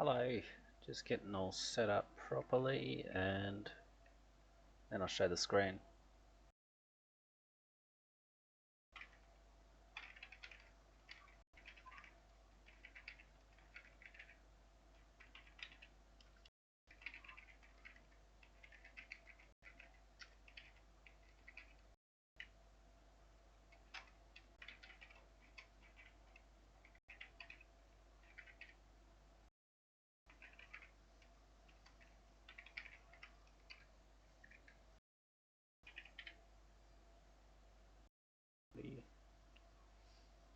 Hello, just getting all set up properly and then I'll show the screen.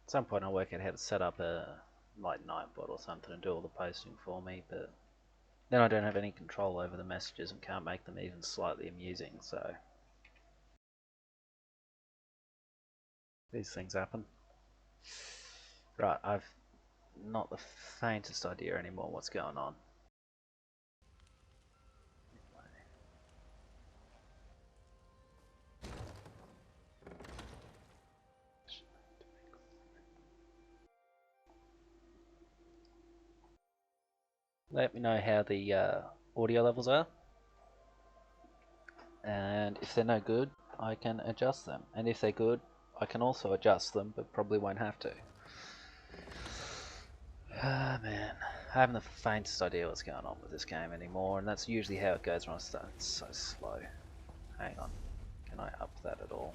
At some point I'll work out how to set up a Nightbot or something and do all the posting for me, but then I don't have any control over the messages and can't make them even slightly amusing, so these things happen. Right, I've not the faintest idea anymore what's going on. Let me know how the audio levels are, and if they're no good I can adjust them, and if they're good I can also adjust them, but probably won't have to. Ah man, I haven't the faintest idea what's going on with this game anymore, and that's usually how it goes when I start. It's so slow. Hang on, can I up that at all?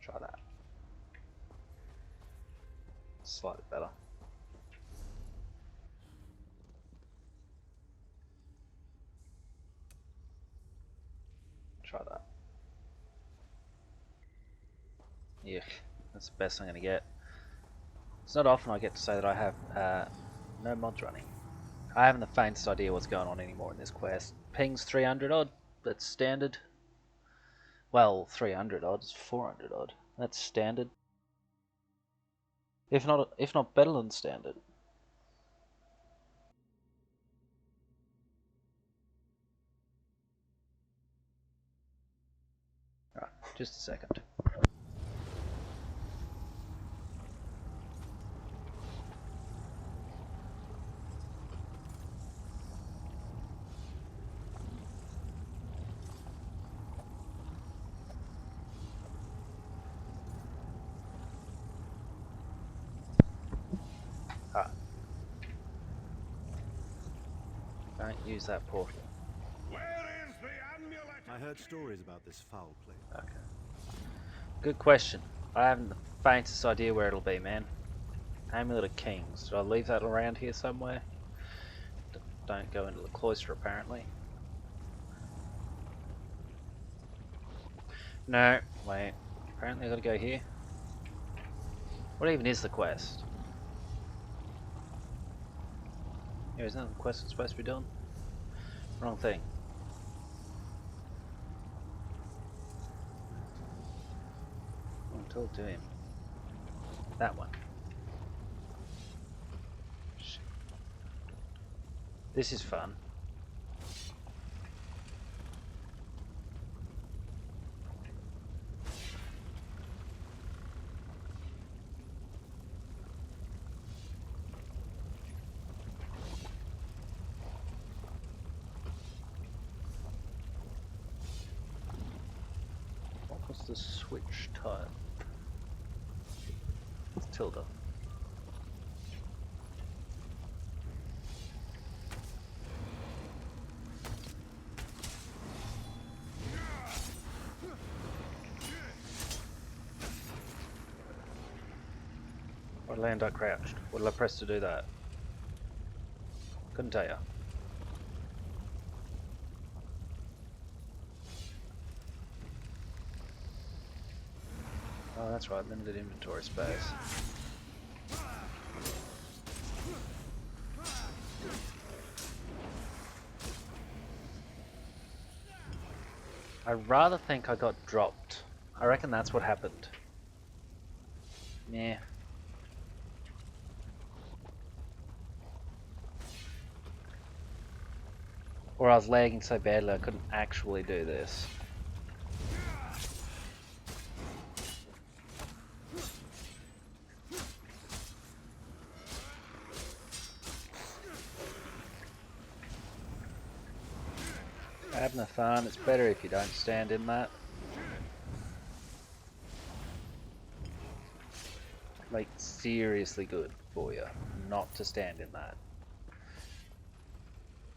Try that. Slightly better. Try that. Yuck, that's the best I'm going to get. It's not often I get to say that I have no mods running. I haven't the faintest idea what's going on anymore in this quest. Ping's 300 odd, that's standard. Well, 300 odd, it's 400 odd. That's standard. If not better than standard. Right, just a second. Don't use that portal. Where is the amulet? I heard stories about this foul place. Okay. Good question. I haven't the faintest idea where it'll be, man. Amulet of Kings. Did I leave that around here somewhere? Don't go into the cloister, apparently. No, wait. Apparently I gotta go here. What even is the quest? Yeah, isn't that the quest it's supposed to be doing? Wrong thing. Talk to him. That one. Shit. This is fun. What was the switch type? Tilda. Or land I crouched. What did I press to do that? Couldn't tell you. Oh, that's right, limited inventory space. I rather think I got dropped. I reckon that's what happened. Yeah. Or I was lagging so badly I couldn't actually do this. Having fun, it's better if you don't stand in that. Like, seriously good for you not to stand in that.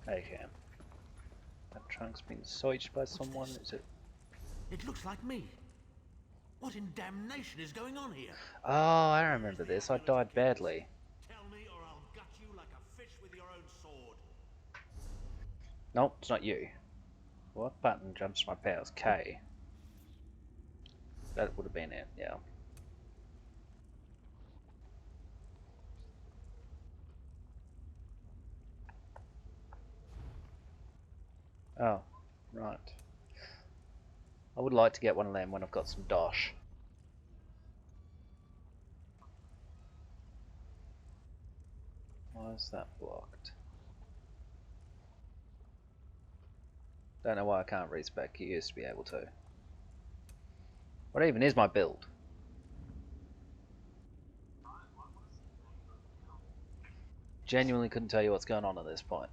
Okay. That trunk's been searched by someone, is it? It looks like me. What in damnation is going on here? Oh, I remember this. I died badly. Tell me or I'll gut you like a fish with your own sword. Nope, it's not you. What button jumps my powers? K. That would have been it, yeah. Oh, right. I would like to get one of them when I've got some dosh. Why is that blocked? Don't know why I can't respec. You used to be able to. What even is my build? Genuinely couldn't tell you what's going on at this point.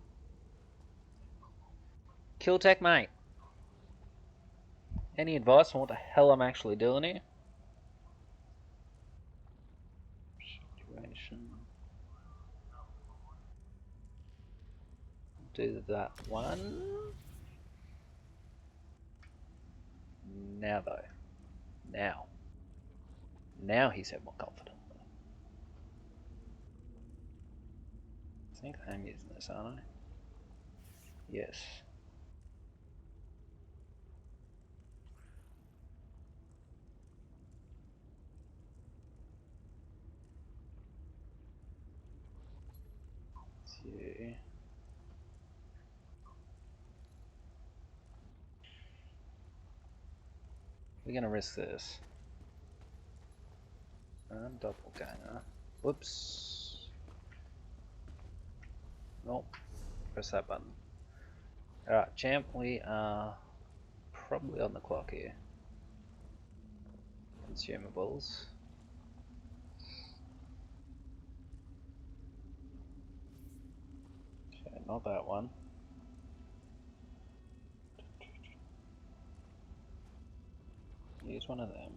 Kill tech, mate. Any advice on what the hell I'm actually doing here? Situation. Do that one. Now though. Now. Now he said more confidently. I think I'm using this, aren't I? Yes. You. We're gonna risk this. And doppelganger. Whoops. Nope. Press that button. Alright, champ, we are probably on the clock here. Consumables. Okay, not that one. Use one of them.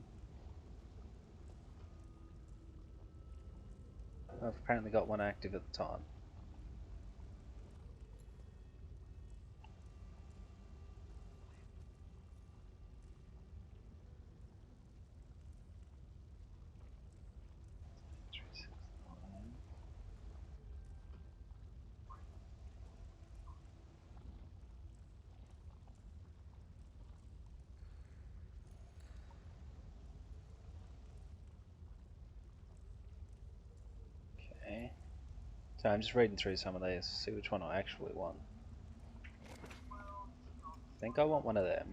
I've apparently got one active at the time. Okay. So I'm just reading through some of these to see which one I actually want. I think I want one of them.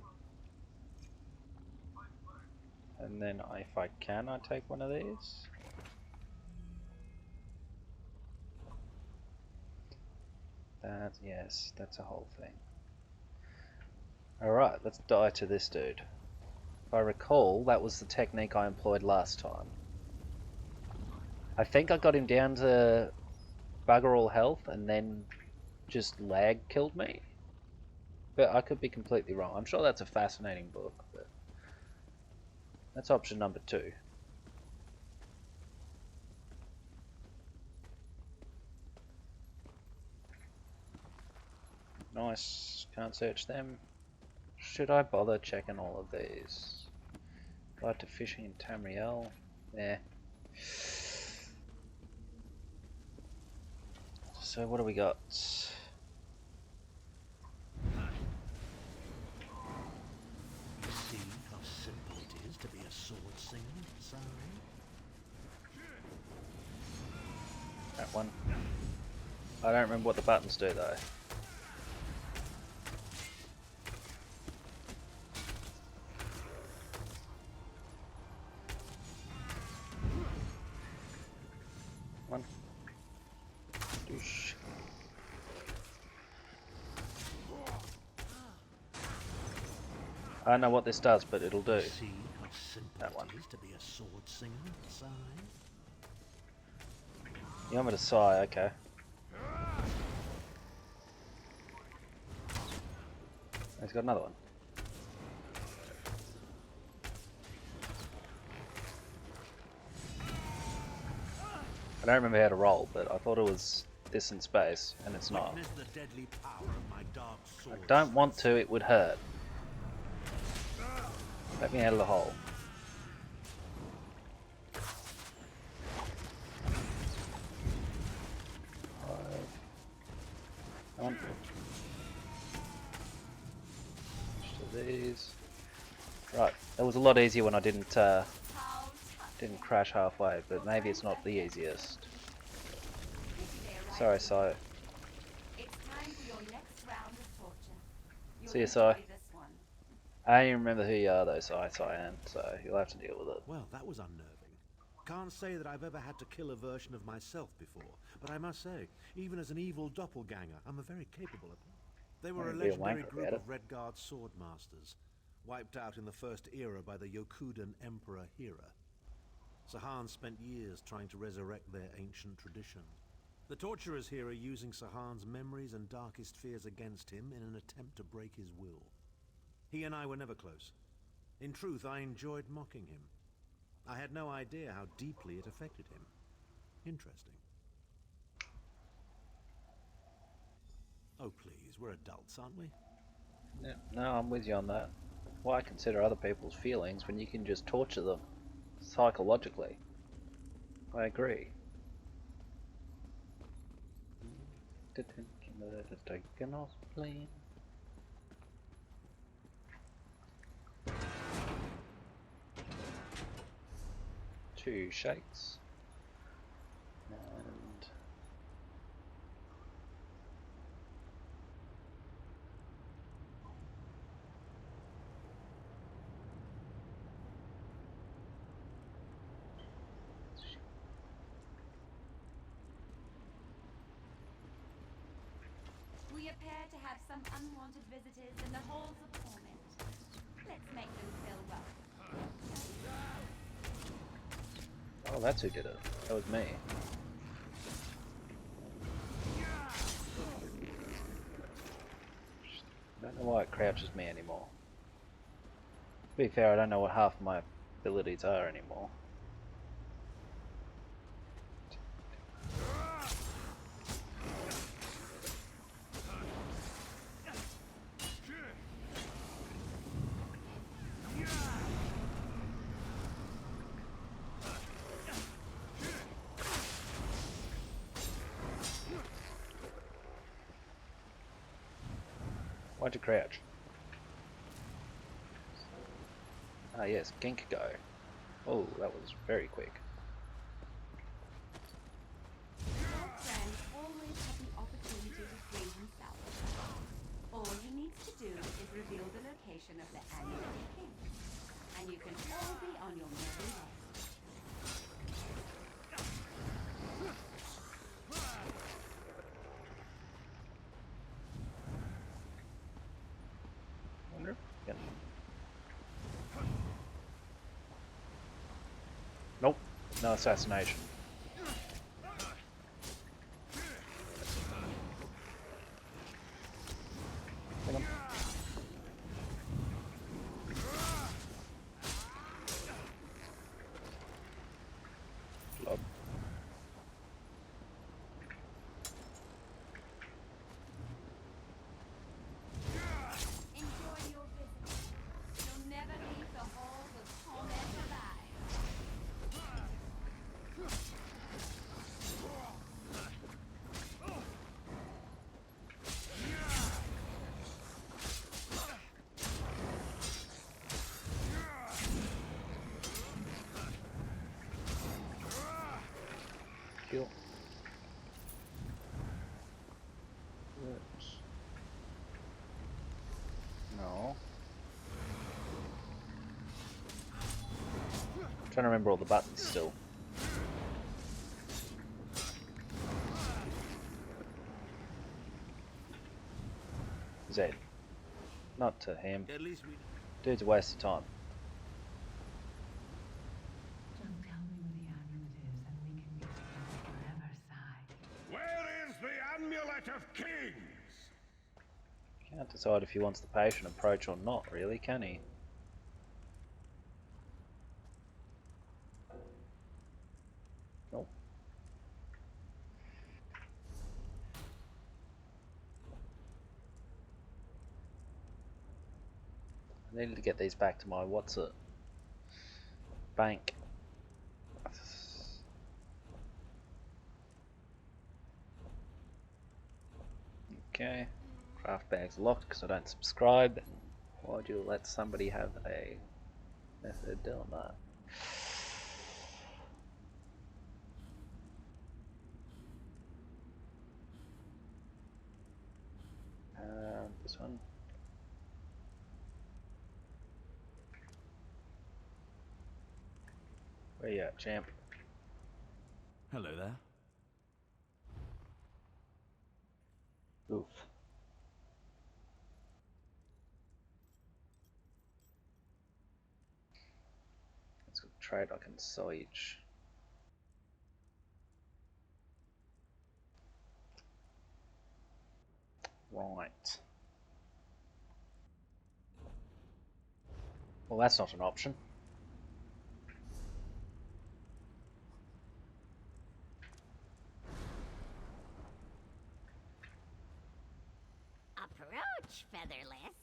And then if I can, I take one of these. That, yes, that's a whole thing. Alright, let's die to this dude. If I recall, that was the technique I employed last time. I think I got him down to bugger all health and then just lag killed me. But I could be completely wrong. I'm sure that's a fascinating book, but that's option number 2. Nice, can't search them. Should I bother checking all of these? Guide to fishing in Tamriel? Yeah. So what do we got? See how simple it is to be a sword singer, Sari? That one. I don't remember what the buttons do though. One. Doosh. I don't know what this does, but it'll do. See how simple That one. it is to be a sword singer, Sari? You want me to sigh? Okay. He's got another one. I don't remember how to roll, but I thought it was this in space, and it's not. Witness the deadly power of my dark I sword. don't want to, it would hurt. Let me out of the hole. Come on. To these. Right, that was a lot easier when I didn't crash halfway, but maybe it's not the easiest. Sorry, Si. It's time for your next round of torture. You'll See you, Si. enjoy this one. I don't even remember who you are though, Cyan, so you'll have to deal with it. Well, that was unnerving. Can't say that I've ever had to kill a version of myself before, but I must say, even as an evil doppelganger, I'm a very capable opponent. They were a Don't be a legendary wanker group about of Redguard sword masters, wiped out in the First Era by the Yokudan Emperor Hera. Sahan spent years trying to resurrect their ancient tradition. The torturers here are using Sahan's memories and darkest fears against him in an attempt to break his will. He and I were never close. In truth, I enjoyed mocking him. I had no idea how deeply it affected him. Interesting. Oh please, we're adults, aren't we? Yeah, no, I'm with you on that. Why consider other people's feelings when you can just torture them psychologically? I agree. Taken off plane. Two shakes. And We appear to have some unwanted visitors in the halls of torment. Let's make them feel welcome. oh, that's who did it. That was me. I don't know why it crouches me anymore. To be fair, I don't know what half my abilities are anymore. Why'd you crouch? Ah yes, Gink go. Oh, that was very quick. Your friend always has the opportunity to free himself. All he needs to do is reveal the location of the Amulet King, and you can all be on your merry way. Wonder if we can... Nope, no assassination. Hang on. Blood. Enjoy your visit. You'll never leave the halls of torment alive. Kill. Oops. No. I'm trying to remember all the buttons still. Z. Not to him. At least we... Dude's a waste of time. Just tell me where the amulet is and we can get together forever, Sai. Where is the Amulet of Kings? Can't decide if he wants the patient approach or not, really, can he? Nope. I needed to get these back to my bank. Okay, craft bag's locked because I don't subscribe. Why'd you let somebody have a method of doing that? This one. Where you at, champ? Hello there. Oof. Let's go trade. I can siege. Right. Well, that's not an option. Approach, Featherless.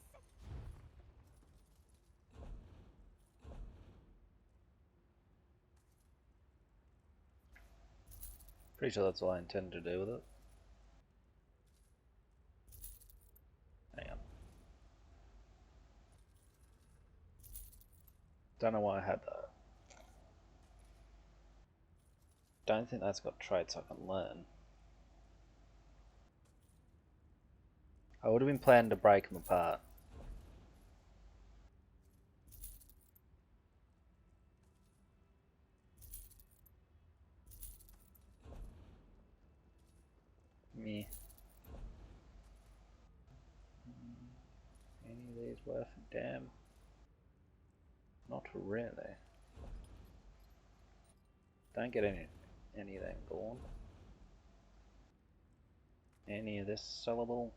Pretty sure that's all I intended to do with it. Hang on. Don't know why I had that. Don't think that's got traits I can learn. I would have been planning to break them apart. Meh. Any of these worth a damn? Not really. Don't get any of them gone. Any of this sellable?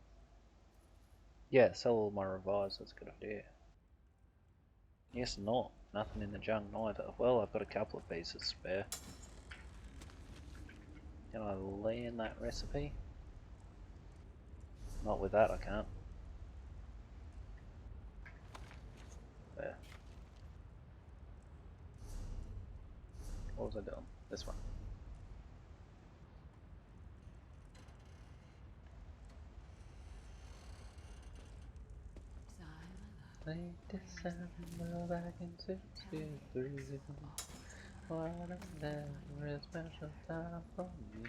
Yeah, sell all my revives, that's a good idea. Yes, not. Nothing in the junk neither. Well, I've got a couple of pieces spare. Can I learn that recipe? Not with that, I can't. There. What was I doing? This one. Late December back in 63. What a very special time for me.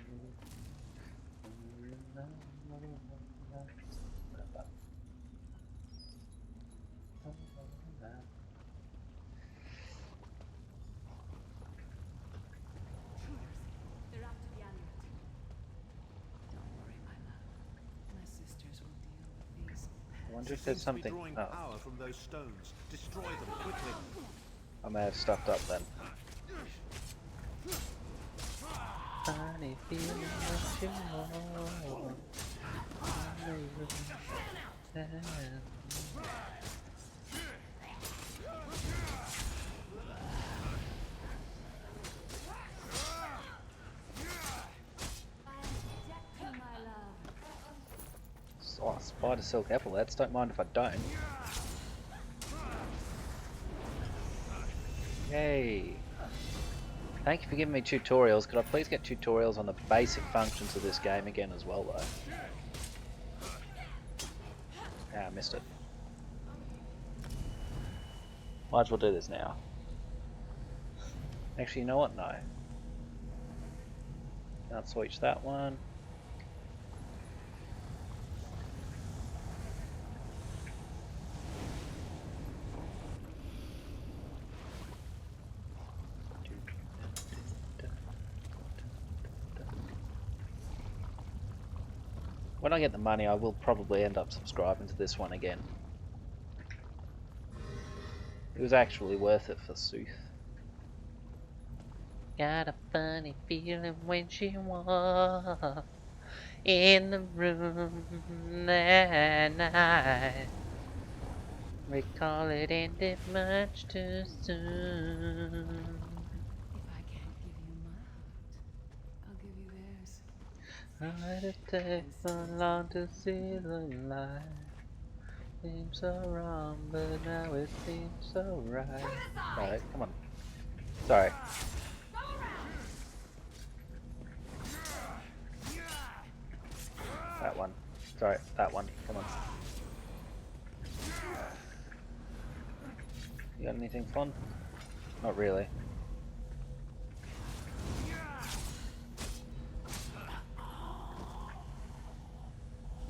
They're up to the amulet. Don't worry, my love. My sisters will deal with these. I wonder if Seems there's to be something. drawing Oh, power from those stones. Destroy them quickly. I may have stuffed up then. Funny feeling what you want. Oh, spider silk epaulets. Don't mind if I don't. Yay! Thank you for giving me tutorials. Could I please get tutorials on the basic functions of this game again as well, though? Ah, I missed it. Might as well do this now. Actually, you know what? No. Can't switch that one. When I get the money, I will probably end up subscribing to this one again. It was actually worth it for Sooth. Got a funny feeling when she walks in the room that night. Recall it ended much too soon. If I can't give you my heart, I'll give you theirs. I'd have taken so long to see the light. Seems so wrong, but now it seems so right. Alright, come on. Sorry. That one. Sorry, that one. Come on. You got anything fun? Not really.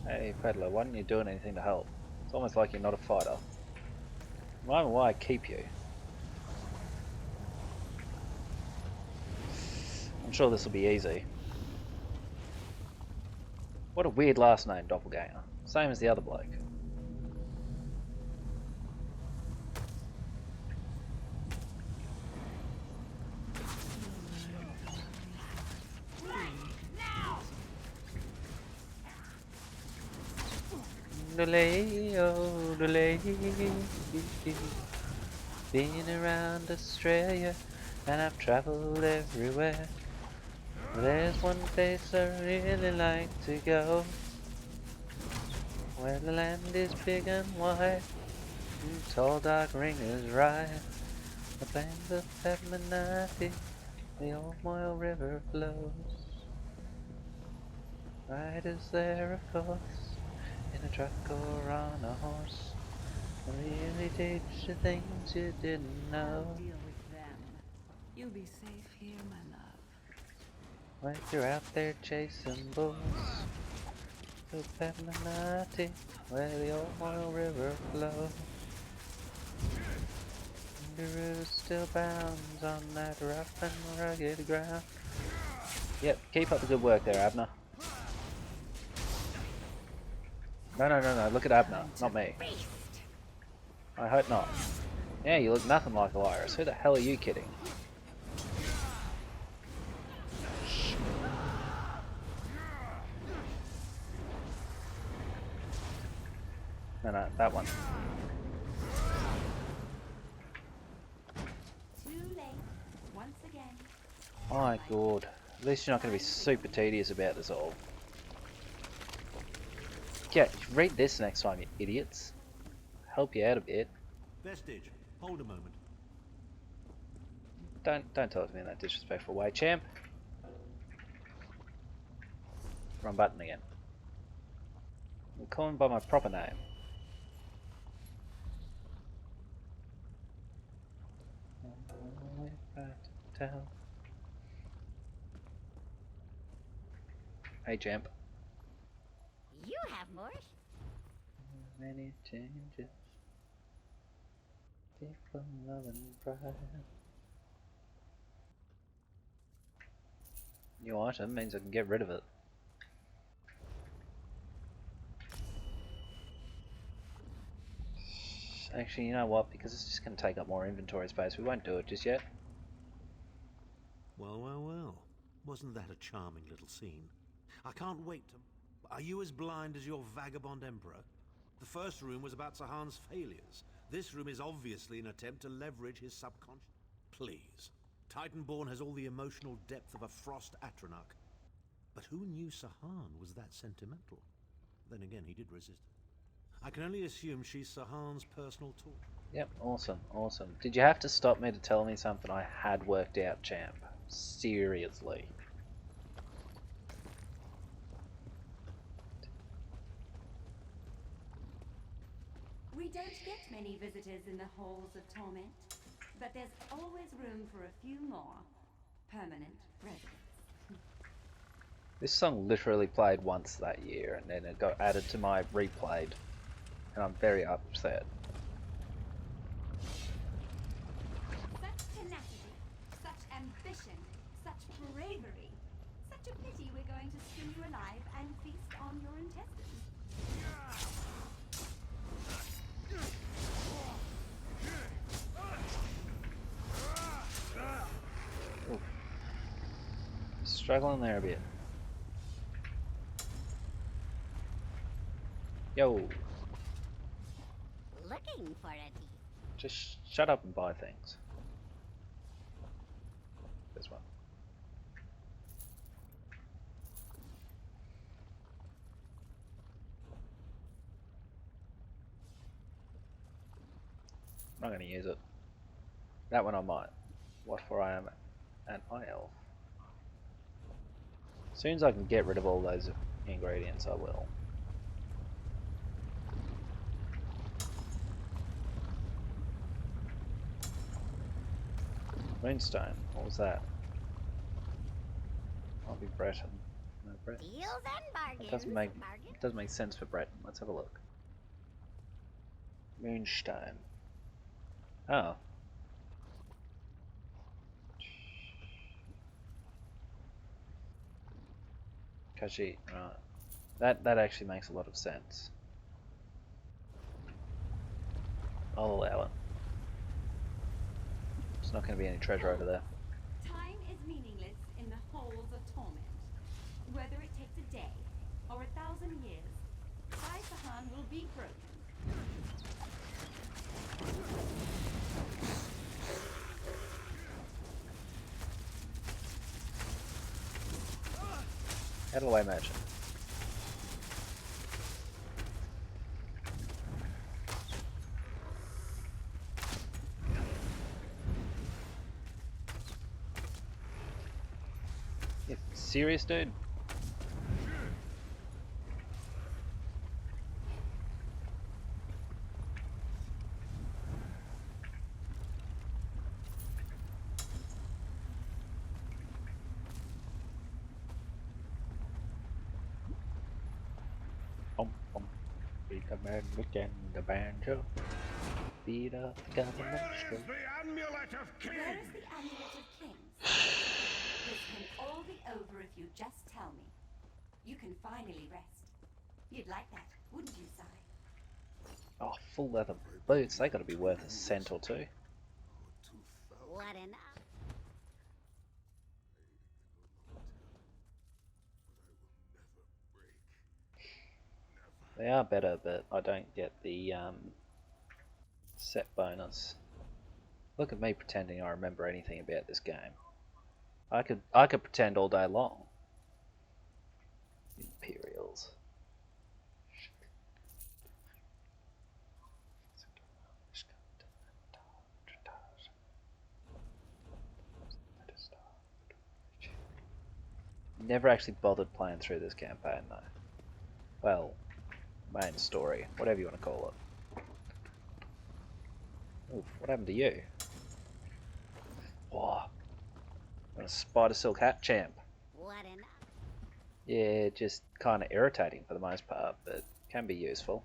Hey, Peddler, why didn't you do anything to help? It's almost like you're not a fighter. Why I keep you? I'm sure this will be easy. What a weird last name, Doppelganger. Same as the other bloke. Delay, oh, delay. Been around Australia and I've traveled everywhere. There's one place I really like to go, where the land is big and wide, and tall dark ringers ride. The plains of Padmanati, the old Moyle River flows. Riders there, of course, in a truck or on a horse. Really teach you things you didn't know. I'll deal with them. You'll be safe here, my love. Like you're out there chasing bulls to Padmanati, where the old Moyle River flows. Kangaroo still bounds on that rough and rugged ground. Yep, keep up the good work there, Abner. No, look at Abner, not me. I hope not. Yeah, you look nothing like Elias. Who the hell are you kidding? No, that one. Too late. Once again. My god. At least you're not going to be super tedious about this all. Yeah, read this next time, you idiots. Help you out a bit. Vestige, hold a moment. Don't tell it to me in that disrespectful way, champ. Wrong button again. I'm calling by my proper name. Tell. Hey, champ. You have more. Many changes. People love and pride. New item means I can get rid of it. Actually, you know what? Because it's just going to take up more inventory space, we won't do it just yet. Well. Wasn't that a charming little scene? I can't wait to... Are you as blind as your vagabond emperor? The first room was about Sahan's failures. This room is obviously an attempt to leverage his subconscious... Please. Titanborn has all the emotional depth of a Frost Atronach. But who knew Sahan was that sentimental? Then again, he did resist. I can only assume she's Sahan's personal tool. Yep, awesome. Did you have to stop me to tell me something I had worked out, champ? Seriously. We don't get many visitors in the halls of torment, but there's always room for a few more permanent residents. This song literally played once that year, and then it got added to my replayed, and I'm very upset. Such tenacity, such ambition, such bravery. Such a pity we're going to skin you alive and feast on your intestines. Struggling there a bit. Yo, Looking for a deal. just shut up and buy things. This one. I'm not going to use it. That one I might. What for I am an IL. As soon as I can get rid of all those ingredients, I will. Moonstone, what was that? Might be Breton. No, Breton. Deals and bargains. It doesn't make sense for Breton. Let's have a look. Moonstone. Oh. Kashi, right. That actually makes a lot of sense. I'll allow it. There's not going to be any treasure over there. Time is meaningless in the halls of torment. Whether it takes a day or 1,000 years, Sahan will be broken. Out of the way, merchant. You serious, dude? Beat the man again, the banjo. Beat up the government. The Amulet of Where is the Amulet of Kings? This can all be over if you just tell me. You can finally rest. You'd like that, wouldn't you, Si? Oh, full leather boots. They gotta be worth a cent or two. What enough? They are better, but I don't get the set bonus. Look at me pretending I remember anything about this game. I could pretend all day long. Imperials. Never actually bothered playing through this campaign though. Well, main story, whatever you want to call it. Oof, what happened to you? Whoa. Got a spider silk hat champ. What enough? Yeah, just kind of irritating for the most part, but can be useful.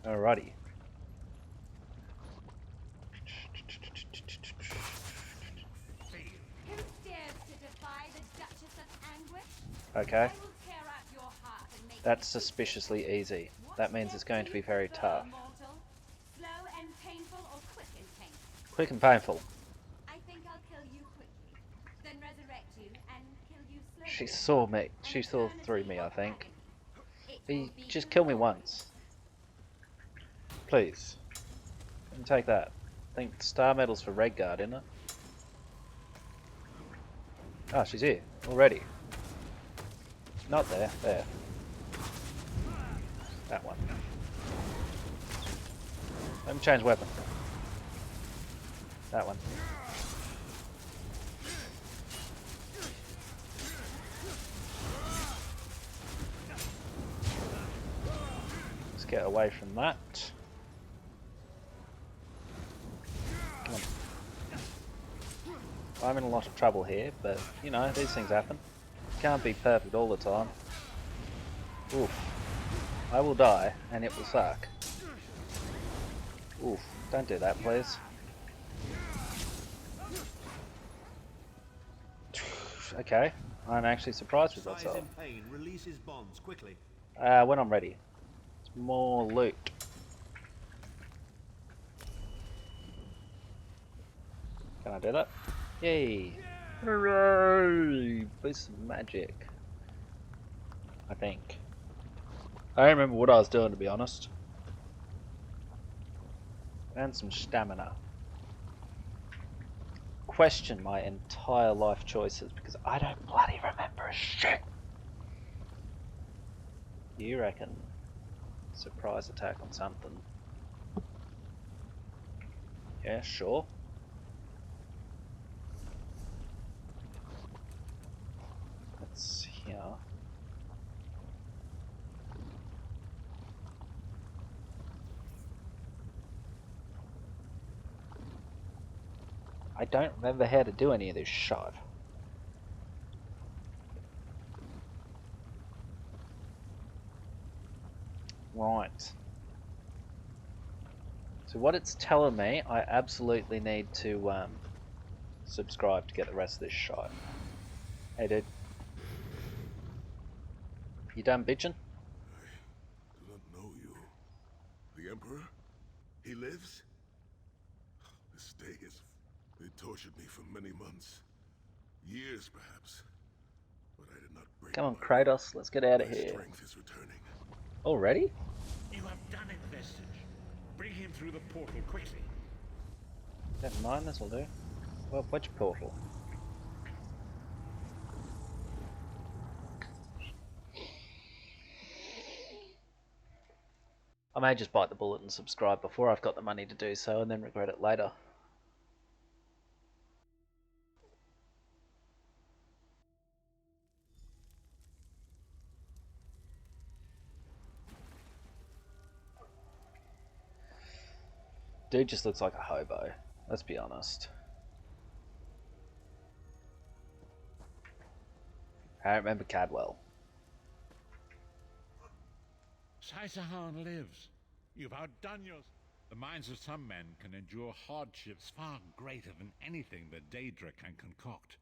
Alrighty. Who dares to defy the Duchess of Anguish? Okay, I will tear out your heart and make that's suspiciously easy. That means it's going to be very tough. Slow and painful or quick and painful? Quick and painful. I think I'll kill you quickly, then resurrect you and kill you slowly. She saw me. She saw through me, I think. Just kill me once. Please. Let me take that. I think star medal's for Redguard, isn't it? Ah, she's here. Already. Not there. There. That one. Let me change weapon. That one. Let's get away from that. Come on. I'm in a lot of trouble here, but you know, these things happen. Can't be perfect all the time. Oof. I will die, and it will suck. Oof. Don't do that, please. Okay. I'm actually surprised with Si's myself. in pain. Release his bonds quickly. When I'm ready. It's more loot. Can I do that? Yay! Hooray! Boost of magic. I think. I don't remember what I was doing, to be honest. And some stamina. Question my entire life choices because I don't bloody remember a shit. You reckon? Surprise attack on something. Yeah, sure. It's here. I don't remember how to do any of this shit. Right. So what it's telling me, I absolutely need to subscribe to get the rest of this shot. Hey dude. You done bitching? I do not know you. The Emperor? He lives? This day is... They tortured me for many months. Years, perhaps. But I did not break Come on, my... Kratos, let's get out of My here. strength is returning. Already? You have done it, Vestige. Bring him through the portal quickly. Never mind, this'll do. Well, which portal? I may just bite the bullet and subscribe before I've got the money to do so and then regret it later. Dude just looks like a hobo, let's be honest. I don't remember Cadwell. Saisahan lives. You've outdone yours. The minds of some men can endure hardships far greater than anything that Daedra can concoct.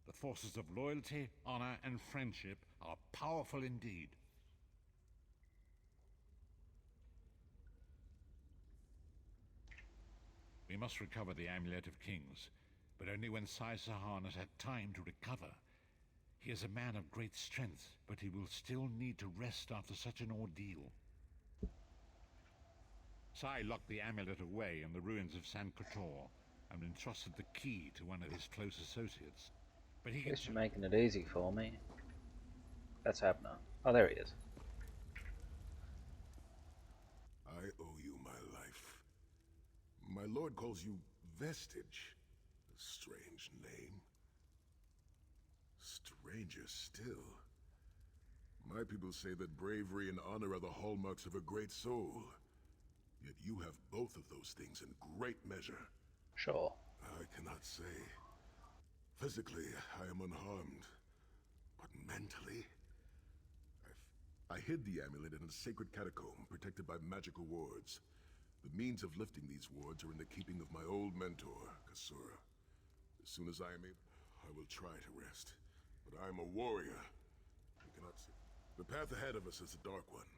The forces of loyalty, honor, and friendship are powerful indeed. We must recover the Amulet of Kings, but only when Saisahan has had time to recover. He is a man of great strength, but he will still need to rest after such an ordeal. Sai locked the amulet away in the ruins of San Kotor and entrusted the key to one of his close associates. But he can... Guess you're making it easy for me. That's happening. Oh, there he is. I owe you my life. My lord calls you Vestige. A strange name. Stranger still. My people say that bravery and honor are the hallmarks of a great soul. Yet you have both of those things in great measure. Sure. I cannot say. Physically, I am unharmed. But mentally... I hid the amulet in a sacred catacomb protected by magical wards. The means of lifting these wards are in the keeping of my old mentor, Kasura. As soon as I am able, I will try to rest. But I am a warrior. You cannot see. The path ahead of us is a dark one.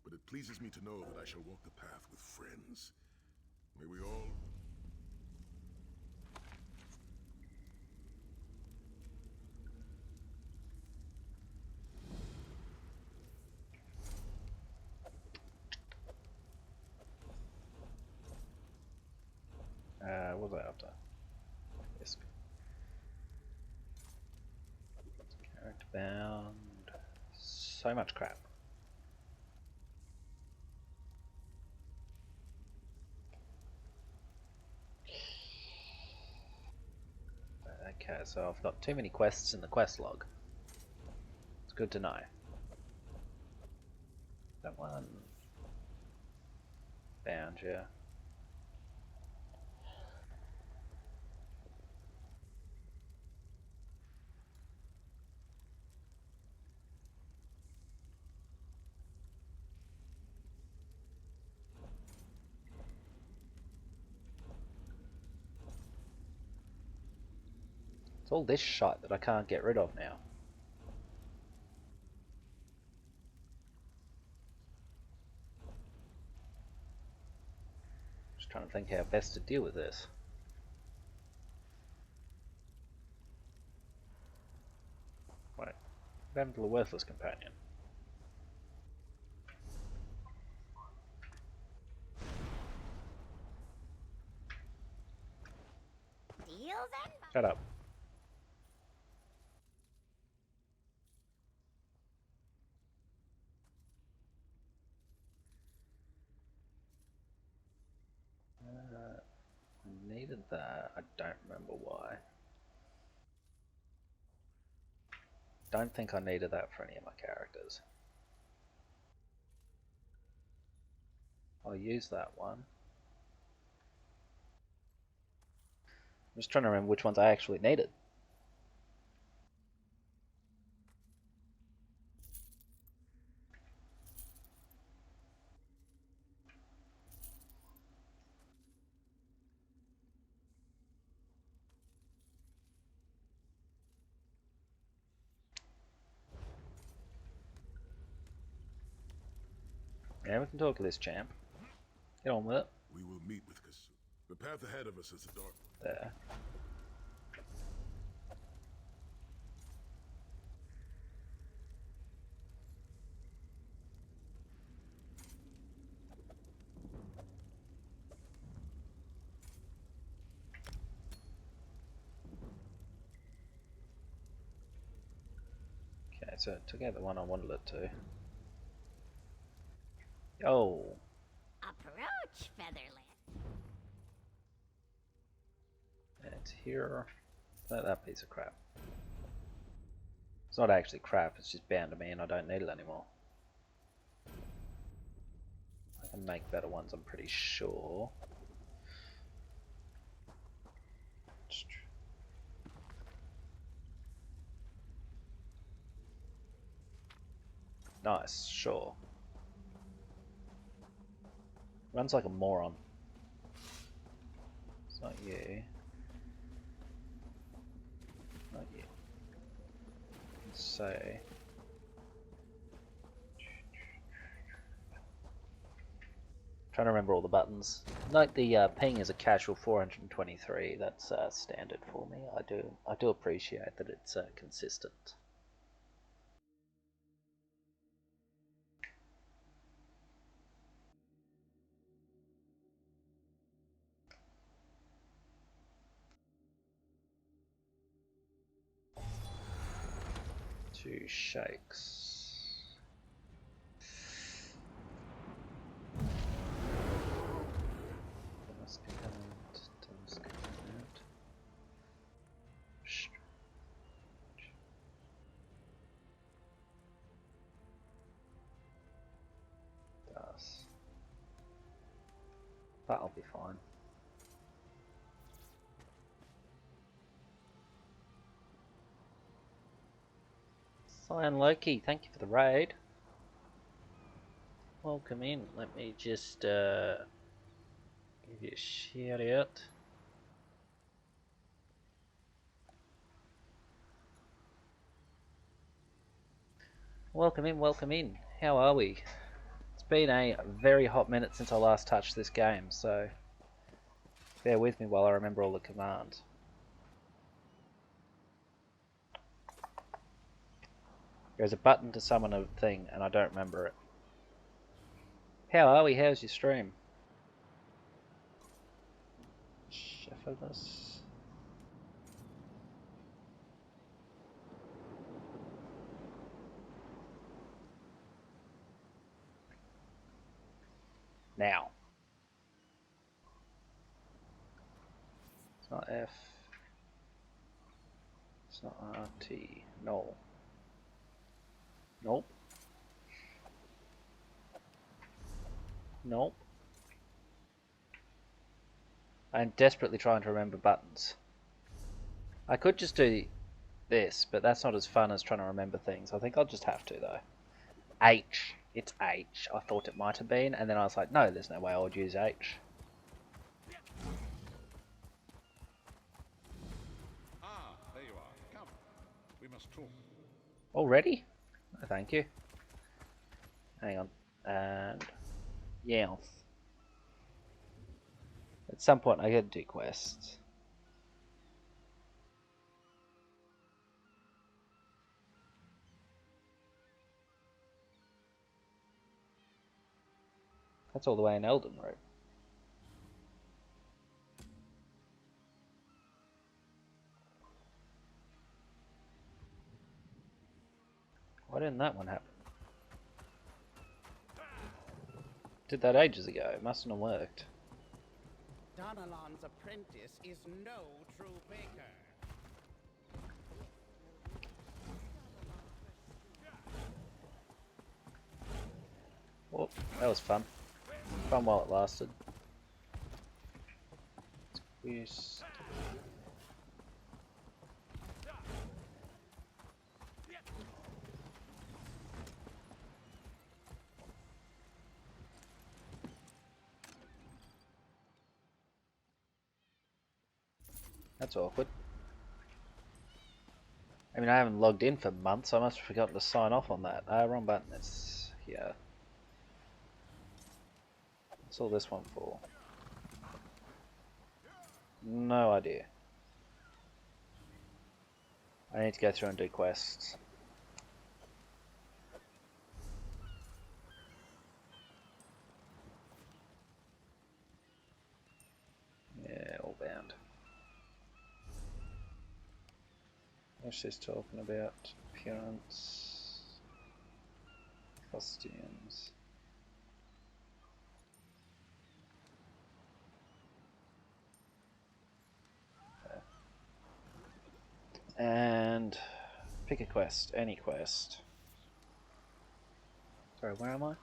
But it pleases me to know that I shall walk the path with friends. May we all... What was I after? Yes. Character bound. So much crap. Okay, so I've got too many quests in the quest log. It's good to know. That one. Bound, yeah. It's all this shit that I can't get rid of now. Just trying to think how best to deal with this. Wait, what happened to the worthless companion? Shut up. I needed that. I don't remember why. Don't think I needed that for any of my characters. I'll use that one. I'm just trying to remember which ones I actually needed. Yeah, we can talk to this champ. Get on with it. We will meet with Kasu. The path ahead of us is a dark one. There. Okay, so it took out the one I wanted it to. Oh, Approach, Featherlet. it's here. That piece of crap. It's not actually crap, it's just bound to me and I don't need it anymore. I can make better ones, I'm pretty sure. Nice, sure. Runs like a moron. It's not you. Not you. So trying to remember all the buttons. Note the ping is a casual 423. That's standard for me. I do appreciate that it's consistent. Two shakes. That'll be fine. Cyan Loki, thank you for the raid. Welcome in. Let me just give you a shout out. Welcome in, welcome in. How are we? It's been a very hot minute since I last touched this game, so bear with me while I remember all the commands. There's a button to summon a thing, and I don't remember it. How are we? How's your stream? Shuffle this. Now. It's not F. It's not RT. No. Nope. Nope. I'm desperately trying to remember buttons. I could just do this, but that's not as fun as trying to remember things. I think I'll just have to, though. H. It's H. I thought it might have been, and then I was like, no, there's no way I would use H. Ah, there you are. Come. We must talk. Already? Oh, thank you. Hang on. And... yeah. At some point I get to do quests. That's all the way in Elden Road. Why didn't that one happen? Did that ages ago. It mustn't have worked. Donalon's apprentice is no true baker. Well, that was fun. Fun while it lasted. Squeeze. That's awkward. I mean, I haven't logged in for months. I must have forgotten to sign off on that. Wrong button. It's here. What's all this one for? No idea. I need to go through and do quests. Yeah, all bound. What's she's talking about? Appearance, costumes. Okay. And pick a quest, any quest. Sorry, where am I?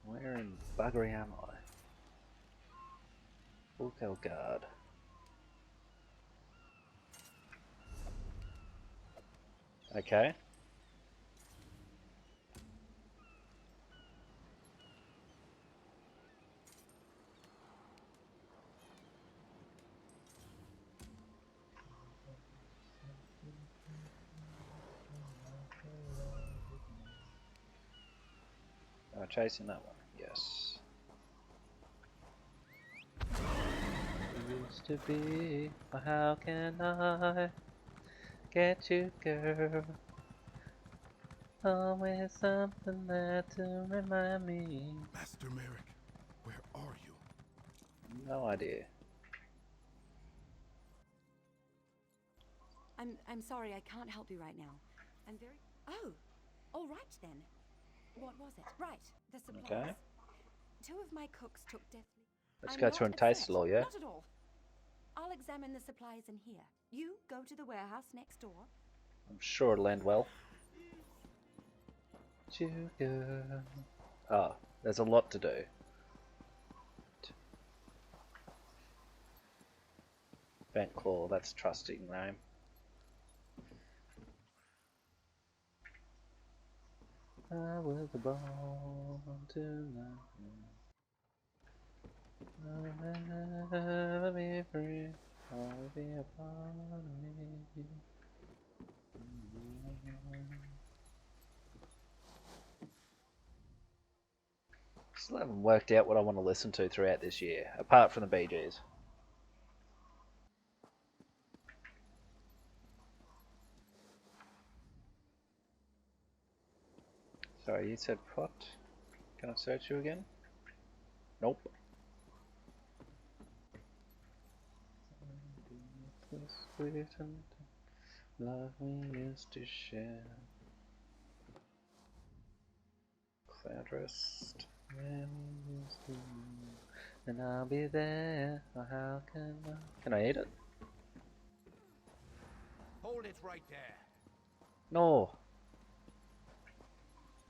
Where in buggery am I? Bulkel Guard. Okay. Am I chasing that one? Yes. Used to be, how can I get you, girl? Always something there to remind me. Master Merrick, where are you? No idea. I'm sorry, I can't help you right now. I'm very... Oh! All right then. What was it? Right, the supplies. Okay. 2 of my cooks took deathly... Let's I'm go not through and taste upset. it all, yeah? Not at all. I'll examine the supplies in here. You go to the warehouse next door. I'm sure it'll end well. Sugar. Oh, there's a lot to do. Bent Claw, that's a trusting name. I was born tonight. I'll never be free. I'll be a part of me. Still haven't worked out what I want to listen to throughout this year, apart from the Bee Gees. Sorry, you said what? Can I search you again? Nope. Sweet and love we used to share. Cloud rest. When we used to, and I'll be there. Or how can I? Can I eat it? Hold it right there. No.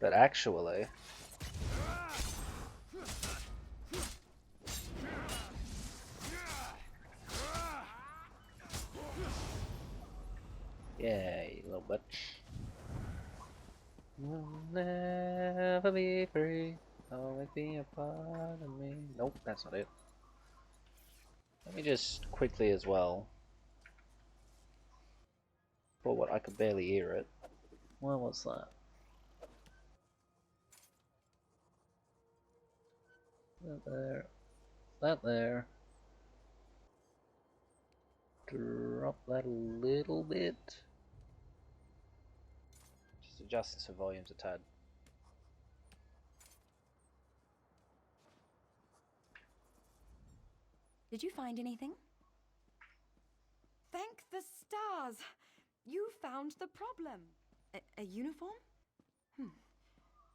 But actually, yeah, you little bitch. You'll never be free. Always be a part of me. Nope, that's not it. Let me just quickly as well. For what I could barely hear it. What was that? That there. That there. Drop that a little bit. Just adjust this for volumes a tad. Did you find anything? Thank the stars! You found the problem. A uniform?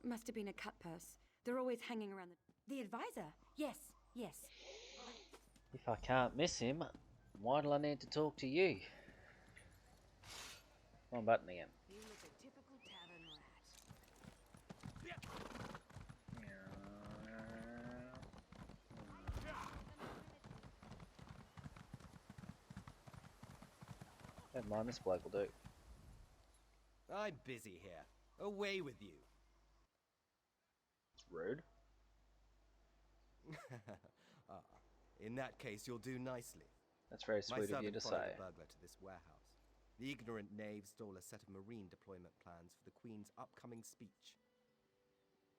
Must have been a cut purse. They're always hanging around the advisor. Yes, yes. If I can't miss him, why do I need to talk to you? One button again. You look a typical tavern Never mind, this bloke will do. I'm busy here. Away with you. It's rude. In that case, you'll do nicely. That's very My sweet of you servant to followed say. a burglar to this warehouse. The ignorant knave stole a set of marine deployment plans for the Queen's upcoming speech.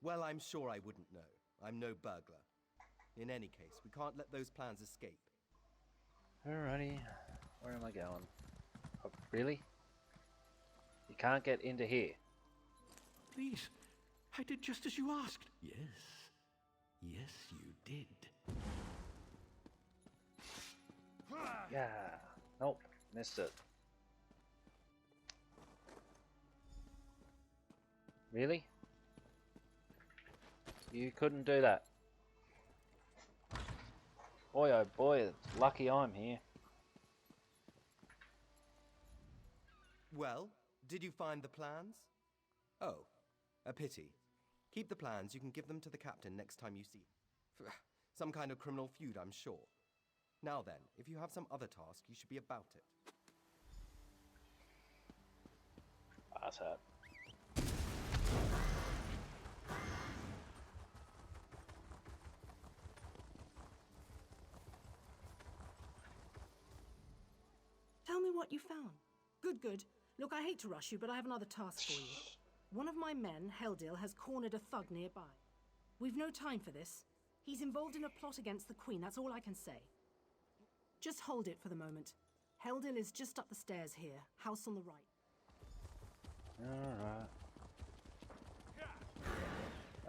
Well, I'm sure I wouldn't know. I'm no burglar. In any case, we can't let those plans escape. Alrighty, where am I going? Oh, really? You can't get into here. Please, I did just as you asked. Yes. Yes, you did. Yeah. Nope, missed it. Really? You couldn't do that. Boy oh boy, it's lucky I'm here. Well, did you find the plans? Oh, a pity. Keep the plans, you can give them to the captain next time you see him. Some kind of criminal feud, I'm sure. Now then, if you have some other task, you should be about it. Ass hat. Tell me what you found. Good, good. Look, I hate to rush you, but I have another task for you. One of my men, Heldil, has cornered a thug nearby. We've no time for this. He's involved in a plot against the Queen, that's all I can say. Just hold it for the moment. Heldil is just up the stairs here, house on the right. Alright.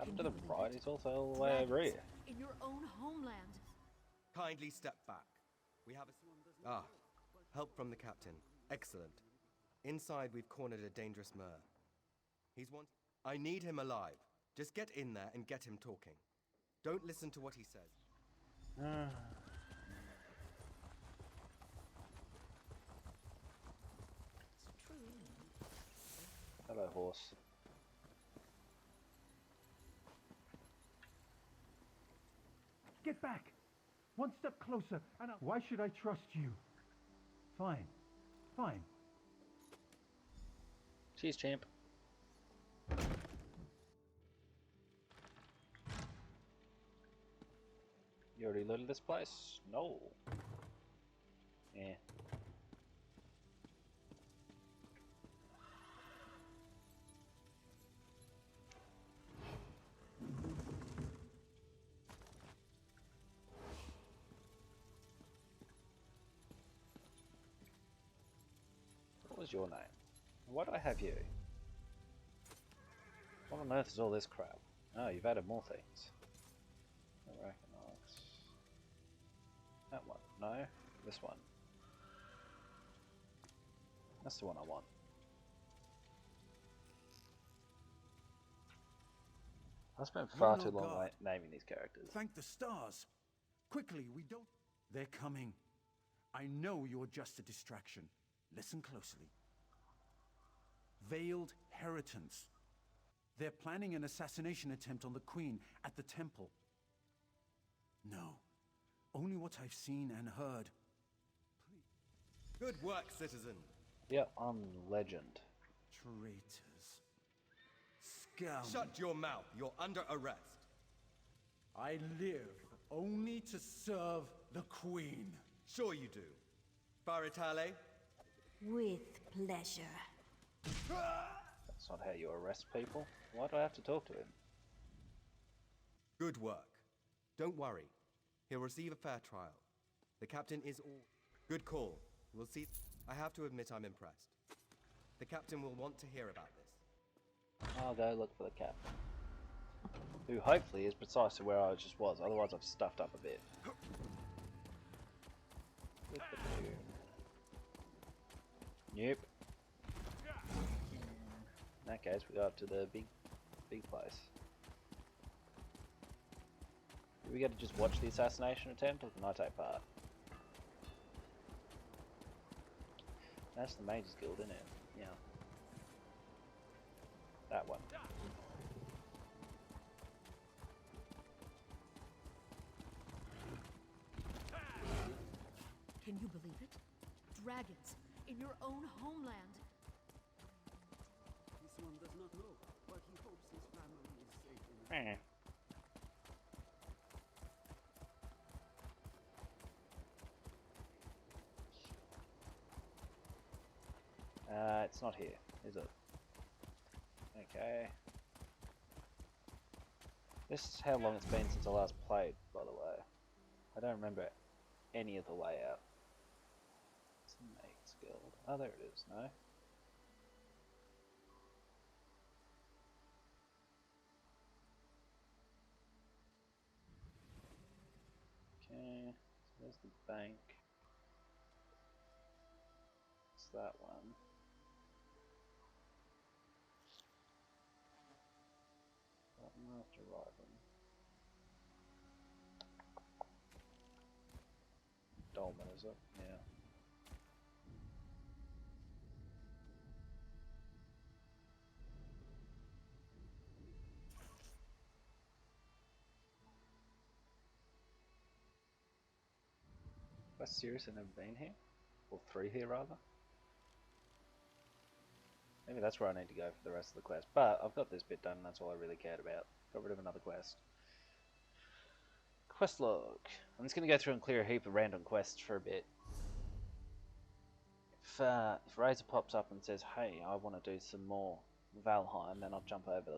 Up to the right, he's also all the way over here. In your own homeland. Kindly step back. We have a... help from the captain. Excellent. Inside, we've cornered a dangerous Mer. He's one... I need him alive. Just get in there and get him talking. Don't listen to what he says. Hello, horse. Get back! One step closer, and why should I trust you? Fine. Fine. Cheers, champ. You already looted this place? No. Yeah. What was your name? Why do I have you? What on earth is all this crap? Oh, you've added more things. I recognize. That one. No, this one. That's the one I want. I spent far too long naming these characters. Thank the stars. Quickly, we don't... They're coming. I know you're just a distraction. Listen closely. Veiled Heritance. They're planning an assassination attempt on the Queen at the temple. No. Only what I've seen and heard. Please. Good work, citizen. Yep, I'm legend. Traitors. Scum. Shut your mouth. You're under arrest. I live only to serve the Queen. Sure you do. Baritale? With pleasure. That's not how you arrest people. Why do I have to talk to him? Good work. Don't worry. He'll receive a fair trial. The captain is all... Good call. We'll see... I have to admit I'm impressed. The captain will want to hear about this. I'll go look for the captain. Who hopefully is precisely where I just was, otherwise I've stuffed up a bit. Nope. In that case, we go up to the big place. Do we get to just watch the assassination attempt, or can I take part? That's the Mages Guild, isn't it? Yeah. That one. Can you believe it? Dragons in your own homeland. This one does not know, but he hopes his family is safe in It's not here, is it? Okay. This is how long it's been since I last played, by the way. I don't remember any of the layout. It's the Mages Guild. Oh, there it is, no? Okay, so there's the bank. It's that one. Button after arriving. Dolmen, is it? Yeah. Have I seriously never been here? Or through here, rather? Maybe that's where I need to go for the rest of the quest. But I've got this bit done, and that's all I really cared about. Got rid of another quest. Quest log. I'm just going to go through and clear a heap of random quests for a bit. If Razor pops up and says, hey, I want to do some more Valheim, then I'll jump over to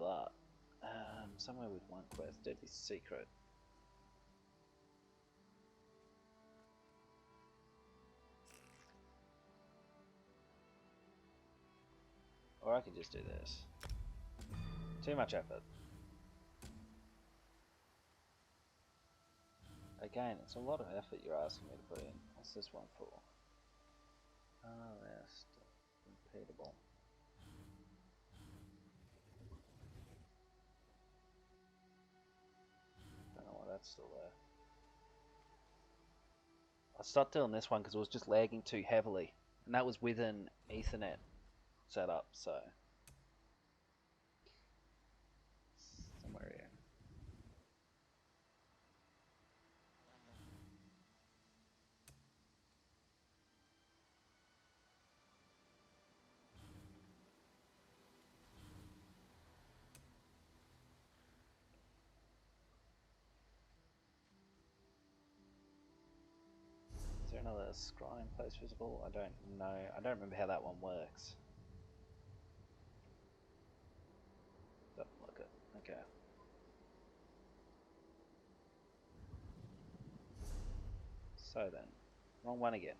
that. Somewhere with one quest, Deadly Secret. Or I could just do this. Too much effort. Again, it's a lot of effort you're asking me to put in. What's this one for? Rest. Repeatable. Don't know why that's still there. I stopped doing this one because it was just lagging too heavily. And that was with an Ethernet setup, so... somewhere here. Is there another scrying place visible? I don't know. I don't remember how that one works. Doesn't look it. Okay. So then, wrong one again.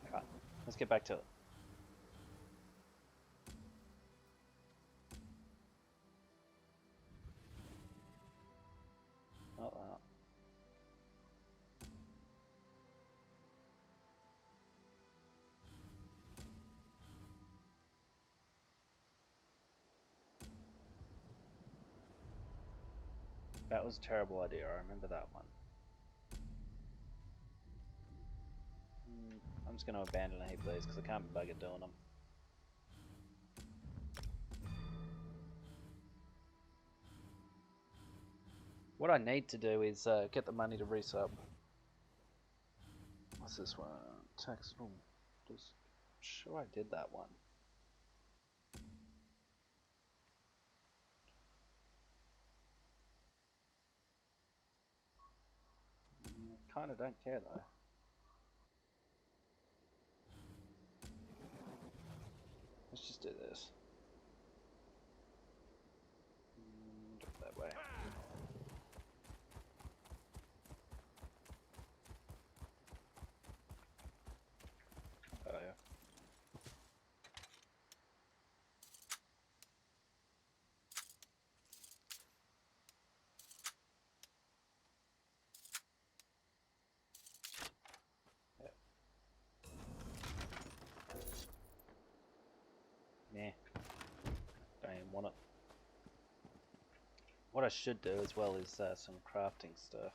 Alright, let's get back to it. Not that. That was a terrible idea, I remember that one. I'm just going to abandon a heap of these because I can't be buggered doing them. What I need to do is get the money to resub. What's this one? Taxable. Just sure I did that one. Kinda don't care though. Let's just do this. Do it that way. Oh yeah. What I should do as well is some crafting stuff.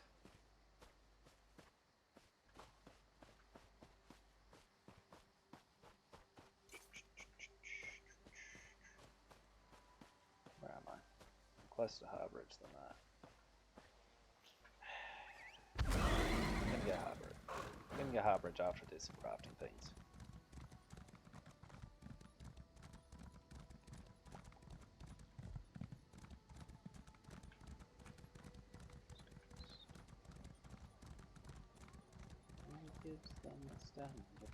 Where am I? I'm closer to Harbourage than that. I'm gonna go Harbourage. I'm gonna go Harbourage after I do some crafting things. Gives them a stand of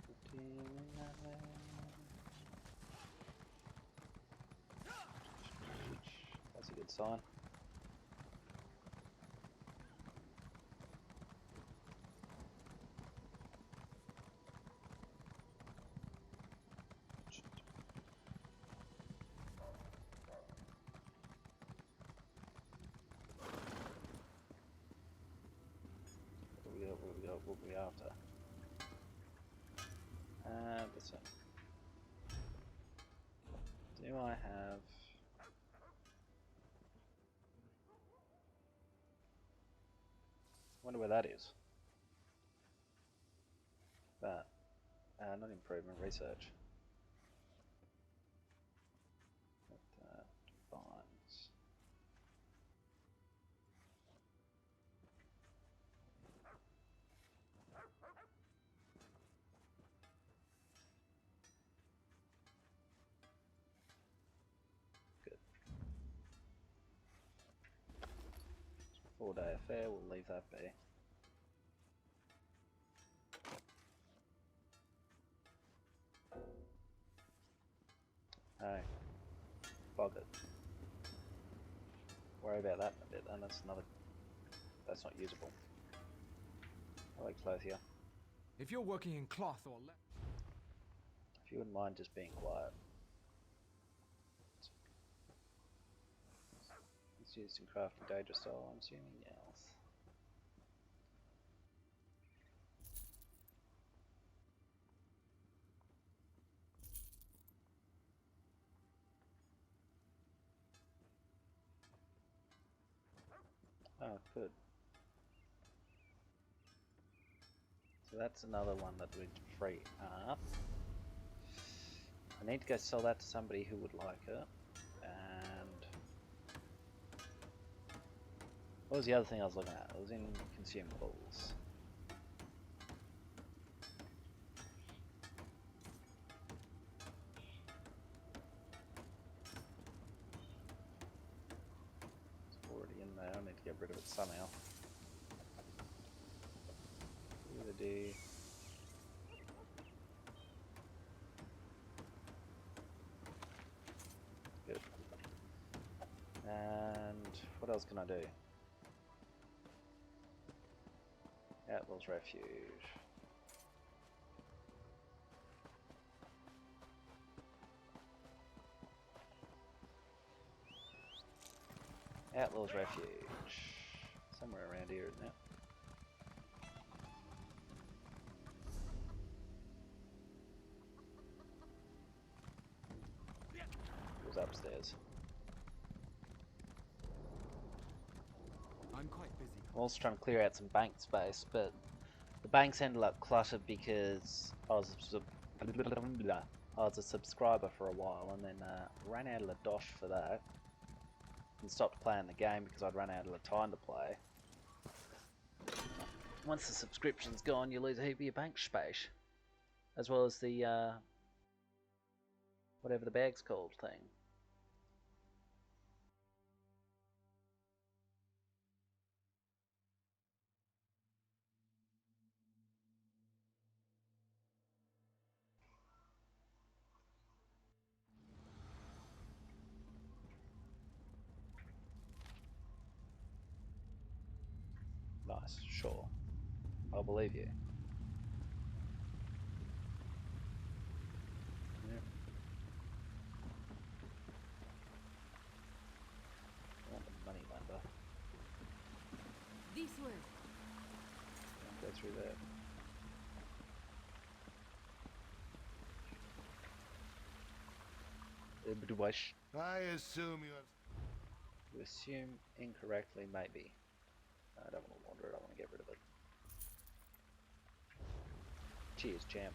That's a good sign. What we after? This one. Do I have... Wonder where that is. That. Not improvement, research. Defines. Good. 4-day affair, we'll leave that be. Hey, bog it. Worry about that in a bit, and that's another. That's not usable. I like clothes here. If you're working in cloth or if you wouldn't mind just being quiet. It's used in crafting Daedra style, I'm assuming, yes. Oh, good. So that's another one that would free up. I need to go sell that to somebody who would like it. And what was the other thing I was looking at? It was in consumables. It's already in there. I need to get rid of it somehow. Either do. Good. And what else can I do? Outlaw's Refuge. Outlaw's Refuge. Somewhere around here, isn't it? It was upstairs. I'm quite busy. I'm also trying to clear out some bank space, but the banks ended up cluttered because I was a subscriber for a while and then ran out of the dosh for that and stopped playing the game because I'd run out of the time to play. Once the subscription's gone, you lose a heap of your bank space, as well as the whatever the bag's called thing. Nice, sure. I'll believe you. Yep. I want the money lender. This way. Go through there. I assume you have... To assume incorrectly, maybe. No, I don't want to wander it, I want to get rid of it. Cheers, champ.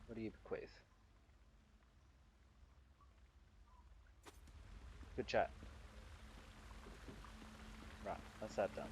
What do you bequeath? Good chat. Right, that's that done.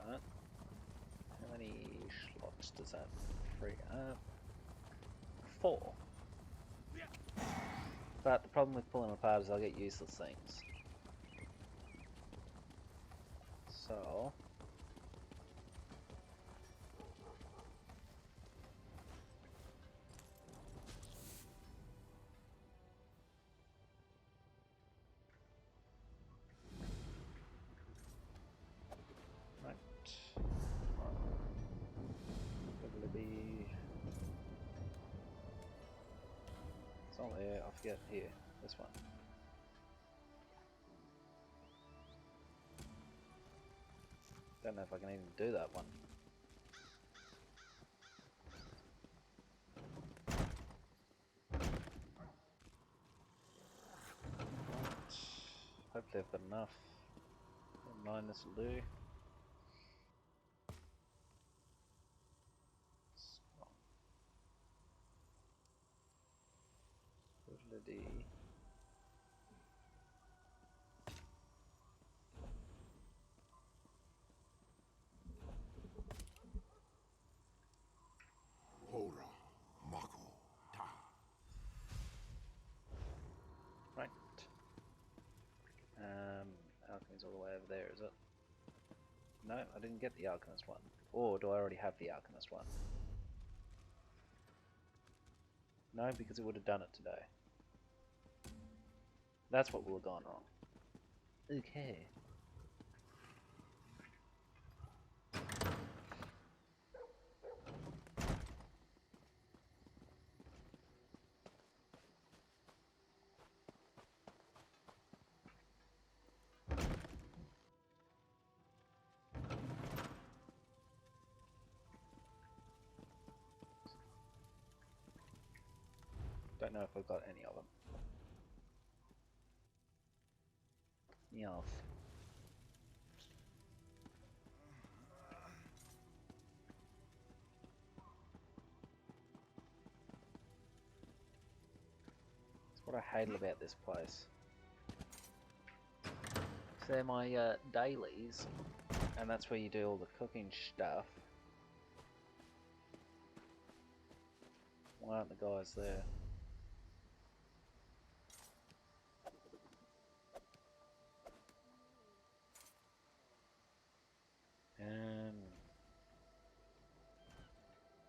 Alright. How many slots does that free up? 4. But the problem with pulling them apart is I'll get useless things. So... Right. Probably be... It's not there, I forget. Here, this one. Don't know if I can even do that one. Hopefully I've got enough. 9 this will do. Ability. Hora, Mako, Ta. Right. Alchemy's all the way over there, is it? No, I didn't get the Alchemist one. Or do I already have the Alchemist one? No, because it would have done it today. That's what would have gone wrong. Okay. Don't know if I've got any of them. Yes. That's what I hate about this place. So they're my dailies, and that's where you do all the cooking stuff. Why aren't the guys there?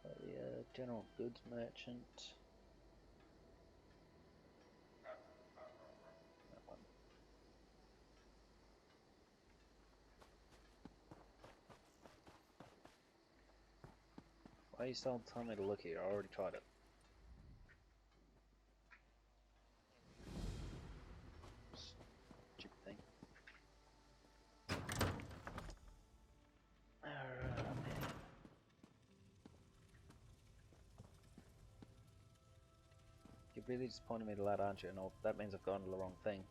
The general goods merchant. That one. Why are you still telling me to look here? I already tried it. Stupid thing. You're really just pointing me to that, aren't you? And that means I've gone to the wrong thing.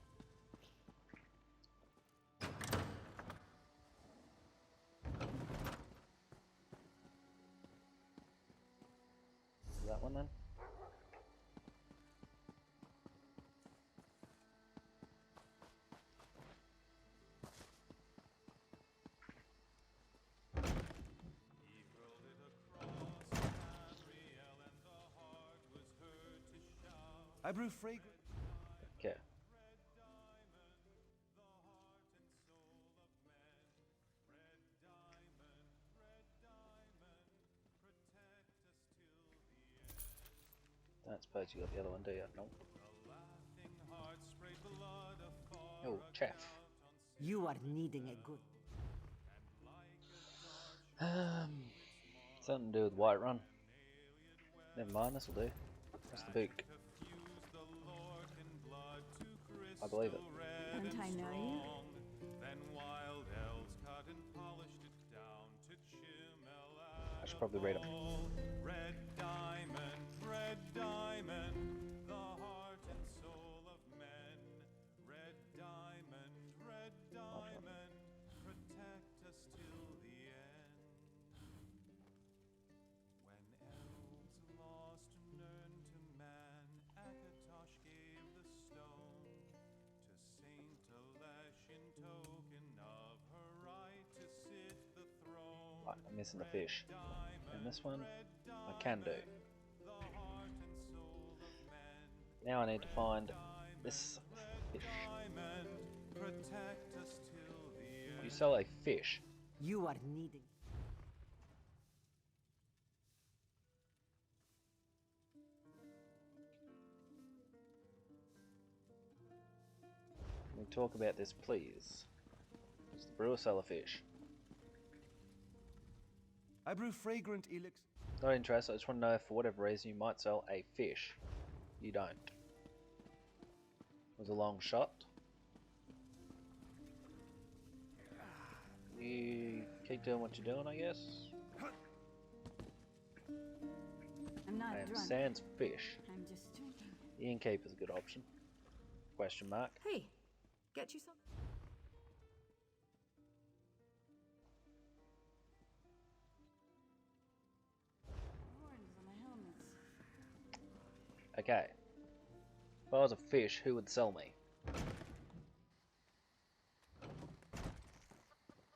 Is that one then? I brew fragrance. Okay. That's suppose you got the other one, do you? Nope. Oh, chaff. You are needing a good. Something to do with Whiterun. Never mind, this will do. What's the book? I believe it. Don't I know you? I should probably read them. Red diamond, the heart and soul of men. Red diamond, protect us till the end. When elves lost Nirn to man, Akatosh gave the stone to Saint Alesh in token of her right to sit the throne. Right, I'm missing the fish. And this one, I can do. Now I need to find this fish. You sell a fish. You are needing. Can we talk about this, please? Does the brewer sell a fish? I brew fragrant elixir. Not interested, I just want to know if for whatever reason you might sell a fish. You don't. It was a long shot. You keep doing what you're doing, I guess. I'm not And drunk. sans fish. I'm just drinking. The innkeeper is a good option. Question mark. Hey, get you some. Horns on my helmets. Okay. If I was a fish, who would sell me?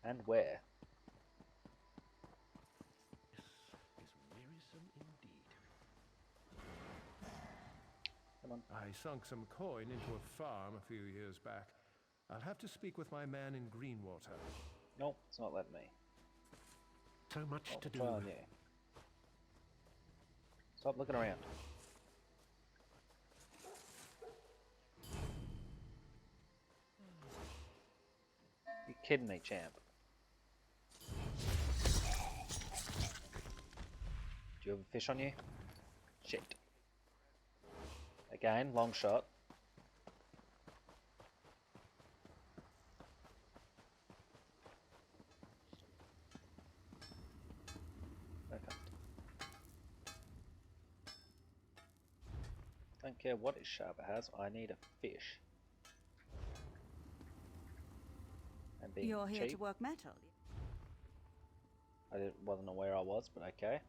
And where? Wearisome indeed. Come on. I sunk some coin into a farm a few years back. I'll have to speak with my man in Greenwater. Nope, it's not letting me. So much to do. Try on you. Stop looking around. You kidding me, champ? Do you have a fish on you? Shit. Again, long shot. Okay. Don't care what his sharper has, I need a fish. And being You're here cheap, to work metal. wasn't aware I was, but okay.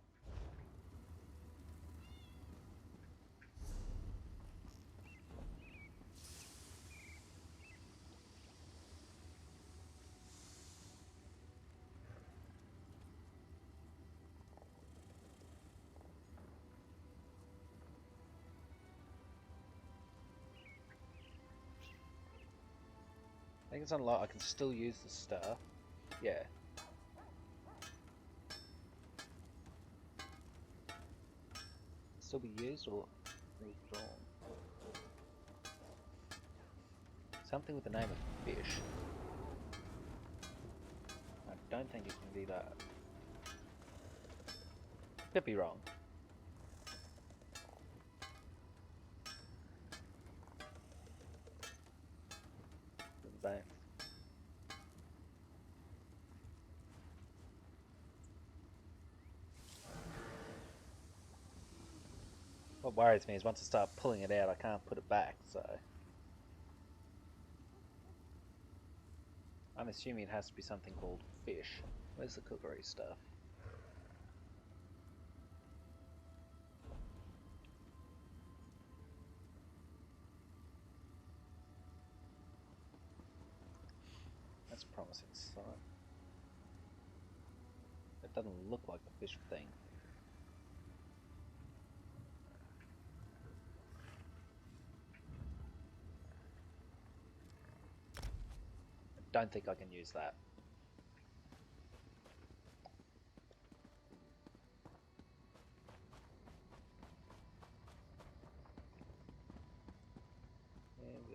I think it's unlocked. I can still use the star. Yeah. Still be used or withdrawn? Something with the name of fish. I don't think it can be that. Could be wrong. Bang. What worries me is once I start pulling it out, I can't put it back, so... I'm assuming it has to be something called fish. Where's the cookery stuff? That's a promising sign. It doesn't look like a fish thing. I don't think I can use that.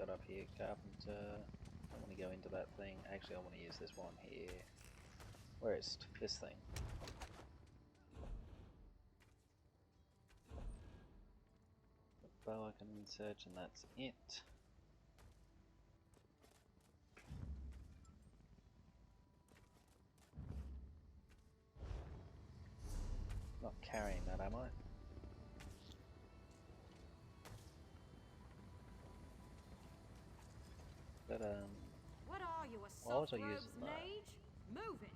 got up here? Carpenter. I want to go into that thing. Actually, I want to use this one here. Where is this thing? The bow I can insert, and that's it. Not carrying that, am I? But What are you, a why was soft I robes using that? mage? Move it.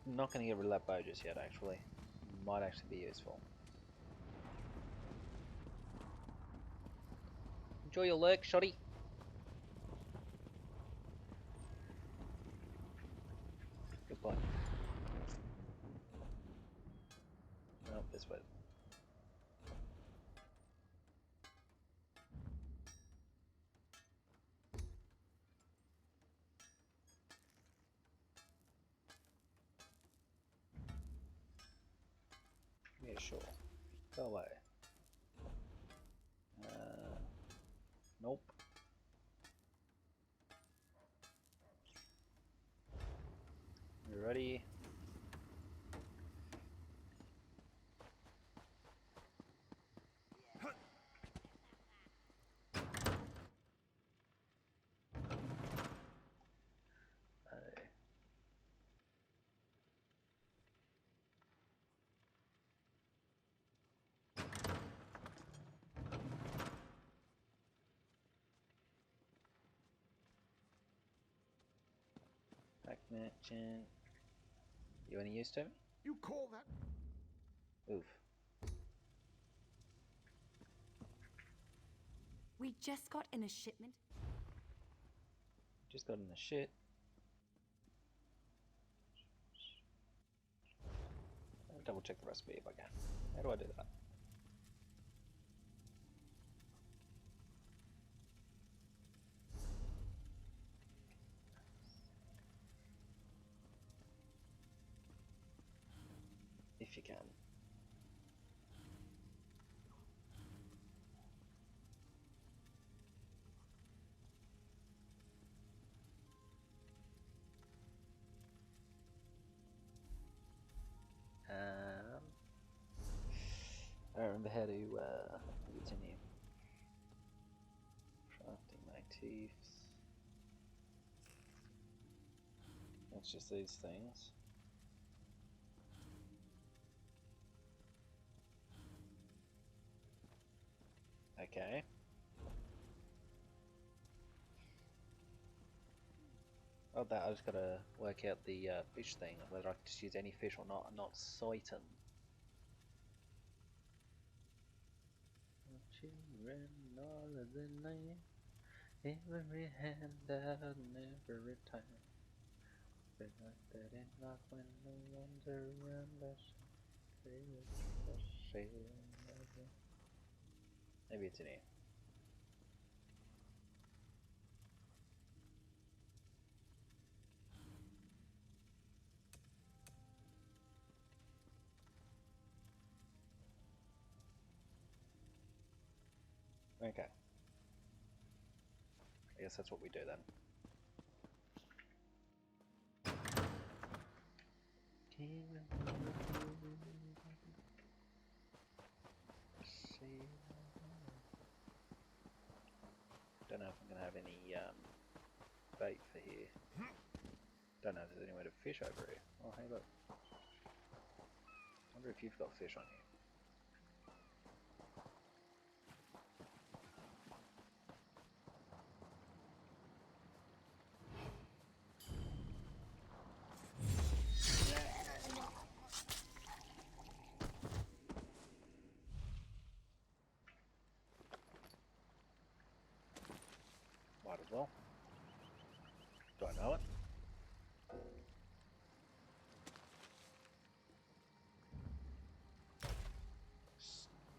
I'm not going to get rid of that bow just yet, actually. Might actually be useful. Enjoy your lurk, shoddy. Goodbye. Nope, this way. Yeah, sure. Go away. Nope. You ready? Back merchant. You any use to me? You call that? Oof. We just got in a shipment. Just got in the shit. Let me double check the recipe if I can. How do I do that? If you can. I don't remember how to continue. Crafting motifs. That's just these things. Okay. Oh, that I just gotta work out the fish thing, whether I can just use any fish or not. I'm not certain. Children all of the land, every hand out and every time. Been like that in life when no one's around us. Maybe it's in here. Okay. I guess that's what we do then. Don't know if I'm gonna have any bait for here. Don't know if there's anywhere to fish over here. Oh, hey look. Wonder if you've got fish on you. Might as well. Do I know it?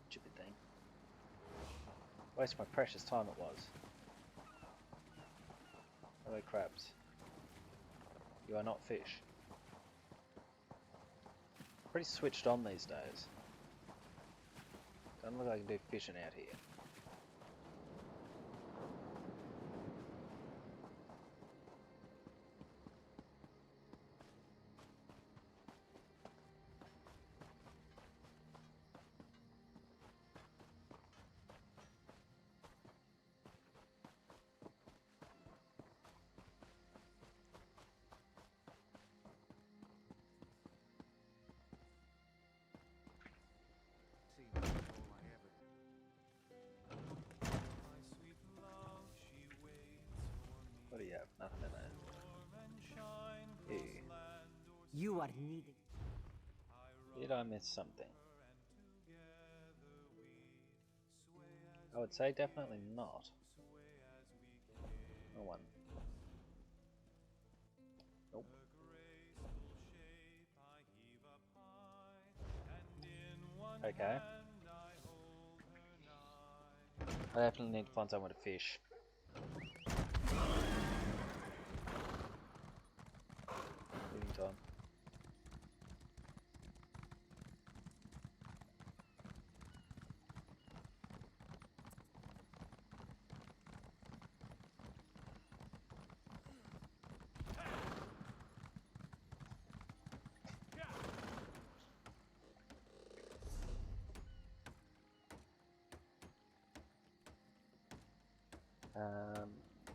Stupid thing. Waste my precious time it was. Hello, crabs. You are not fish. Pretty switched on these days. Doesn't look like I can do fishing out here. What do you have? Nothing in there. Ew. You are needed. Did I miss something? I would say definitely not. No one. Nope. Okay. I definitely need to find somewhere to fish. Leaving time.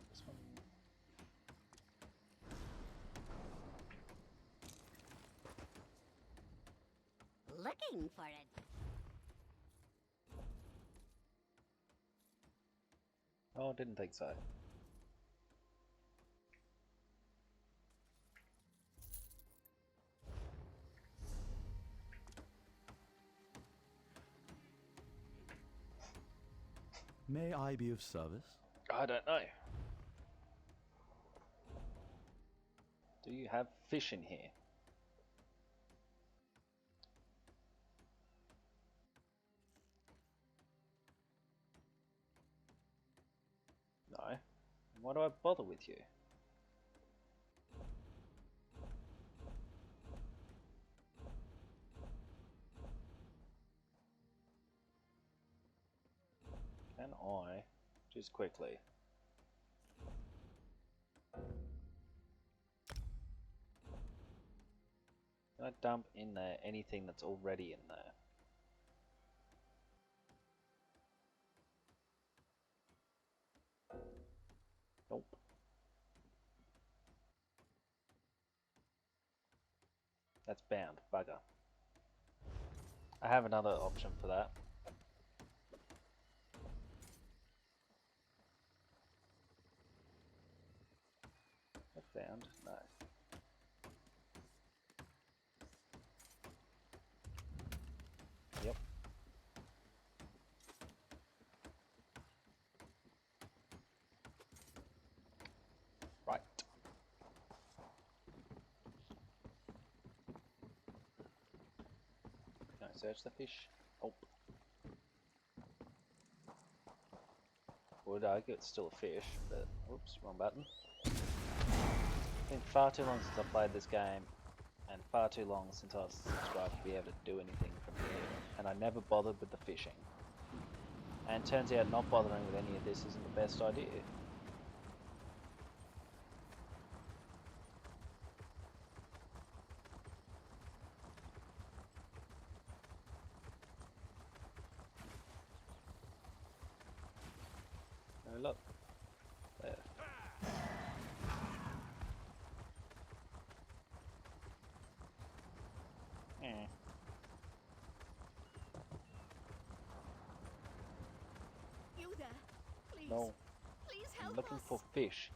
This one. Looking for it. Oh, didn't think so. May I be of service? I don't know. Do you have fish in here? No. Why do I bother with you? Can I, just quickly, can I dump in there anything that's already in there? Nope. That's bound, bugger. I have another option for that. That's bound, no. Yep. Right. Can I search the fish? Oh. Would argue it's still a fish, but whoops, wrong button. It's been far too long since I played this game, and far too long since I was subscribed to be able to do anything from here, and I never bothered with the fishing. And it turns out not bothering with any of this isn't the best idea. Oh look, there. You there? Please. No. Please I'm help looking us. for fish.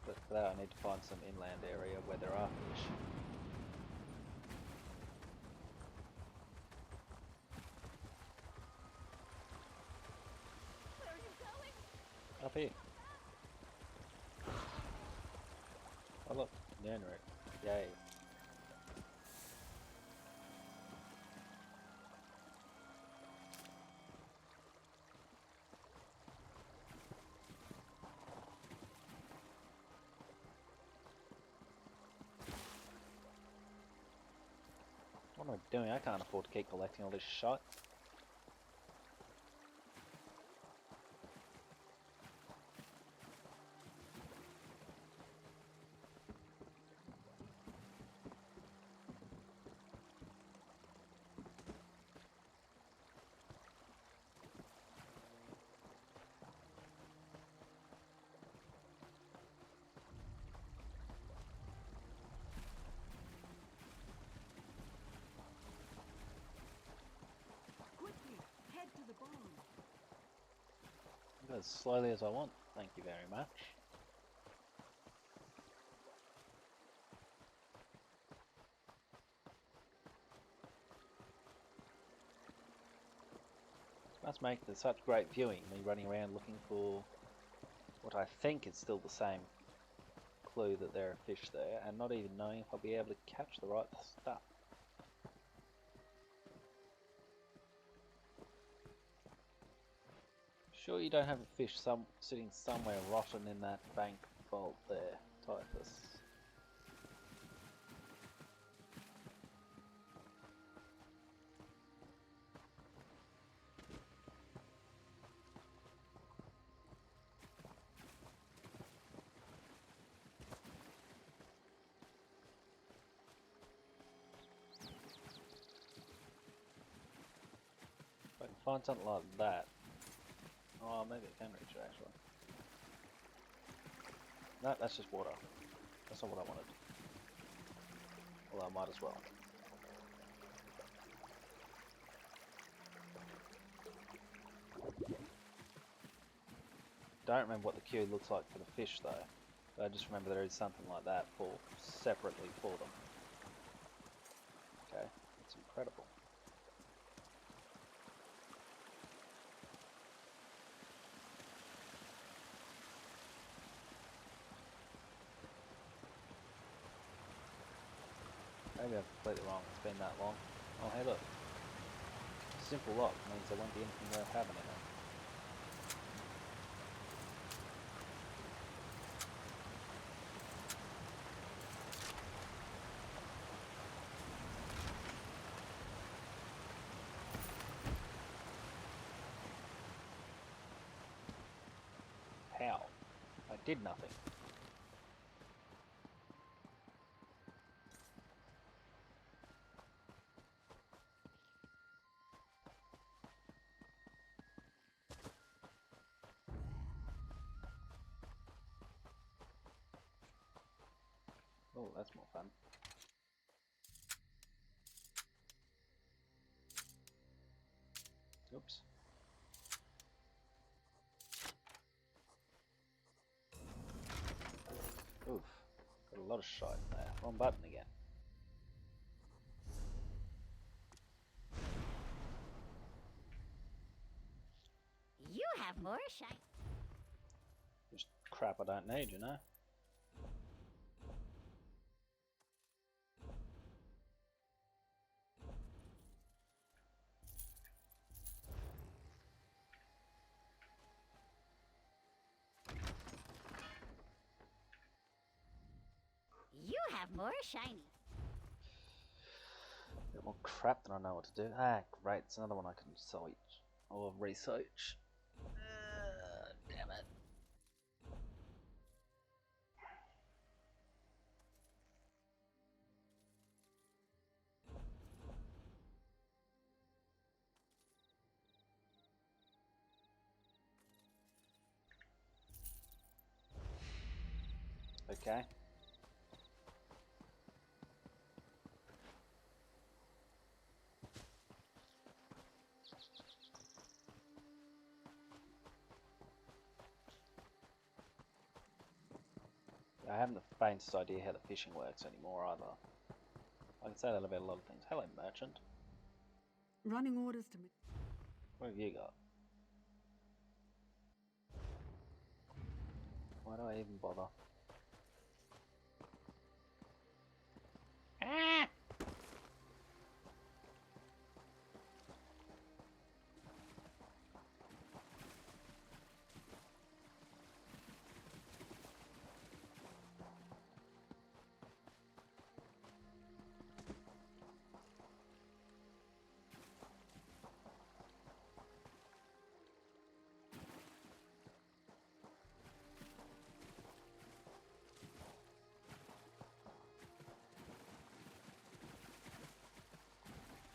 But for that I need to find some inland area where there are fish. Where are you going? Up here. Oh look, Nernrick. Yay. What am I doing? I can't afford to keep collecting all this shit. Quickly, head to the barn. As slowly as I want. Thank you very much. This must make this such great viewing, me running around looking for what I think is still the same clue that there are fish there, and not even knowing if I'll be able to catch the right stuff. Sure you don't have a fish sitting somewhere rotten in that bank vault there, Typhus? If I can find something like that. Oh, maybe I can reach it actually. No, that's just water. That's not what I wanted. Although I might as well. Don't remember what the queue looks like for the fish though. But I just remember there is something like that for separately for them. Okay, that's incredible. Maybe I've completely wrong, it's been that long. Oh hey look. Simple lock means there won't be anything worth having in it. How? I did nothing. Oh, that's more fun. Oops. Oof. Got a lot of shite there. Wrong button again. You have more shine. Just crap I don't need, you know? You have more shiny. Bit more crap than I know what to do. Ah, great. It's another one I can search. Or research. Damn it. Okay. I haven't the faintest idea how the fishing works anymore either. I can say that about a lot of things. Hello, merchant. Running orders to me. What have you got? Why do I even bother? Ah!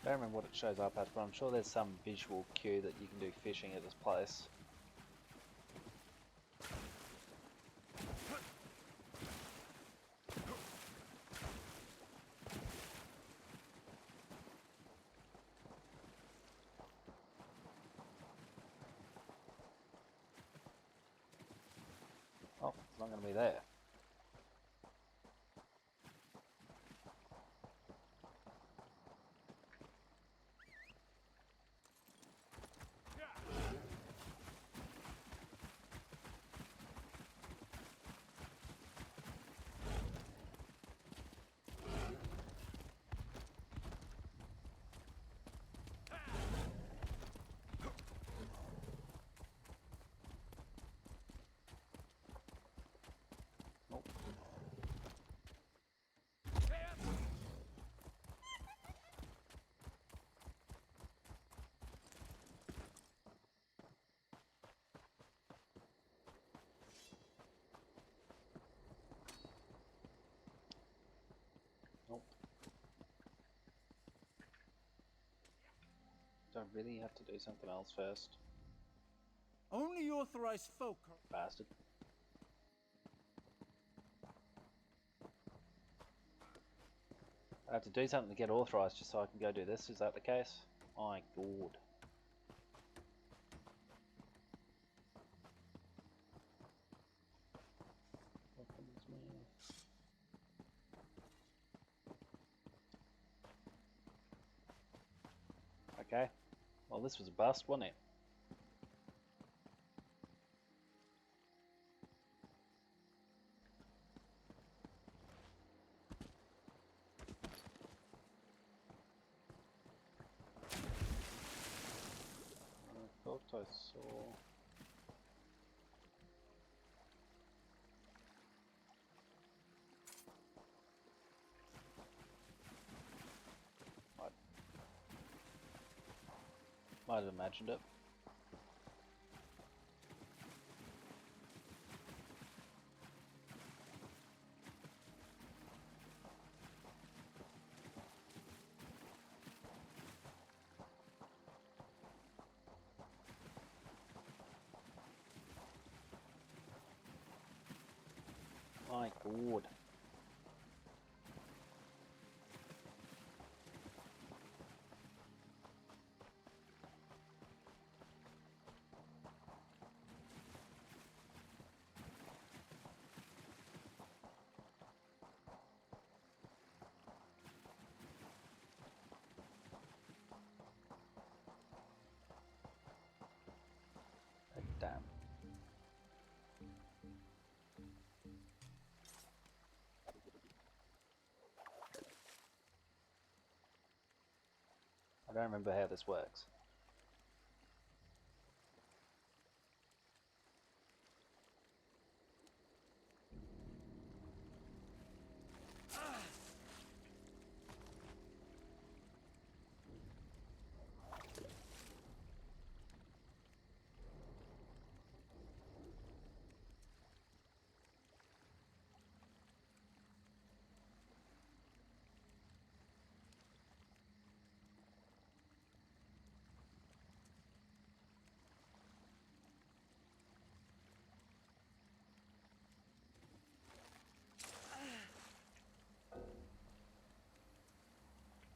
I don't remember what it shows up as, but I'm sure there's some visual cue that you can do fishing at this place. Oh, it's not going to be there. Nope. Do I really have to do something else first? Only authorized folk are... Bastard. I have to do something to get authorized just so I can go do this. Is that the case? My god. Okay. Well, this was a bust, wasn't it? I thought I saw... Might have imagined it. My god. Damn. I don't remember how this works.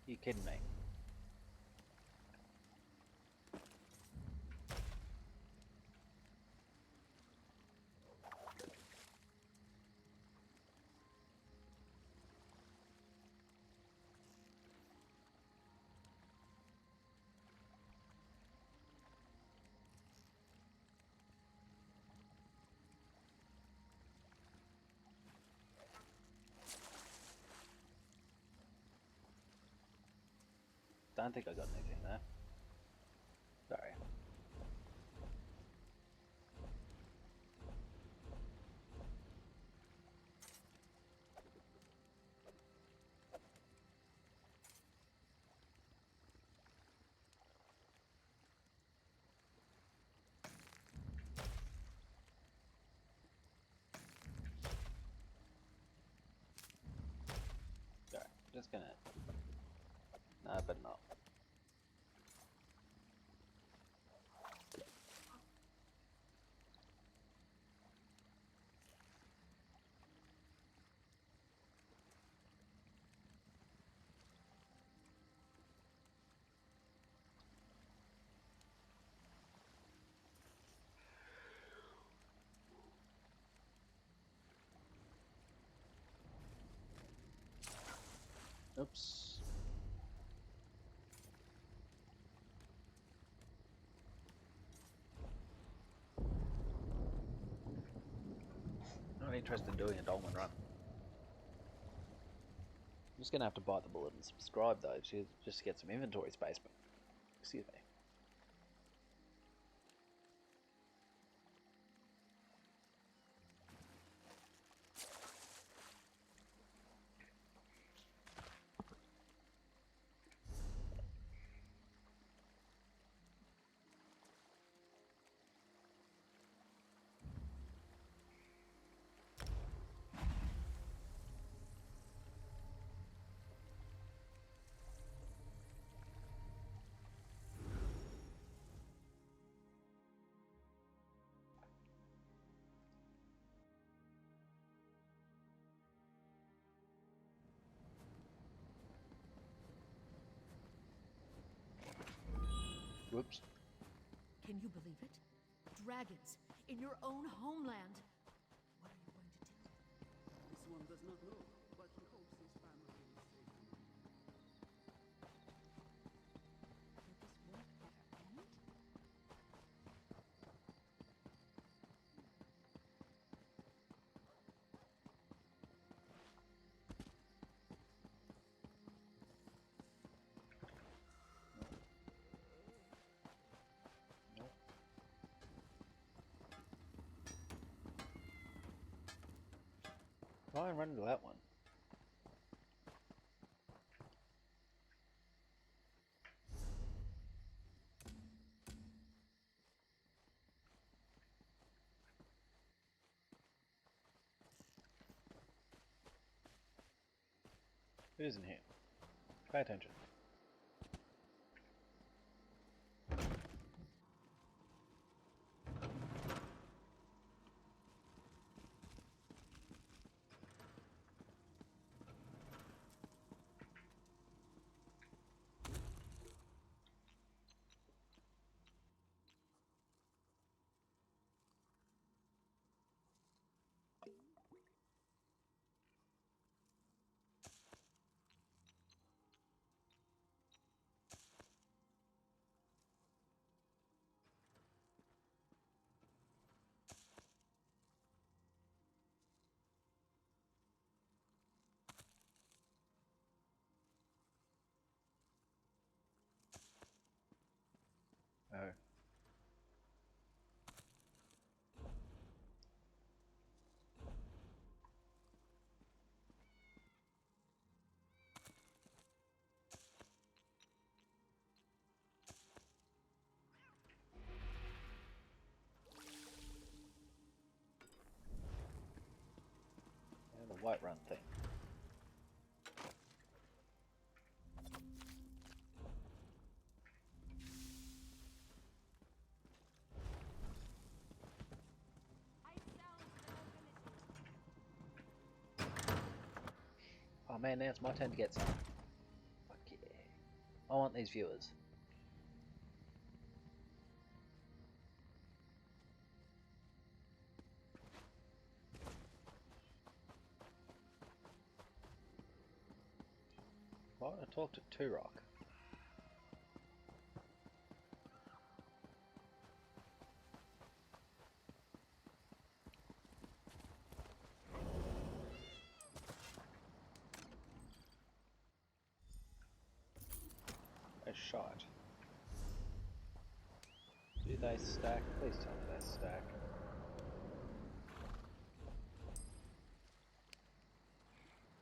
You kidding me? Don't think I got anything there. Sorry. Sorry. Just gonna... No, but not. Oops. Not interested in doing a dolmen run. I'm just gonna have to bite the bullet and subscribe though, just to get some inventory space. But excuse me. Whoops. Can you believe it? Dragons in your own homeland. What are you going to do? This one does not know, but he hopes his family is safe. Will this work ever end? Try and run into that one. Who's in here? Pay attention. Oh. And the white run thing. Oh man, now it's my turn to get some. Fuck yeah. I want these viewers. Why would I talk to Turok? A shot. Do they stack? Please tell me they stack.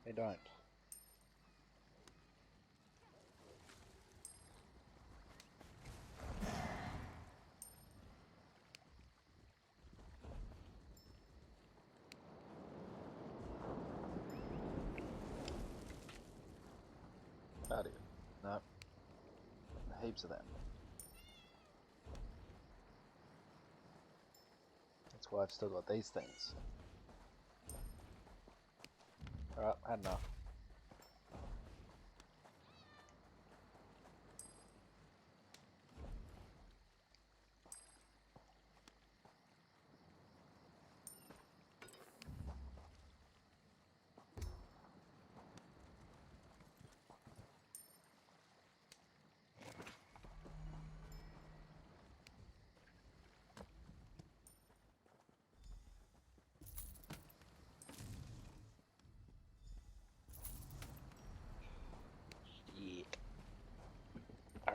They don't. Howdy. No. Heaps of them. That's why I've still got these things. Alright, had enough.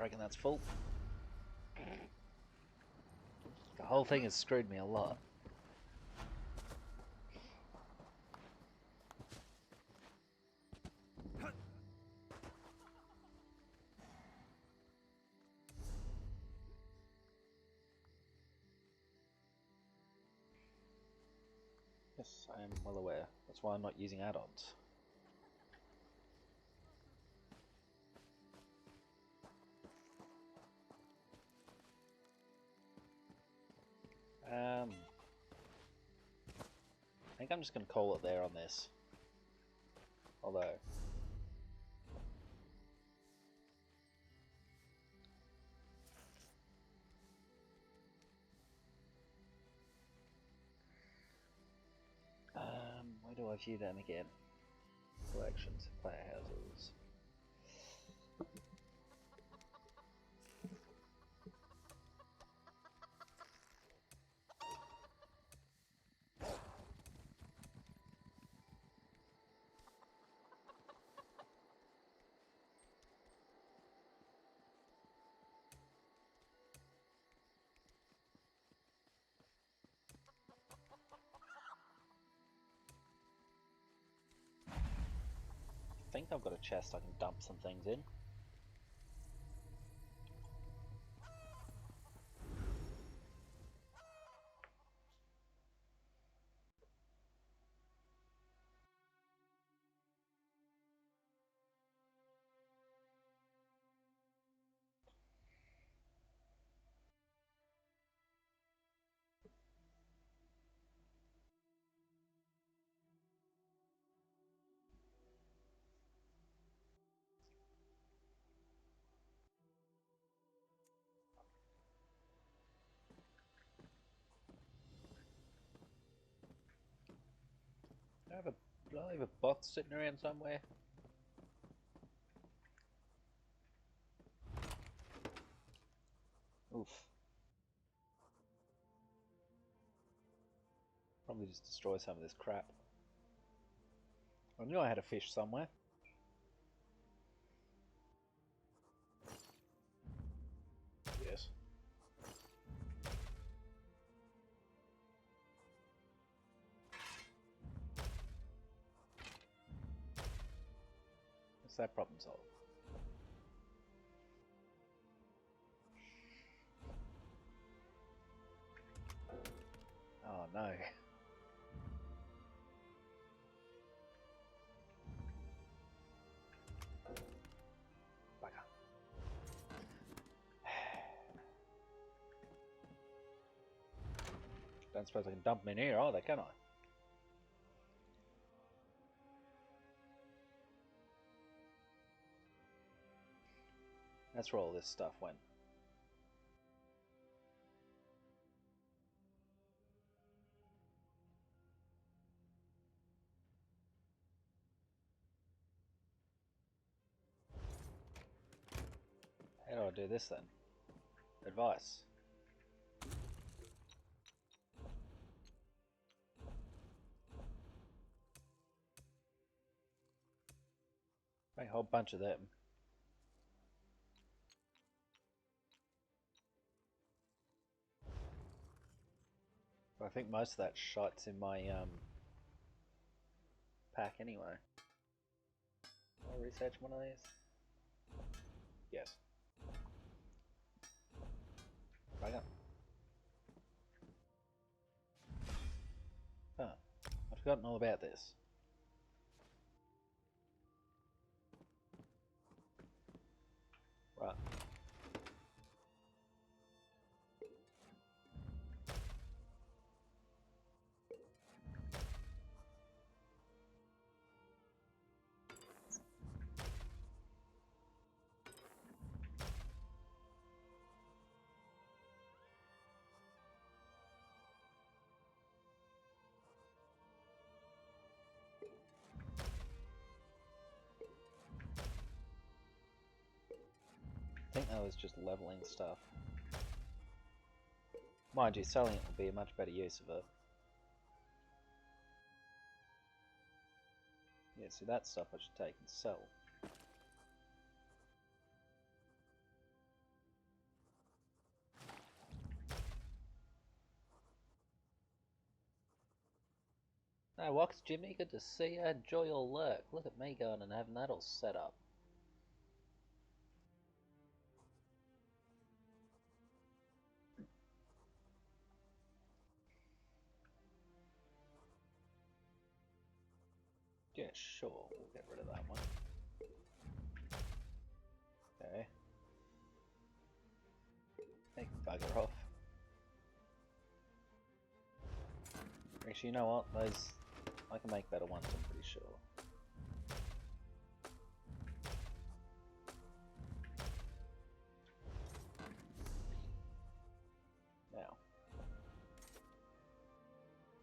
reckon that's full. The whole thing has screwed me a lot. Yes, I am well aware. That's why I'm not using add-ons. I think I'm just going to call it there on this. Although... where do I view them again? Collections, player houses. I think I've got a chest I can dump some things in. Do I have a box sitting around somewhere? Oof. Probably just destroy some of this crap. I knew I had a fish somewhere. Yes. What's that problem solved? Oh no. Bugger. Don't suppose I can dump them in here either, can I? That's where all this stuff went. How do I do this then? Advice. Make a whole bunch of them. But I think most of that shite's in my pack anyway. I'll research one of these. Yes. Right up. Oh, I'd forgotten all about this. Right. I think that was just leveling stuff. Mind you, selling it would be a much better use of it. Yeah, see that stuff I should take and sell. Hey, Wax Jimmy, good to see you. Enjoy your lurk. Look at me going and having that all set up. Yeah, sure. We'll get rid of that one. Okay. Hey, bugger off. Actually, you know what? Those... I can make better ones, I'm pretty sure. Now. I'm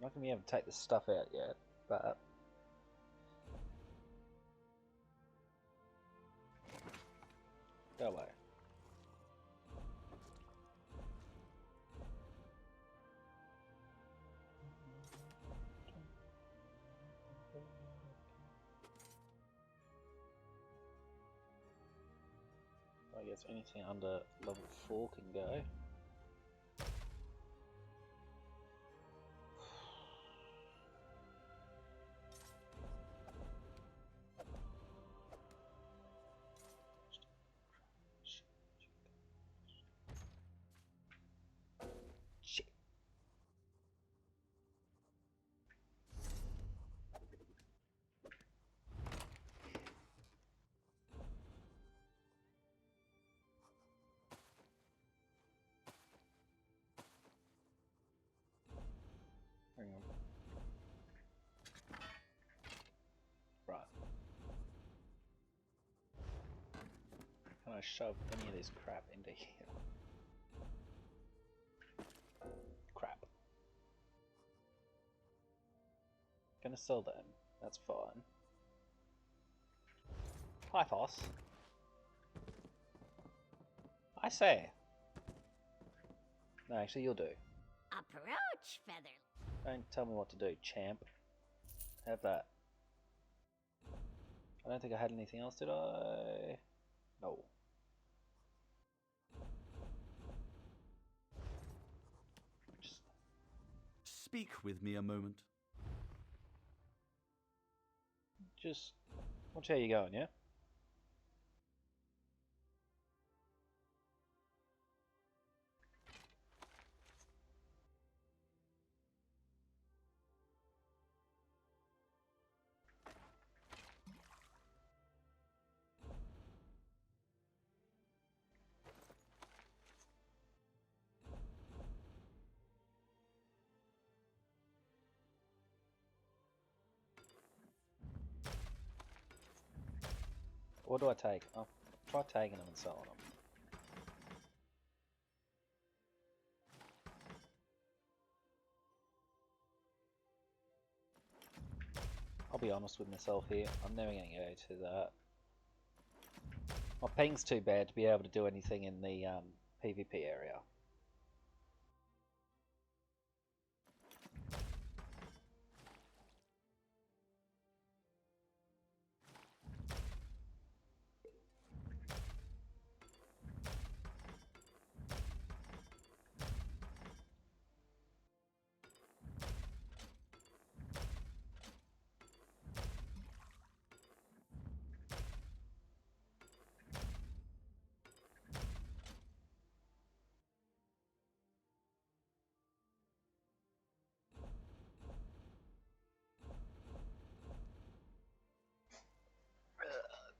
not going to be able to take this stuff out yet, but... Go away. I guess anything under level 4 can go. Shit. Hang on. Right. Can I shove any of this crap into here? Crap. Gonna sell them. That's fine. Hi, Foss. I say. No, actually, you'll do. Approach, Feather. Don't tell me what to do, champ. Have that. I don't think I had anything else, did I? No. Speak with me a moment. Just watch how you're going, yeah? What do I take? I'll try tagging them and selling them. I'll be honest with myself here. I'm never going to go to that. My ping's too bad to be able to do anything in the PvP area.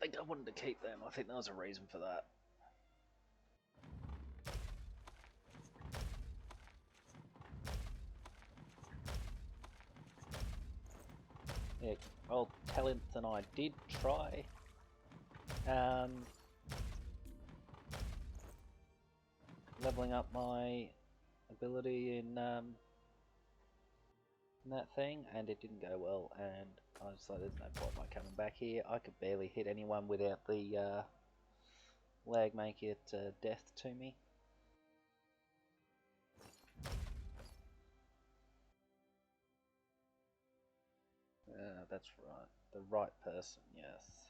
I think I wanted to keep them. I think there was a reason for that. Yeah, well, Talent and I did try leveling up my ability in that thing, and it didn't go well, and I was like, there's no point in my coming back here. I could barely hit anyone without the lag make it death to me. That's right. The right person, yes.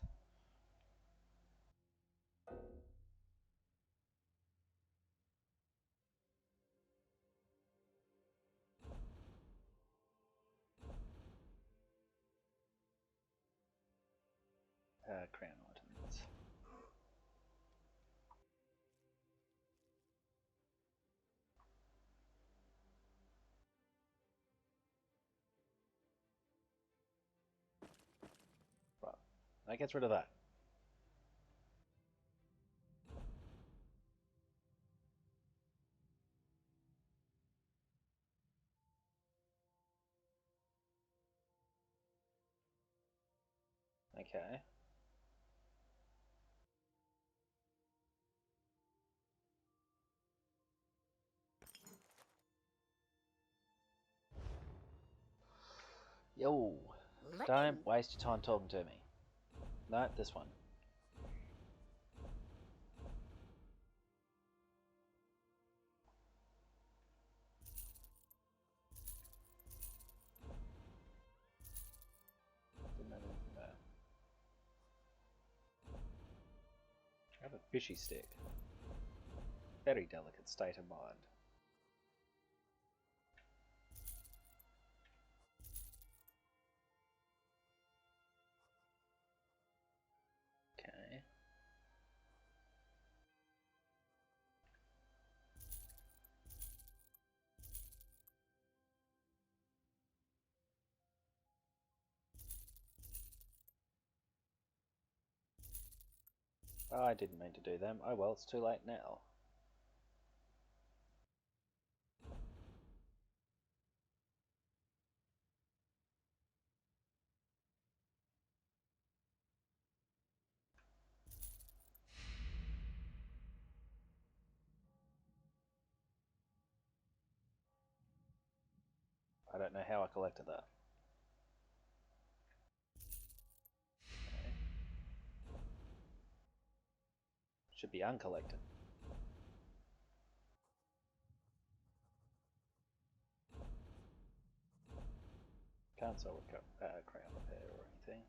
crown items. Right, that gets rid of that. Okay. Yo, don't waste your time talking to me. No, this one. Didn't have anything there. I have a fishy stick. Very delicate state of mind. Okay. I didn't mean to do them. Oh well, it's too late now. I don't know how I collected that. Okay. Should be uncollected. Can't sell crown repair or anything.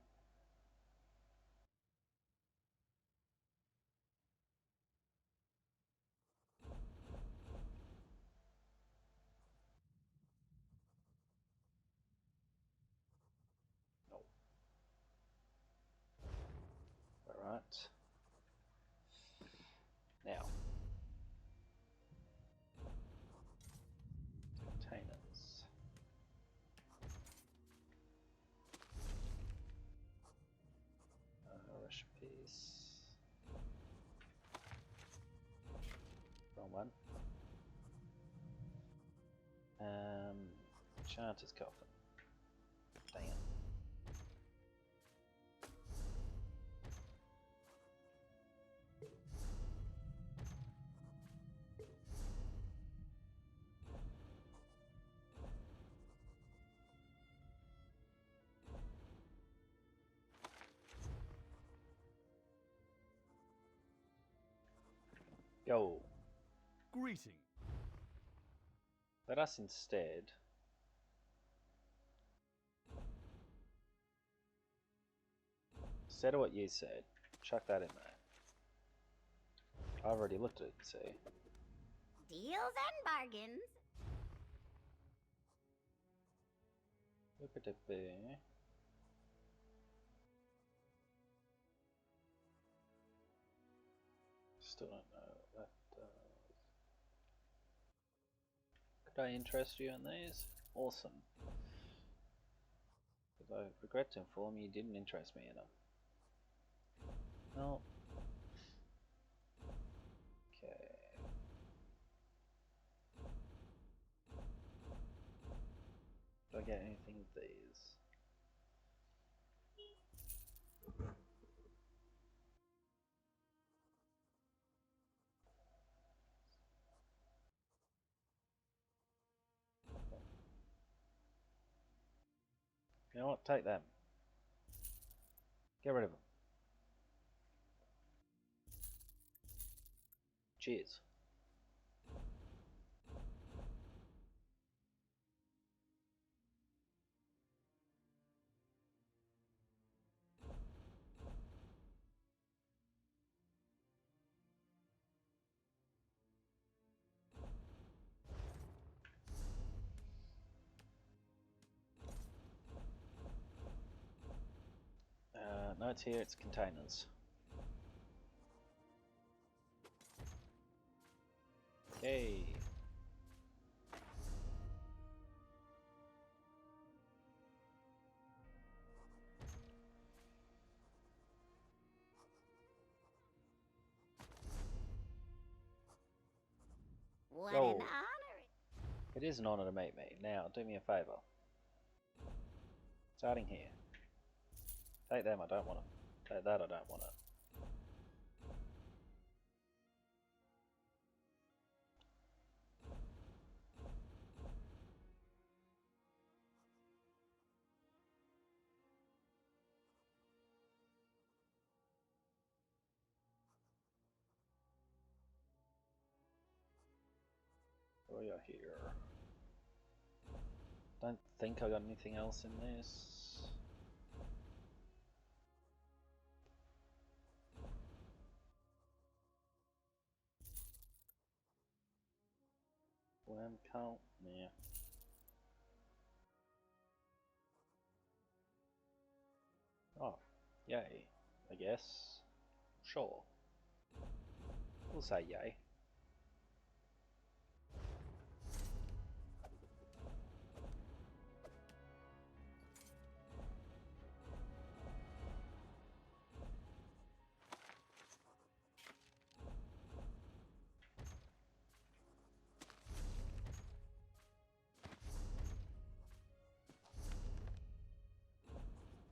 Nope. Alright. Now. Containers. Recipes. Wrong one. Enchanter's coffin. Dang it. Yo. Greeting. Let us instead instead of what you said, chuck that in there. I've already looked at it, see. Deals and bargains. Look-a-dip-bee. Still don't know what that does. Could I interest you in these? Awesome. Because I regret to inform you didn't interest me in them. No. Okay. Do I get anything with these? You know what? Take them. Get rid of them. Cheers. No, it's here, it's containers. Yay! What Oh. an honor! It is an honor to meet me. Now, do me a favour. Starting here. Take them, I don't want it. Take that, I don't want it. What do we got here? Don't think I got anything else in this. Worm cult? Yeah. Oh, yay, I guess. Sure. We'll say yay.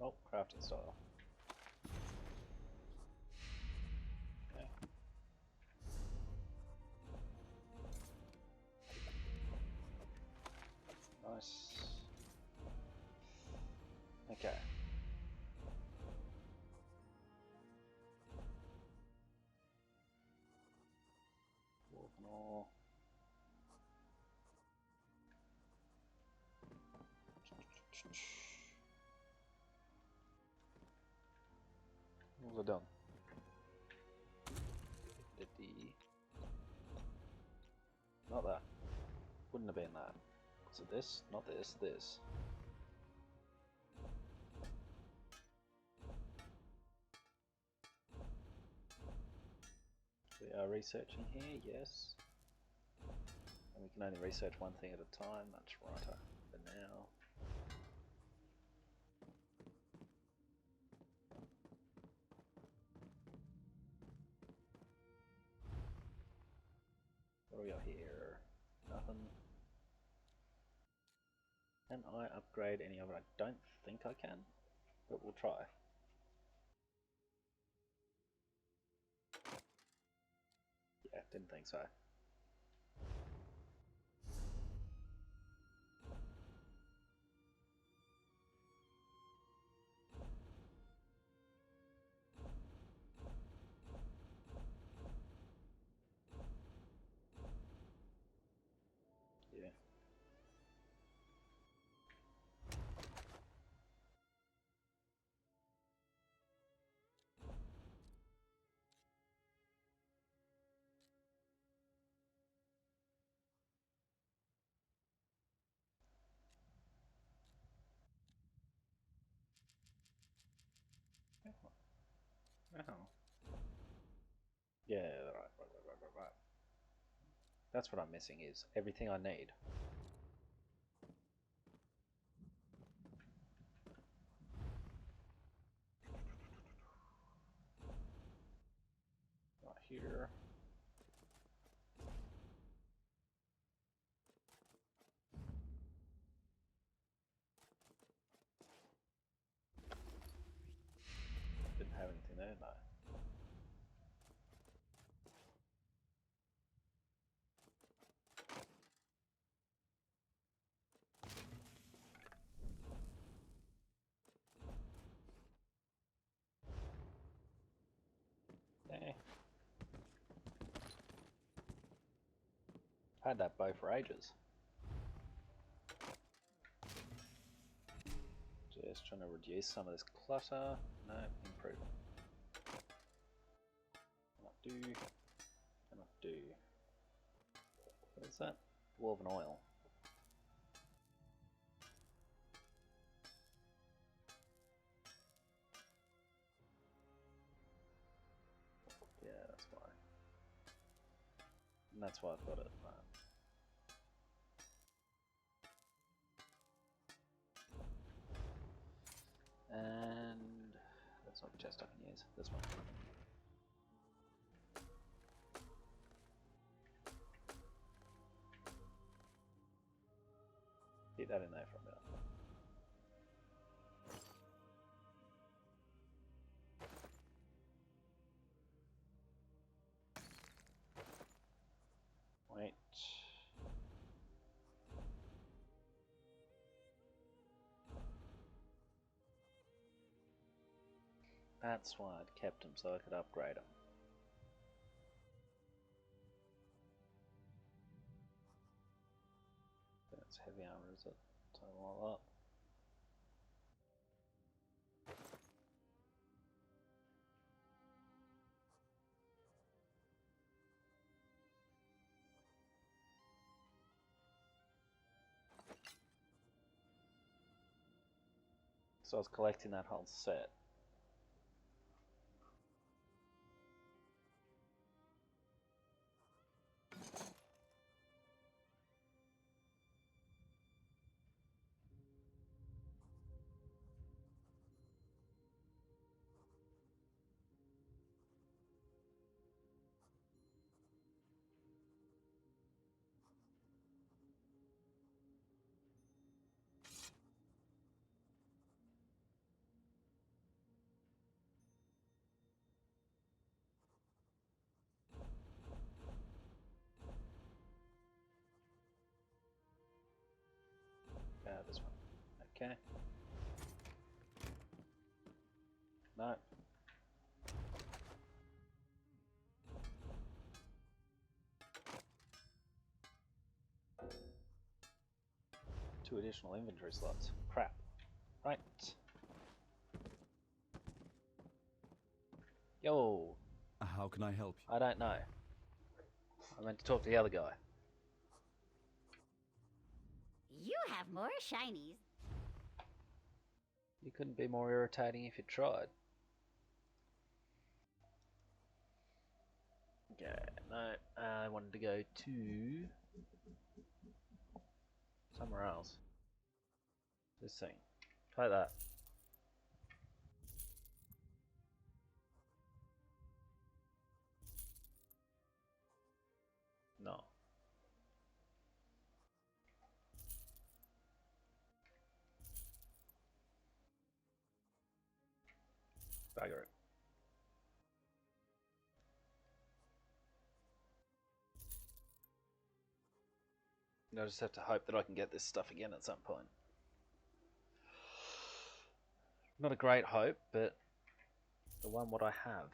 Oh, crafting style. Okay. Nice. Okay. Wolfenor. What was I done? Did the... Not that. Wouldn't have been that. Was it this? Not this, this. We are researching here, yes. And we can only research one thing at a time, that's righto for now. What do we got here? Nothing. Can I upgrade any of it? I don't think I can, but we'll try. Yeah, didn't think so. Yeah. Oh. Yeah, right. That's what I'm missing is everything I need. Right here. Didn't have anything there, no. Eh. Had that bow for ages. Just trying to reduce some of this clutter. No, improvement. Cannot do. Cannot do. What is that? Dwarven oil. And that's why I've got it. Right. And that's not the chest I can use. This one. Keep that in there for a minute. Wait. That's why I'd kept him, so I could upgrade him. That's heavy armor, is it? Total all up. So I was collecting that whole set. This one. Okay. No. Two additional inventory slots. Crap. Right. Yo. How can I help you? I don't know. I meant to talk to the other guy. You have more shinies. You couldn't be more irritating if you tried. Okay, no, I wanted to go to somewhere else. This thing. Try that. No. Bagger it. I just have to hope that I can get this stuff again at some point. Not a great hope, but the one what I have.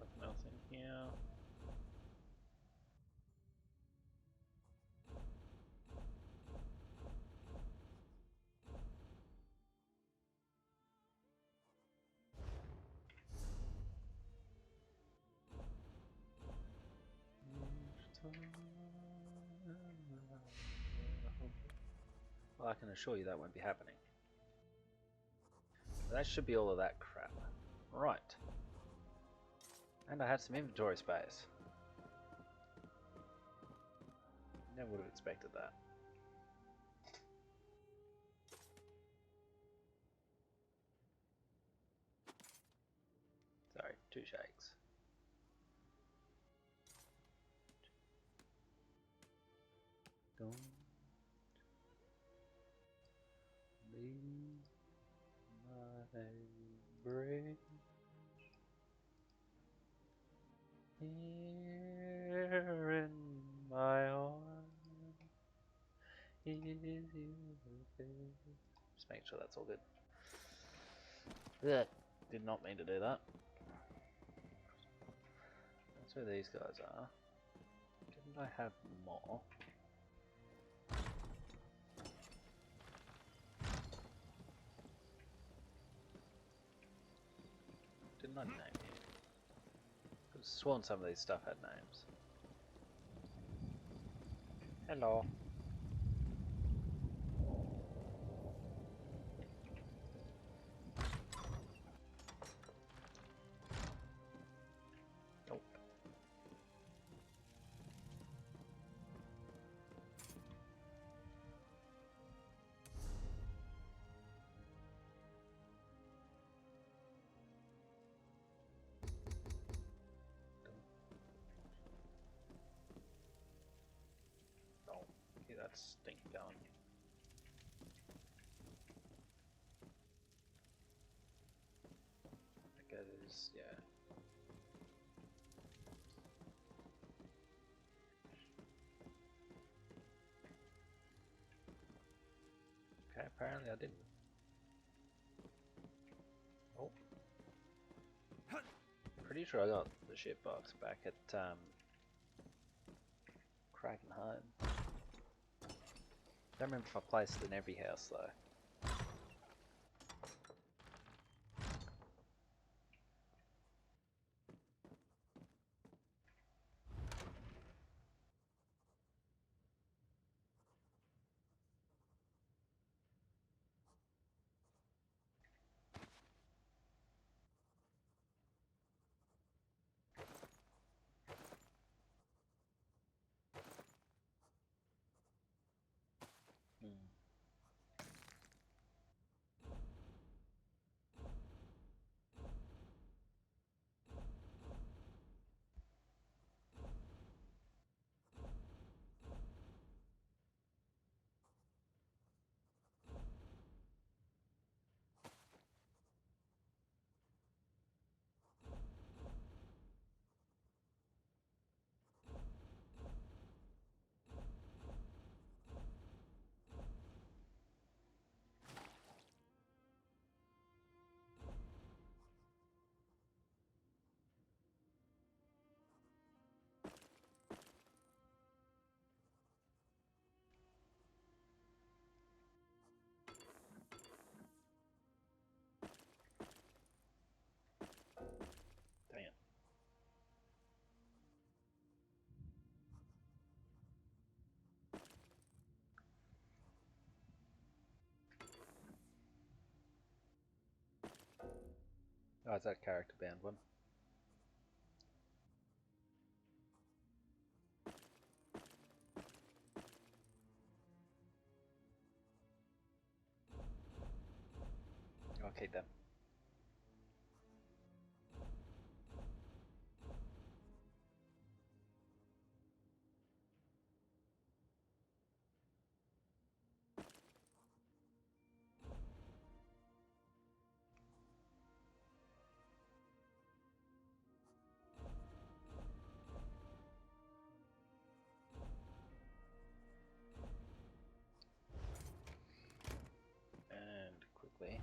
Nothing else in here. Well, I can assure you that won't be happening. That should be all of that crap. Right. And I had some inventory space. Never would have expected that. Sorry, 2 shakes. Don't leave my bridge here in my arms. Is you okay? Just make sure that's all good. Ugh, did not mean to do that. That's where these guys are. Getting Did I have more? Didn't I name you? I could have sworn some of these stuff had names. Hello. Nope. Oh, yeah, that's stink going. I guess, yeah. Okay, apparently I didn't. Oh. Pretty sure I got the shit box back at Krakenheim. Don't remember if I placed it in every house though. Dang it. Oh, it's that character band one. I'll keep them. And quickly.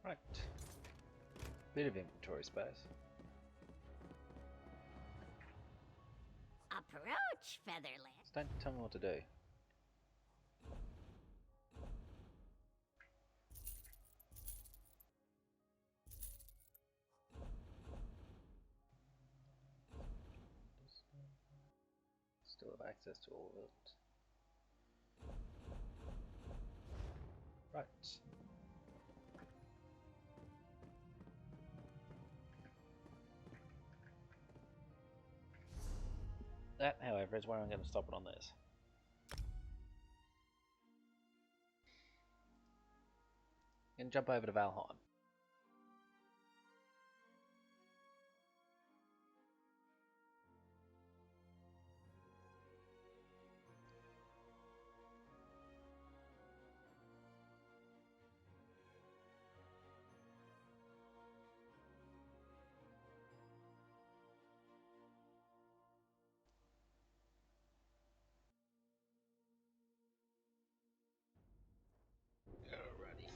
Right. Bit of inventory space. Approach, Featherland. Just don't tell me what to do. Still have access to all of it. Right. That, however, is where I'm going to stop it on this. And jump over to Valheim. Alrighty.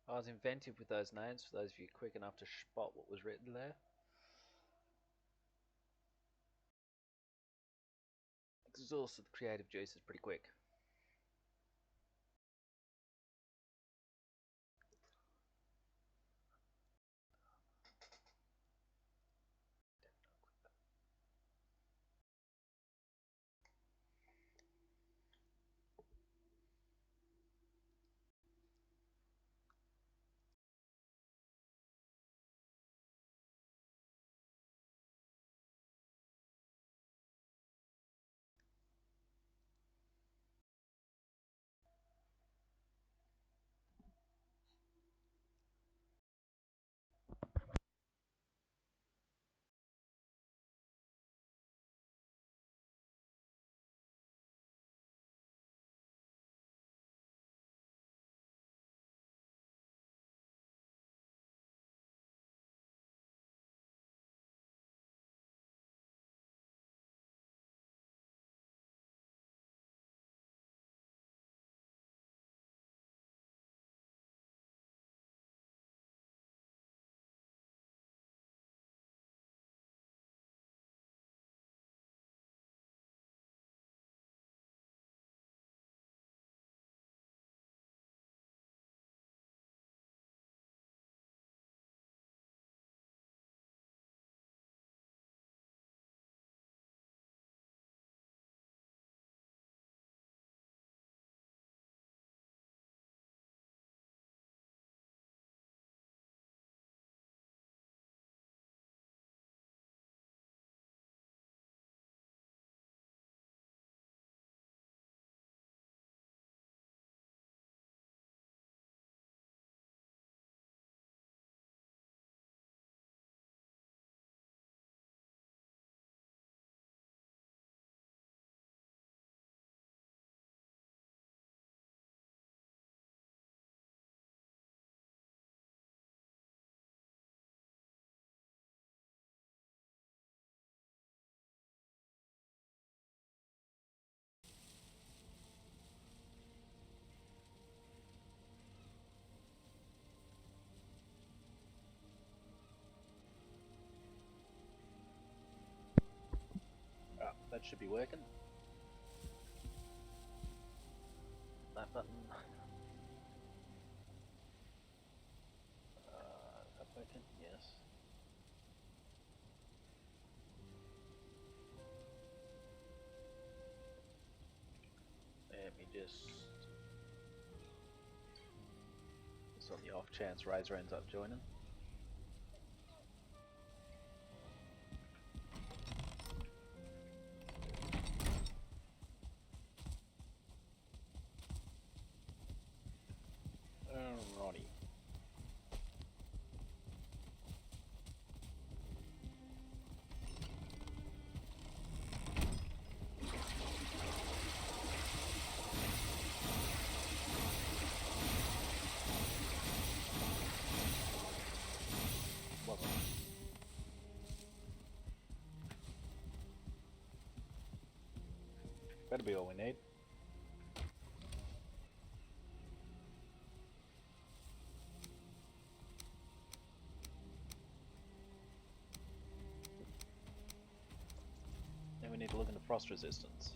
I was inventive with those names for those of you quick enough to spot what was written there. Exhausted the creative juices pretty quick. That should be working. That button. Is that working? Yes. Let me just on the off chance Razor ends up joining. Alrighty. That'll be all we need. Then we need to look into frost resistance.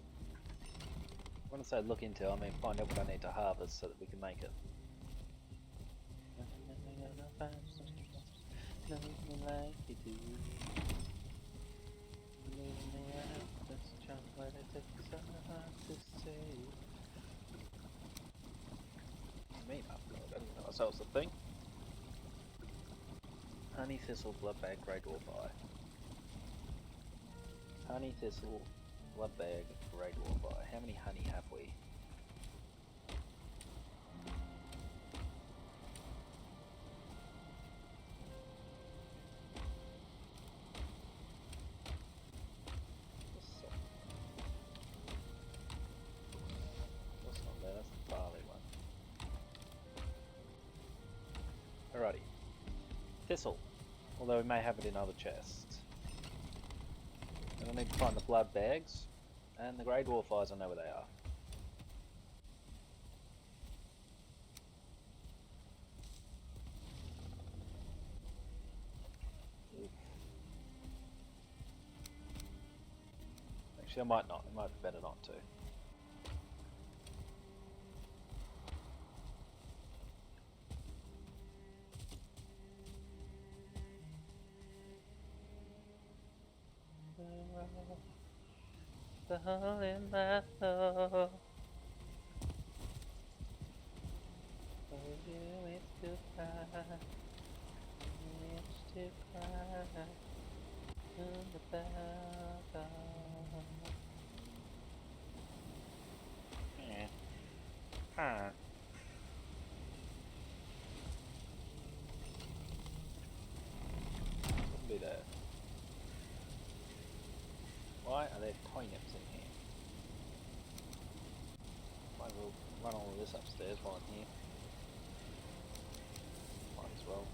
When I say look into, I mean find out what I need to harvest so that we can make it. Me upload, I didn't know ourselves the thing. Honey thistle, bloodbag, grey dwarf eye. Honey thistle, bloodbag, grey dwarf eye. How many honey have we? That's not there, that's the barley one. Alrighty. Thistle. Although we may have it in other chests. And I need to find the blood bags. And the grey dwarf eyes, I know where they are. Oof. Actually, I might not. It might be better not to. The holy method. For you it's to cry. It's to cry. To the bell. Yeah. Huh. Wouldn't be there. Why are there toilets in here? Might as well run all of this upstairs while I'm here. Might as well.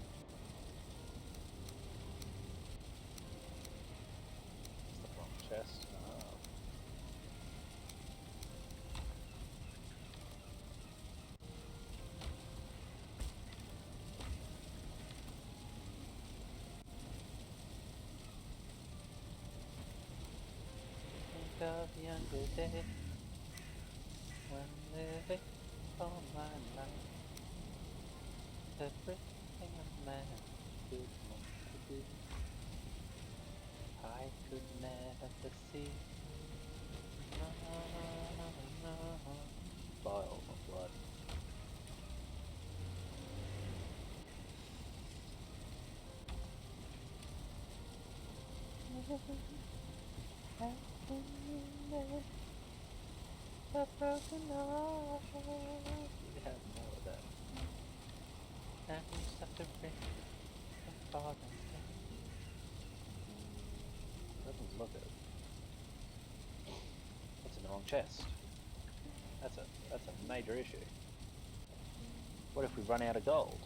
It's the wrong chest. Oh. Think of younger days when living all my life, everything a man could want to do, I could never see. No, no, no. Bile of blood. A broken heart. We have more of that. And suffering from falling down. Doesn't look it. That's in the wrong chest. That's a major issue. What if we run out of gold?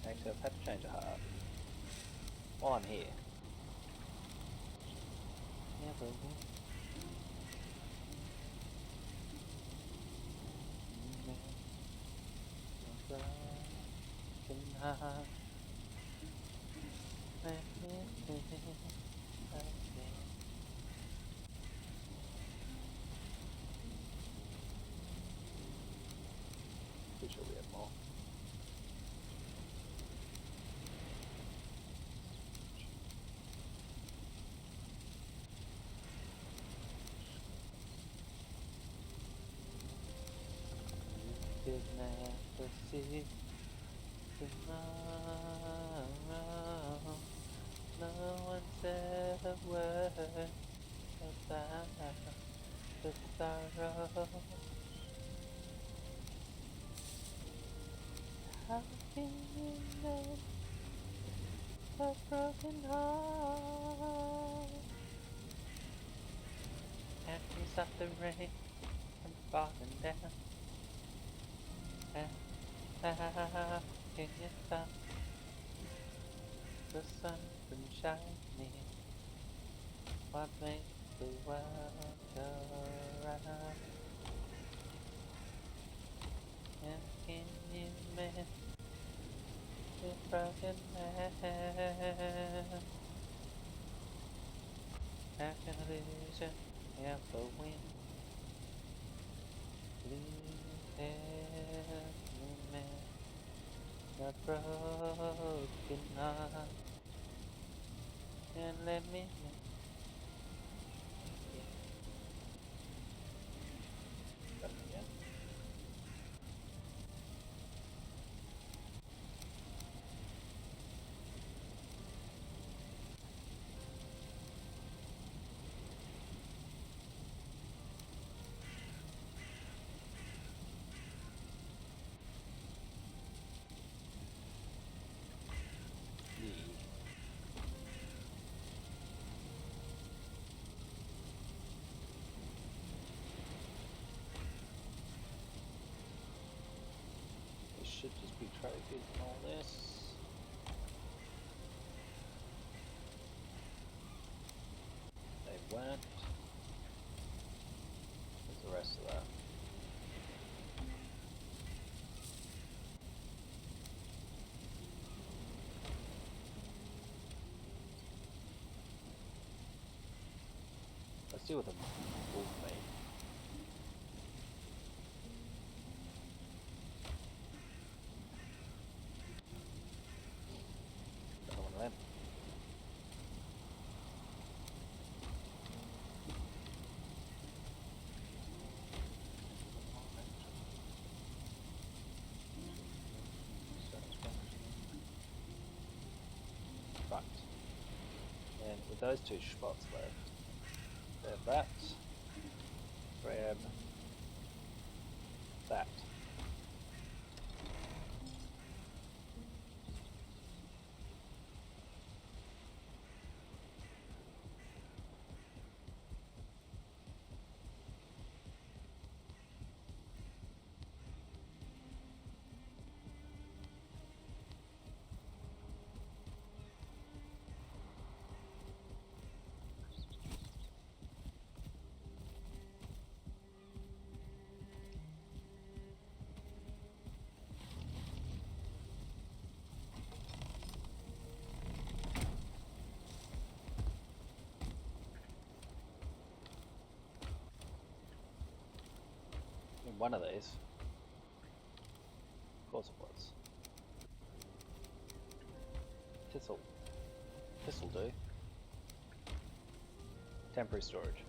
Actually, I've had to change a heart. While I'm here. Never will. Pretty sure we have more. Could never see tomorrow. No one said a word about the sorrow. How can you mend a broken heart? Can't you stop the rain from falling down? And how can you stop the sun from shining? What makes the world go round? And can you mend this broken man. Back in illusion, yeah, for win. Please help me, the broken heart, and let me. Should just be trophies and all this. They weren't. Where's the rest of that? Let's deal with them. Wolf mate. Another one of them. Right. And with those two spots left, grab that, grab that. One of these. Of course it was. This'll do. Temporary storage.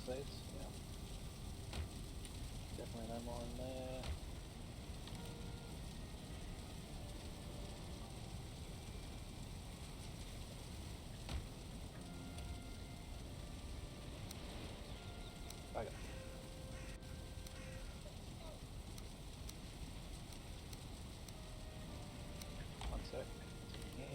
Headsets, yeah. Definitely no more in there. Okay. One sec. Yeah.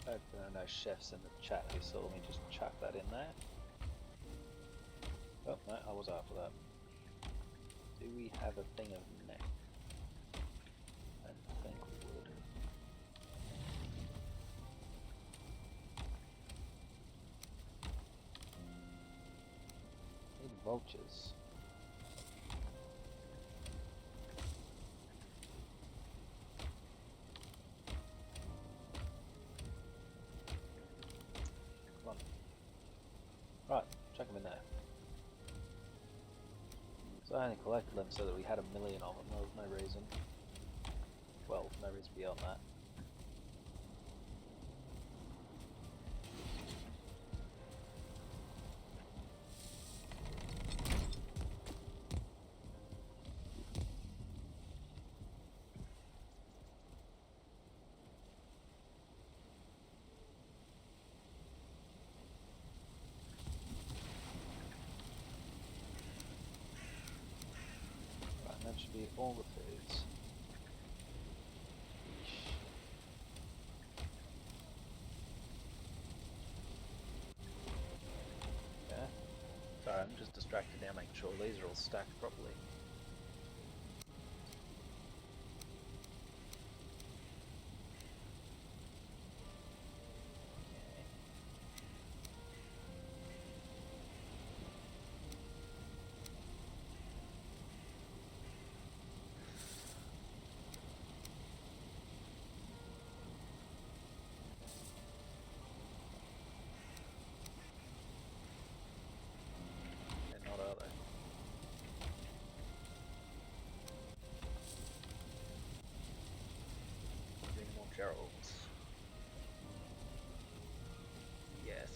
Hope there are no chefs in the chat who saw me just chuck that in there. Oh, no, I was after that. Do we have a thing of neck? I think we would. Need vultures. Come on. Right, chuck them in there. So I only collected them so that we had 1 million of them. There was no reason. Well, no reason beyond that. Right, that should be all the foods. Yeah. Sorry, I'm just distracted now making sure these are all stacked properly. They're not, are they? Any more Geralds? Yes.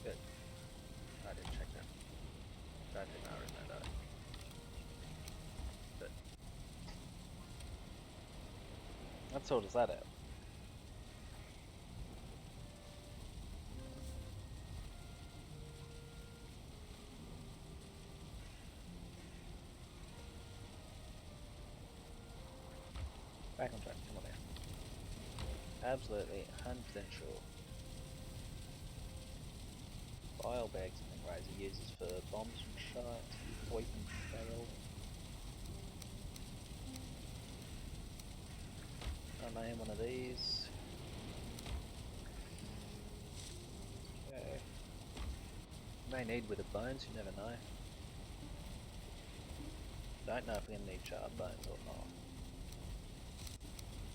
Good. I didn't check that. That didn't matter in that. But that sorts that out. Back on track, come on now. Absolutely 100% sure. Bile bags and Razor uses for bombs and shots, weapon fail. I name one of these. Okay. May need with the bones, you never know. Don't know if we're going to need charred bones or not.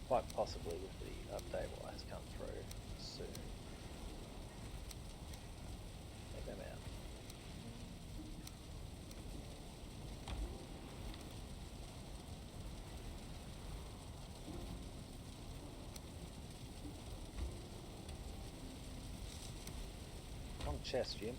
Quite possibly with the update what has come through soon. Take them out. Wrong chest, Jim.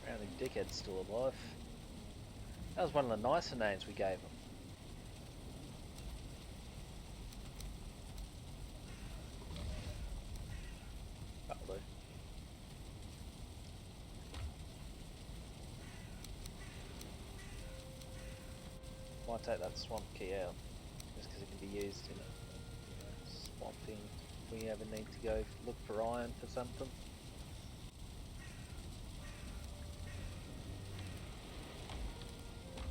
Apparently Dickhead's still alive. That was one of the nicer names we gave him. That'll do. Might take that swamp key out, just because it can be used in a swamp thing if we ever need to go look for iron for something.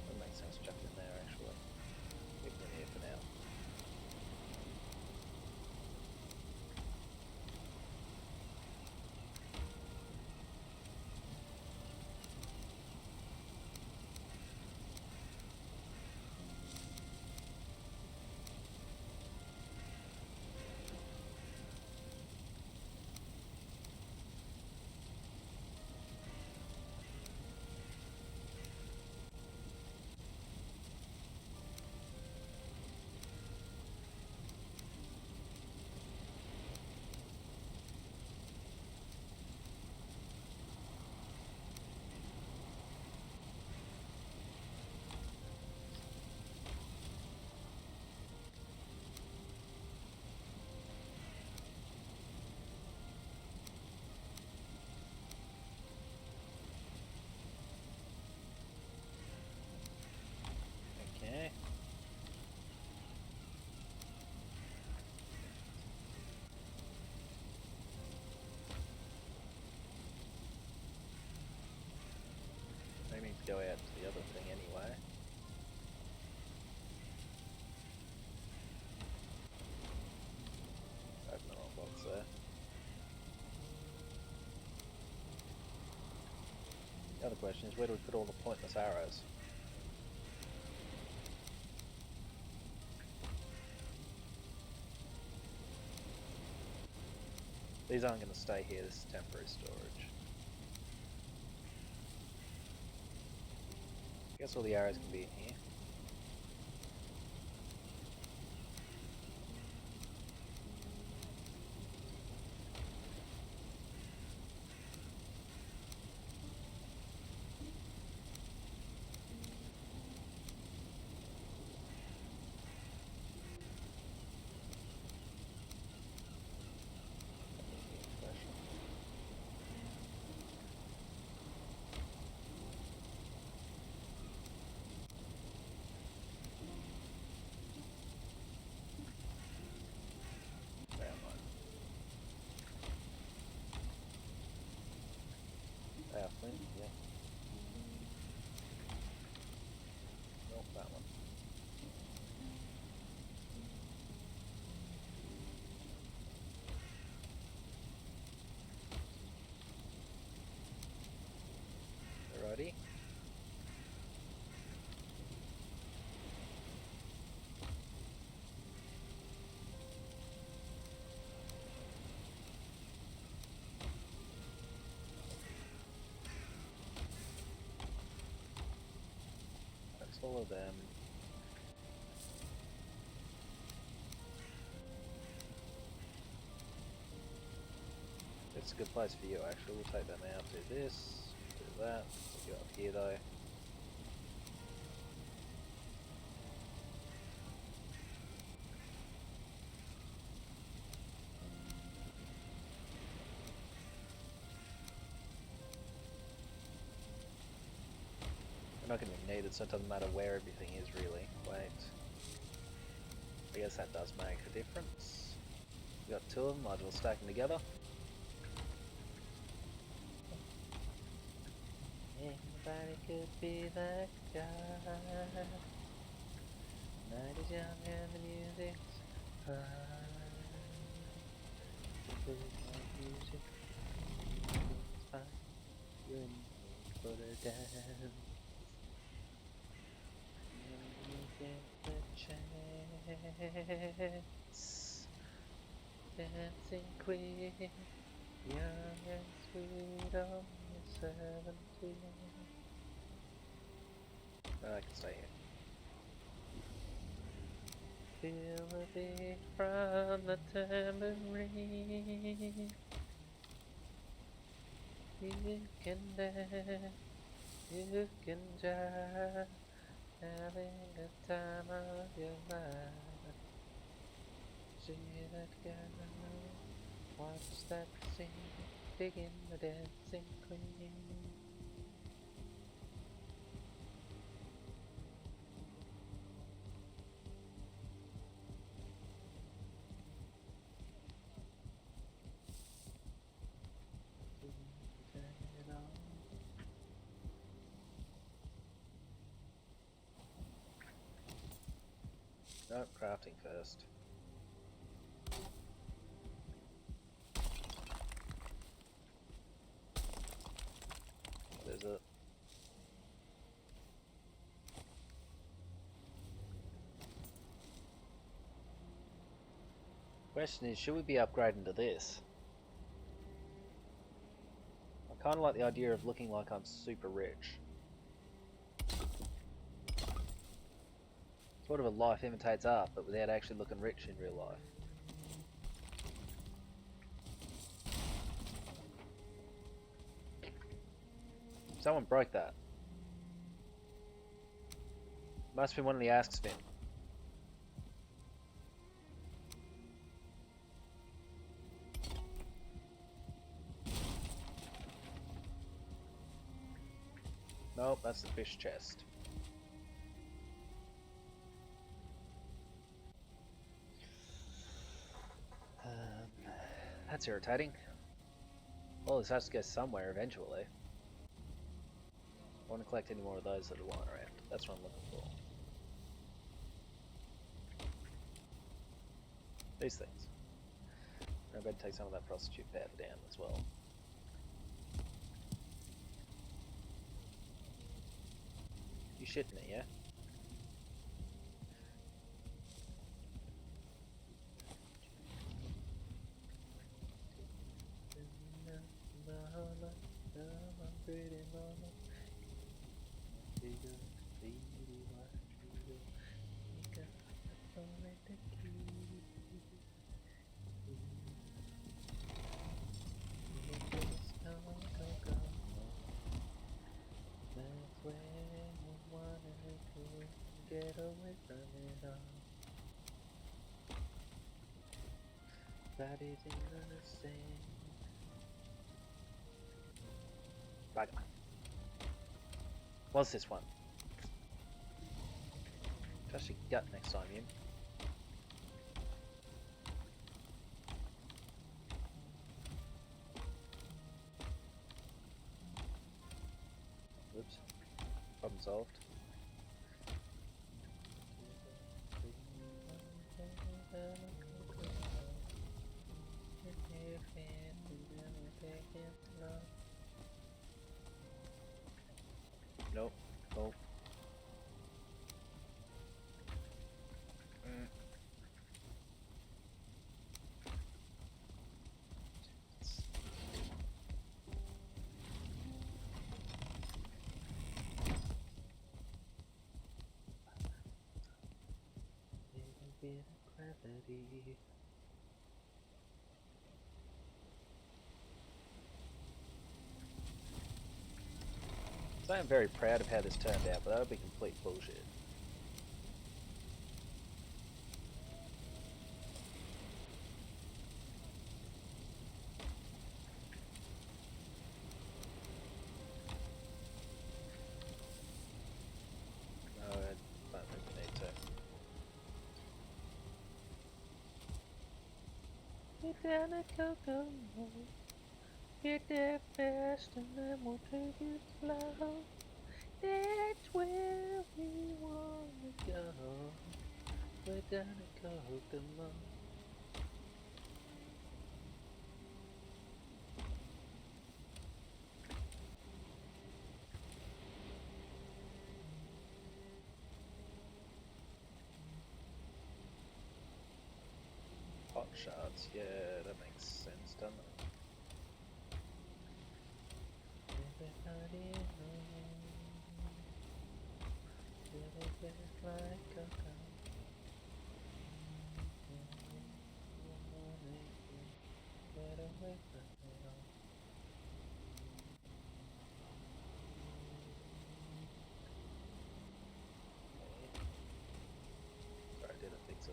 That makes sense, chuck it in there actually. Keep it in here for now. go out to the other thing anyway. Open the wrong box there. The other question is, where do we put all the pointless arrows? These aren't going to stay here, this is temporary storage. I guess all the arrows can be in here. Yeah. Nope, that one. Alrighty. That's all of them. It's a good place for you actually. We'll take them out, do this, do that. We'll go up here though. They're not going to be needed, so it doesn't matter where everything is really. Wait. I guess that does make a difference. We got two of them, might as well stack them together. Anybody could be that guy. Night is young and the music's fine. Music, it's fine. When you put it down. Get the chance, dancing queen, young and sweet on your 17. I can stay here. Feel the beat from the tambourine. You can dance, you can jive. Having a time of your life. See that girl, watch that scene, digging the dancing queen. Nope, crafting first. What is it? Question is, should we be upgrading to this? I kind of like the idea of looking like I'm super rich. Sort of a life imitates art, but without actually looking rich in real life. Someone broke that. Must have been one of the Ask Spin. Nope, that's the fish chest. That's irritating. Well, this has to go somewhere eventually. want to collect any more of those that are lying around. That's what I'm looking for. These things. I better take some of that prostitute powder down as well. You shitting me, yeah? Get away from it all. Bodies in the same. Right. What's this one? Trust your gut next time, you. Oops. Problem solved. Nope. Nope. Gravity. So I am very proud of how this turned out, but that would be complete bullshit. No, I don't think we need to. Get down a cocoa, get there fast and then we'll take it slow. That's where we wanna go. We're gonna Kokomo. Hot shots, yeah, that makes sense, doesn't it? Everybody knows it's like Coco. Get away from it all. Sorry, I didn't think so.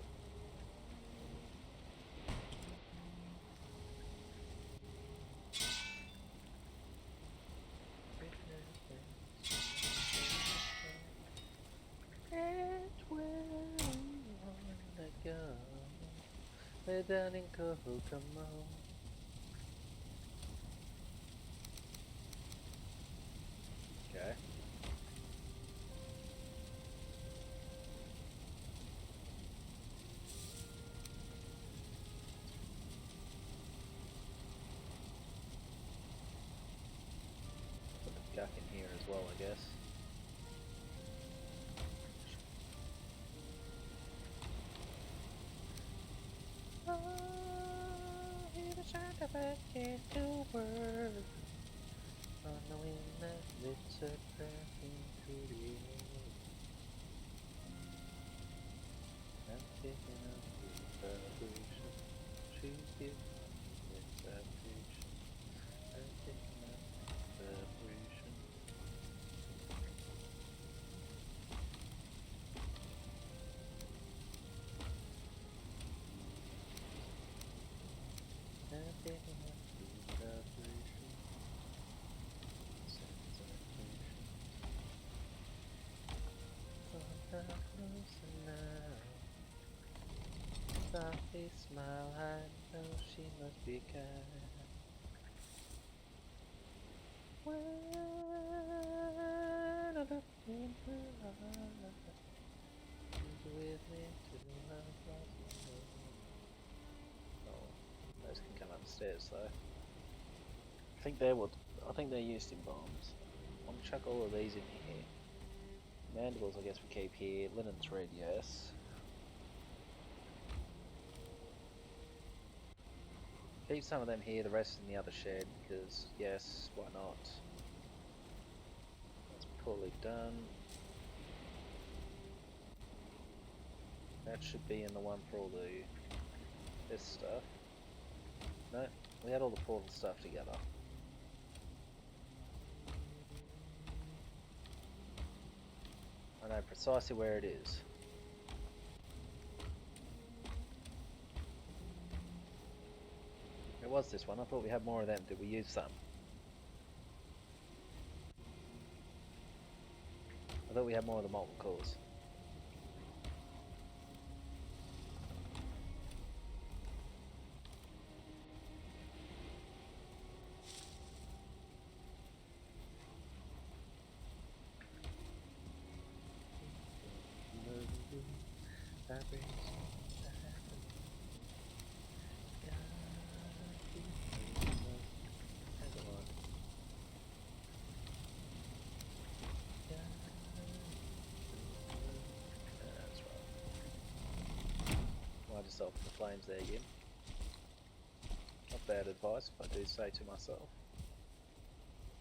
That's where we wanna go. We're down in Kokomo. Okay. Put the guck in here as well, I guess. Oh, hear the sound of a gentle word. On the wind that lifts a breath into the air. I'm picking up the vibration. She's giving me the vibration. I'm picking up the vibration. I'm picking up the vibration. Softly smile, I know she must be kind. When Those can come upstairs though. I think they're used in bombs. I'm gonna chuck all of these in here. Mandibles I guess we keep here. Linen thread, yes. Keep some of them here, the rest in the other shed, because yes, why not? That's poorly done. That should be in the one for all this stuff. No, we had all the portal stuff together. I know precisely where it is. It was this one. I thought we had more of them. Did we use some? I thought we had more of the molten cores. I just opened the flames there again. Not bad advice, if I do say to myself.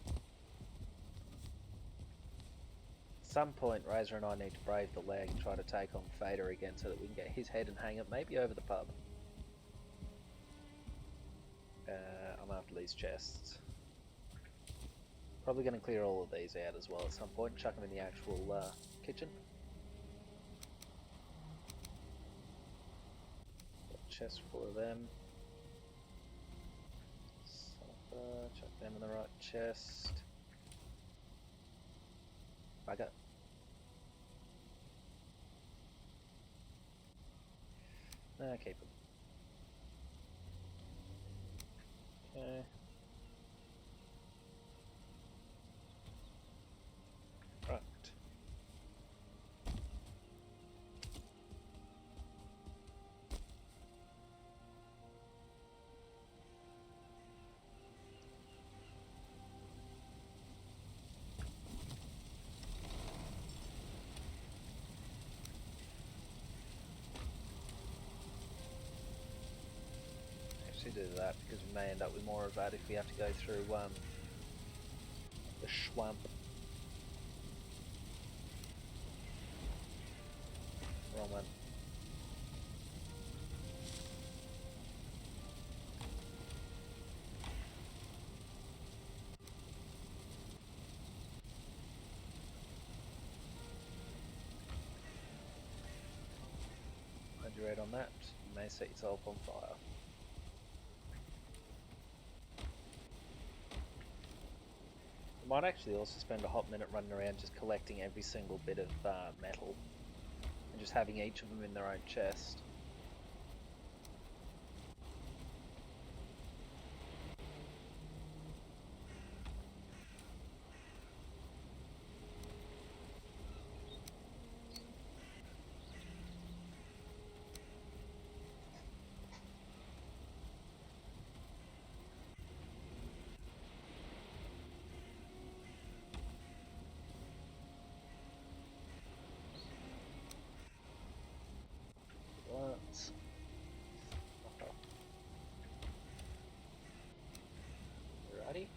At some point, Razor and I need to brave the lag and try to take on Fader again so that we can get his head and hang it maybe over the pub. I'm after these chests. Probably going to clear all of these out as well at some point and chuck them in the actual kitchen. Chest full of them. Chuck them in the right chest. Bugger. No, keep them. Okay. Right. Do that because we may end up with more of that if we have to go through the swamp. Wrong one. Mind you right on that, you may set yourself on fire. Might actually also spend a hot minute running around just collecting every single bit of metal and just having each of them in their own chest. Alrighty.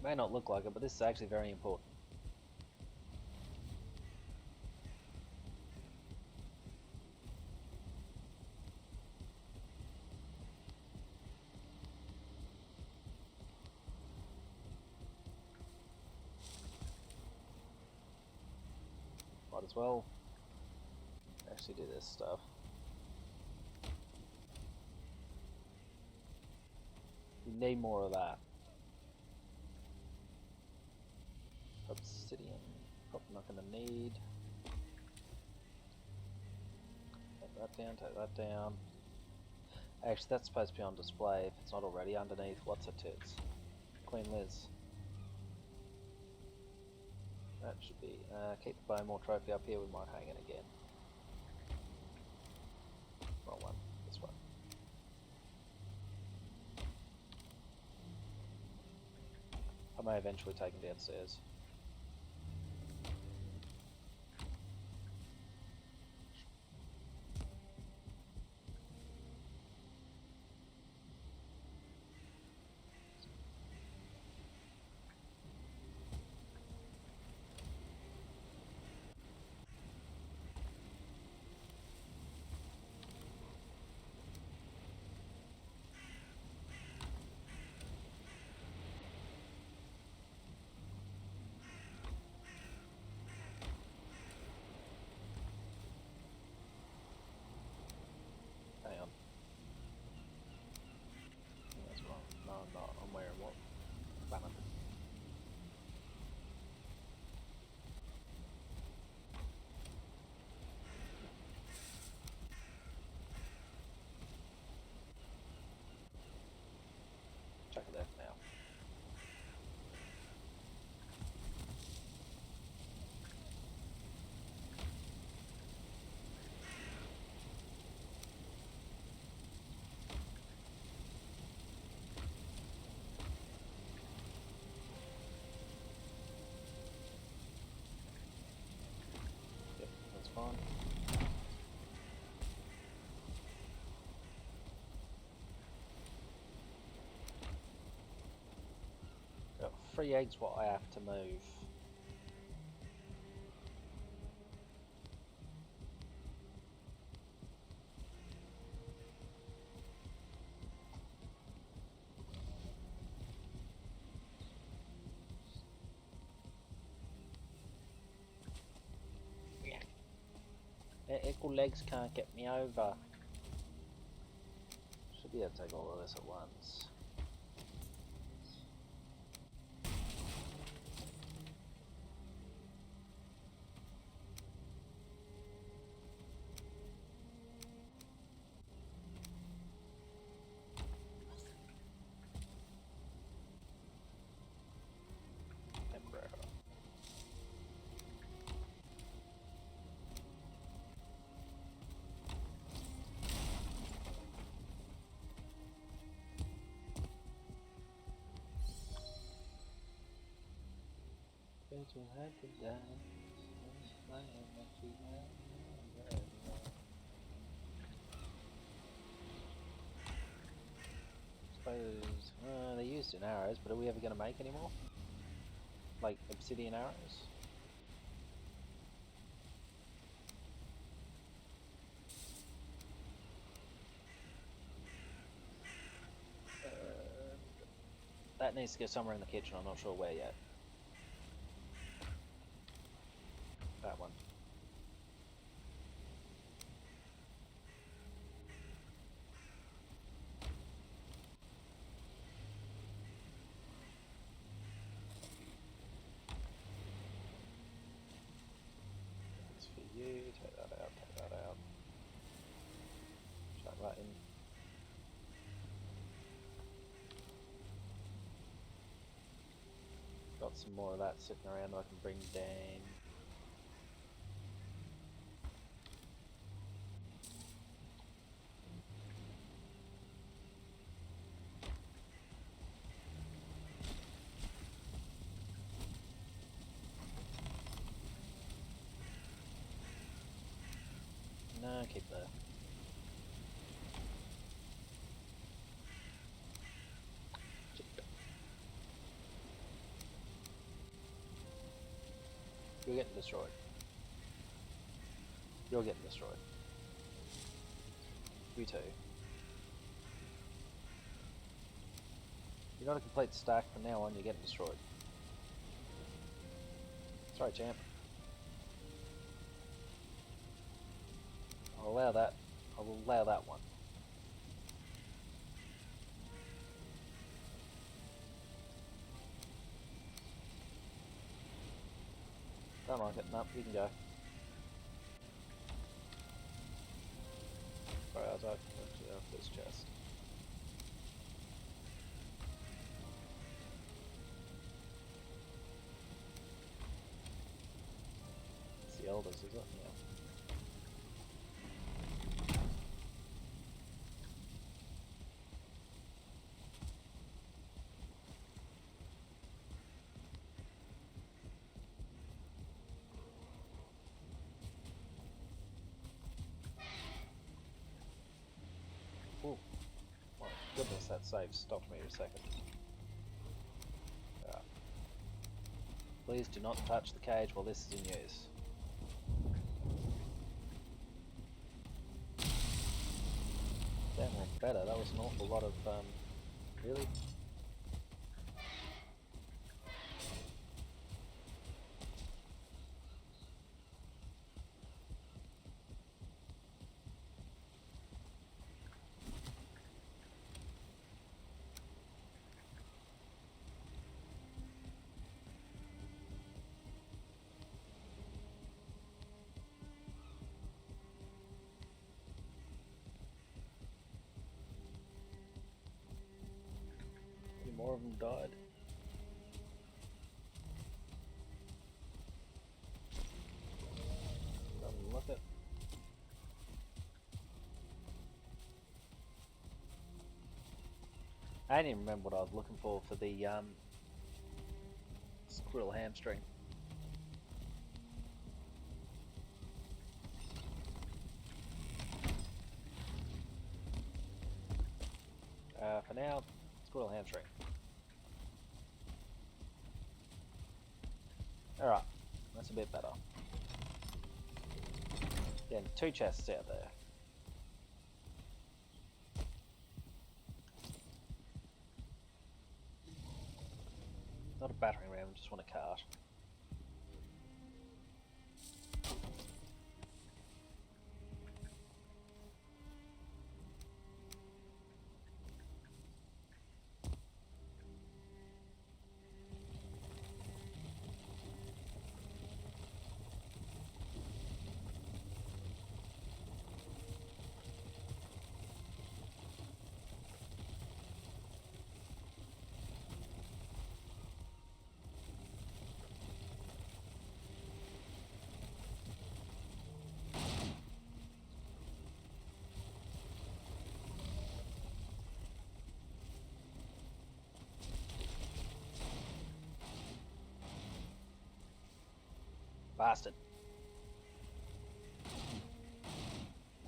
May not look like it, but this is actually very important. Might as well actually do this stuff. We need more of that. Obsidian, probably not going to need. Take that down, take that down. Actually, that's supposed to be on display if it's not already underneath. What's her tits? Queen Liz. That should be. Keep the Bowmore trophy up here. We might hang it again. Wrong one. This one. I may eventually take him downstairs. Hang on. That's wrong. No, I'm not. I'm wearing what? Banner. Check it out now. Yep, that's fine. Got 3 eggs what I have to move. Their equal legs can't get me over. Should be able to take all of this at once. Suppose they're used in arrows, but are we ever going to make any more? Like obsidian arrows? That needs to go somewhere in the kitchen, I'm not sure where yet. That one. That's for you, take that out, take that out. Chuck that in. Got some more of that sitting around that I can bring down. No, keep that. You're getting destroyed. You're getting destroyed. You too. You're not a complete stack from now on, you're getting destroyed. Sorry, champ. I'll allow that. I will allow that one. Don't like it. Nope, you can go. Sorry, I was out. this chest. It's the elders, is it? Yeah. Oh, my goodness, that save stopped me for a second. Right. Please do not touch the cage while this is in use. Damn, went better. That was an awful lot of, really? More of them died. Look at. I didn't even remember what I was looking for the squirrel hamstring. For now, squirrel hamstring. Alright, that's a bit better. Again, 2 chests out there. Not a battering ram, just want a cart. Bastard.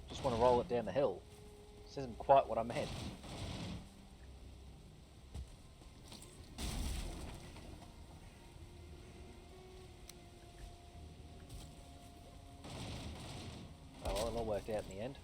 Just want to roll it down the hill. This isn't quite what I meant. Oh well, it all worked out in the end.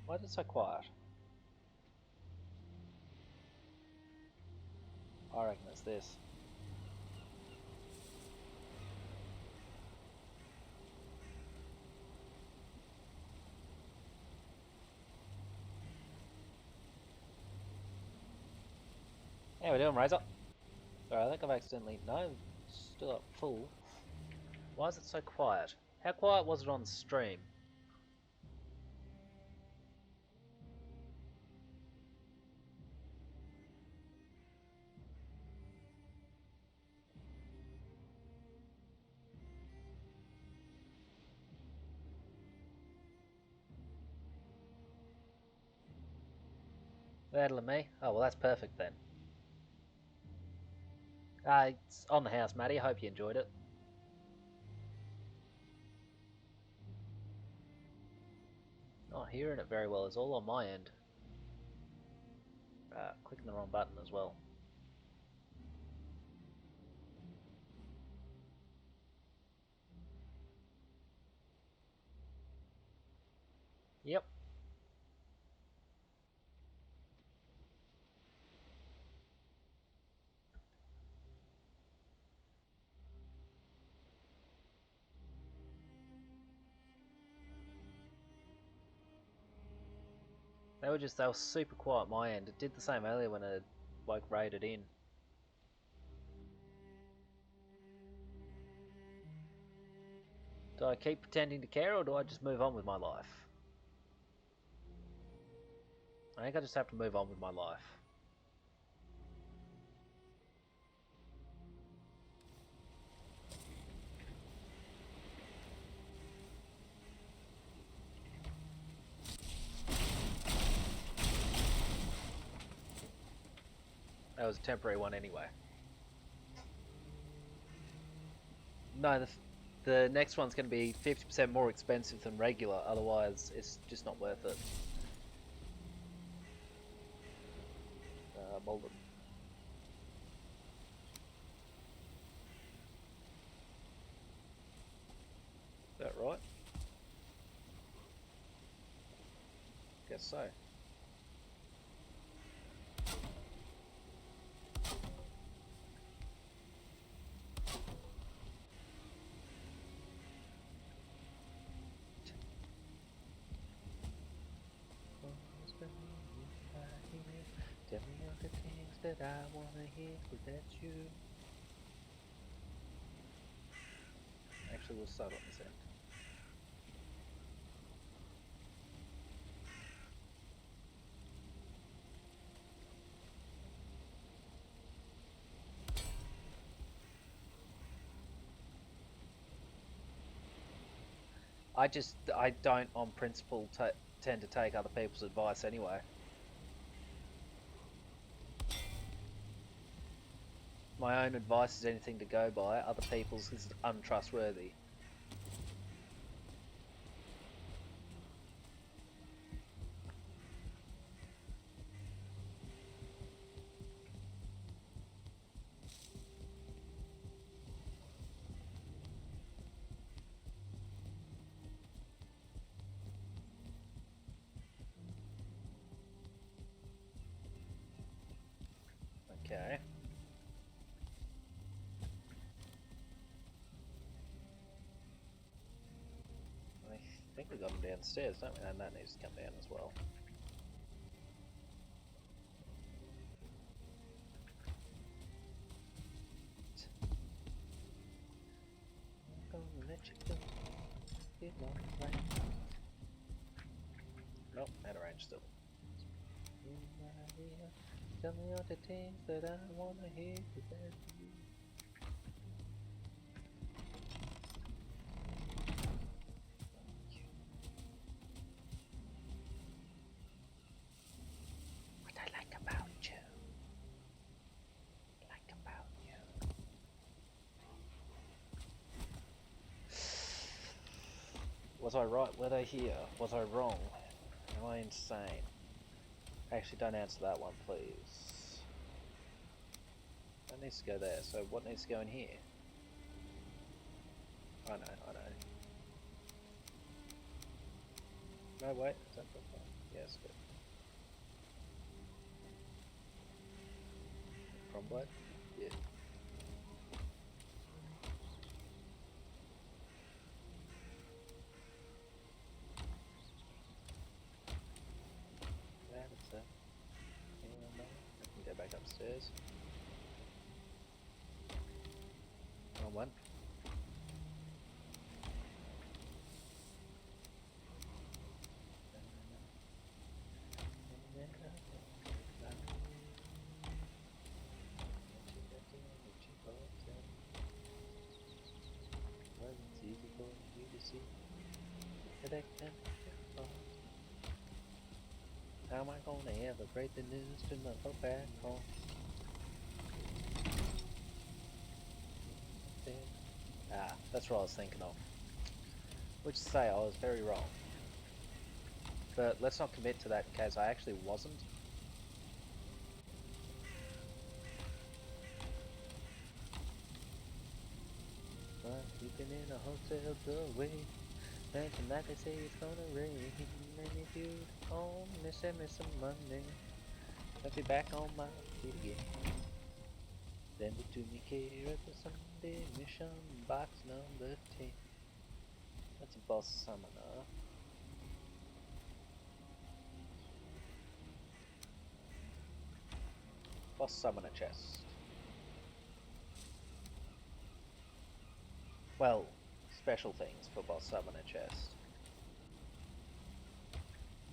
Why is it so quiet? I reckon it's this. How we doing, Razor? Sorry, I think I've accidentally... No, I'm still up full. Why is it so quiet? How quiet was it on stream? That'll me. Oh well, that's perfect then. It's on the house, Matty. I hope you enjoyed it. Not hearing it very well. It's all on my end. Clicking the wrong button as well. Yep. They were super quiet at my end. It did the same earlier when a bloke raided in. Do I keep pretending to care or do I just move on with my life? I think I just have to move on with my life. That was a temporary one anyway. No, the next one's going to be 50% more expensive than regular, otherwise it's just not worth it. Malden. Is that right? Guess so. Tell me all the things that I wanna hear, 'cause that's you. Actually, we'll start on this end. I don't on principle tend to take other people's advice anyway. My own advice is anything to go by, other people's is untrustworthy. Okay. I think we got him downstairs, don't we? And that needs to come down as well. I'm gonna let you go. Get on the range. Nope, out of range still. Tell me all the things that I wanna hear, 'cause that's you. What I like about you. Like about you. Was I right? Were they here? Was I wrong? Am I insane? Actually, don't answer that one, please. That needs to go there, so what needs to go in here? I know. No, wait, is that the one? Yes, good. Cromblade? Yeah. That's it. I can go back upstairs. Wrong one. How am I gonna ever break the news to my back home? That's what I was thinking of. Which to say, I was very wrong. But let's not commit to that in case I actually wasn't. But sleeping in a hotel doorway, thinking that they say it's gonna rain. And if you only send me some money, I'll be back on my feet again. Send it to me, care at the Sunday Mission Box number 10. That's a boss summoner. Boss summoner chest. Well, special things for boss summoner chest.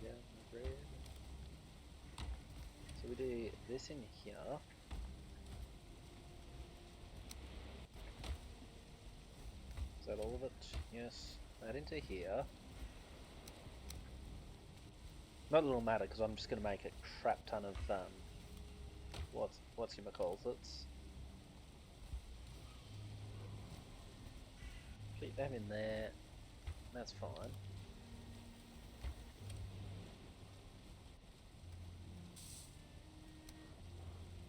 Yeah, red. So we do this in here. Is that all of it? Yes. That into here. Not a little matter because I'm just going to make a crap ton of what's your McCall's. Keep them in there. That's fine.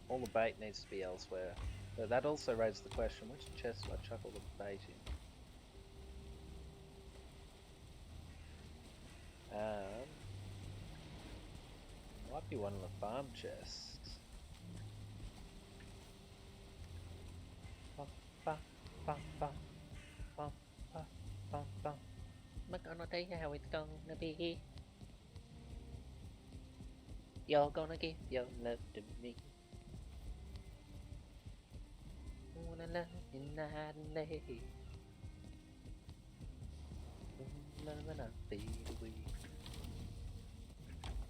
All the bait needs to be elsewhere. But that also raises the question, which chest do I chuck all the bait in? Might be one of the farm chests. I'm gonna tell you how it's gonna be. You're gonna give your love to me. I wanna love you night and day. Loving up fade away.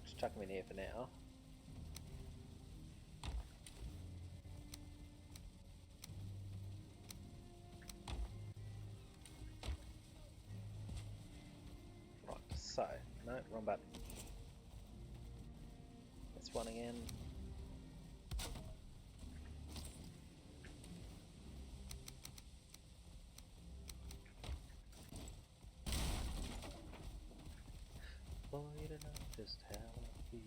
Just chuck them in here for now. Right, so, no, wrong button. This one again. Boy, you don't know just how I feel.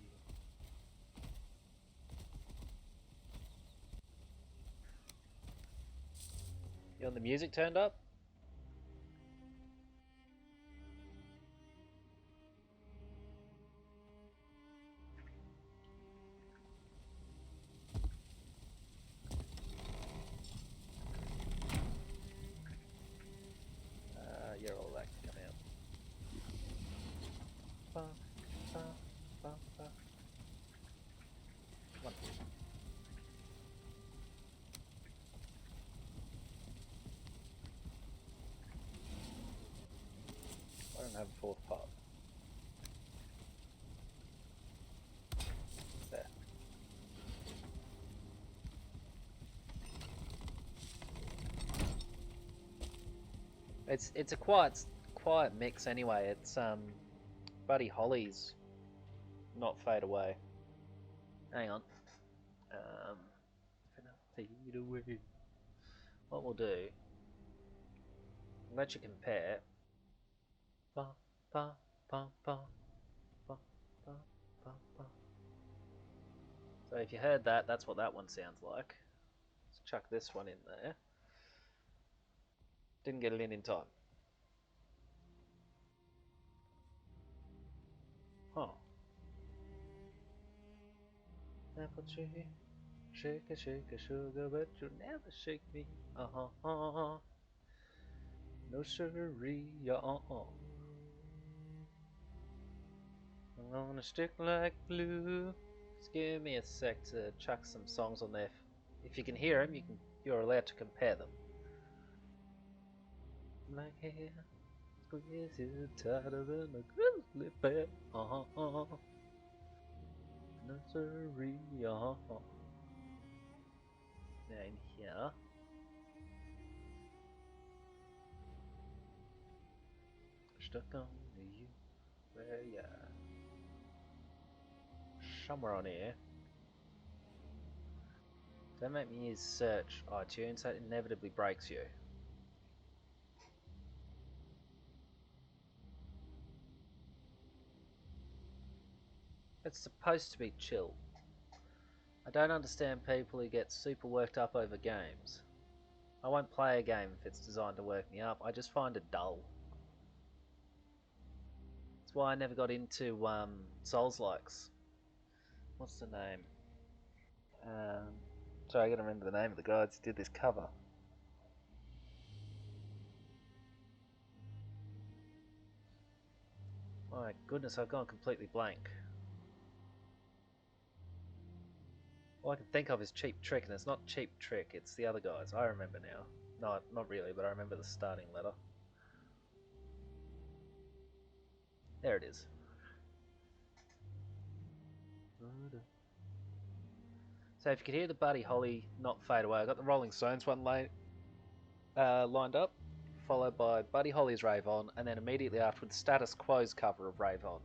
You want the music turned up? You're all that can come out. Come on. I don't have a fourth part. There. It's a quiet mix anyway. It's Buddy Holly's not fade away. Hang on. Fade away. What we'll do, I'll let you compare. Ba, ba, ba, ba, ba, ba, ba, ba. So if you heard that, that's what that one sounds like. Let's chuck this one in there. Didn't get it in time. Huh. Apple tree, shake a sugar, but you'll never shake me. No siree, I'm gonna stick like glue. Just give me a sec to chuck some songs on there. If you can hear them, you're allowed to compare them. My hair squeezes tighter than a grizzly bear. No siree, Now in here. Stuck on you, where ya? Somewhere on here. Don't make me use search iTunes, that inevitably breaks you. It's supposed to be chill. I don't understand people who get super worked up over games. I won't play a game if it's designed to work me up. I just find it dull. That's why I never got into Souls-likes. What's the name? Sorry, I gotta remember the name of the guys who did this cover. My goodness, I've gone completely blank. All I can think of is Cheap Trick, and it's not Cheap Trick, it's the other guys. I remember now. No, not really, but I remember the starting letter. There it is. So if you could hear the Buddy Holly not fade away, I got the Rolling Stones one lined up, followed by Buddy Holly's Rave On, and then immediately afterwards Status Quo's cover of Rave On.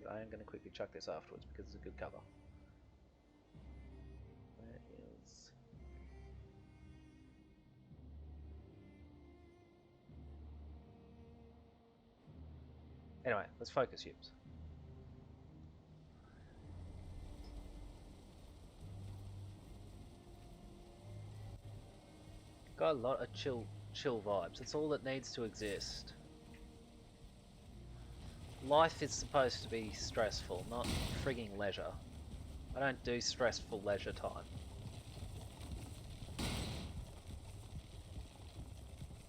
I am going to quickly chuck this afterwards because it's a good cover. Where is... Anyway, let's focus, Hubes. Got a lot of chill vibes. It's all that needs to exist. Life is supposed to be stressful, not frigging leisure. I don't do stressful leisure time.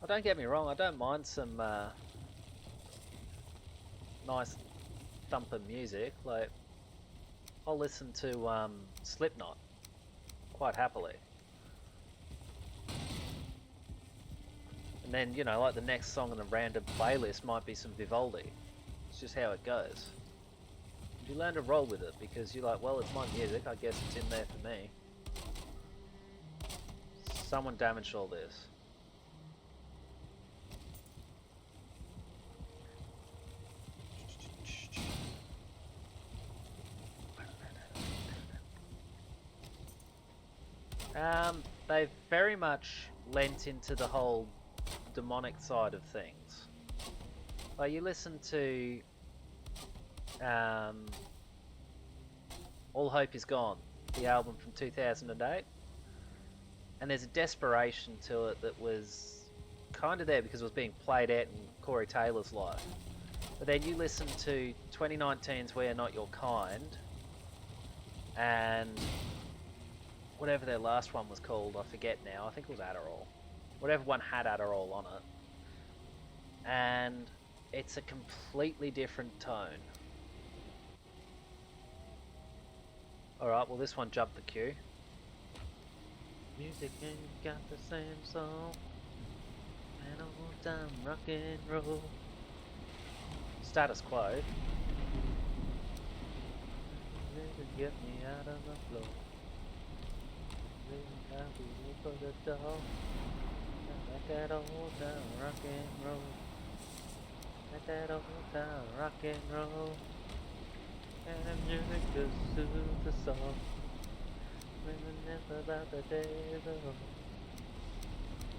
Oh, don't get me wrong, I don't mind some nice thumper music. Like, I'll listen to Slipknot quite happily. And then, you know, like the next song on the random playlist might be some Vivaldi. It's just how it goes. You learn to roll with it because you're like, well, it's my music, I guess it's in there for me. Someone damaged all this. They've very much lent into the whole demonic side of things. Like, you listen to All Hope Is Gone, the album from 2008, and there's a desperation to it that was kind of there because it was being played out in Corey Taylor's life. But then you listen to 2019's We Are Not Your Kind, and whatever their last one was called, I forget now, I think it was Adderall. Whatever one had Adderall on it. And it's a completely different tone. Alright, well this one jumped the queue. Music ain't got the same song, and old time rock and roll. Status Quo. Get me out of the floor. For the dog. Like that old time rock and roll. Like that old time rock and roll. And the music just soothes the soul. Reminisce about the days of old.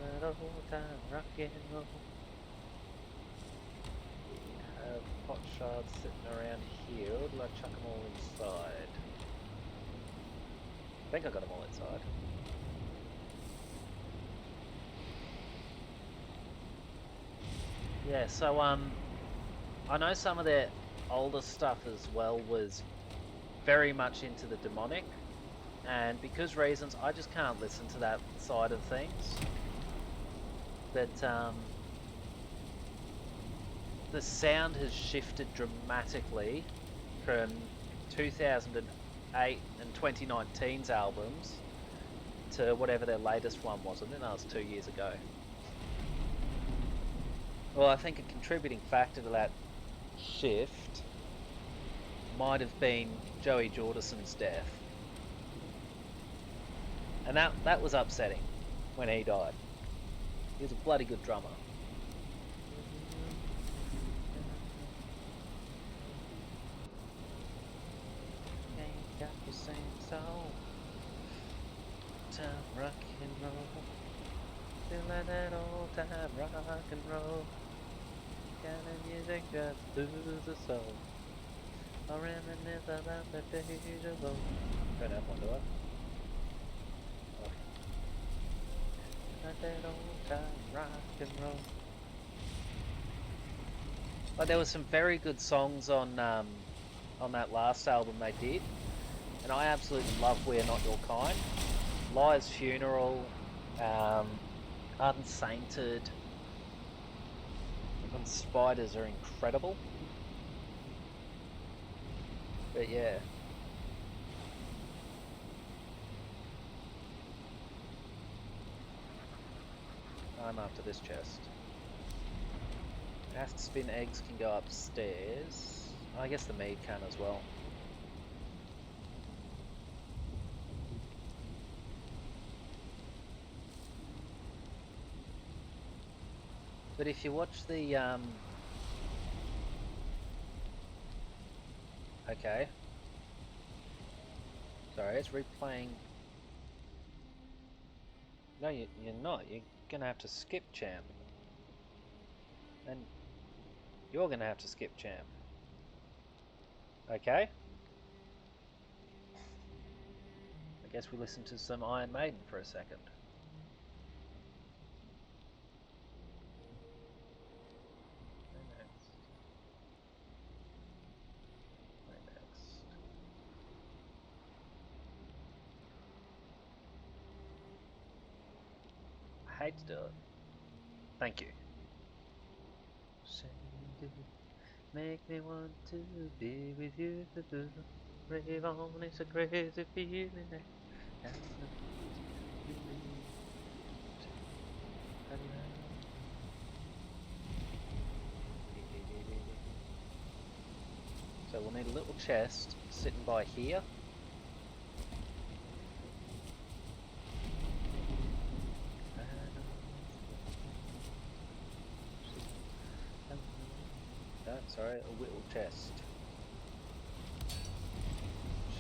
That old time rock and roll. We have pot shards sitting around here. Or do I chuck them all inside? I think I got them all inside. Yeah, so I know some of their older stuff as well was very much into the demonic, and because reasons I just can't listen to that side of things. But the sound has shifted dramatically from 2008 and 2019's albums to whatever their latest one was. I think that was 2 years ago. Well, I think a contributing factor to that shift might have been Joey Jordison's death. And that was upsetting when he died. He was a bloody good drummer. Ain't got the same soul. Time rock and roll. Feel like that old time rock and roll. kind of music just soothes the soul. I reminisce about the days of old. Don't have one, do I? Like that old time rock and roll. Like there were some very good songs on that last album they did, and I absolutely love "We're Not Your Kind." Liar's Funeral, Unsainted, and Spiders are incredible. But yeah. I'm after this chest. Acid spin eggs can go upstairs. I guess the mead can as well. But if you watch the okay. Sorry, it's replaying. No, you're not. You're gonna have to skip champ. And you're gonna have to skip champ. Okay? I guess we listen to some Iron Maiden for a second. I hate to do it. Thank you. Make me want to be with you. Rave on, it's a crazy feeling. So we'll need a little chest sitting by here. No, sorry, a little chest.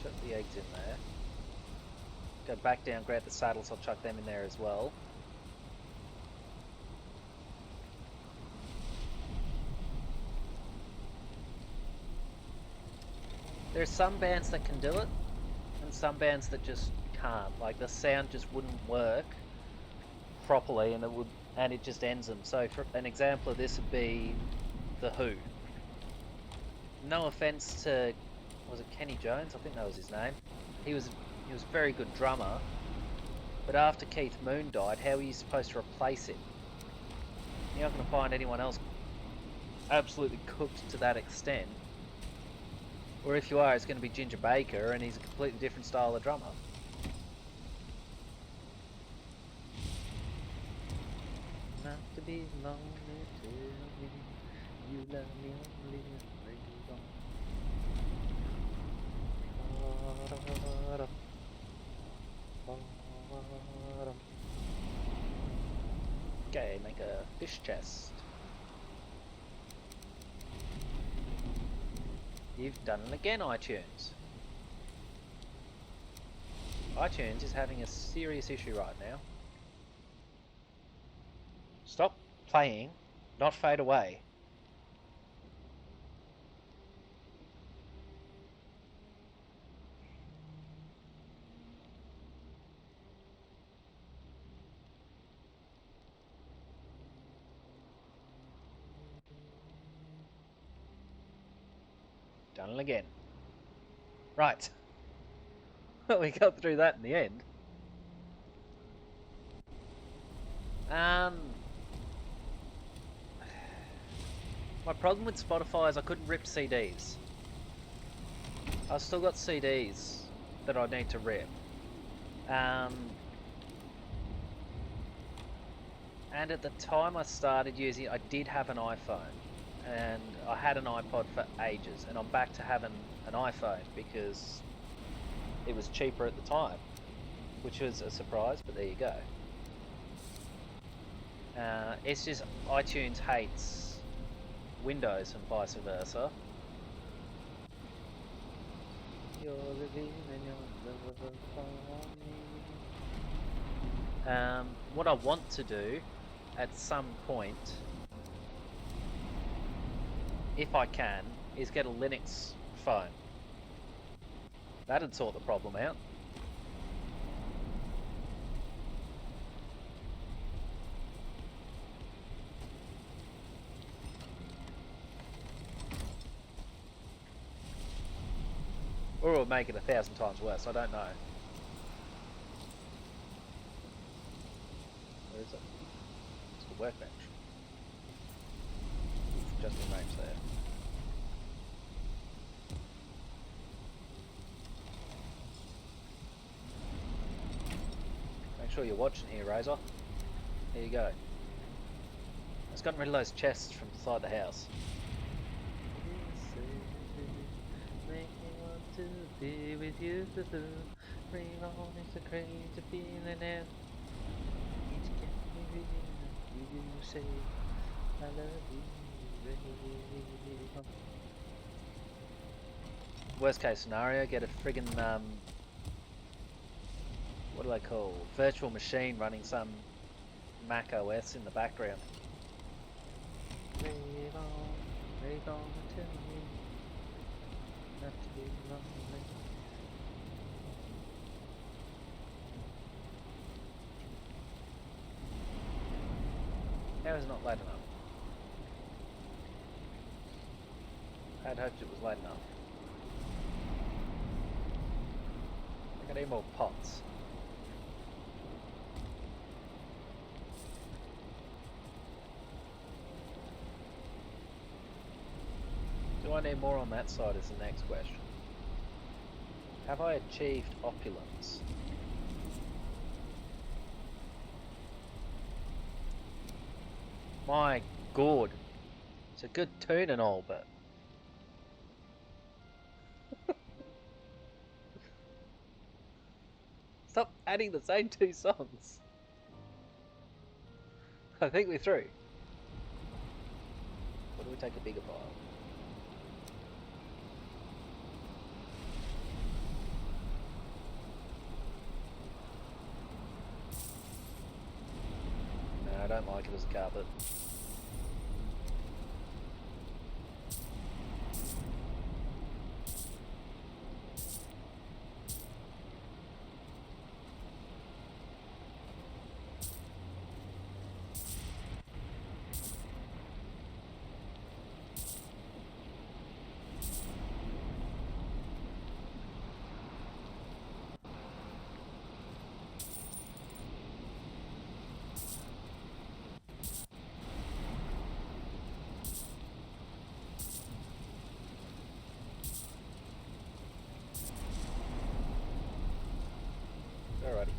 Shut the eggs in there. Go back down, grab the saddles, I'll chuck them in there as well. There's some bands that can do it, and some bands that just can't. Like the sound just wouldn't work properly, and it just ends them. So for an example of this would be The Who. No offense to, was it Kenny Jones? I think that was his name. He was a very good drummer, but after Keith Moon died, how are you supposed to replace him? You're not going to find anyone else absolutely cooked to that extent. Or if you are, it's going to be Ginger Baker, and he's a completely different style of drummer. Not to be lonely, tell me you love me only okay, make a fish chest. You've done it again, iTunes. iTunes is having a serious issue right now. Stop playing, not fade away. Done it again. Right. We got through that in the end. My problem with Spotify is I couldn't rip CDs. I've still got CDs that I need to rip. And at the time I started using, I did have an iPhone. And I had an iPod for ages, and I'm back to having an iPhone because it was cheaper at the time, which was a surprise, but there you go. It's just iTunes hates Windows and vice versa. You're revealing your love for me. What I want to do at some point if I can, is get a Linux phone. That'd sort the problem out. Or it would make it 1,000 times worse, I don't know. Where is it? It's the workbench. Just in range there. Make sure you're watching here, Razor. There you go. It's gotten rid of those chests from inside the house. Make me want to be with you. Bring on it's a crazy feeling now. Each get me you say I love you. Worst case scenario, get a friggin' what do they call? Virtual machine running some Mac OS in the background. Rave on to me. Not to be lonely. How is it not late enough? I'd hoped it was late enough. I gotta need more pots. Do I need more on that side is the next question. Have I achieved opulence? My god. It's a good tune and all, but... Stop adding the same two songs. I think we're through. Or do we take a bigger pile? No, I don't like it as a carpet. Alrighty.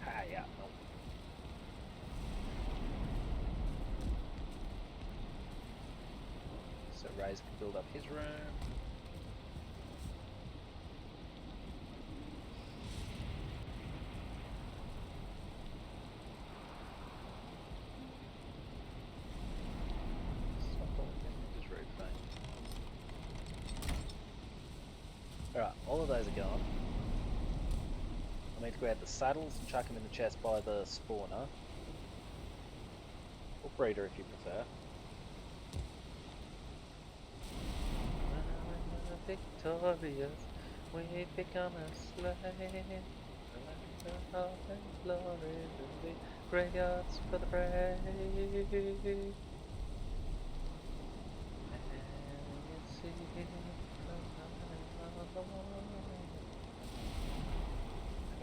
Ah, yeah, no. So Ray's can build up his room. Alright, all of those are gone. I need to grab the saddles and chuck them in the chest by the spawner. Or breeder if you prefer. When we're victorious, we become a slave. The health and glory will be graveyards for the brave.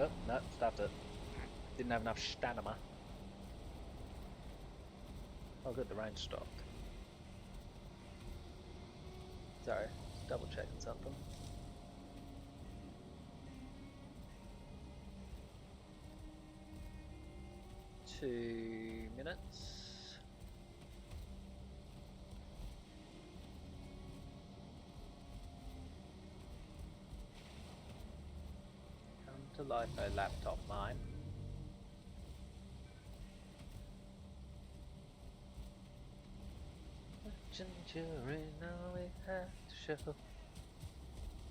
Oh, no, stopped it. Didn't have enough stamina. Oh good, the range stopped. Sorry, just double checking something. Two minutes. To life, a laptop mine. Ginger, now we have to show.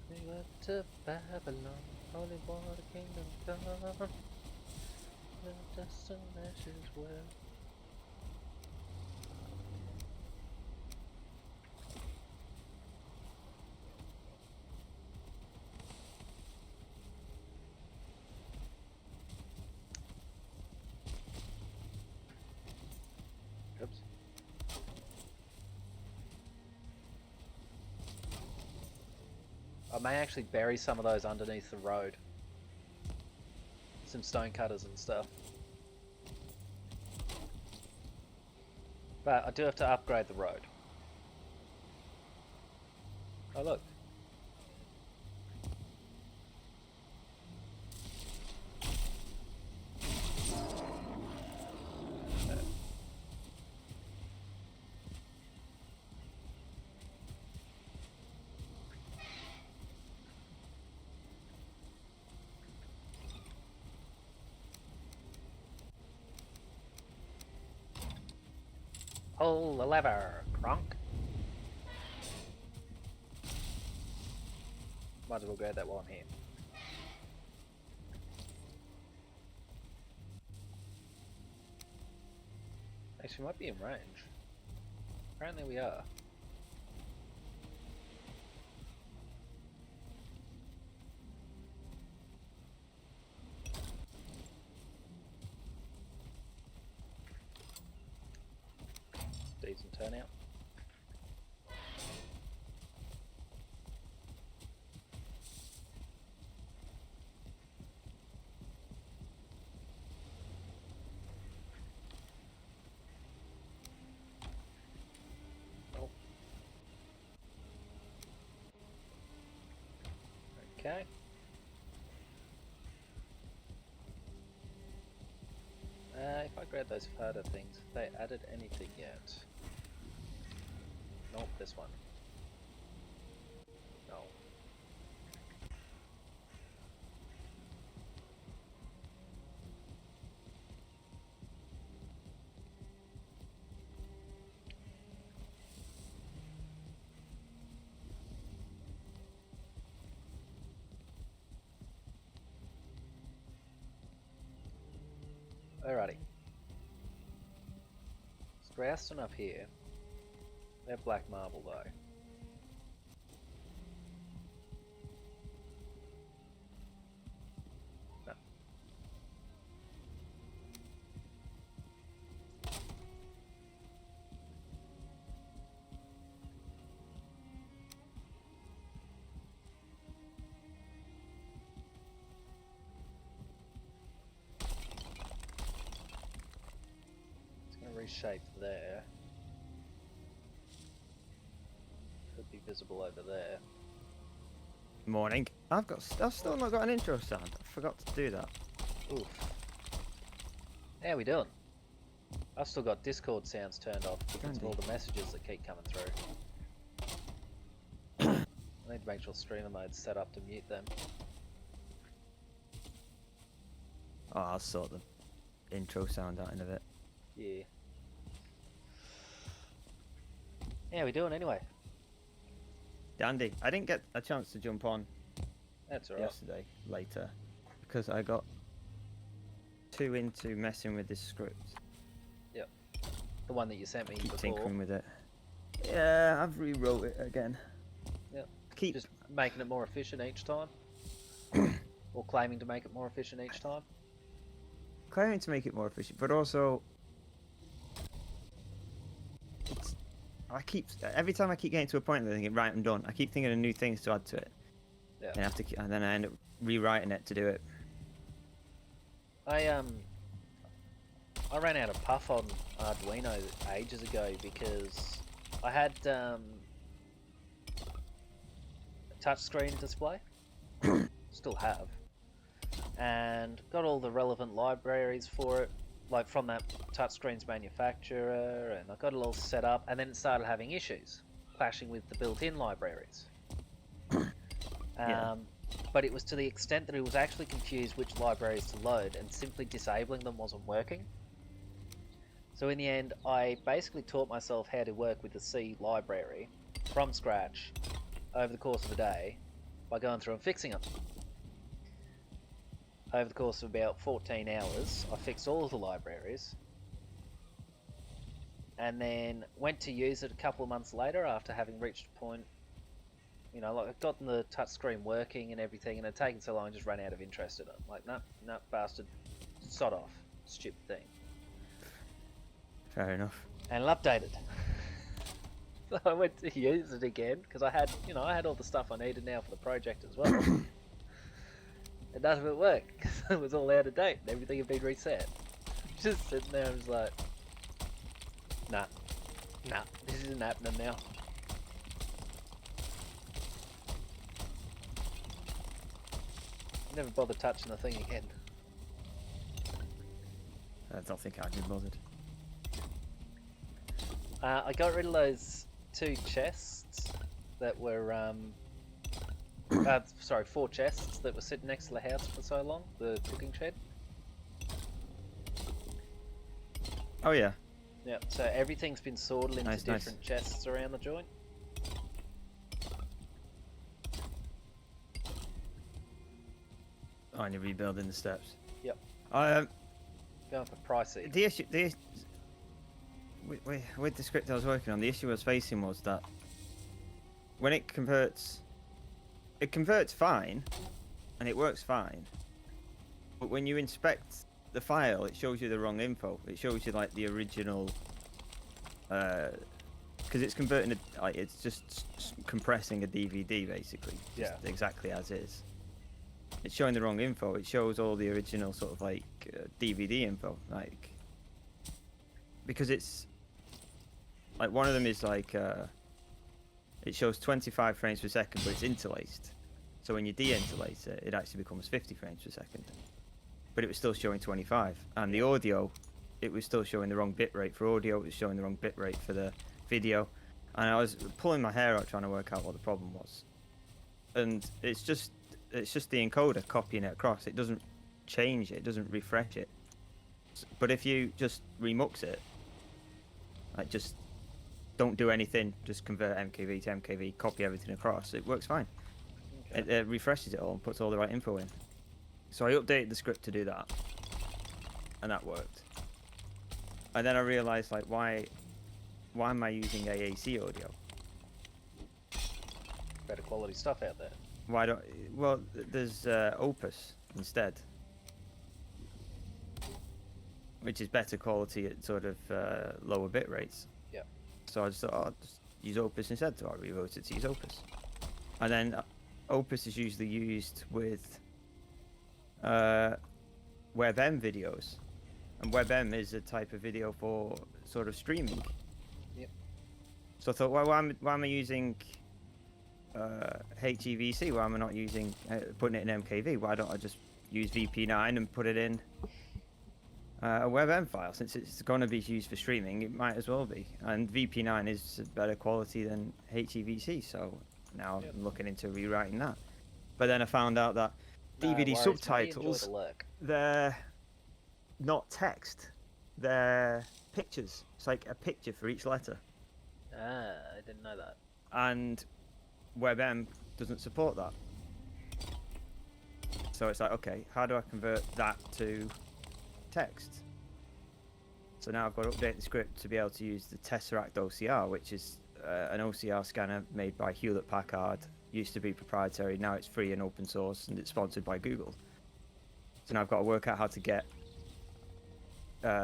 We went to Babylon, holy water kingdom come. The dust and ashes well. I may actually bury some of those underneath the road. Some stone cutters and stuff. But I do have to upgrade the road. Oh look. Pull the lever, Kronk. Might as well grab that while I'm here. Actually, we might be in range. Apparently we are. Decent turnout. Oh. Okay. If I grab those harder things, have they added anything yet? Nope, this one. No. Alrighty. It's grassed enough here. They're black marble though. No. It's going to reshape there. Could be visible over there. Morning. I've still not got an intro sound. I forgot to do that. Oof. How we doing? I've still got Discord sounds turned off because of all the messages that keep coming through. I need to make sure streamer mode's set up to mute them. Oh, I'll sort the intro sound out in a bit. Yeah. How we doing anyway? Dandy. I didn't get a chance to jump on yesterday later because I got too into messing with this script. Yep. The one that you sent me Keep before. tinkering with it. Yeah, I've rewrote it again. Yep. Keep just making it more efficient each time? Or claiming to make it more efficient each time? Claiming to make it more efficient, but also every time I keep getting to a point that I think, right, I'm done. I keep thinking of new things to add to it. Yeah. And then I end up rewriting it to do it. I ran out of puff on Arduino ages ago because I had a touchscreen display, still have, and got all the relevant libraries for it, like from that touchscreen's manufacturer, and I got it all set up, and then it started having issues, clashing with the built-in libraries. But it was to the extent that it was actually confused which libraries to load, and simply disabling them wasn't working. So in the end, I basically taught myself how to work with the C library from scratch over the course of a day by going through and fixing them. Over the course of about 14 hours, I fixed all of the libraries, and then went to use it a couple of months later after having reached a point, you know, like I'd gotten the touchscreen working and everything, and it had taken so long I just ran out of interest in it. Like, no, bastard, sod off, stupid thing. Fair enough. And it updated. So I went to use it again because I had, I had all the stuff I needed now for the project as well. And none of it worked because it was all out of date and everything had been reset. Just sitting there, I was like, nah, this isn't happening now. Never bothered touching the thing again. I don't think I'd be bothered. I got rid of those 2 chests that were, sorry, 4 chests that were sitting next to the house for so long, the cooking shed. Oh yeah. Yeah, so everything's been sorted into Nice, different chests around the joint. Oh, and you're rebuilding the steps. Yep. Going for pricey. The issue, with the script I was working on, the issue I was facing was that when it converts fine, and it works fine. But when you inspect the file, it shows you the wrong info. It shows you like the original, because it's converting it's just compressing a DVD basically, just exactly as is. It's showing the wrong info. It shows all the original sort of like DVD info, like because it's like one of them is like it shows 25 frames per second, but it's interlaced. So when you de-interlace it, it actually becomes 50 frames per second. But it was still showing 25, and the audio, it was still showing the wrong bitrate for audio. It was showing the wrong bitrate for the video, and I was pulling my hair out trying to work out what the problem was. And it's just the encoder copying it across. It doesn't change it. It doesn't refresh it. But if you just remux it, like just don't do anything, just convert MKV to MKV, copy everything across, it works fine. Okay. It refreshes it all and puts all the right info in. So I updated the script to do that, and that worked. And then I realized, like, why am I using AAC audio? Better quality stuff out there. Why don't? Well, there's Opus instead, which is better quality at sort of lower bit rates. Yeah. So I just thought, I'll just use Opus instead. So I rewrote it to use Opus, and then Opus is usually used with WebM videos, and WebM is a type of video for sort of streaming. Yep. So I thought, well, why am I using HEVC? Why am I not using putting it in MKV? Why don't I just use VP9 and put it in a WebM file? Since it's going to be used for streaming, it might as well be. And VP9 is better quality than HEVC, so now I'm looking into rewriting that. But then I found out that DVD subtitles, they're not text, they're pictures. It's like a picture for each letter. Ah, I didn't know that. And WebM doesn't support that. So it's like, okay, how do I convert that to text? So now I've got to update the script to be able to use the Tesseract OCR, which is an OCR scanner made by Hewlett-Packard. Used to be proprietary, now it's free and open source, and it's sponsored by Google. So now I've got to work out how to get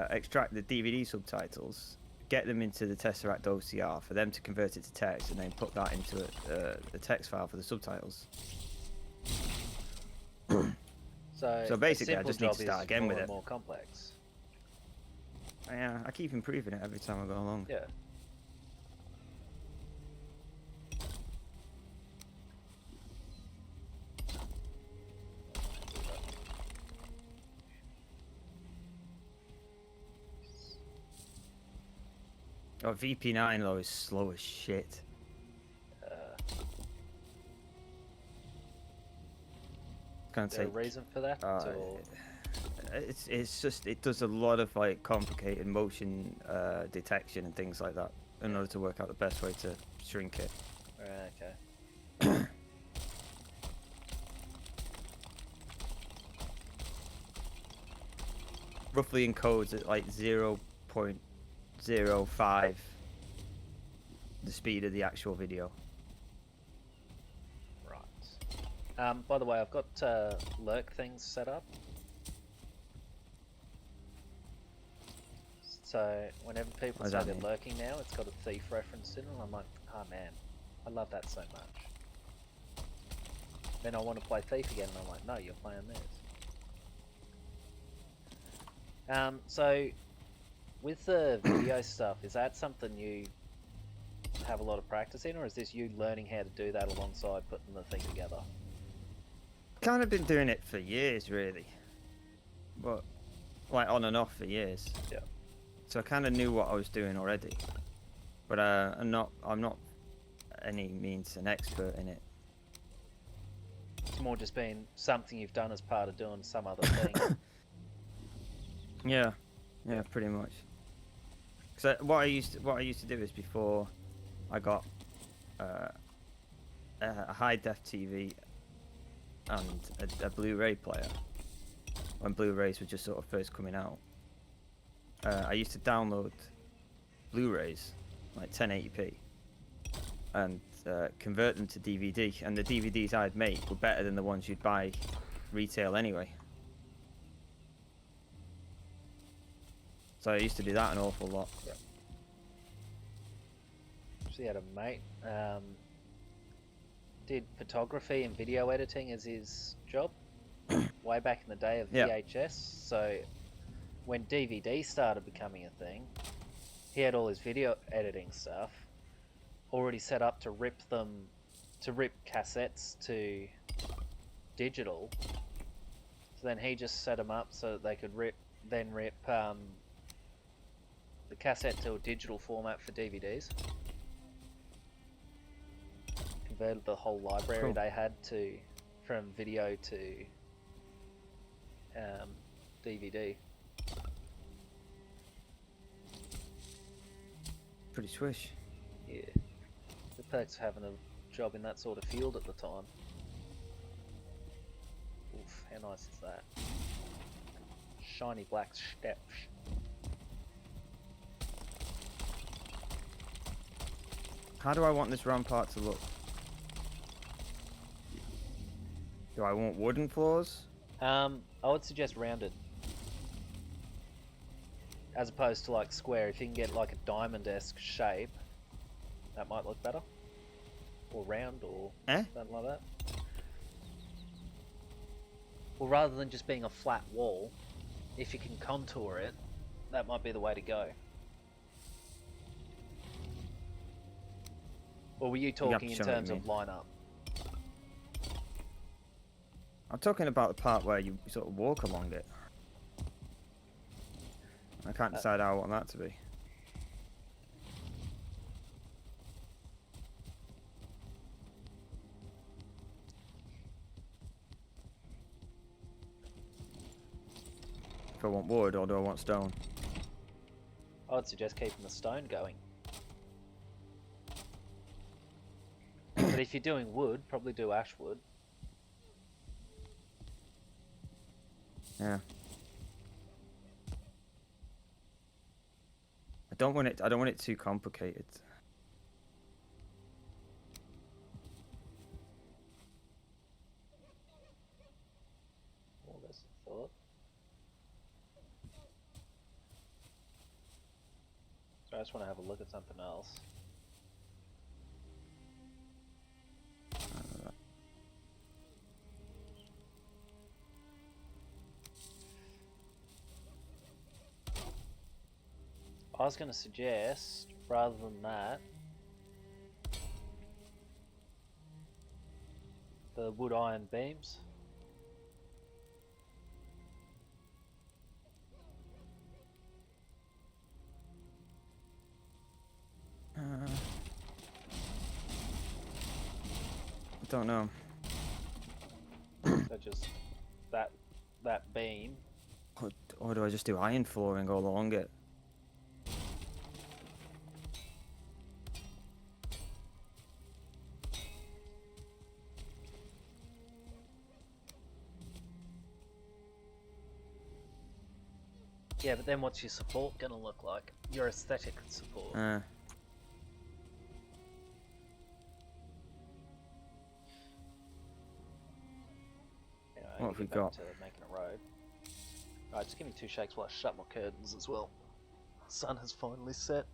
extract the DVD subtitles, get them into the Tesseract OCR for them to convert it to text, and then put that into a text file for the subtitles. So basically, I just need to start again with it. More complex. Yeah, I keep improving it every time I go along. Yeah. Oh, VP9 though is slow as shit. Is there a reason for that? It's just it does a lot of like complicated motion detection and things like that in order to work out the best way to shrink it. Okay. Roughly encodes at like 0.05 the speed of the actual video. Right. By the way, I've got lurk things set up. So So whenever people does say that they're mean? lurking now, it's got a thief reference in it. And I'm like, oh man, I love that so much. Then I want to play thief again, and I'm like, no, you're playing this. So with the video stuff, is that something you have a lot of practice in, or is this you learning how to do that alongside putting the thing together? Kind of been doing it for years, really, but like on and off for years. Yeah. So I kind of knew what I was doing already, but I'm not any means an expert in it. It's more just been something you've done as part of doing some other thing. Yeah, pretty much. So what I used to do is before I got a high def TV and a Blu-ray player, when Blu-rays were just sort of first coming out, I used to download Blu-rays like 1080p and convert them to DVD, and the DVDs I'd make were better than the ones you'd buy retail anyway. So I used to do that an awful lot. Yeah. Actually had a mate, did photography and video editing as his job way back in the day of VHS. So when DVD started becoming a thing, he had all his video editing stuff already set up to rip cassettes to digital. So then he just set them up so that they could rip the cassette to a digital format for DVDs. Converted the whole library they had from video to DVD. Pretty swish. Yeah. The perks of having a job in that sort of field at the time. Oof, how nice is that? Shiny black steps. How do I want this rampart to look? Do I want wooden floors? I would suggest rounded. As opposed to like square. If you can get like a diamond-esque shape, that might look better. Or round or something like that. Well, rather than just being a flat wall, if you can contour it, that might be the way to go. Or were you talking in terms of lineup? I'm talking about the part where you sort of walk along it. I can't decide how I want that to be. If I want wood or do I want stone? I would suggest keeping the stone going. But if you're doing wood, probably do ash wood. Yeah. I don't want it too complicated. Well, that's a thought. So I just want to have a look at something else. I was going to suggest, rather than that, the wood iron beams. I don't know. So just that beam. Or do I just do iron flooring all along it? Yeah, but then what's your support going to look like? Your aesthetic support. What have we got? To making a road. Alright, just give me 2 shakes while I shut my curtains as well. Sun has finally set.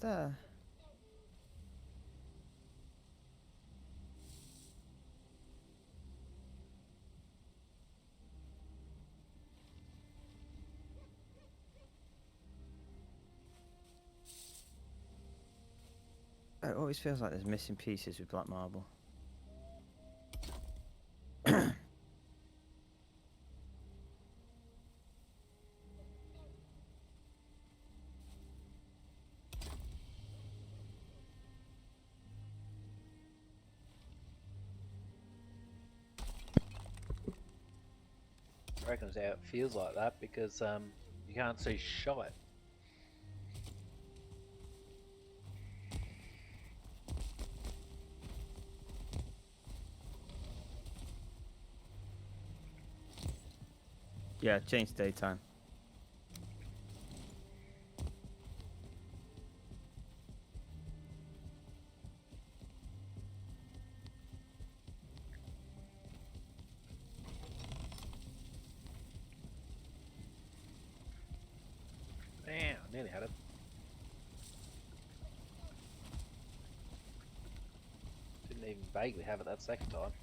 There. It always feels like there's missing pieces with black marble. I reckon it's how it feels like that because you can't see shite. Yeah, change daytime. Damn, I nearly had it. Didn't even vaguely have it that second time.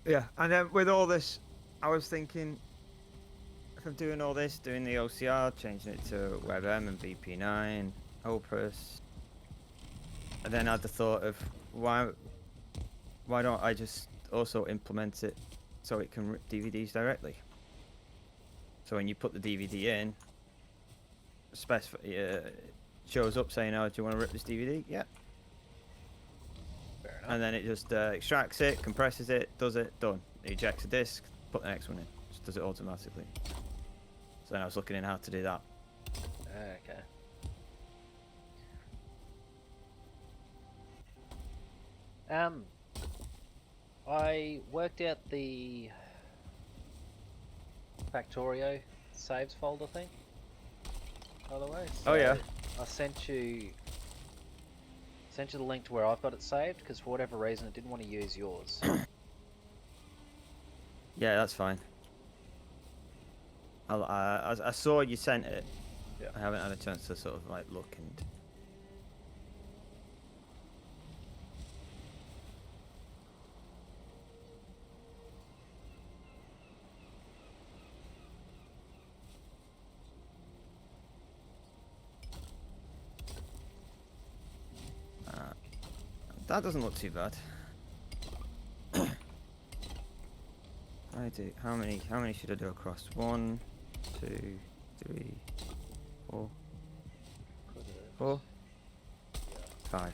Yeah, and then with all this, I was thinking, if I'm doing all this, doing the OCR, changing it to WebM and VP9, Opress, and then I had the thought of why don't I just also implement it so it can rip DVDs directly? So when you put the DVD in, shows up saying, "Oh, do you want to rip this DVD?" Yeah. Fair enough. And then it just extracts it, compresses it, does it, done. It ejects a disc, put the next one in. Just does it automatically. So then I was looking in how to do that. Okay. I worked out the Factorio saves folder thing, by the way. Oh, yeah. I sent you the link to where I've got it saved because for whatever reason it didn't want to use yours. Yeah, that's fine. I saw you sent it. Yeah. I haven't had a chance to sort of like look and. That doesn't look too bad. I do. How many should I do across? 1, 2, 3, 4, 4, 5.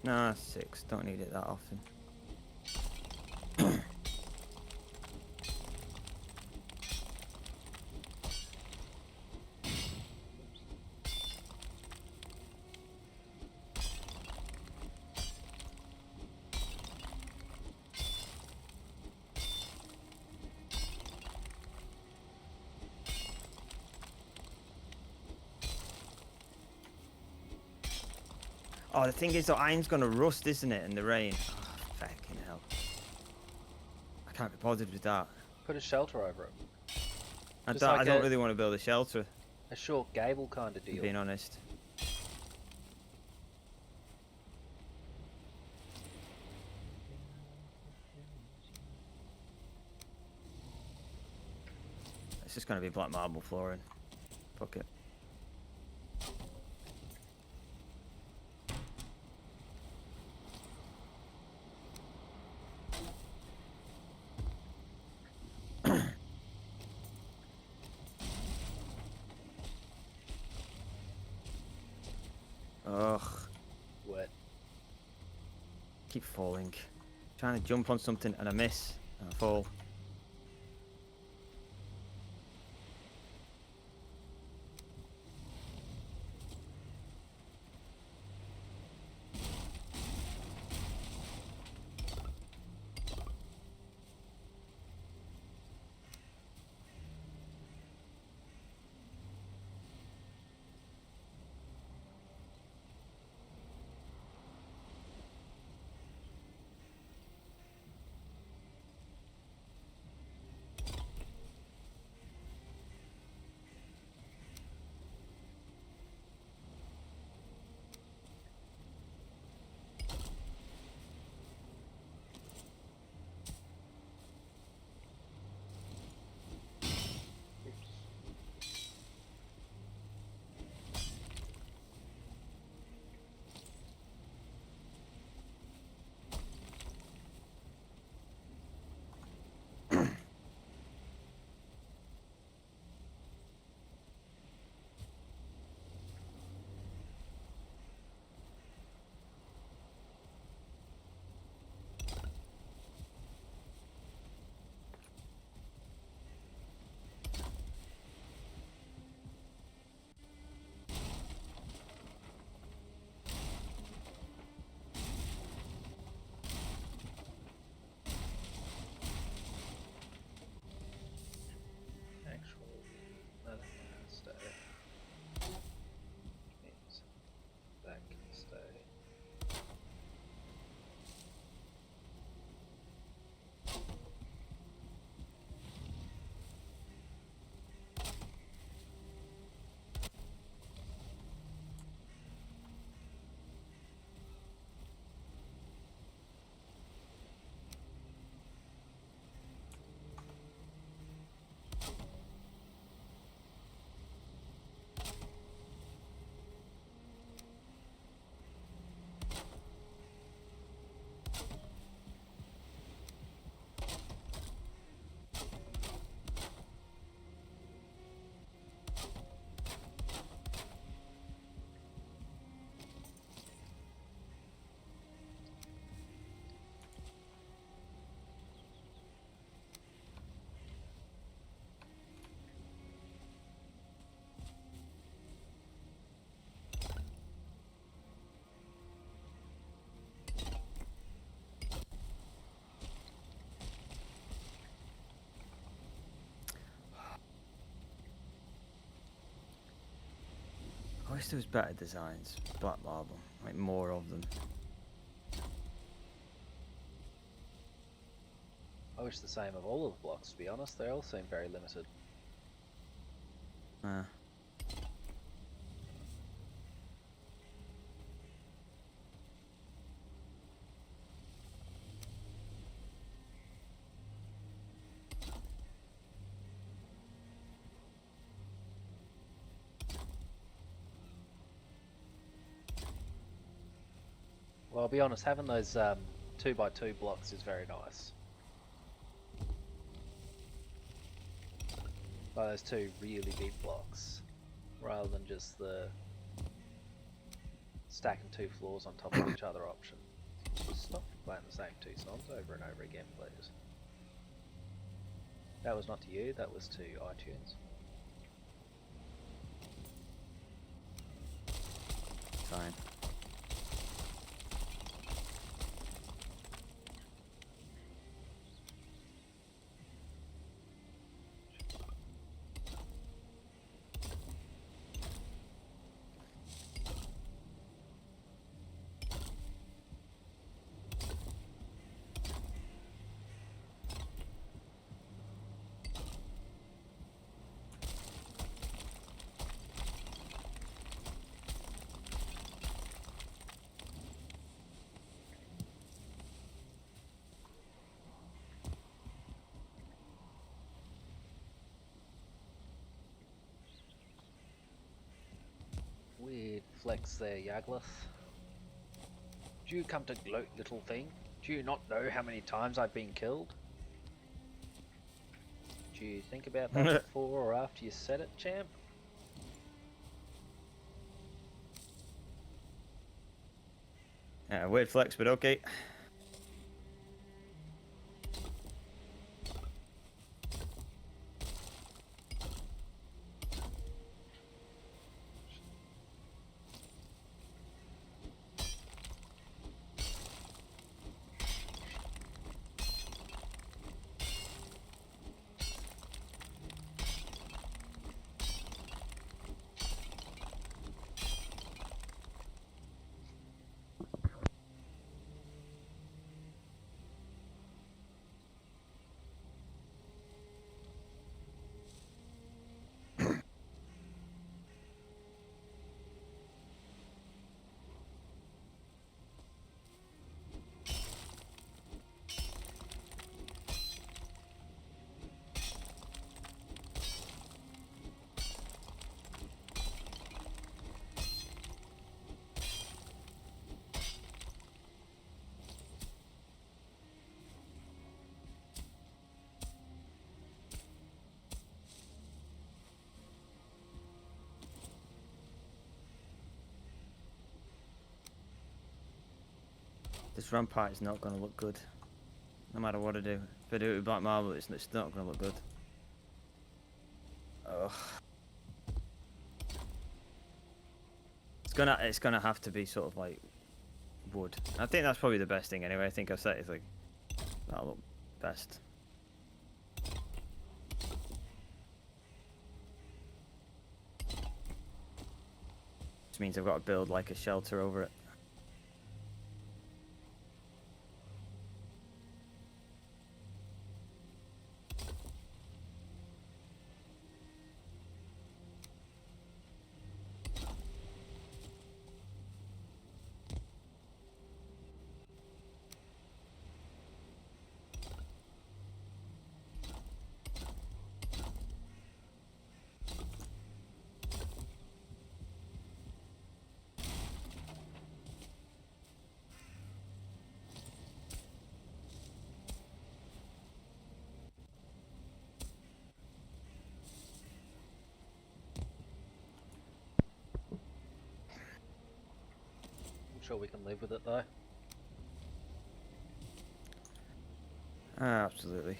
Nah, 6. Don't need it that often. Oh, the thing is, the iron's gonna rust, isn't it, in the rain? Oh, fucking hell. I can't be bothered with that. Put a shelter over it. I Just don't, like I don't really want to build a shelter, a short gable kind of deal. being honest. It's just gonna be black marble flooring. Fuck it. Ugh. Wet. Keep falling. Trying to jump on something and I miss and I fall. wish there was better designs. Black marble, like more of them. I wish the same of all of the blocks, to be honest. They all seem very limited. Well, I'll be honest, having those 2x2 blocks is very nice. Like those two really big blocks, rather than just the stacking two floors on top of each other option. Just stop playing the same two songs over and over again, please. That was not to you, that was to iTunes. Fine. Weird flex there, Yagluth. Do you come to gloat, little thing? Do you not know how many times I've been killed? Do you think about that before or after you said it, champ? Weird flex, but okay. This rampart is not going to look good, no matter what I do. If I do it with black marble, it's not going to look good. Ugh. It's gonna have to be sort of like wood. I think that's probably the best thing anyway. I think I've set it like that'll look best. Which means I've got to build like a shelter over it. Sure we can live with it though. Absolutely.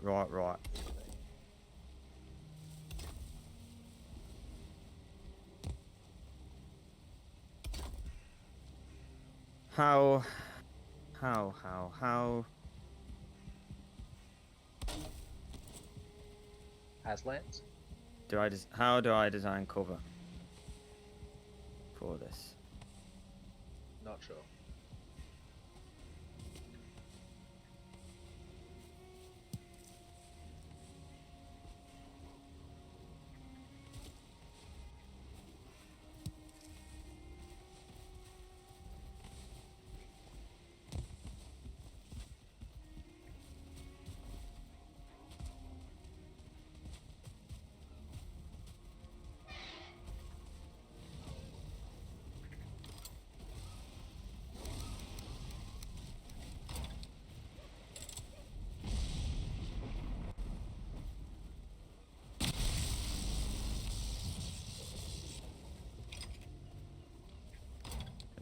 Right. How? Aslands? How do I design cover for this? Not sure.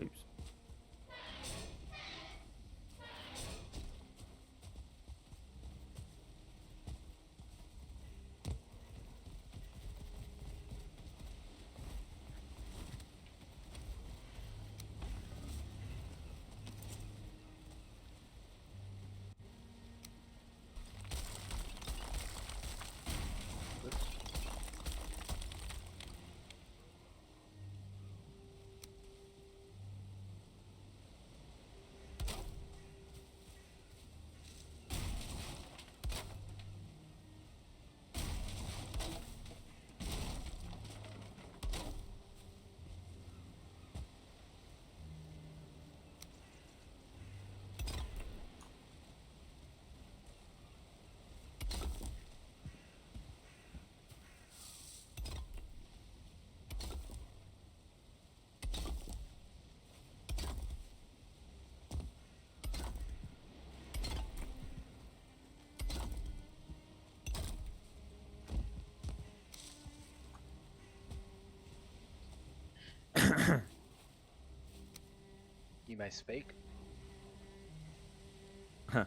Oops. You may speak. Huh.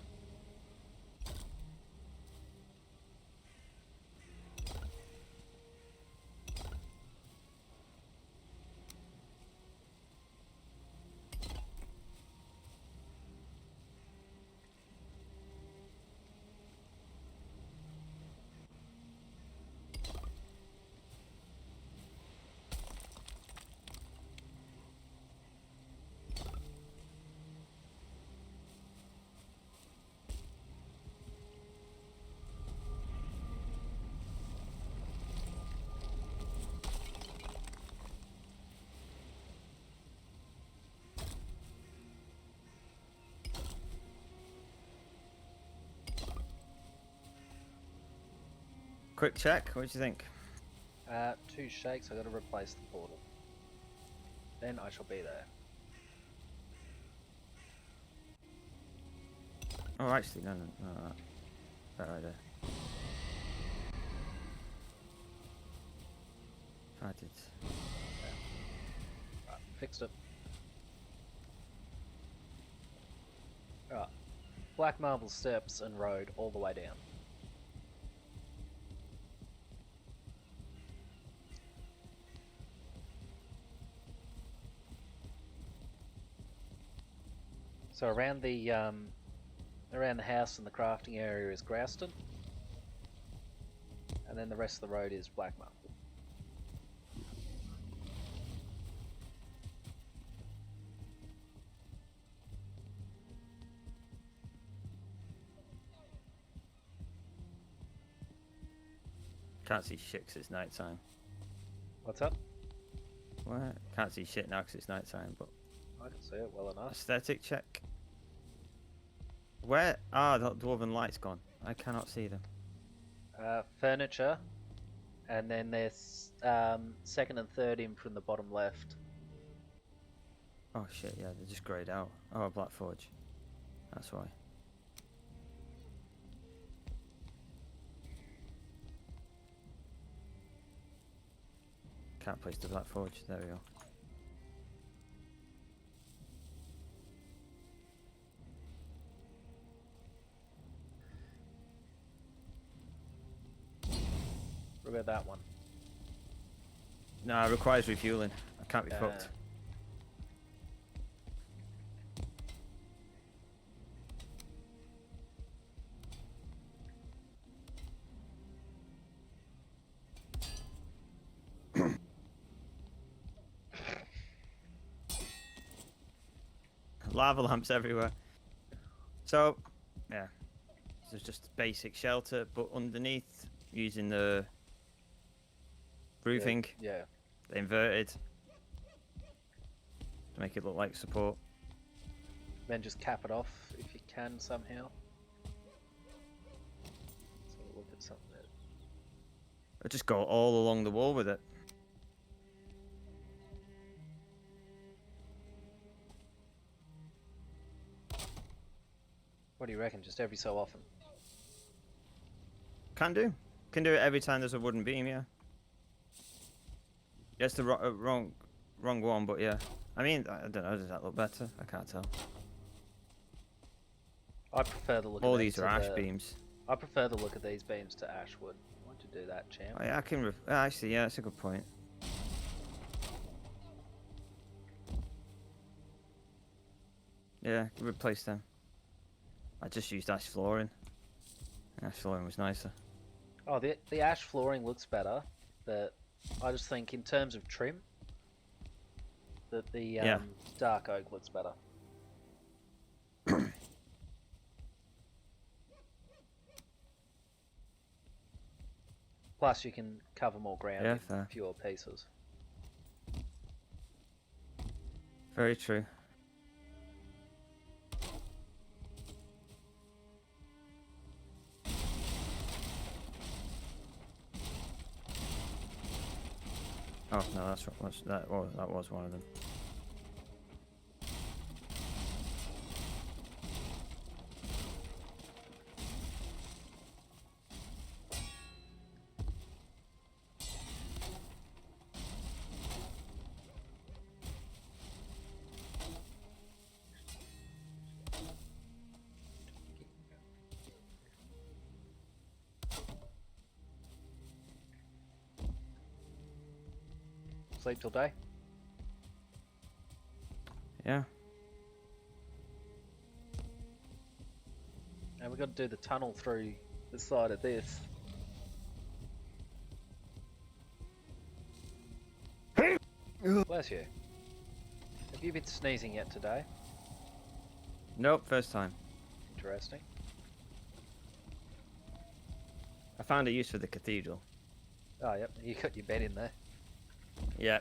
Quick check. What do you think? 2 shakes. I got to replace the portal. Then I shall be there. Oh, actually, no. That right there. I did. Right, fixed it. Right. Black marble steps and road all the way down. So around the house and the crafting area is Grouston, and then the rest of the road is black marble. Can't see shit 'cause it's night time. What's up? What? Can't see shit now 'cause it's night time, but I can see it well enough. aesthetic check. Where? Ah, the dwarven light's gone. I cannot see them. Furniture, and then there's second and third in from the bottom left. Oh shit, yeah, they're just greyed out. Oh, Black Forge. That's why. Can't place the Black Forge. There we go. about that one? No, it requires refueling. I can't be fucked. Lava lamps everywhere. So, yeah. There's just basic shelter, but underneath, using the roofing, Yeah. inverted, to make it look like support. Then just cap it off if you can somehow. So look at something there. I just go all along the wall with it. What do you reckon? Just every so often? Can do. Can do it every time there's a wooden beam, yeah. It's the wrong one, but yeah. I mean, I don't know, does that look better? I can't tell. I prefer the look All of these are ash beams. I prefer the look of these beams to ash wood. Why don't you do that, champ? Oh, yeah, I can... actually, yeah, that's a good point. Yeah, replace them. I just used ash flooring. Ash flooring was nicer. Oh, the ash flooring looks better, but I just think in terms of trim, that the dark oak looks better. Plus, you can cover more ground in fewer pieces. Very true. Oh no, that was one of them. Sleep till day? Yeah. And we've got to do the tunnel through the side of this. Bless you. Have you been sneezing yet today? Nope, first time. Interesting. I found a use for the cathedral. Oh, yep. You got your bed in there. Yeah.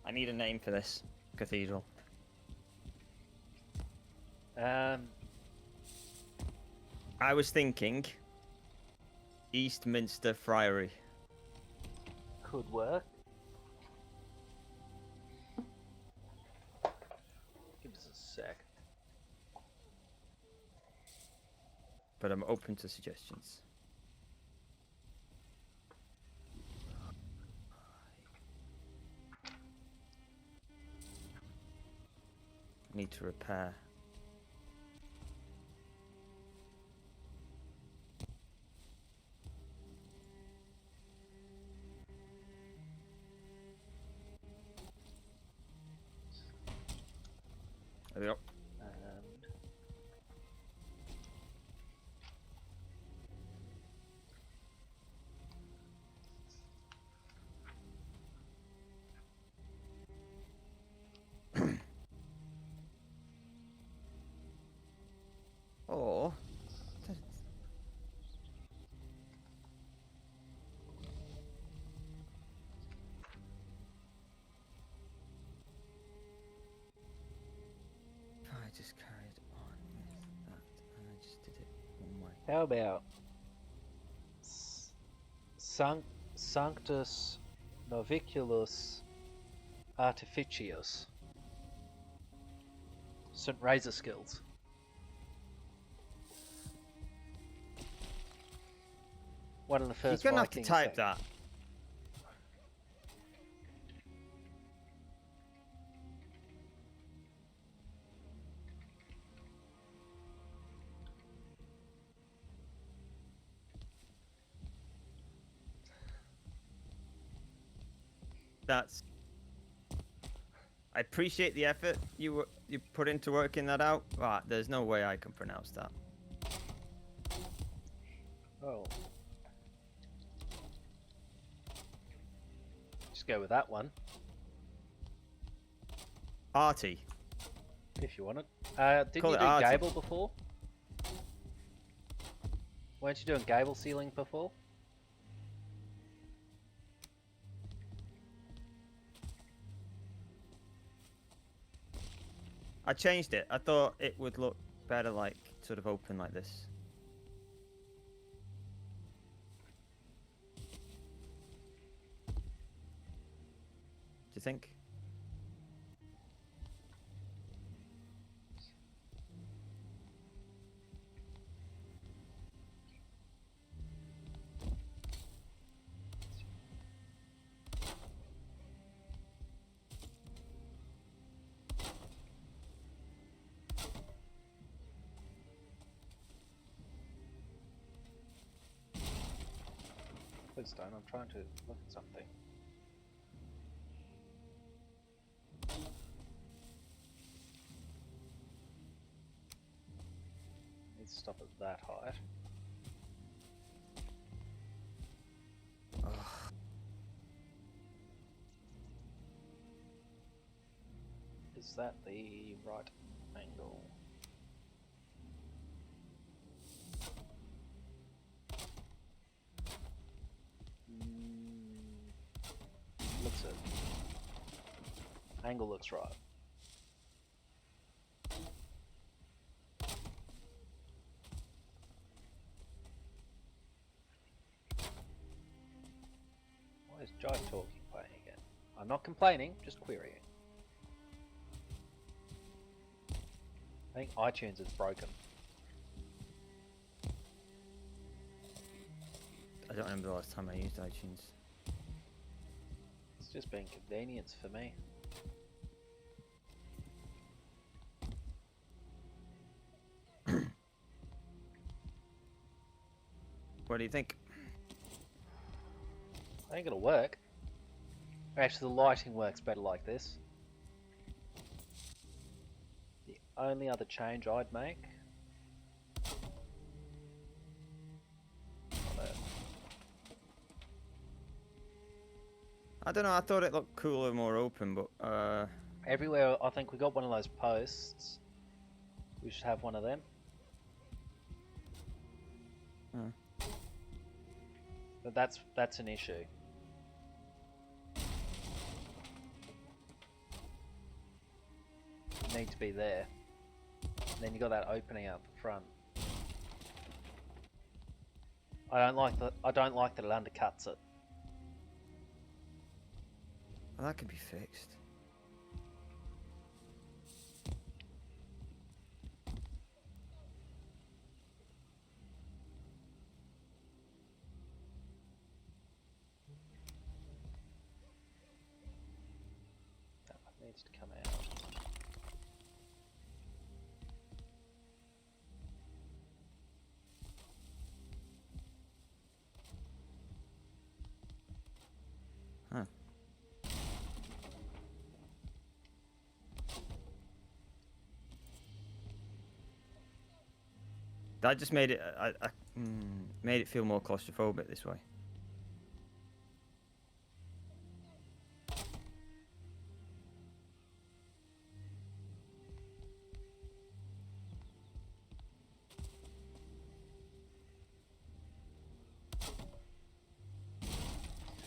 I need a name for this cathedral. I was thinking Eastminster Friary. Could work. Give us a sec. But I'm open to suggestions. Need to repair. There we go. Or How about Sanctus Noviculus Artificius? St. Razor skills. One of the You're first gonna have to Vikings type that. that. That's. I appreciate the effort you put into working that out, but there's no way I can pronounce that. Oh. Just go with that one. Arty. If you want it. Didn't Call you it do arty. Gable before? Weren't you doing Gable ceiling before? I changed it. I thought it would look better, like sort of open like this. Do you think? Please don't. I'm trying to look at something. Need to stop at that height. Is that the right angle? Looks it. Angle looks right. Why is Jive Talking playing again? I'm not complaining, just querying. I think iTunes is broken. I don't remember the last time I used iTunes. It's just been convenience for me. What do you think? I think it'll work. Actually, the lighting works better like this. The only other change I'd make... I don't know, I thought it looked cooler, more open, but Everywhere, I think we got one of those posts. We should have one of them. But that's an issue. Need to be there. And then you got that opening out the front. I don't like that it undercuts it. well, that could be fixed. That one needs to come out. Huh. That just made it. Made it feel more claustrophobic this way.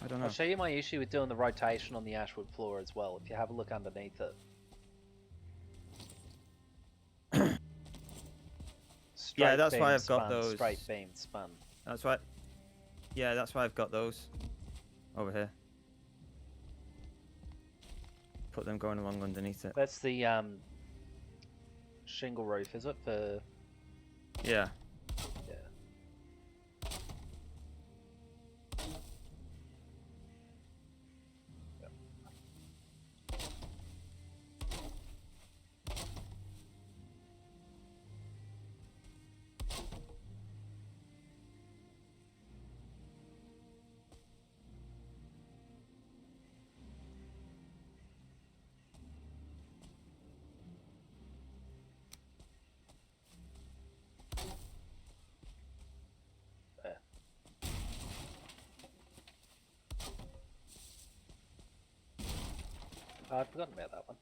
I don't know. I'll show you my issue with doing the rotation on the ashwood floor as well, if you have a look underneath it. Yeah, that's beam why I've spun, got those. straight beam spun. That's why. Yeah, that's why I've got those over here. Put them going along underneath it. That's the shingle roof, is it? For Yeah. yeah. Oh, I'd forgotten about that one.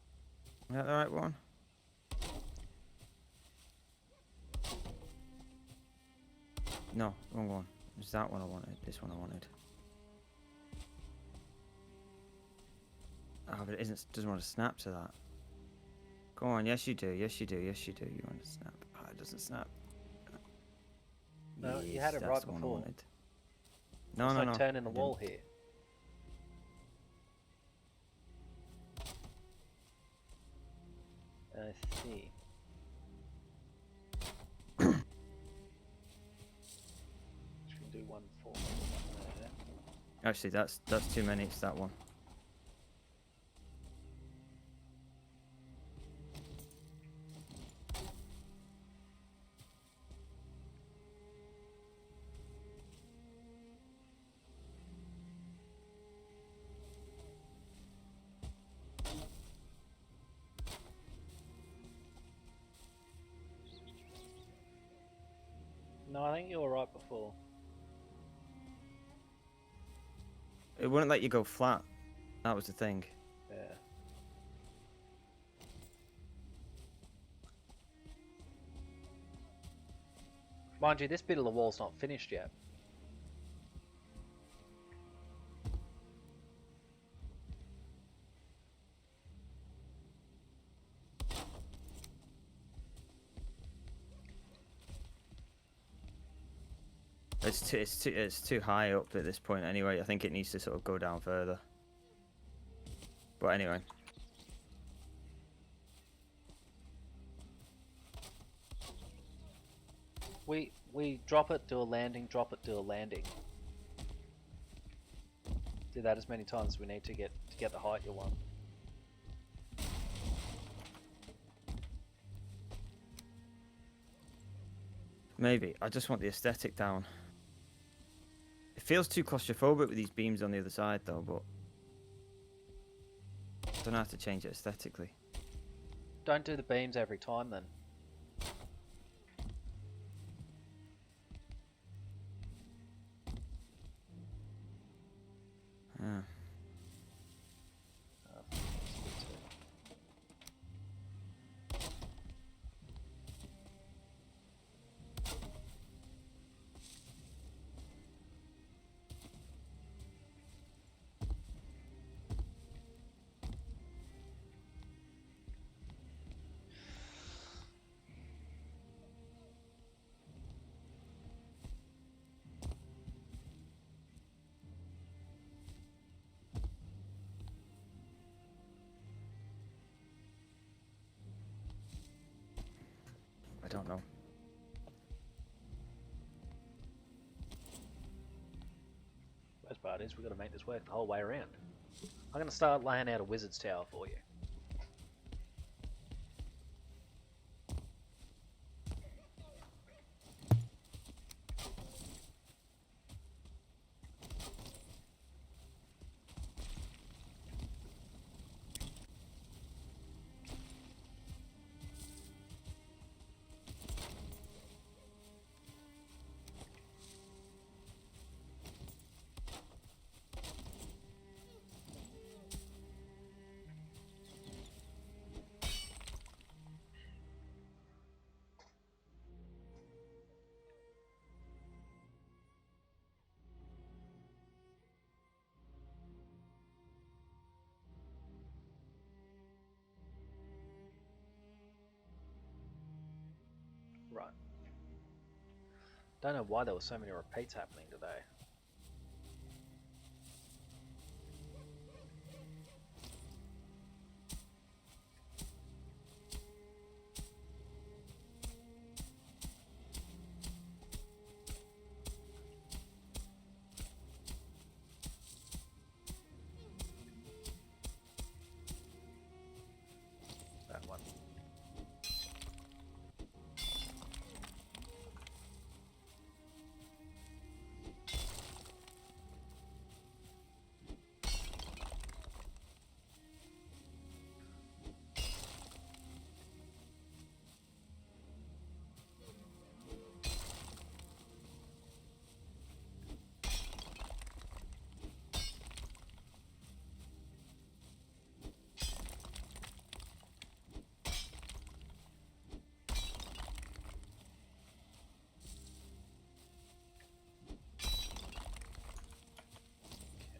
Is that the right one? No, wrong one. It's that one I wanted. This one I wanted. Oh, but it doesn't want to snap to that. Go on, yes you do, yes you do, yes you do. You want to snap. Oh, it doesn't snap. No, yes, you had it that's right the one I before. wanted. No, It's no, like no. turning the I wall didn't. here. I see. Should we do one for there? Actually, that's too many. It's that one. No, I think you were right before. It wouldn't let you go flat. That was the thing. Yeah. Mind you, this bit of the wall's not finished yet. It's too high up at this point anyway. I think it needs to sort of go down further. But anyway. We drop it, do a landing, drop it, do a landing. Do that as many times as we need to get the height you want. Maybe. I just want the aesthetic down. It feels too claustrophobic with these beams on the other side though, but I don't have to change it aesthetically. Don't do the beams every time then. Yeah. I don't know. Best part is we've got to make this work the whole way around. I'm going to start laying out a wizard's tower for you. Don't know why there were so many repeats happening today. That one.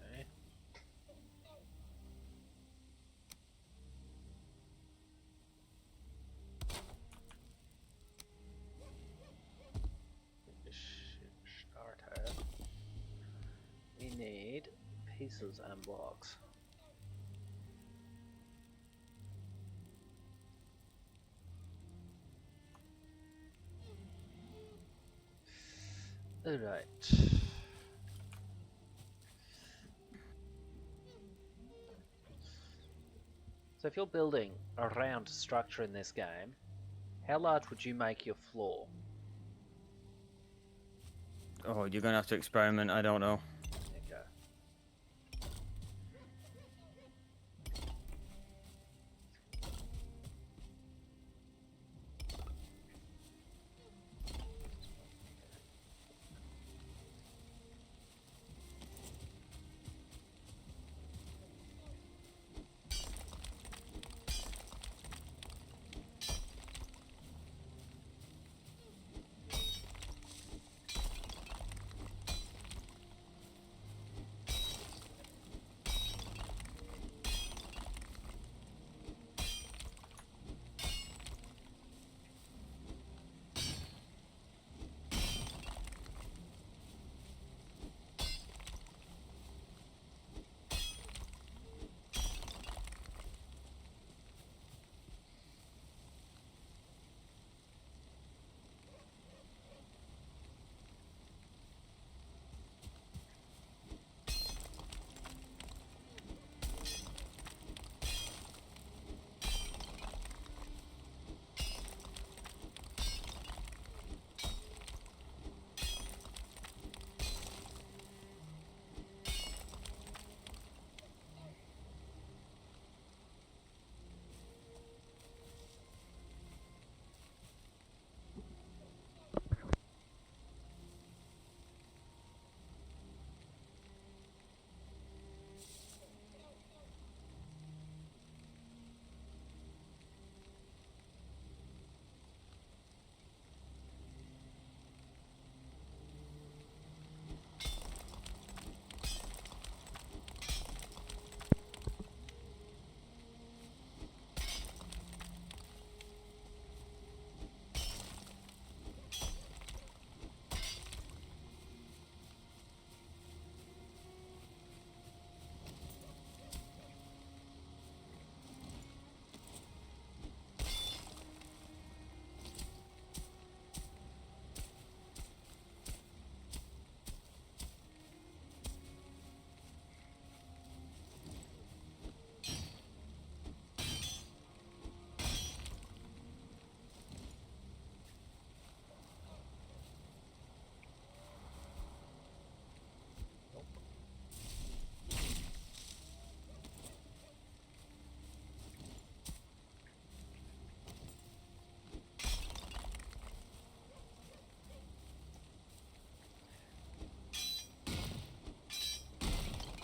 Okay. Starter. We need pieces and blocks. Alright. So if you're building a round structure in this game, how large would you make your floor? Oh, you're gonna have to experiment. I don't know. Okay.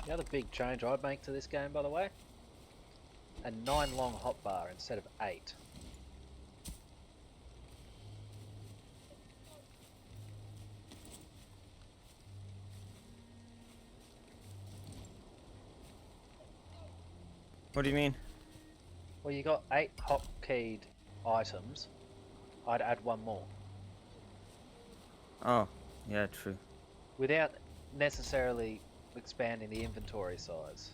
The other big change I'd make to this game, by the way, a 9 long hotbar instead of 8. What do you mean? Well, you got 8 hotkeyed items. I'd add 1 more. Oh, Yeah, true. Without necessarily expanding the inventory size.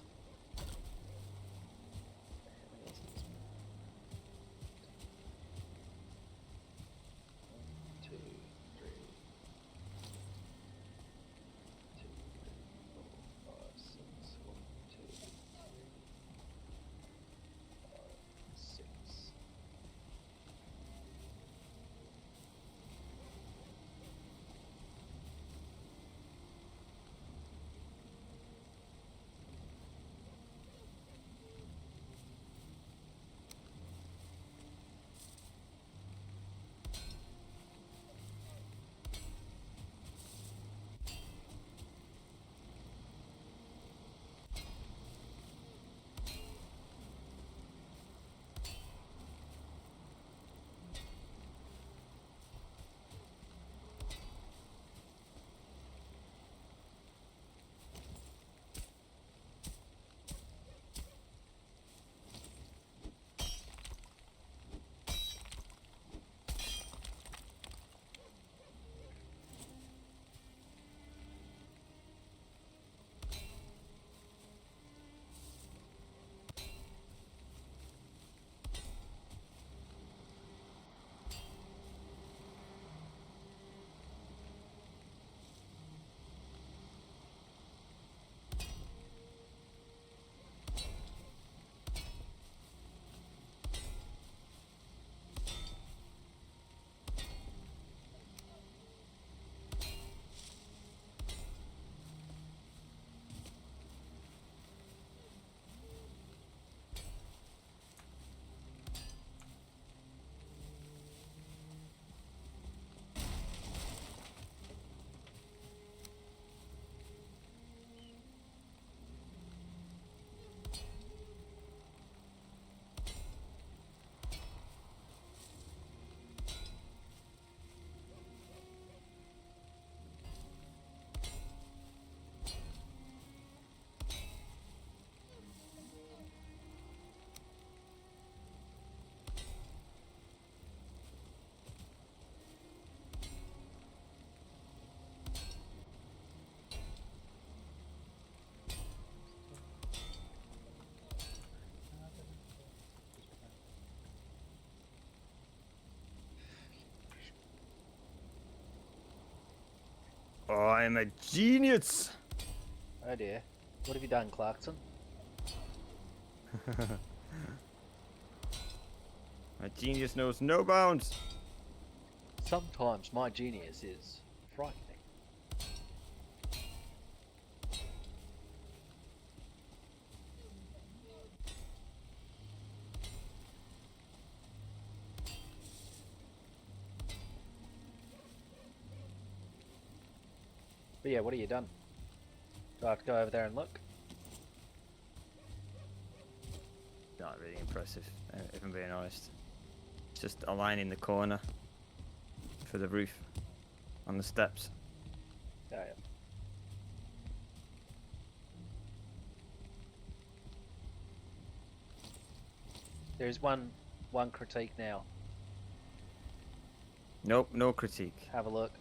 Oh, I'm a genius! Oh dear. What have you done, Clarkson? My genius knows no bounds. Sometimes my genius is frightening. But yeah, what have you done? Do I have to go over there and look? Not really impressive, if I'm being honest. It's just a line in the corner for the roof on the steps. Oh, yeah. There's one critique now. Nope, no critique. Have a look.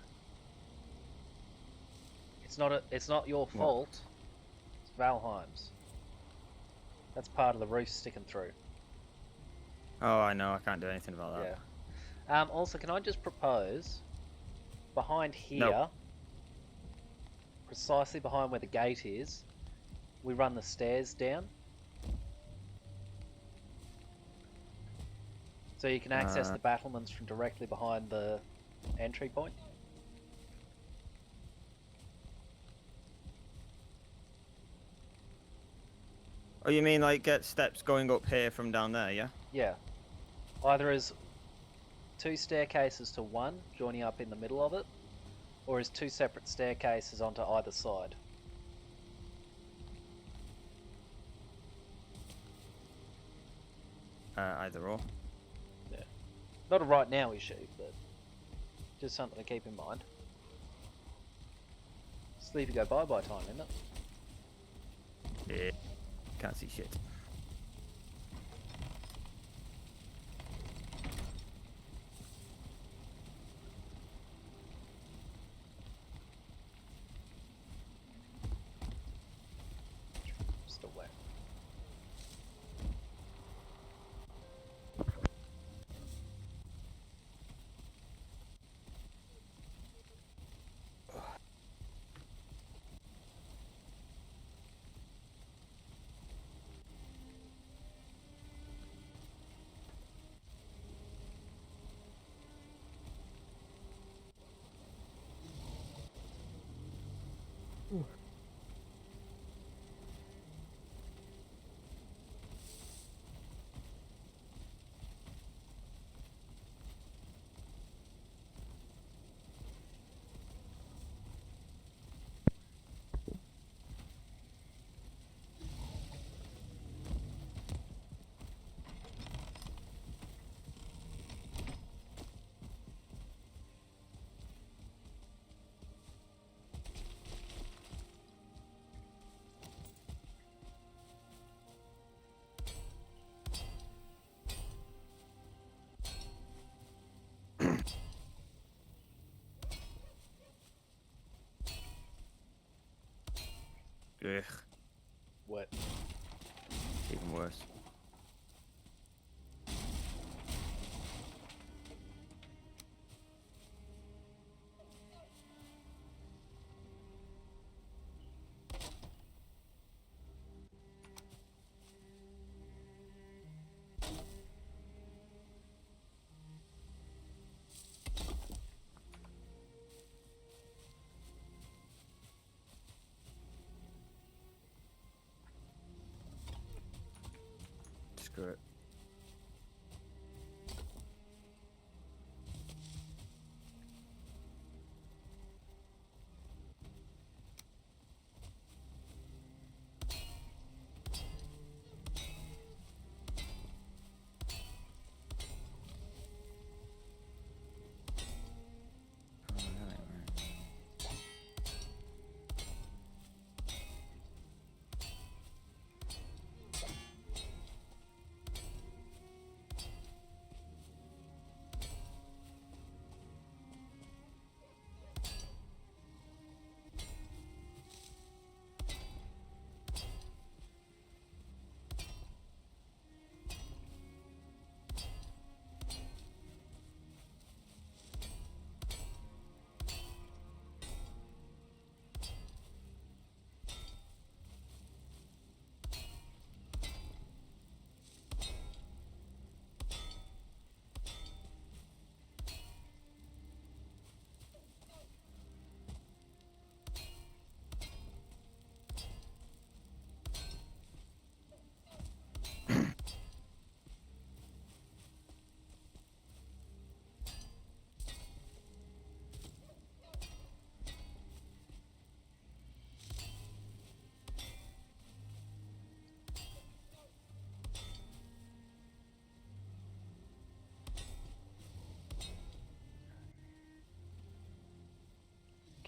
It's not your fault. It's Valheim's. That's part of the roof sticking through. Oh, I know. I can't do anything about that. Yeah. Also, can I just propose behind here, No. precisely behind where the gate is, we run the stairs down, so you can access the battlements from directly behind the entry point. Oh, you mean like get steps going up here from down there, yeah? Yeah. Either as 2 staircases to one, joining up in the middle of it, or as 2 separate staircases onto either side. Either or. Yeah. Not a right now issue, but just something to keep in mind. Sleepy go bye-bye time, isn't it? Yeah. Can't see shit. Ugh. What? Even worse. Screw it.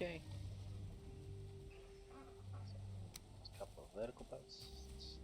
Okay. A couple of vertical posts.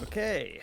Okay.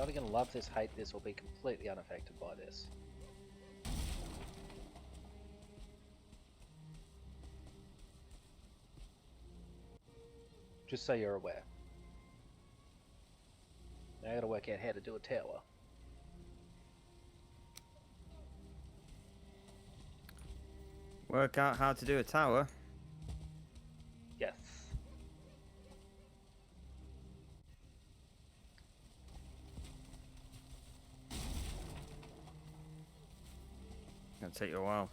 You're either going to love this, hate this, or be completely unaffected by this. Just so you're aware. Now I gotta work out how to do a tower. Work out how to do a tower? Yes. Gonna take you a while.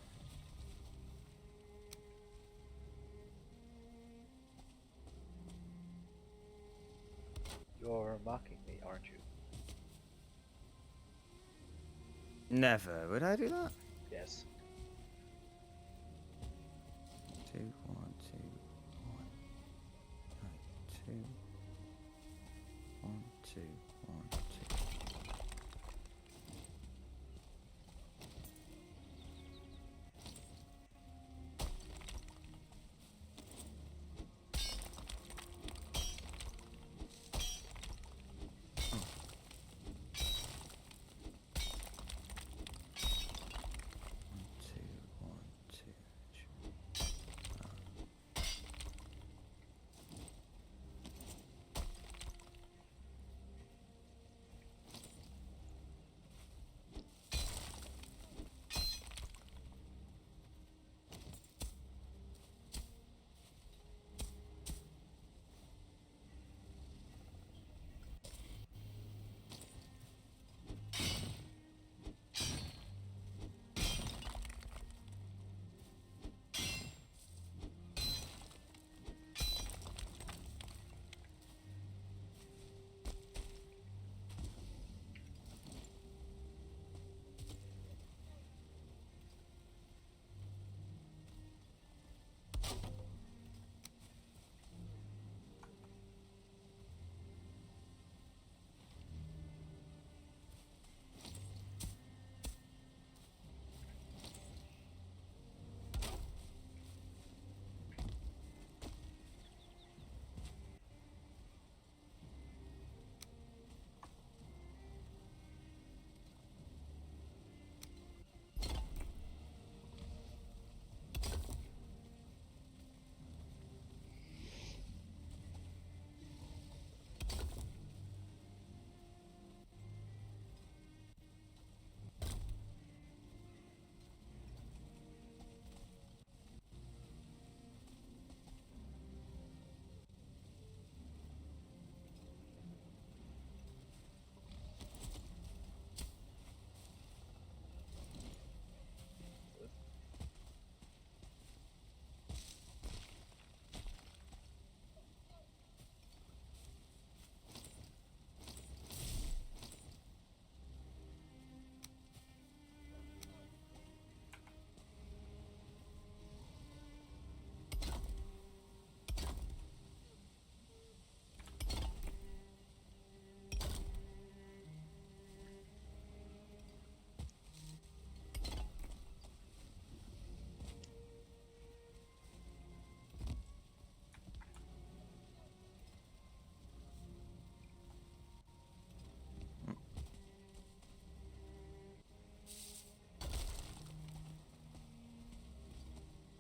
You're mocking me, aren't you? Never. Would I do that? Yes. 2, 1, 2, 1. Right, 2. 1, 2, 1, 2.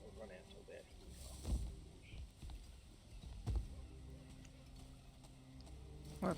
We'll run out till there. What?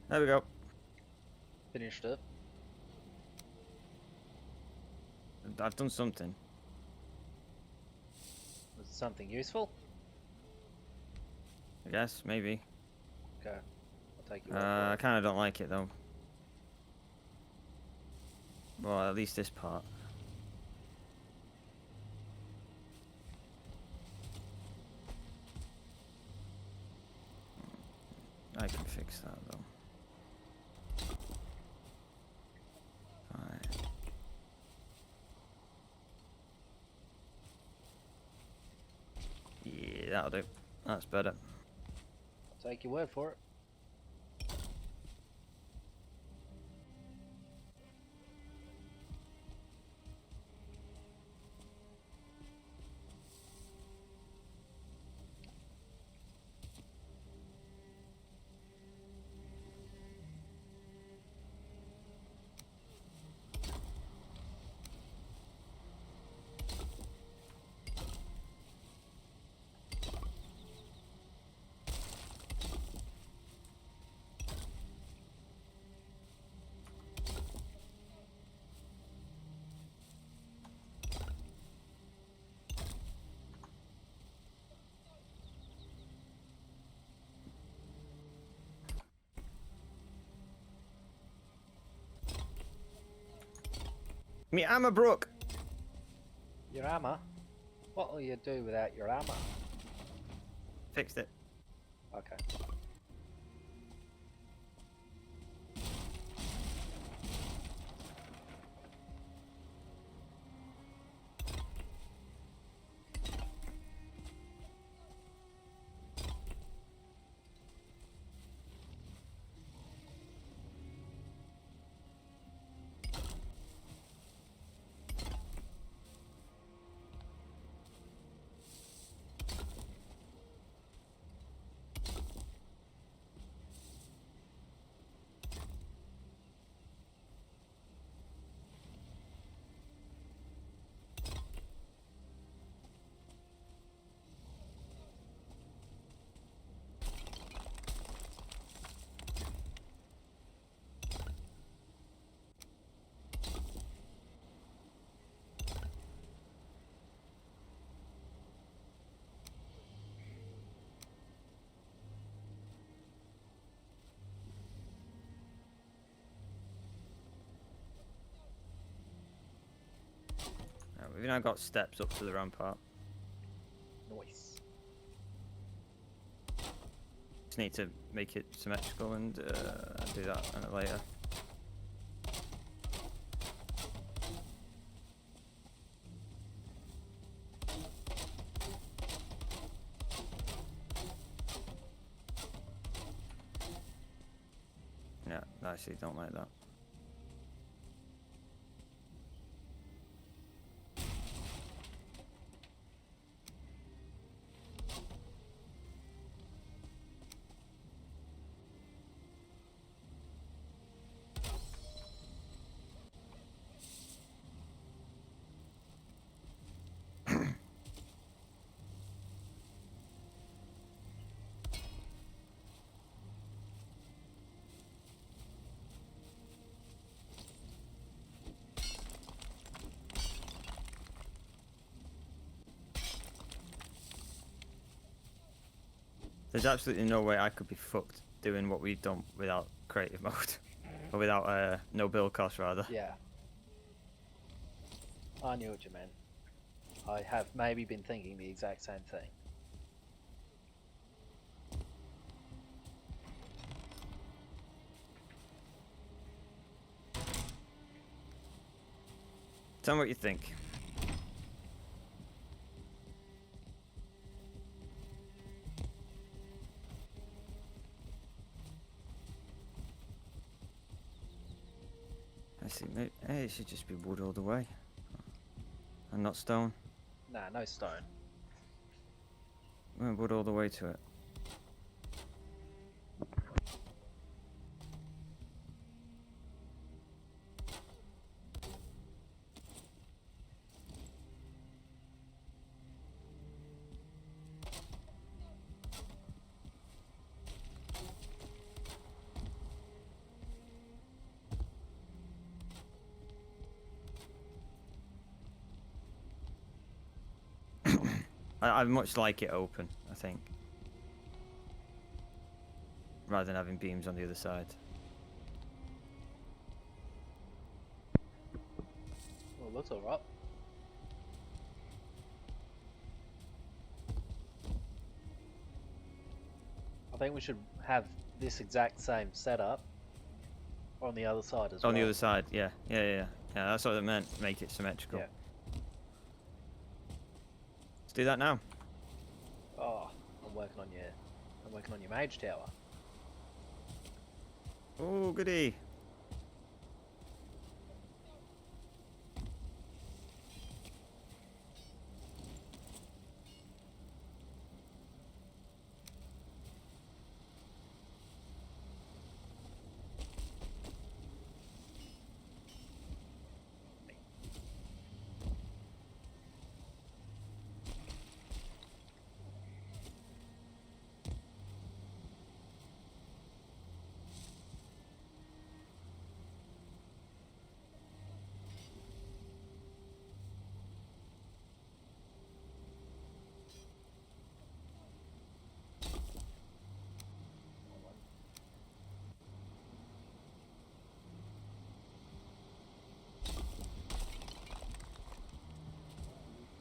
There we go. Finished it. I've done something. Was it something useful? I guess, maybe. Okay. I'll take you word I for it. kind of don't like it though. Well, at least this part. I can fix that though. Fine. Yeah, that'll do. That's better. I'll take your word for it. Me hammer broke. Your hammer? What will you do without your hammer? Fixed it. Okay. We've now got steps up to the rampart. Nice. Just need to make it symmetrical and do that later. Yeah, I actually don't like that. There's absolutely no way I could be fucked doing what we've done without creative mode. Or without no build cost, rather. Yeah. I knew what you meant. I have maybe been thinking the exact same thing. Tell me what you think. I see. Hey, it should just be wood all the way, and not stone. Nah, no stone. Wood all the way to it. I much like it open, I think. Rather than having beams on the other side. Well, looks alright. I think we should have this exact same setup on the other side as well. On the other side, yeah. Yeah, that's what I meant. Make it symmetrical. Yeah. Let's do that now. Oh, I'm working on your mage tower. Oh, goody.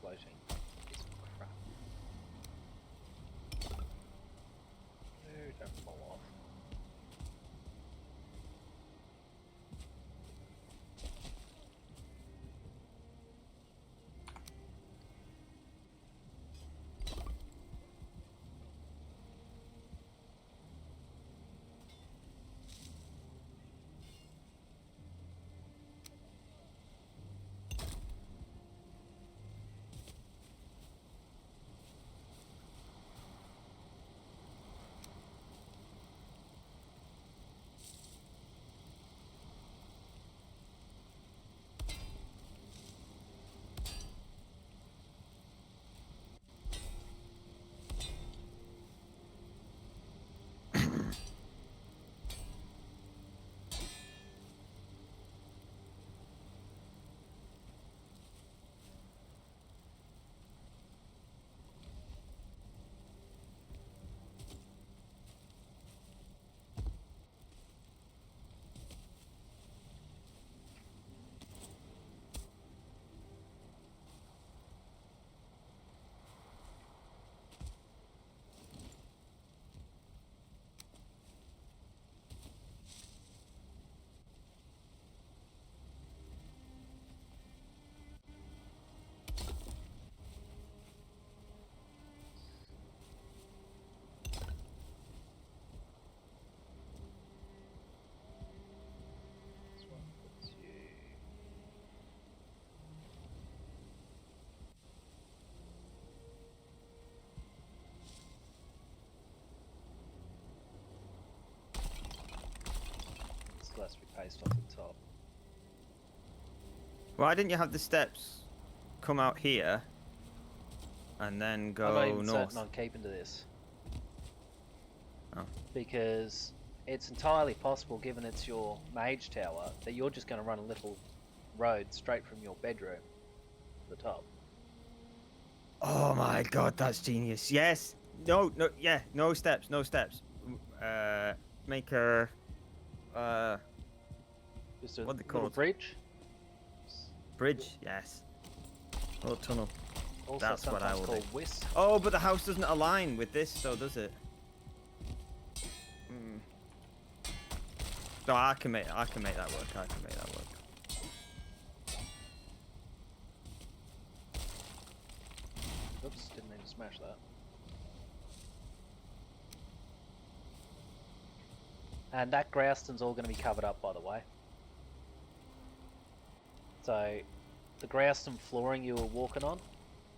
Floating. Piece of crap. Don't fall off. Still has to be paced off the top. Why didn't you have the steps come out here and then go I'm not even north? certain on keeping to this. Oh. Because it's entirely possible, given it's your mage tower, that you're just going to run a little road straight from your bedroom to the top. Oh my god, that's genius. Yes. No, yeah, no steps. Make a Just a what they little called? bridge. Bridge, yes. Or tunnel. Also That's what I sometimes will called do. whisk. Oh, but the house doesn't align with this, so does it? Hmm. No, I can make that work. Oops, didn't mean to smash that. And that grouston's all going to be covered up, by the way. So, the grouston flooring you were walking on,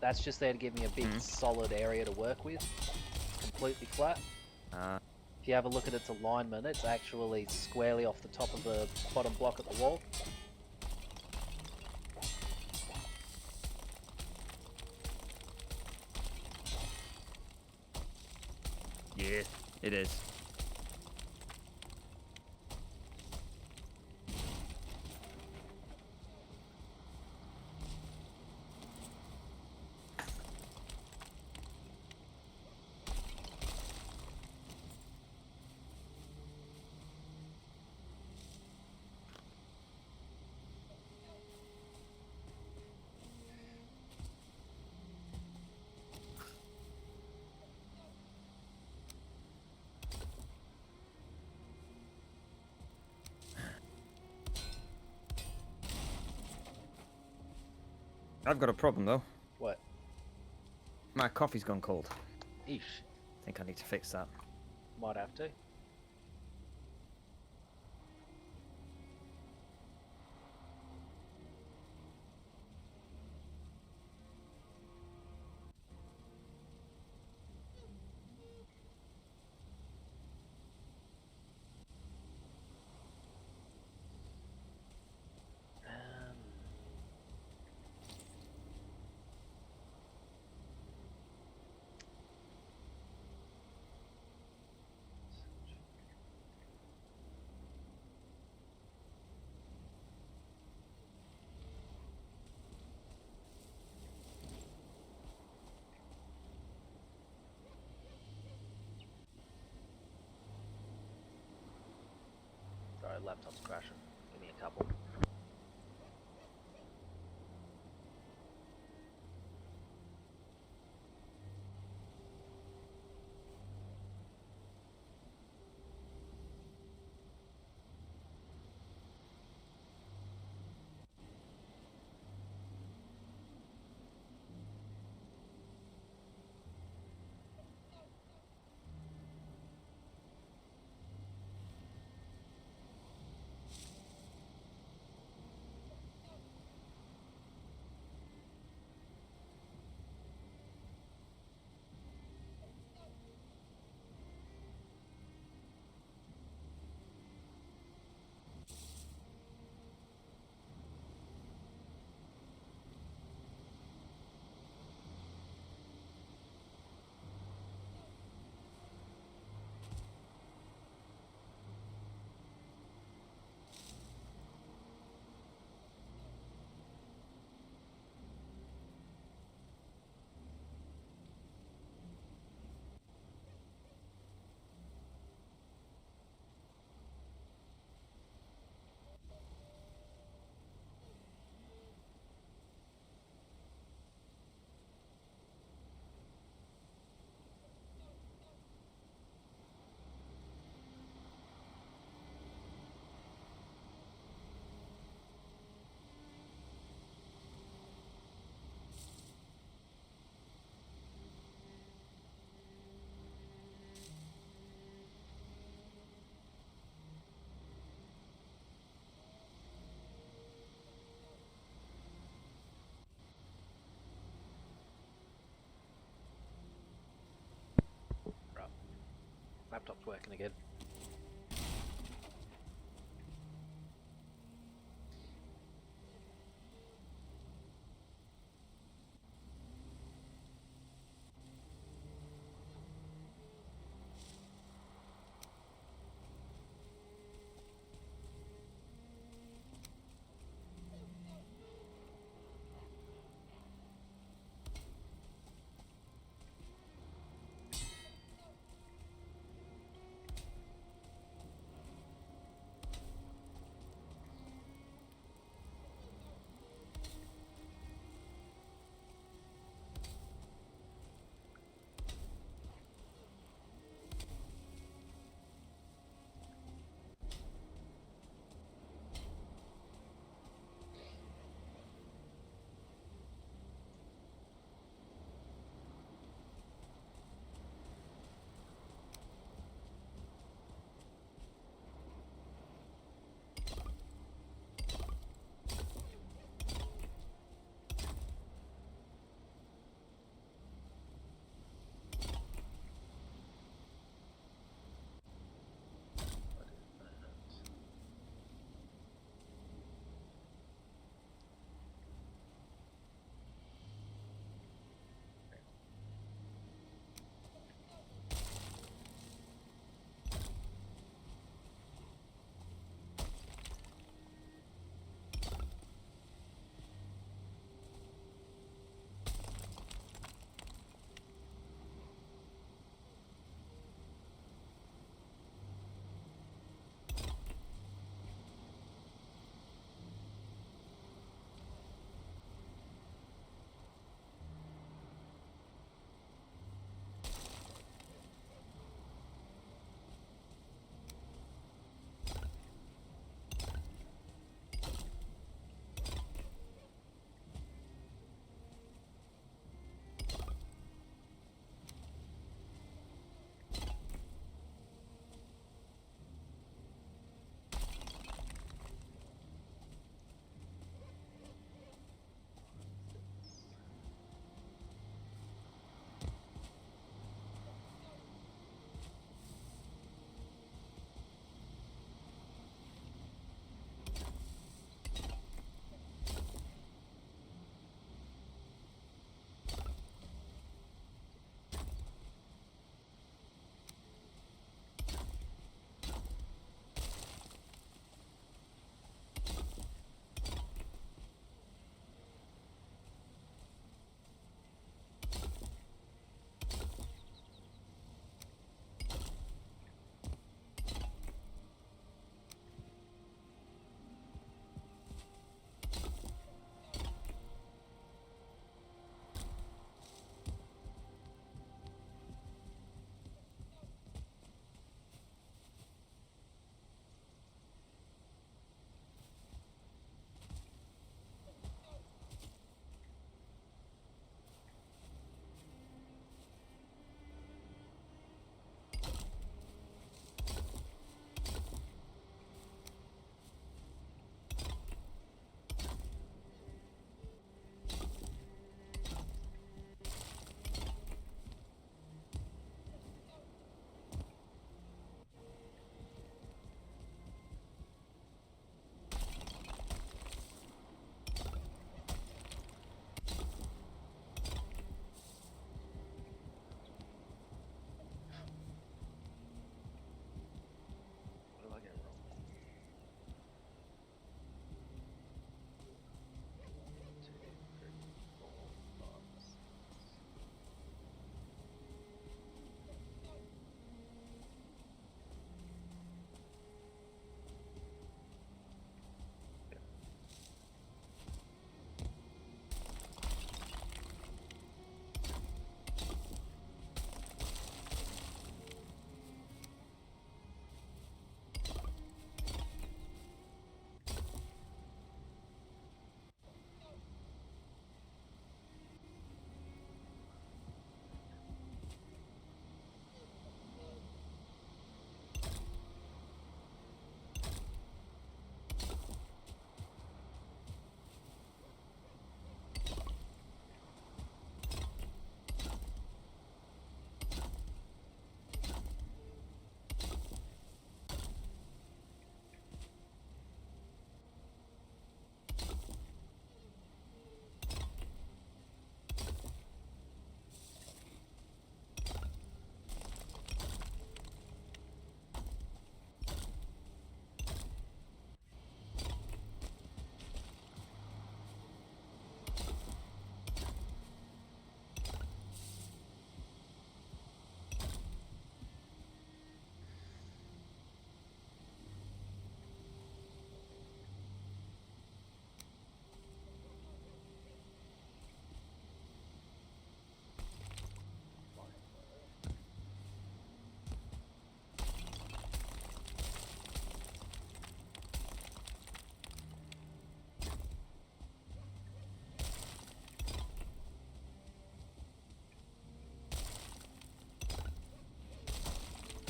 that's just there to give me a big solid area to work with. It's completely flat. If you have a look at its alignment, it's actually squarely off the top of the bottom block at the wall. Yeah, it is. I've got a problem though. What? My coffee's gone cold. Eesh. I think I need to fix that. Might have to. Sorry, laptop's crashing. Give me a couple. Right. Laptop's working again.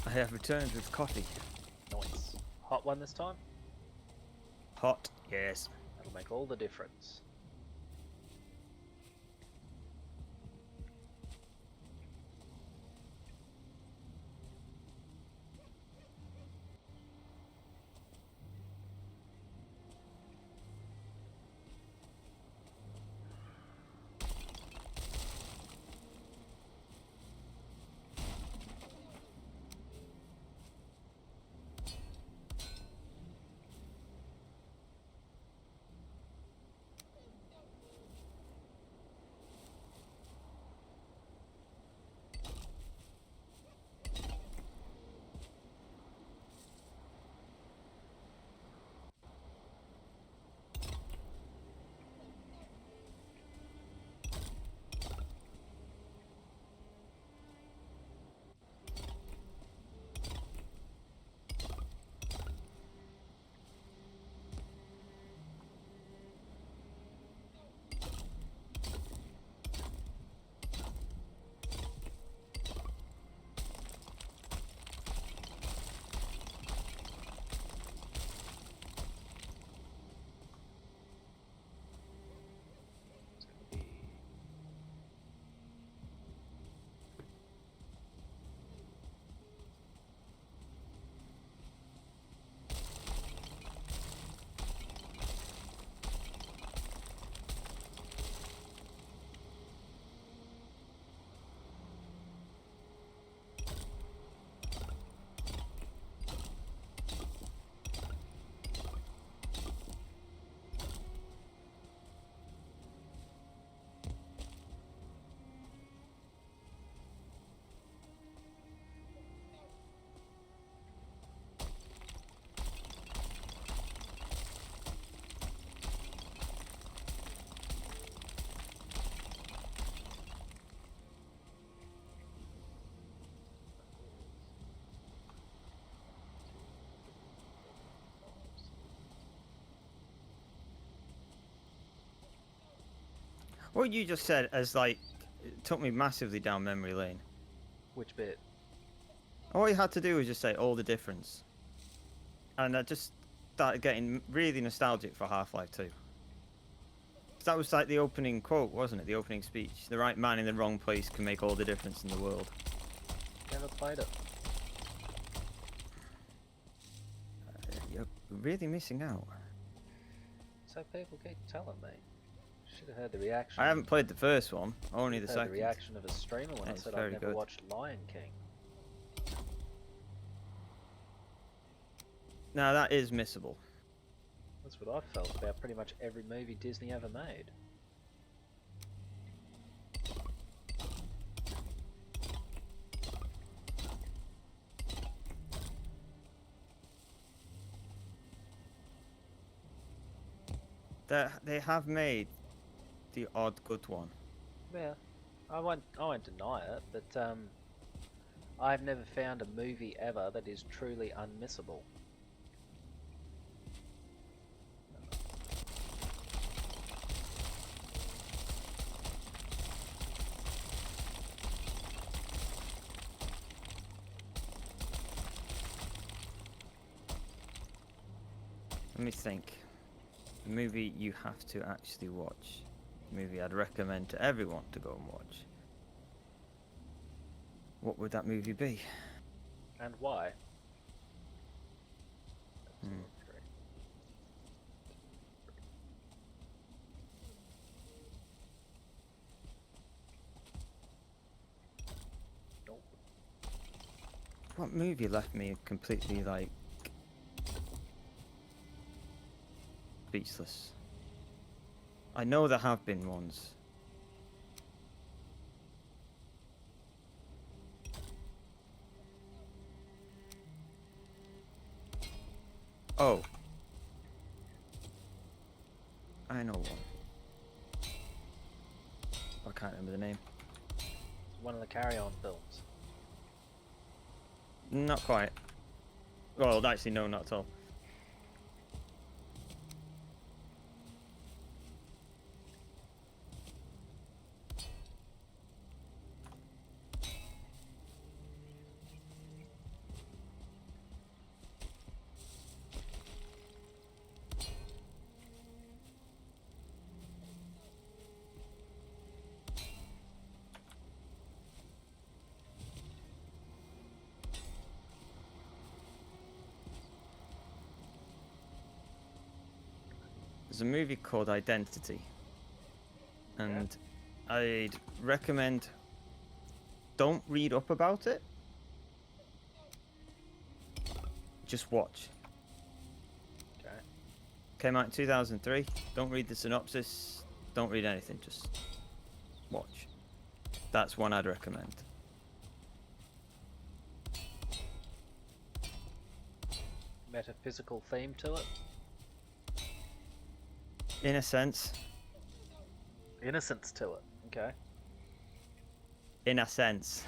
I have returned with coffee. Nice. Hot one this time? Hot, yes. That'll make all the difference. What you just said as like it took me massively down memory lane. Which bit? All you had to do was just say all the difference. And I just started getting really nostalgic for Half-Life 2. That was like the opening quote, wasn't it? The opening speech. The right man in the wrong place can make all the difference in the world. Never played it. You're really missing out. So people keep telling me. Should have heard the reaction. I haven't played the first one, only the heard second. the reaction of a streamer when I It's said very I'd never good. watched Lion King. Now that is missable. That's what I felt about pretty much every movie Disney ever made. They have made the odd good one. Yeah, I won't deny it, but I've never found a movie ever that is truly unmissable. Let me think. A movie you have to actually watch. A movie I'd recommend to everyone to go and watch. What would that movie be? And why? Hmm. Nope. What movie left me completely like speechless? I know there have been ones. Oh. I know one. I can't remember the name. One of the Carry On films. Not quite. Well, actually, no, not at all. There's a movie called Identity, and I'd recommend don't read up about it. Just watch. Okay. Came out in 2003. Don't read the synopsis. Don't read anything. Just watch. That's one I'd recommend. Metaphysical theme to it. In a sense. Innocence to it. Okay. In a sense.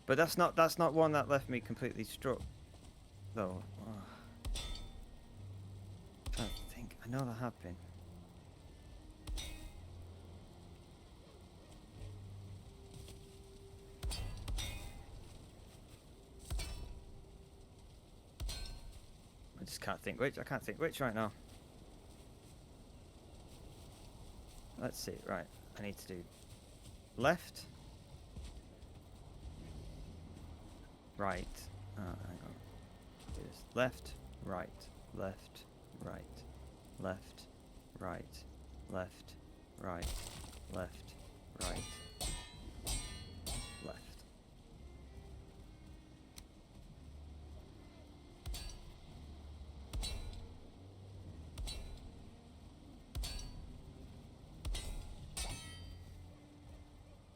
But that's not one that left me completely struck, though. Oh. Trying to think. I know there have been. I just can't think which. I can't think which right now. Let's see. Right. I need to do left. Right. Hang on. Do this. Left, right, left, right, left, right, left, right, left, right, left.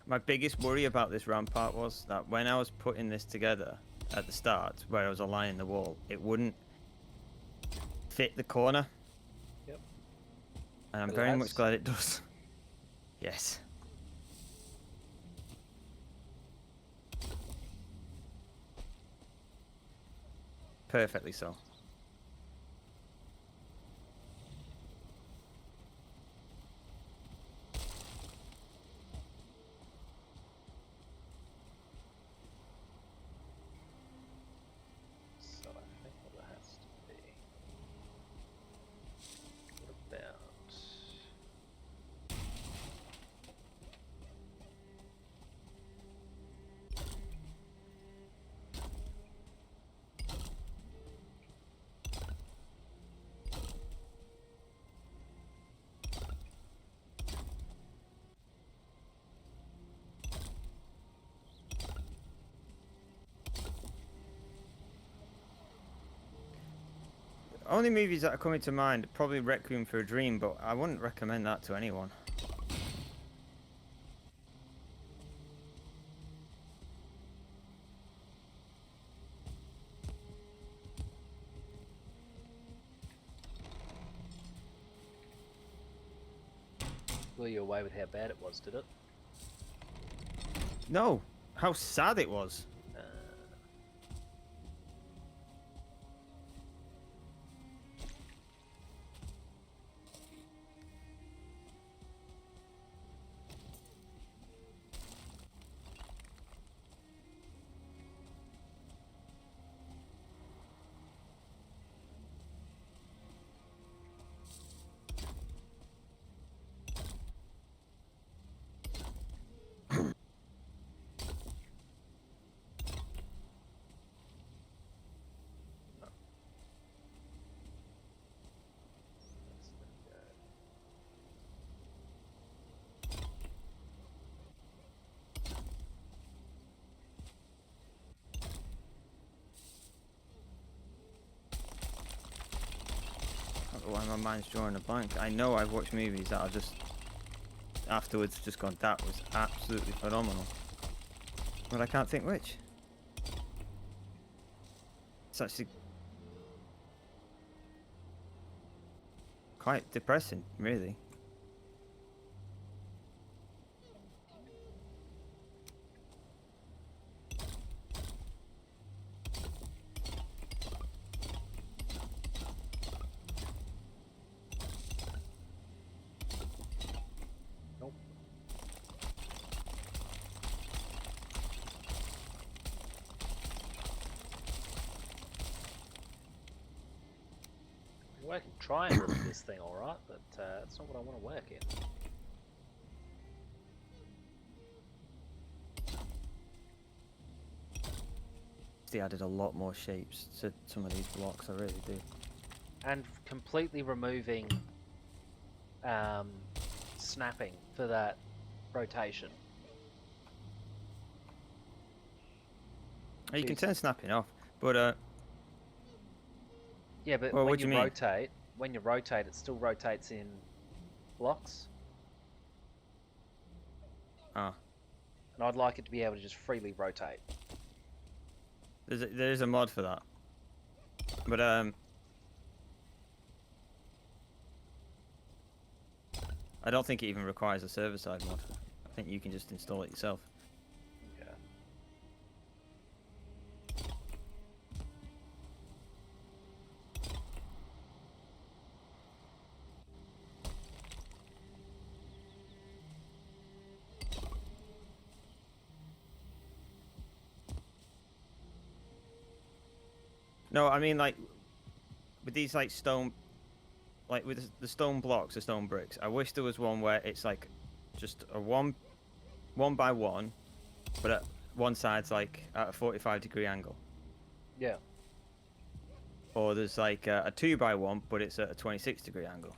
My biggest worry about this rampart was that when I was putting this together at the start, where I was aligning the wall, it wouldn't fit the corner. Yep. And I'm very much glad it does. Yes. Perfectly so. So I think what that has to be. What about? Only movies that are coming to mind, probably Requiem for a Dream, but I wouldn't recommend that to anyone. Blew you away with how bad it was, did it? No, how sad it was. Why my mind's drawing a blank. I know I've watched movies that I've just afterwards just gone, that was absolutely phenomenal, but I can't think which. It's actually quite depressing, really. Working triangle with this thing, alright, but that's not what I want to work in. they added a lot more shapes to some of these blocks. I really do. And completely removing snapping for that rotation. You can turn snapping off, but yeah, but well, when what do you you mean? rotate, it still rotates in blocks. Ah. And I'd like it to be able to just freely rotate. There is a mod for that, but I don't think it even requires a server-side mod. I think you can just install it yourself. Okay. No, I mean like with these like stone, like with the stone blocks, the stone bricks. I wish there was one where it's like just a one by one, but at one side's like at a 45-degree angle. Yeah. Or there's like a 2 by 1, but it's at a 26-degree angle.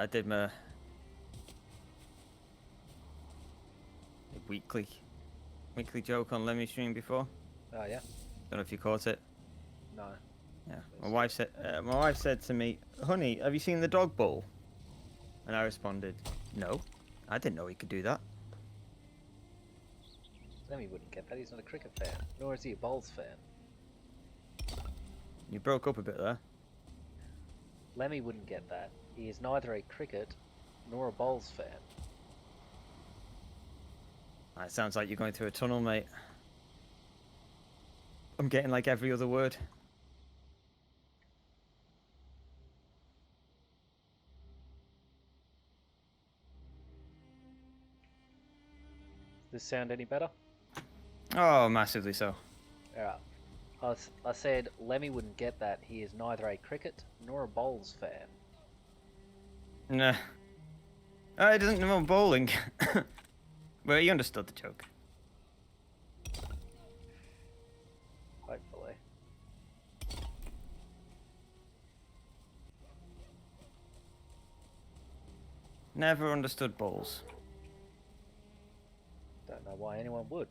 I did my weekly joke on Lemmy stream before. Oh yeah. Don't know if you caught it. No. Yeah. My wife said to me, "Honey, have you seen the dog bowl?" And I responded, "No, I didn't know he could do that." Lemmy wouldn't get that. He's not a cricket fan, nor is he a bowls fan. You broke up a bit there. Lemmy wouldn't get that. He is neither a cricket nor a bowls fan. It sounds like you're going through a tunnel, mate. I'm getting like every other word. Does this sound any better? Oh, massively so. Alright. I said Lemmy wouldn't get that. He is neither a cricket nor a bowls fan. Nah. He doesn't know bowling. Well, you understood the joke. Hopefully. Never understood bowls. Don't know why anyone would.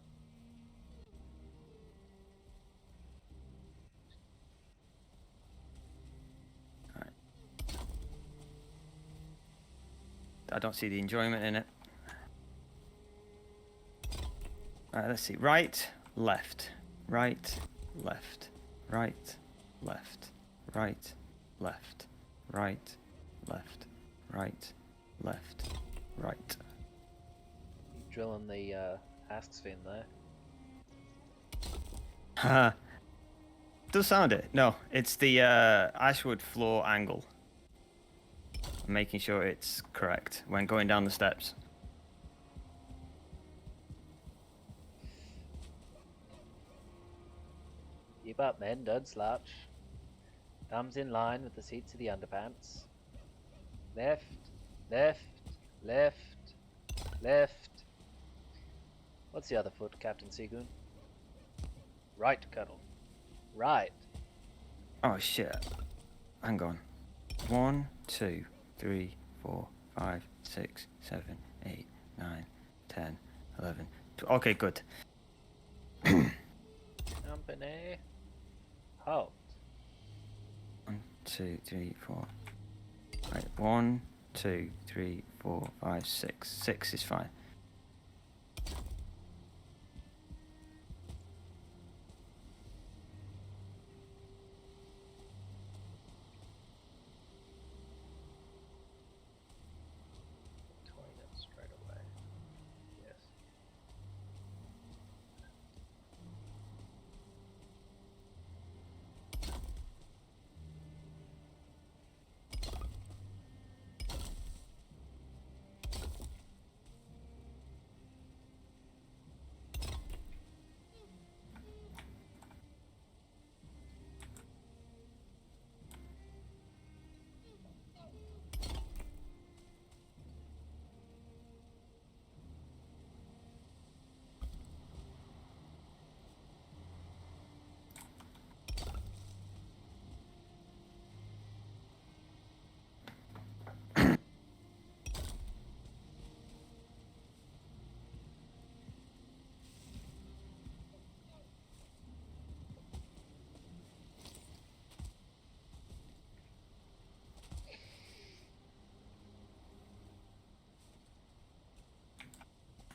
Alright. I don't see the enjoyment in it. Alright, let's see. Right, left. Right, left. Right, left. right, left, right, left, right, left, right. Keep drilling the asks fin there. Haha. Does sound it? No, it's the Ashwood floor angle. I'm making sure it's correct when going down the steps. Keep up, men. Don't slouch. Thumbs in line with the seats of the underpants. Left, left, left, left. What's the other foot, Captain Seagoon? Right, Colonel. Right. Oh shit. Hang on. 1, 2, 3, 4, 5, 6, 7, 8, 9, 10, 11. 12. Okay, good. Company. Halt. 1, 2, 3, 4. Right. 1, 2, 3, 4, 5, 6. 6 is fine. Toilet straight away. Yes.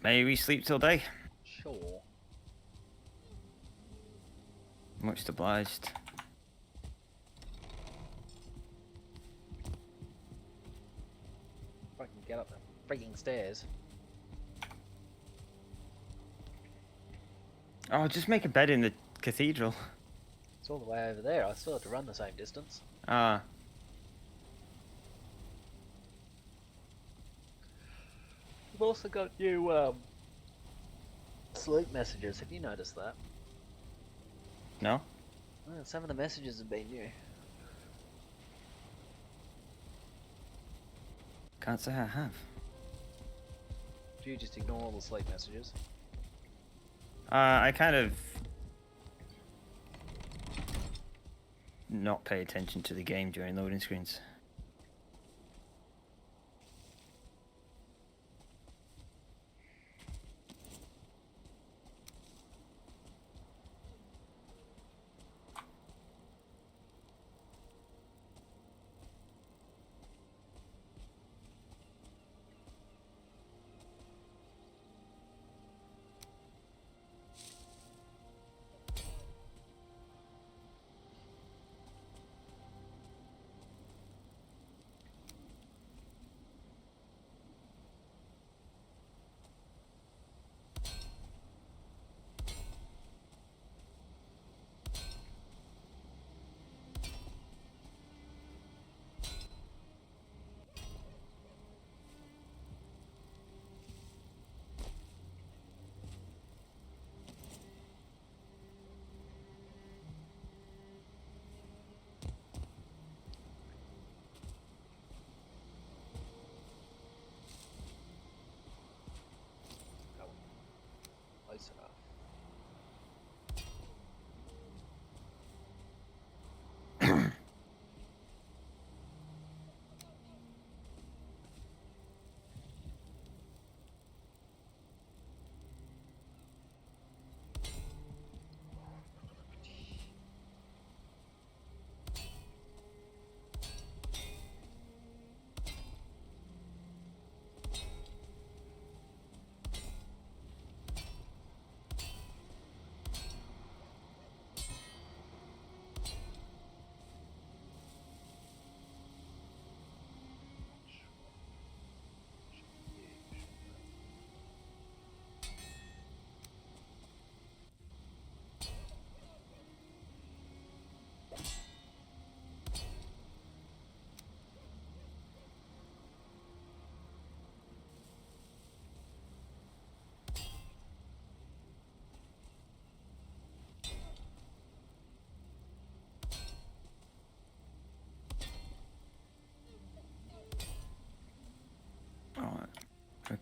May we sleep till day? Sure. Much obliged. If I can get up the freaking stairs. Oh, just make a bed in the cathedral. It's all the way over there. I still have to run the same distance. Ah. We've also got new sleep messages. Have you noticed that? No? Well, some of the messages have been new. Can't say I have. Do you just ignore all the sleep messages? I kind of not pay attention to the game during loading screens.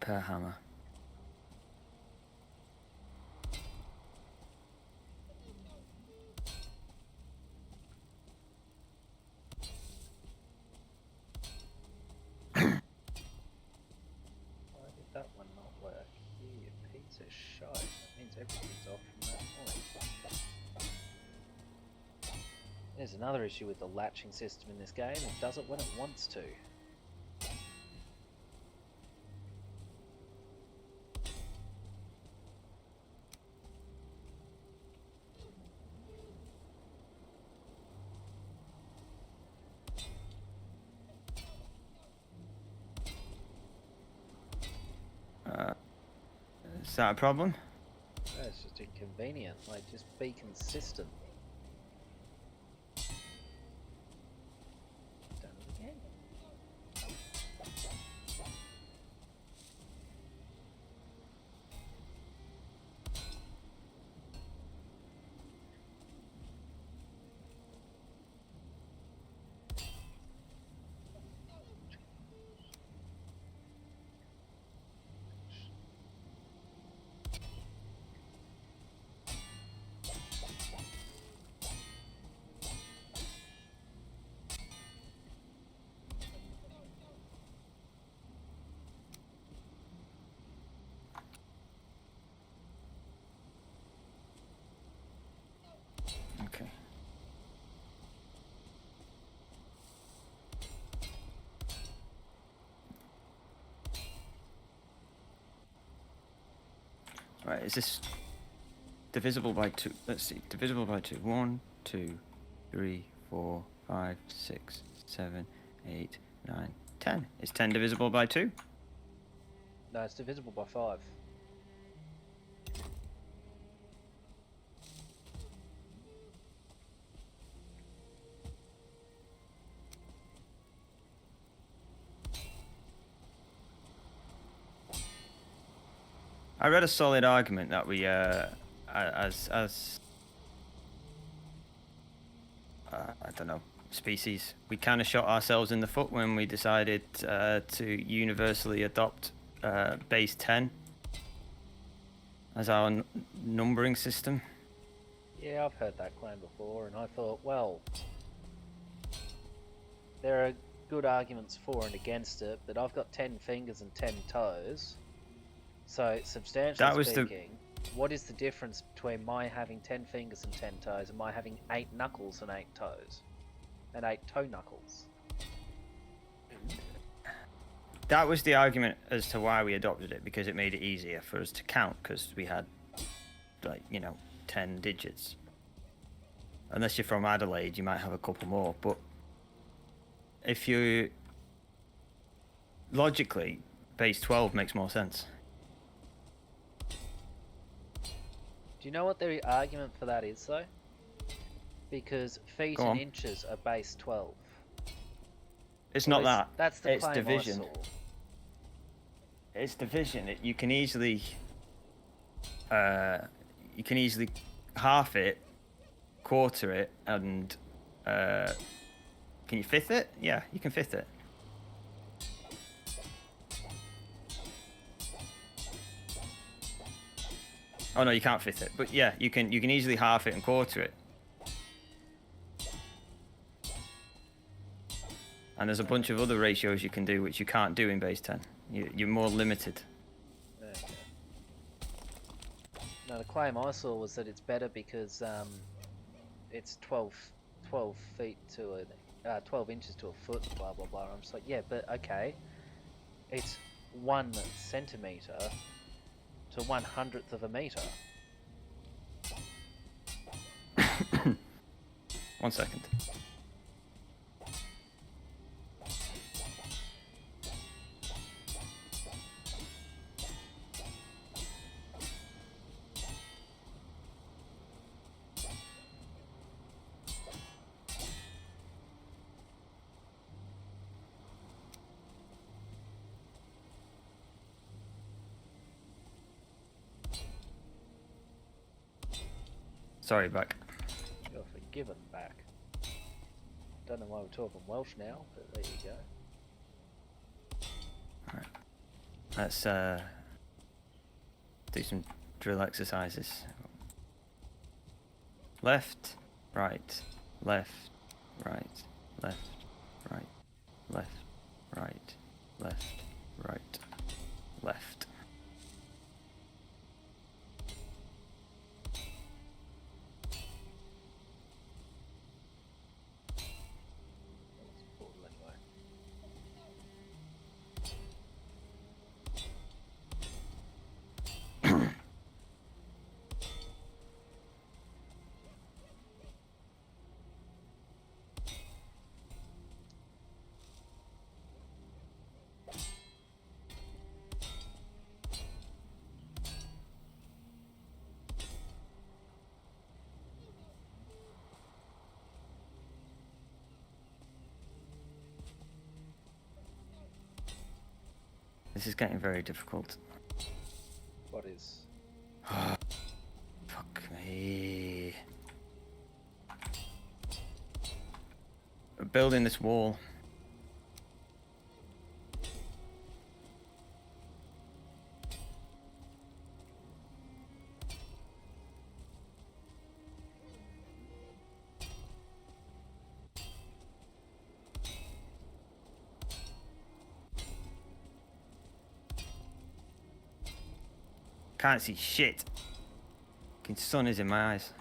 Repair hammer. Why did that one not work? You piece of shite. That means everything's off from that point. There's another issue with the latching system in this game. It does it when it wants to. Is that a problem? That's just inconvenient. Like, just be consistent. Done it again. Okay. Right, is this divisible by 2? Let's see, divisible by 2. 1, 2, 3, 4, 5, 6, 7, 8, 9, 10. Is 10 divisible by 2? No, it's divisible by 5. I read a solid argument that we, I don't know, species, we kind of shot ourselves in the foot when we decided to universally adopt base 10 as our numbering system. Yeah, I've heard that claim before, and I thought, well, there are good arguments for and against it, but I've got 10 fingers and 10 toes. So, substantially speaking, what is the difference between my having 10 fingers and 10 toes and my having 8 knuckles and 8 toes? And 8 toe knuckles? That was the argument as to why we adopted it, because it made it easier for us to count, because we had, like, 10 digits. Unless you're from Adelaide, you might have a couple more, but if you... Logically, base 12 makes more sense. Do you know what the argument for that is, though? Because feet and inches are base 12. It's not that. That's the it's claim division. I saw. It's division. You can easily half it, quarter it, and can you fifth it? Yeah, you can fifth it. Oh no, you can't fifth it. But yeah, you can easily half it and quarter it. And there's a bunch of other ratios you can do which you can't do in base 10. You're more limited. Okay. No, the claim I saw was that it's better because it's 12 feet to a 12 inches to a foot, blah blah blah. I'm just like, yeah, but okay, it's 1 centimeter to 1/100th of a meter. 1 second. Sorry, back. You're forgiven, back. Don't know why we're talking Welsh now, but there you go. Alright. Let's do some drill exercises. Left, right, left, right, left, right, left, right, left, right, left. This is getting very difficult. What is? Fuck me. We're building this wall. Can't see shit. Fucking sun is in my eyes.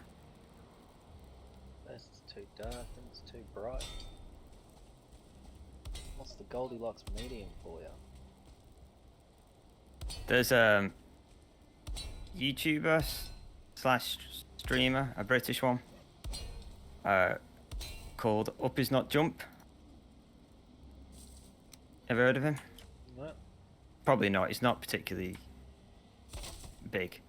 It's too dark and it's too bright. What's the Goldilocks medium for you? There's a YouTuber slash streamer, a British one, called Up Is Not Jump. Ever heard of him? No. Probably not. He's not particularly big.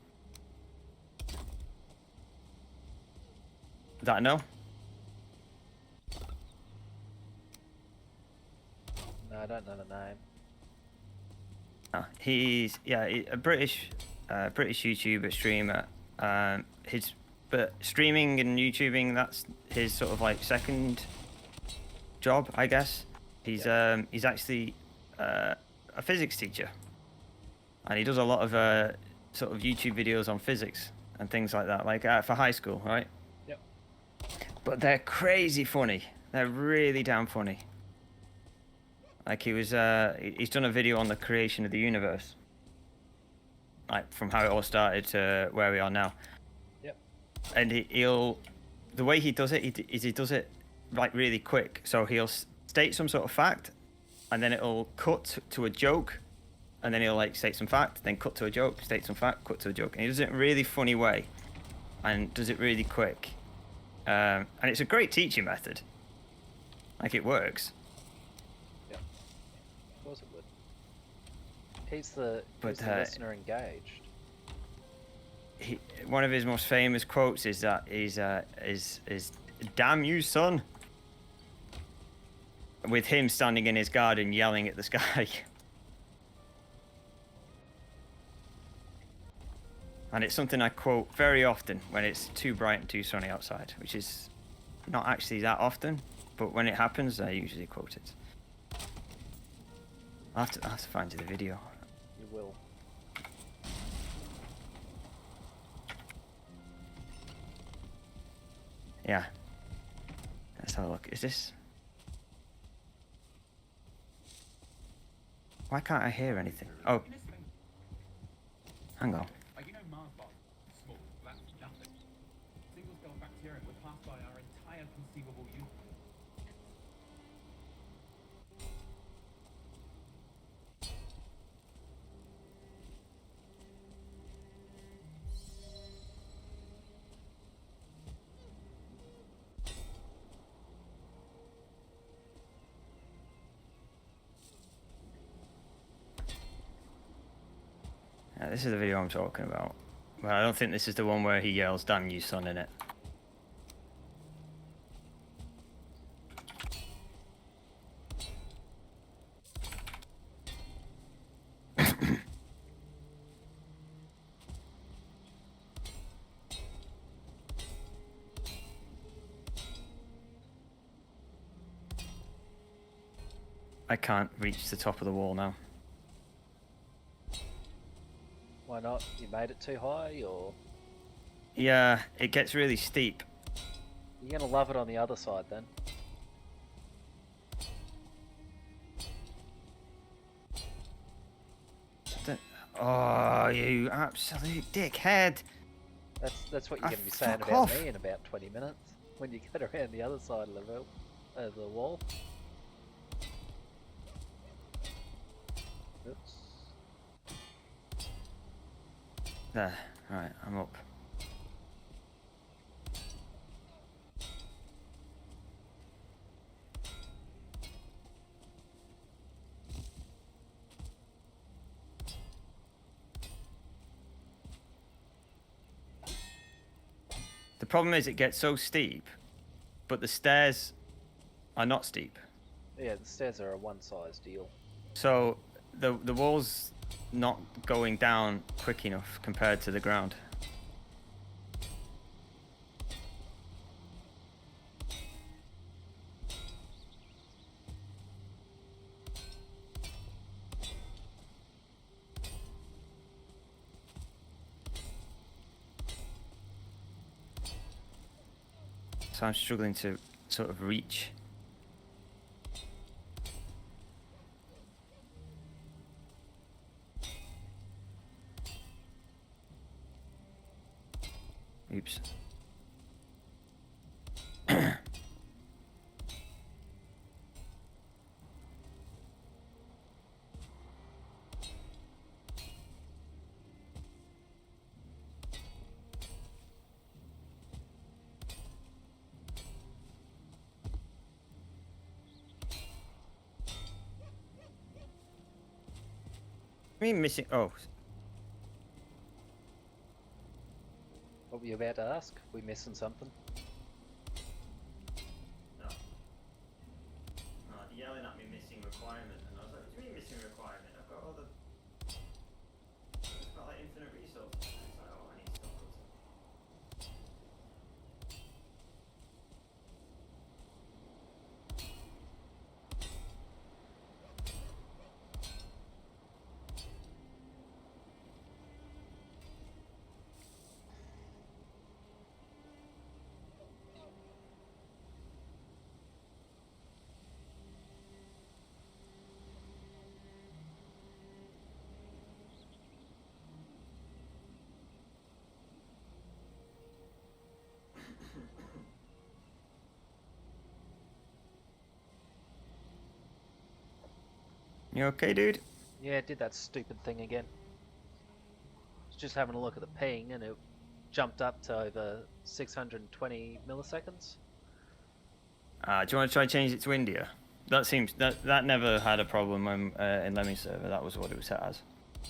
That I know? No, I don't know the name. He's a British YouTuber streamer. But streaming and YouTubing, that's his sort of like second job, I guess. He's actually a physics teacher, and he does a lot of sort of YouTube videos on physics and things like that, like for high school, right? Yep. But they're crazy funny. They're really damn funny. Like he's done a video on the creation of the universe, like from how it all started to where we are now. Yep. And the way he does it, he does it like really quick. So he'll state some sort of fact, and then it'll cut to a joke, and then he'll like state some fact, then cut to a joke, state some fact, cut to a joke, and he does it in a really funny way, and does it really quick. And it's a great teaching method. Like it works. Of course it would. Keeps the listener engaged. One of his most famous quotes is that is "Damn you, son," with him standing in his garden yelling at the sky. And it's something I quote very often when it's too bright and too sunny outside, which is not actually that often, but when it happens, I usually quote it. I'll have to find you the video. You will. Yeah. Let's have a look. Is this... Why can't I hear anything? Oh. Hang on. You know Mars bar is small, that's nothing. Single-cell bacterium would pass by our entire conceivable universe. Yeah, this is the video I'm talking about. Well, I don't think this is the one where he yells, "Damn you, son," in it. I can't reach the top of the wall now. not? You made it too high, or Yeah, it gets really steep. you're gonna love it on the other side then? Oh, you absolute dickhead! That's what you're gonna be saying fuck about off. me in about 20 minutes when you get around the other side of the wall. Oops. There, right, I'm up. The problem is it gets so steep, but the stairs are not steep. Yeah, the stairs are a one-size deal. So the wall's not going down quick enough compared to the ground. So I'm struggling to sort of reach. Oops. Me missing. Oh, What were you about to ask? We missing something? no. No, yelling at me missing requirement, and I was like, what do you mean missing requirement? I've got all the. I've got like infinite resources. It's like, oh, I need stuff. You okay, dude? Yeah, it did that stupid thing again. Was just having a look at the ping and it jumped up to over 620 milliseconds. Do you want to try and change it to India? That seems that never had a problem when, in Lemmy's server. That was what it was set as.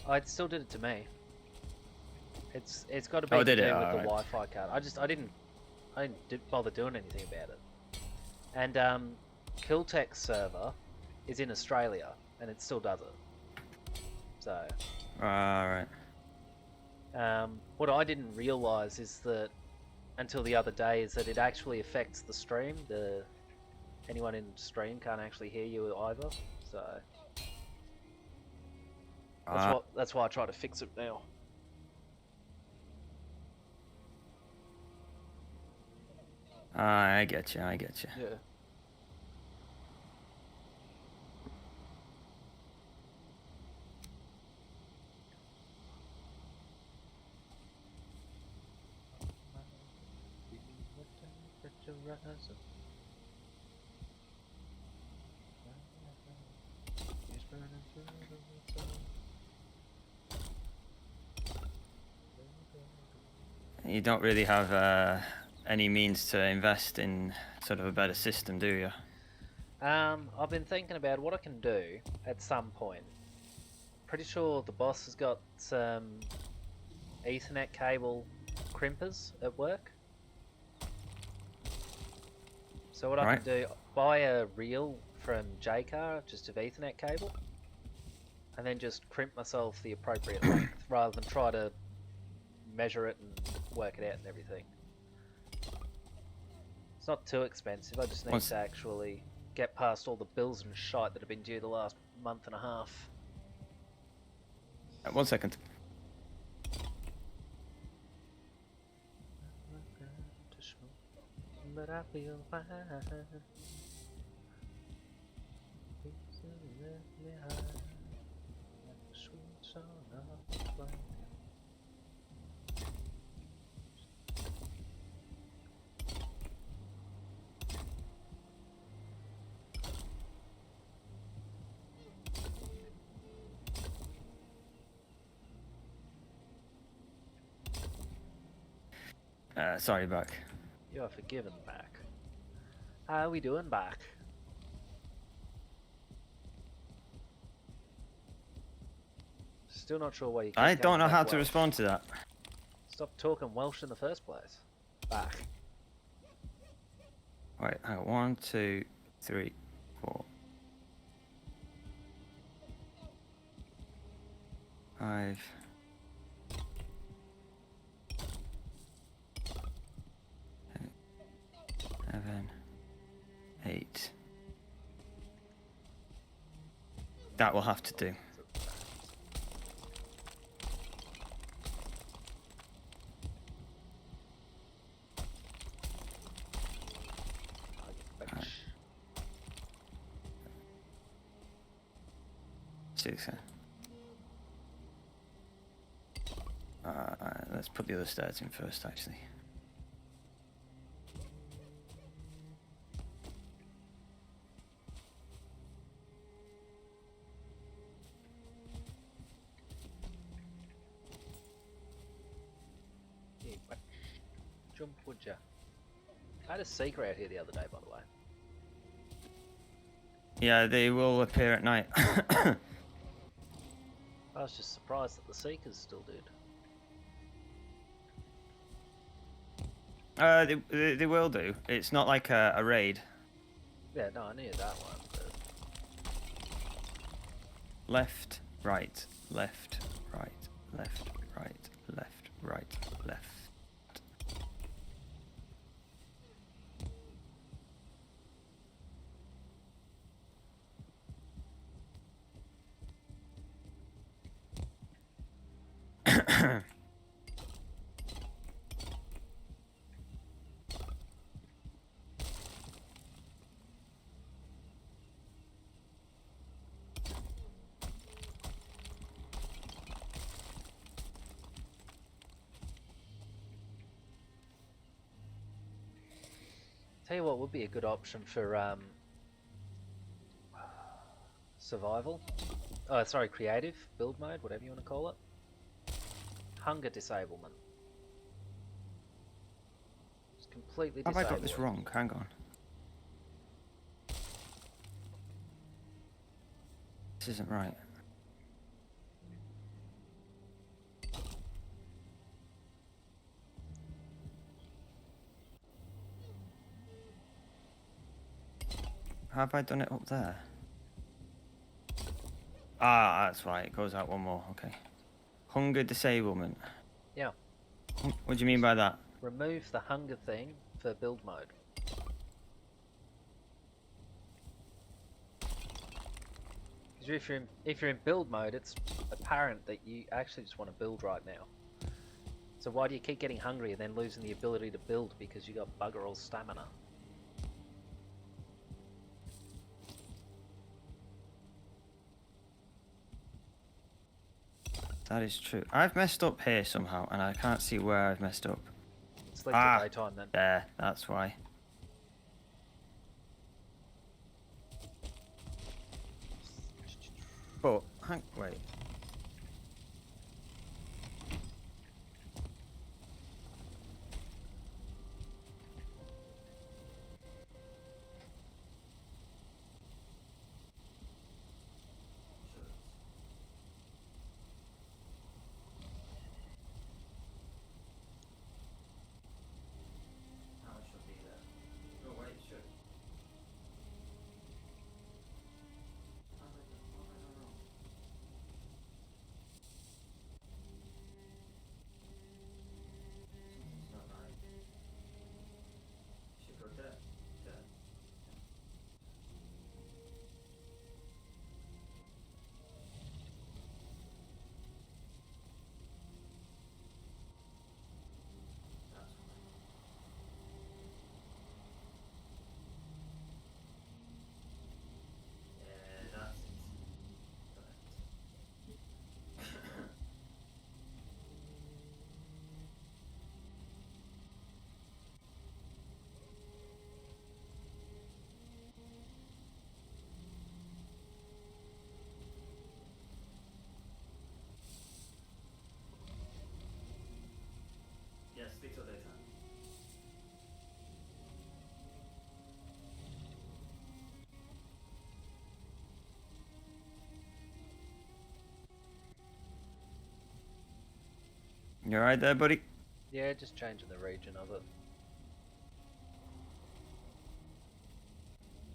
It still did it to me. It's got to be Oh, did to it? do with Oh, the right. Wi-Fi card. I didn't bother doing anything about it. And Killtech's server is in Australia and it still does it. So. Right. What I didn't realise is that until the other day is that it actually affects the stream. Anyone in stream can't actually hear you either. So that's why I try to fix it now. I get you. Yeah. You don't really have any means to invest in sort of a better system, do you? I've been thinking about what I can do at some point. Pretty sure the boss has got some Ethernet cable crimpers at work. So what I can do, buy a reel from JCar, just of Ethernet cable, and then just crimp myself the appropriate length, rather than try to measure it and work it out and everything. It's not too expensive, I just need to actually get past all the bills and shite that have been due the last month and a half. 1 second. I feel fine. Sorry, back. You are forgiven, back. How are we doing, back? Still not sure why you keep I don't coming know back how to Welsh. respond to that. Stop talking Welsh in the first place. Back. Right, hang on. 1, 2, 3, 4, 5. 7, 8. That will have to do. Six. Let's put the other stairs in first, actually. Yeah, but jump, would ya? I had a seeker out here the other day, by the way. Yeah, they will appear at night. I was just surprised that the seekers still did. They will do. It's not like a raid. Yeah, no, I knew that one, but... Left, right, left, right, left, right, left, right, left. Tell you what would be a good option for survival. Oh, sorry, creative build mode, whatever you want to call it. Hunger disablement. Just completely Have disable I got this it. wrong? Hang on. This isn't right. Have I done it up there? Ah, that's right. It goes out one more. Okay. Hunger disablement. Yeah. What do you mean by that? Remove the hunger thing for build mode. Because if you're in build mode, it's apparent that you actually just want to build right now. So why do you keep getting hungry and then losing the ability to build because you got bugger all stamina? That is true. I've messed up here somehow, and I can't see where I've messed up. Select the daytime then. There, that's why. But, wait. You alright there, buddy? Yeah, just changing the region of it.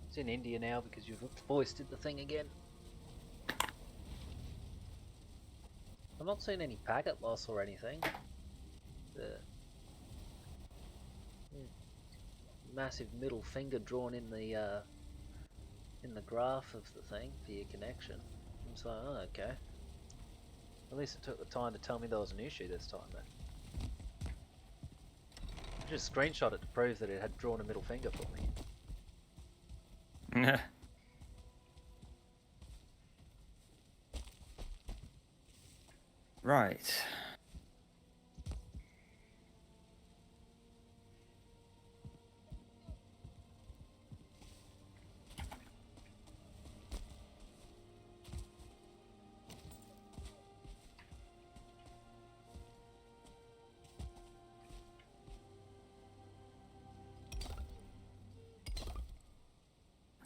It's in India now because you've foisted the thing again. I'm not seeing any packet loss or anything. The massive middle finger drawn in the graph of the thing for your connection. I'm just like, oh, okay. At least it took the time to tell me there was an issue this time, though. I just screenshot it to prove that it had drawn a middle finger for me. Yeah. Right.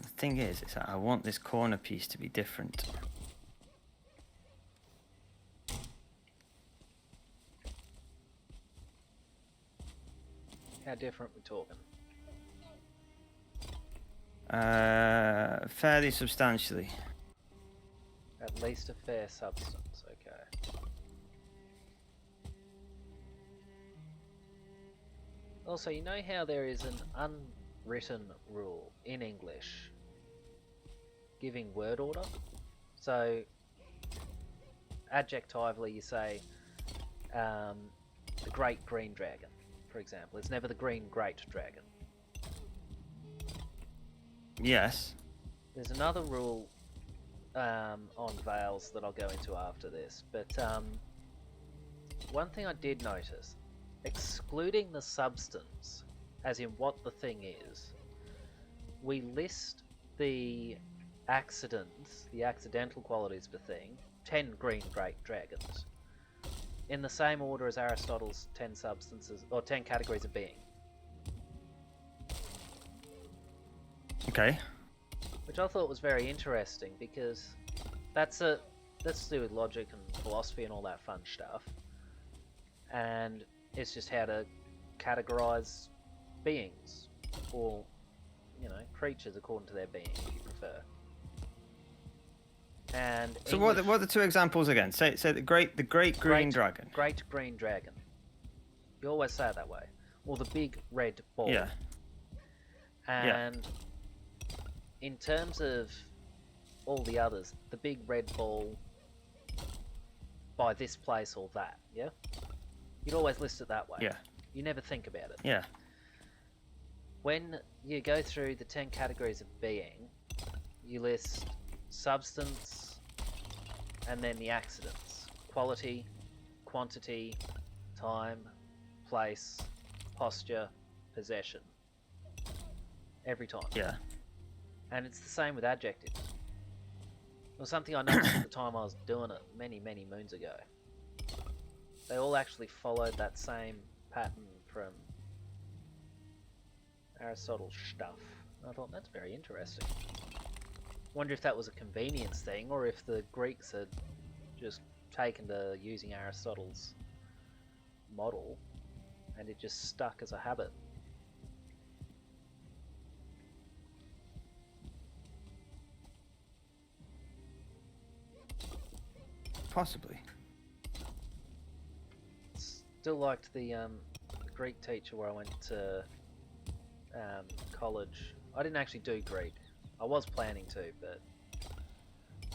The thing is that I want this corner piece to be different. How different we talking? Fairly substantially. At least a fair substance, okay. Also, you know how there is an unwritten rule in English giving word order? So, adjectively you say, the Great Green Dragon, for example. It's never the Green Great Dragon. Yes. There's another rule on Veils that I'll go into after this, but one thing I did notice, excluding the substance, as in what the thing is, we list the accidents, the accidental qualities of the thing, 10 green great dragons, in the same order as Aristotle's 10 substances, or 10 categories of being. Okay. Which I thought was very interesting, because that's to do with logic and philosophy and all that fun stuff. And it's just how to categorize beings, or, you know, creatures according to their being, if you prefer. And so what are the two examples again? Say the great green dragon. Great green dragon. You always say it that way. Or the big red ball. Yeah. And in terms of all the others, the big red ball by this place or that, yeah? You'd always list it that way. Yeah. You never think about it. Yeah. When you go through the 10 categories of being, you list substance and then the accidents. Quality, quantity, time, place, posture, possession. Every time. Yeah. And it's the same with adjectives. It was something I noticed at the time I was doing it many, many moons ago. They all actually followed that same pattern from Aristotle's stuff. And I thought, that's very interesting. Wonder if that was a convenience thing, or if the Greeks had just taken to using Aristotle's model, and it just stuck as a habit. Possibly. Still liked the Greek teacher where I went to college. I didn't actually do Greek. I was planning to, but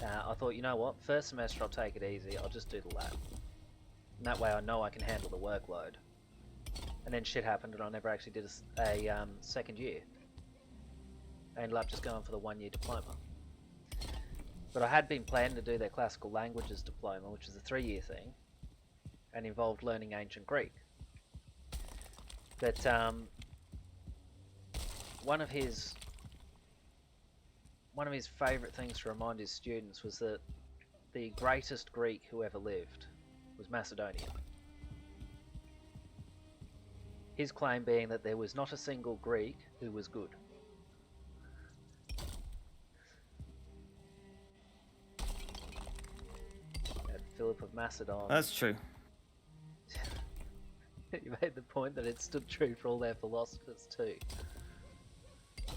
I thought, you know what, first semester I'll take it easy, I'll just do the lab. And that way I know I can handle the workload. And then shit happened and I never actually did a second year. I ended up just going for the 1-year diploma. But I had been planning to do their classical languages diploma, which is a 3-year thing, and involved learning ancient Greek. But one of his favourite things to remind his students was that the greatest Greek who ever lived was Macedonian. His claim being that there was not a single Greek who was good. Philip of Macedon. That's true. You made the point that it stood true for all their philosophers too.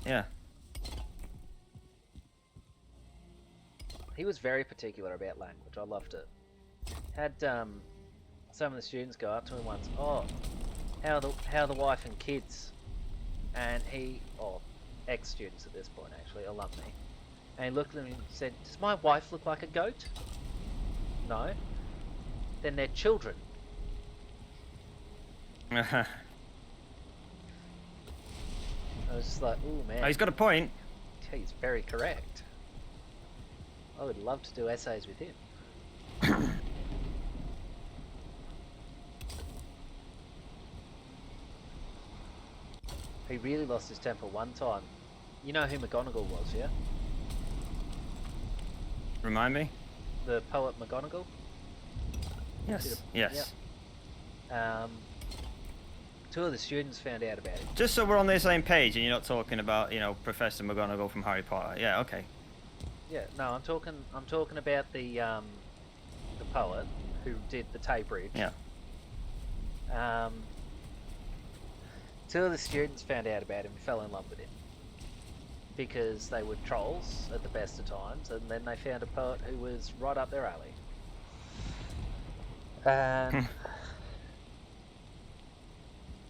Yeah. He was very particular about language. I loved it. Had some of the students go up to him once. Oh, how are the wife and kids? And he, ex-students at this point actually, alumni. And he looked at them and said, "Does my wife look like a goat?" No. Then they're children. I was just like, "Ooh, man." Oh, he's got a point. He's very correct. I would love to do essays with him. He really lost his temper one time. You know who McGonagall was, yeah? Remind me? The poet McGonagall? Yes. Yes. Yep. Two of the students found out about it. Just so we're on the same page and you're not talking about, you know, Professor McGonagall from Harry Potter. Yeah, okay. Yeah, no, I'm talking about the poet who did the Tay Bridge. Yeah. Two of the students found out about him and fell in love with him. Because they were trolls at the best of times, and then they found a poet who was right up their alley.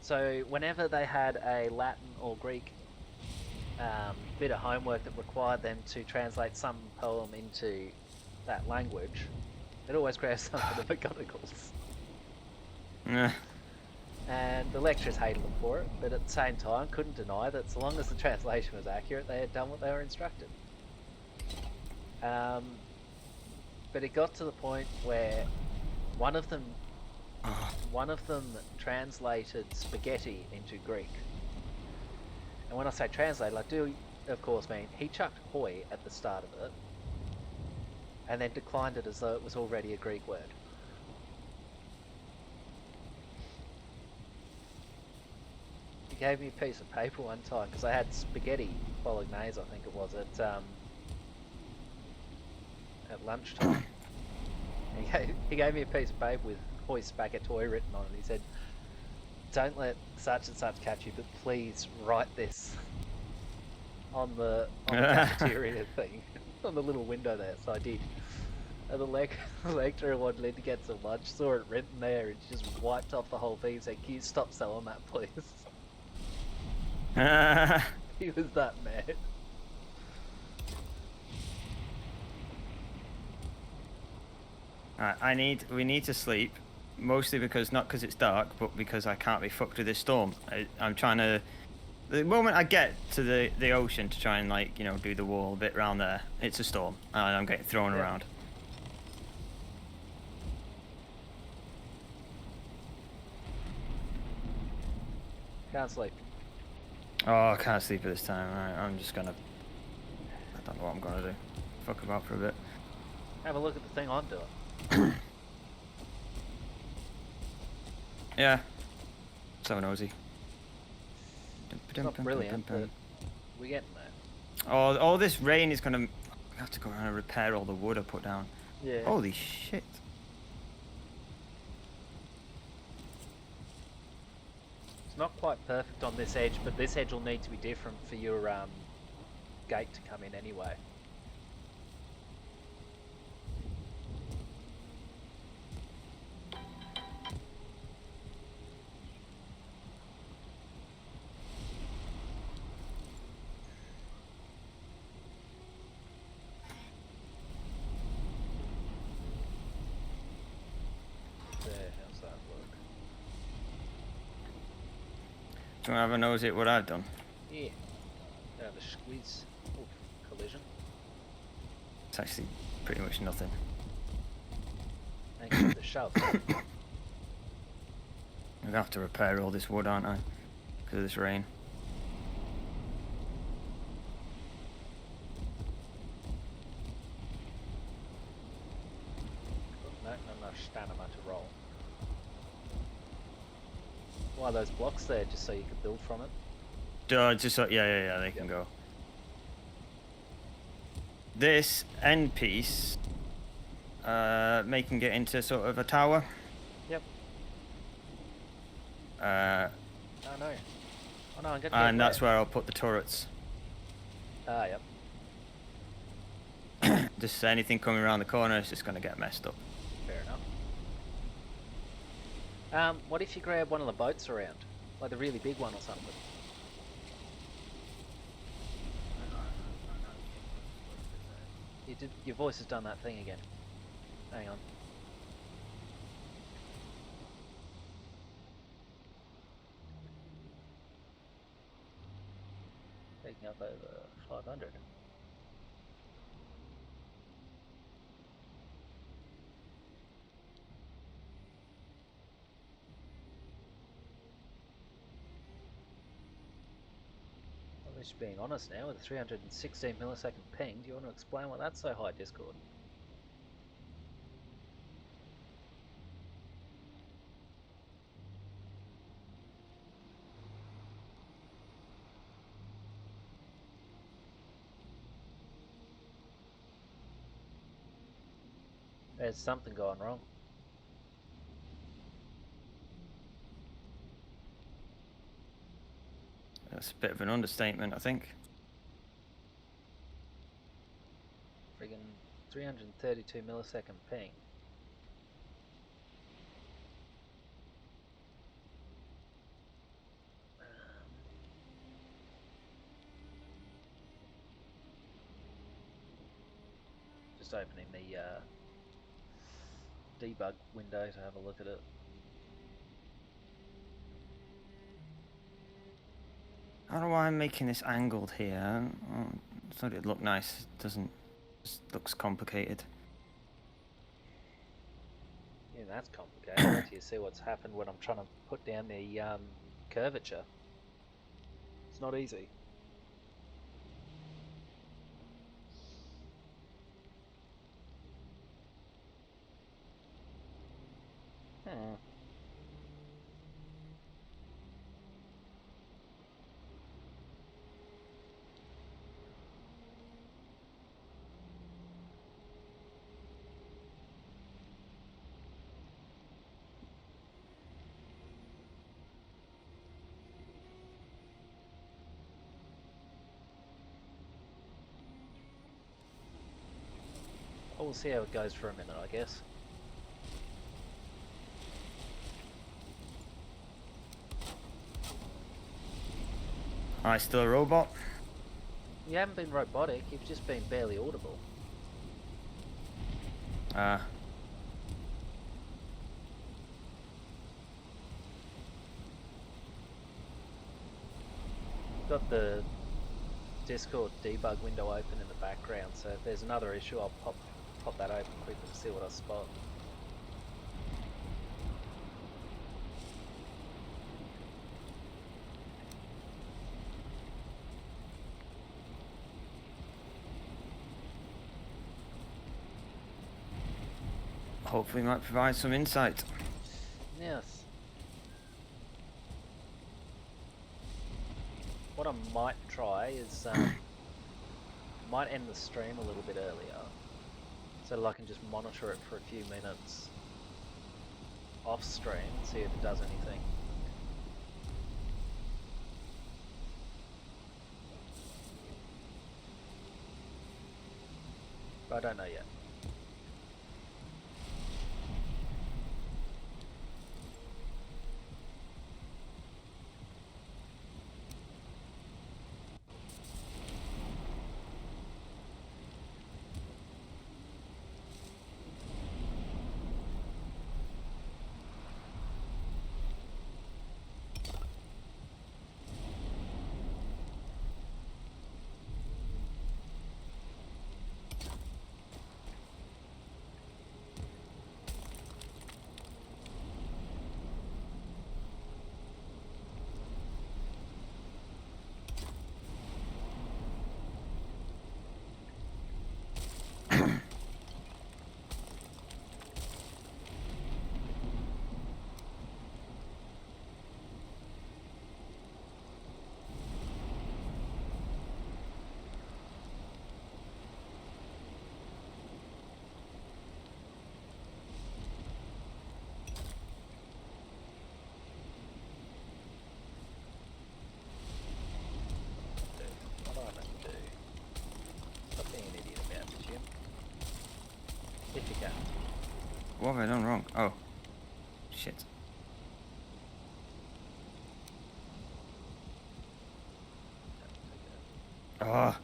So whenever they had a Latin or Greek bit of homework that required them to translate some poem into that language, it always grabbed some of the McGonagalls. And the lecturers hated them for it, but at the same time couldn't deny that so long as the translation was accurate, they had done what they were instructed. But it got to the point where one of them translated spaghetti into Greek. And when I say translate, I do of course mean he chucked hoi at the start of it, and then declined it as though it was already a Greek word. He gave me a piece of paper one time because I had spaghetti bolognese, I think it was, at lunchtime. He gave me a piece of paper with hoi spaghetti written on it. He said, "Don't let such and such catch you, but please write this on the cafeteria thing, on the little window there." So I did. And the lecturer wanted me to get some lunch, saw it written there, and just wiped off the whole thing and said, "Can you stop selling that, please?" He was that mad. Alright, we need to sleep, mostly because, not because it's dark, but because I can't be fucked with this storm. I'm trying to, the moment I get to the ocean to try and, like, you know, do the wall bit round there, it's a storm, and I'm getting thrown around. Can't sleep. Oh, I can't sleep at this time. Alright, I'm just gonna, I don't know what I'm gonna do. Fuck about for a bit. Have a look at the thing I'm doing. Yeah. So nosy. It's not brilliant, but we're getting there. Oh, this rain is gonna, I have to go around and repair all the wood I put down. Yeah. Holy shit. It's not quite perfect on this edge, but this edge will need to be different for your gate to come in anyway. Do you want to have a nosy at what I've done? Yeah. Have a squeeze. Oh, collision. It's actually pretty much nothing. Thanks for the shove. I'm gonna have to repair all this wood, aren't I? Because of this rain. Not enough stamina to roll. Why are those blocks there? Just so you could build from it? Just so, yeah, they can go. This end piece, making it into sort of a tower. Yep. Uh, Oh no. Oh no, I'm getting and that's where I'll put the turrets. Ah, yep. Just anything coming around the corner is just going to get messed up. Fair enough. What if you grab one of the boats around? Like the really big one or something? Your voice has done that thing again. Hang on. Taking up over 500. I'm just being honest now, with a 316 millisecond ping, do you want to explain why that's so high, Discord? There's something going wrong. That's a bit of an understatement, I think. Friggin' 332 millisecond ping. Just opening the debug window to have a look at it. How do I making this angled here? Oh, I thought it'd look nice. It doesn't. It looks complicated. Yeah, that's complicated. Wait till you see what's happened when I'm trying to put down the curvature. It's not easy. We'll see how it goes for a minute, I guess. Am I still a robot? You haven't been robotic, you've just been barely audible. Got the Discord debug window open in the background, so if there's another issue, I'll pop that open quickly to see what I spot. Hopefully, might provide some insight. Yes. What I might try is might end the stream a little bit earlier, so that I can just monitor it for a few minutes off stream and see if it does anything. But I don't know yet. What have I done wrong? Oh. Shit. Ah.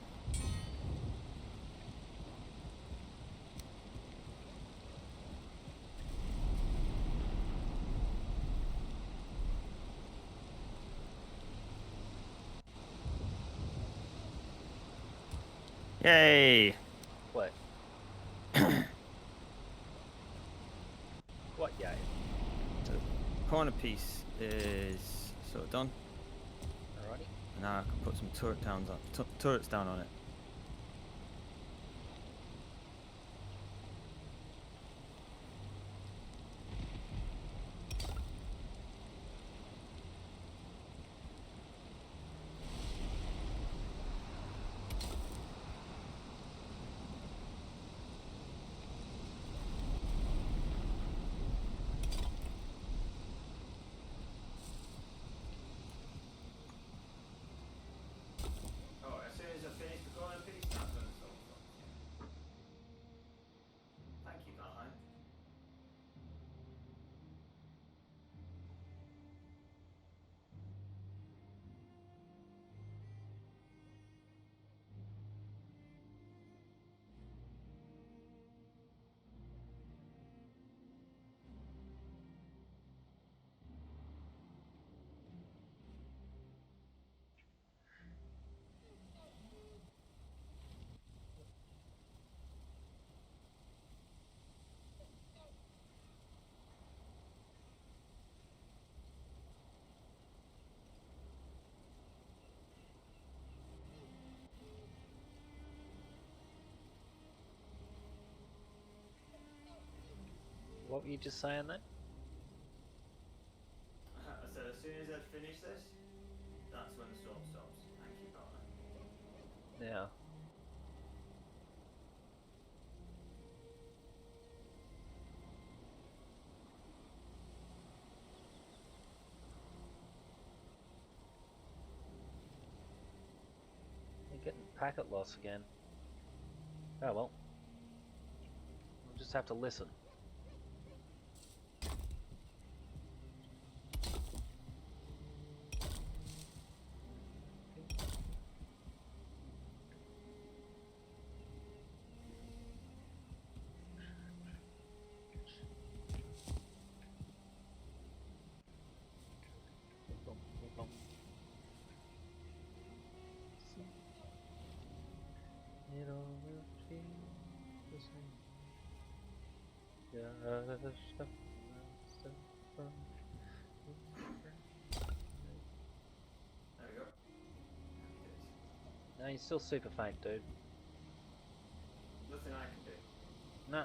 Yay! What? What yay? So, corner piece is sort of done. Alrighty. Now I can put some turrets down on it. Oh, as soon as I finish the corner piece, that's when the storm stops. Thank you, Valheim. What were you just saying then? I said as soon as I finish this, that's when the storm stops. Thank you, Valheim. Yeah. You're getting packet loss again. Oh well. We'll just have to listen. It all will be the same. There we go. No, you're still super faint, dude. Nothing I can do. No.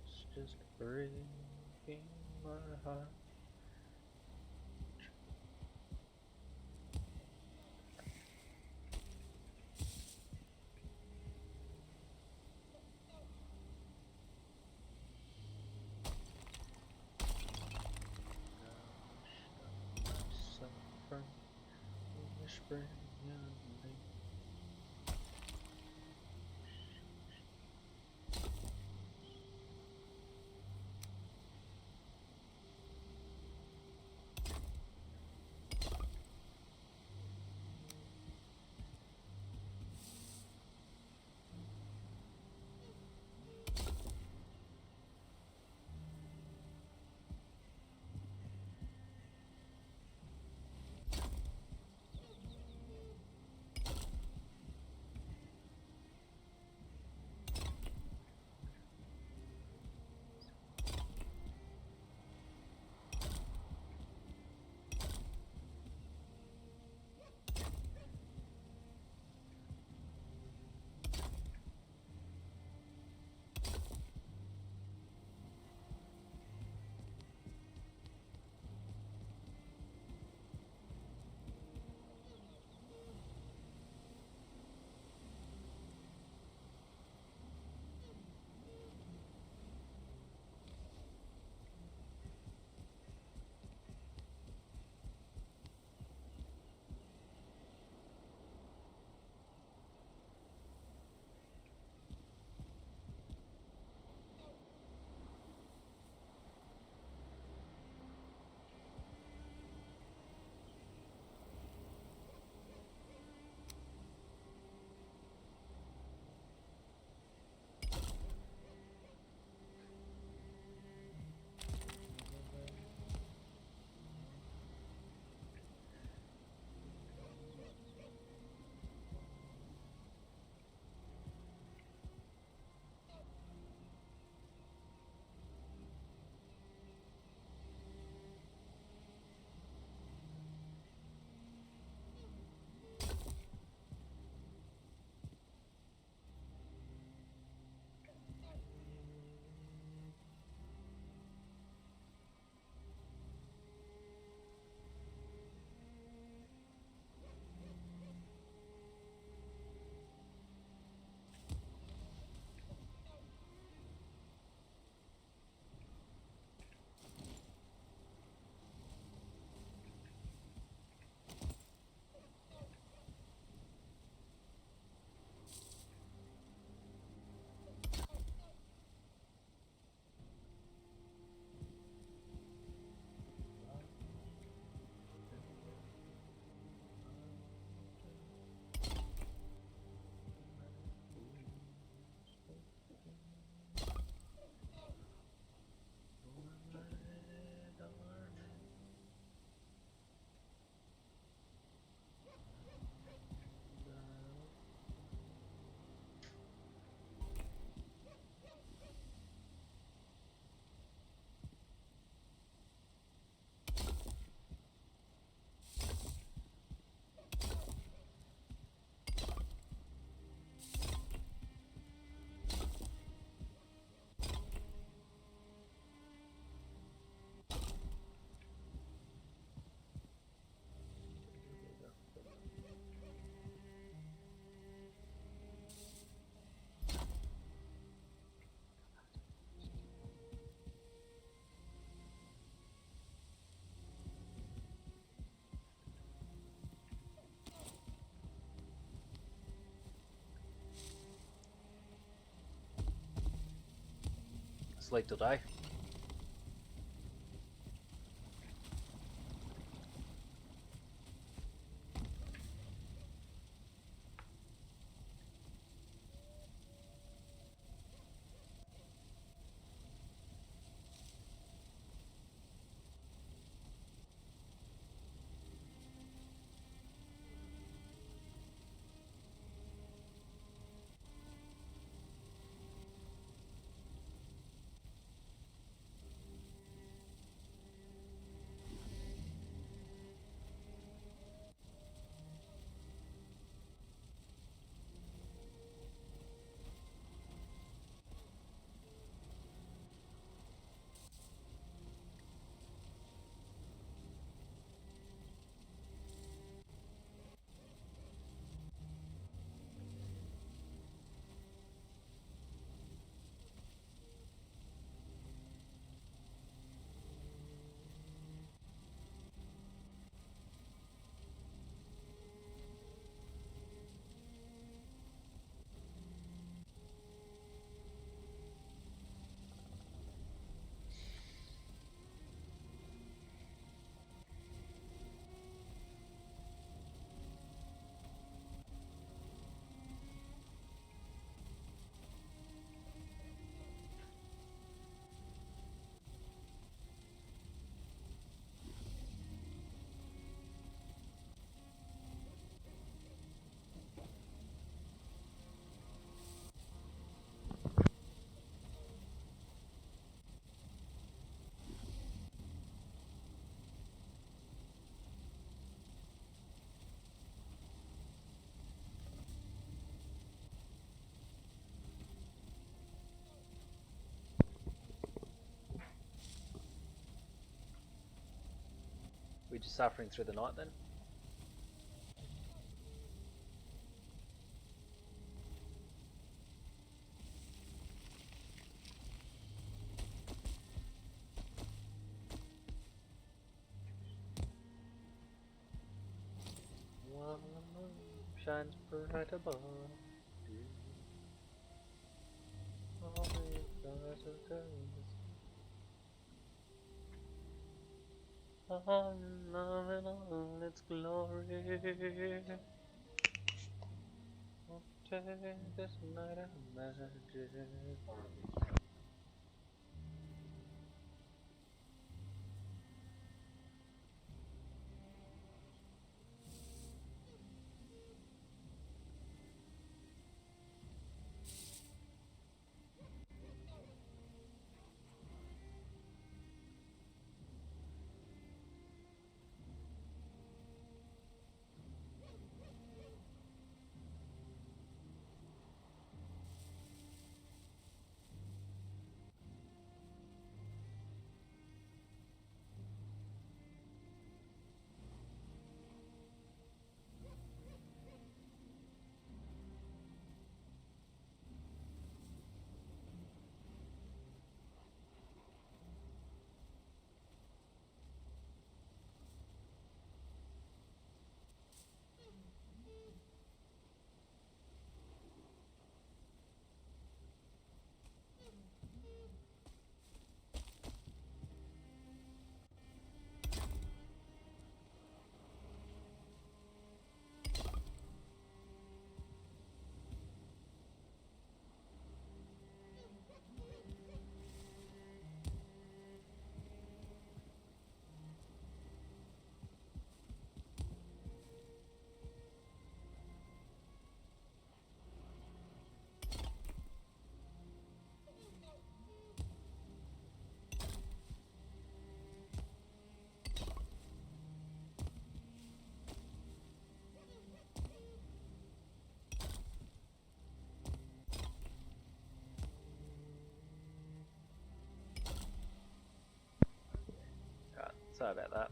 It's just breaking my heart. Suffering in the spring and rain. Sleep till day. We just suffering through the night then? While the moon shines bright above you, all the stars are days. All in love and all its glory. Oh, take this night of magic. Right, sorry about that.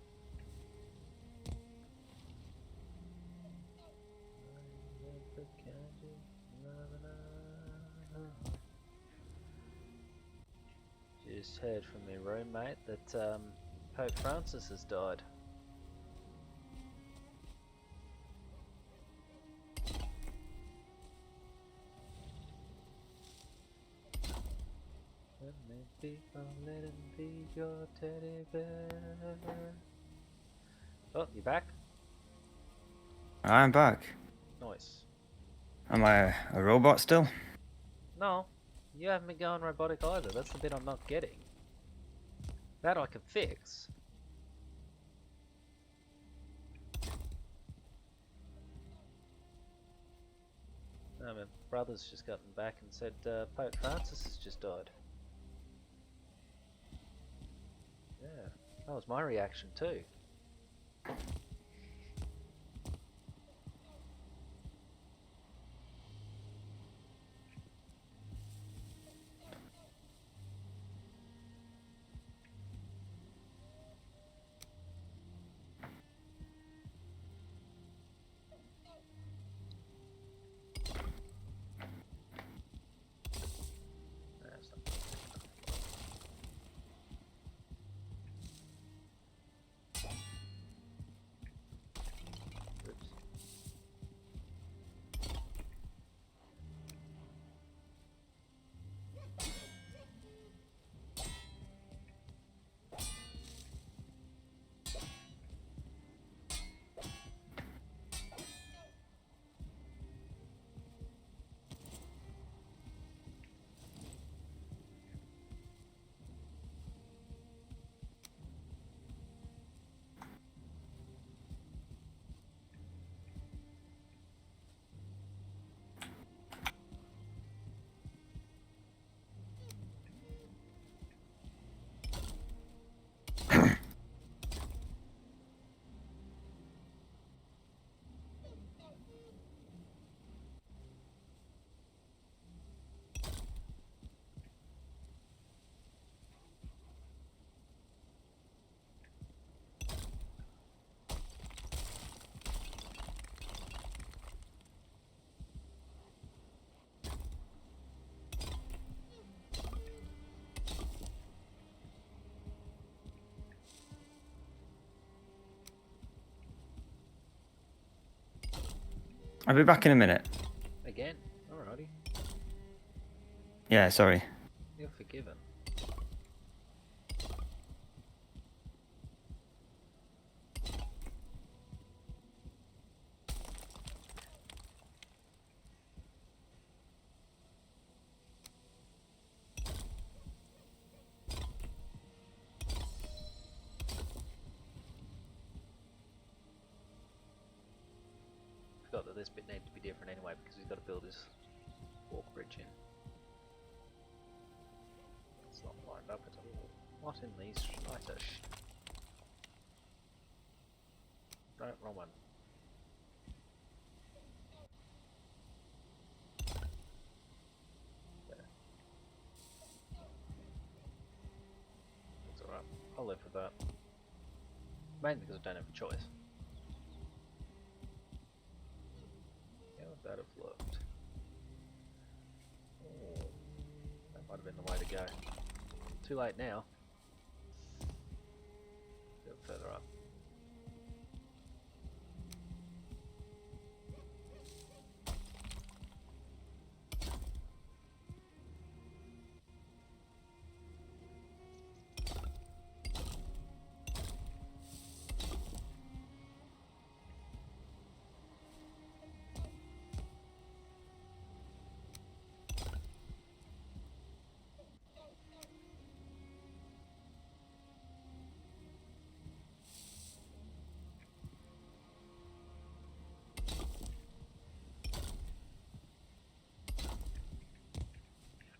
Just heard from my roommate that Pope Francis has died. Let him be your teddy bear. Oh, you back? I'm back. Nice. Am I a robot still? No, you haven't been going robotic either. That's the bit I'm not getting. That I can fix. No, my brother's just gotten back and said Pope Francis has just died. Yeah, that was my reaction too. That's not good enough. Oops. I'll be back in a minute. Again? Alrighty. Yeah, sorry. You're forgiven. Forgot that this bit needed to be different anyway because he's got to build his walk bridge in. It's not lined up at all. What in these shiter No, wrong one. There. That's alright. I'll live with that. Mainly because I don't have a choice. How would that have looked? Oh, that might have been the way to go. Too late now. A bit further up.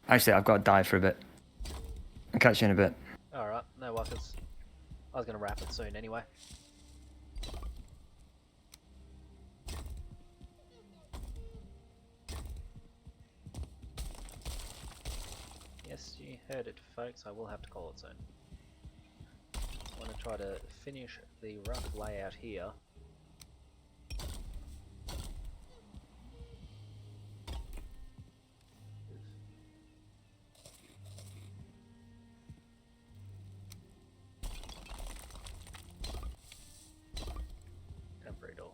Actually, I've got to die for a bit. I'll catch you in a bit. Alright, no workers. I was going to wrap it soon anyway. Yes, you heard it, folks. I will have to call it soon. I want to try to finish the rough layout here. Temporary door.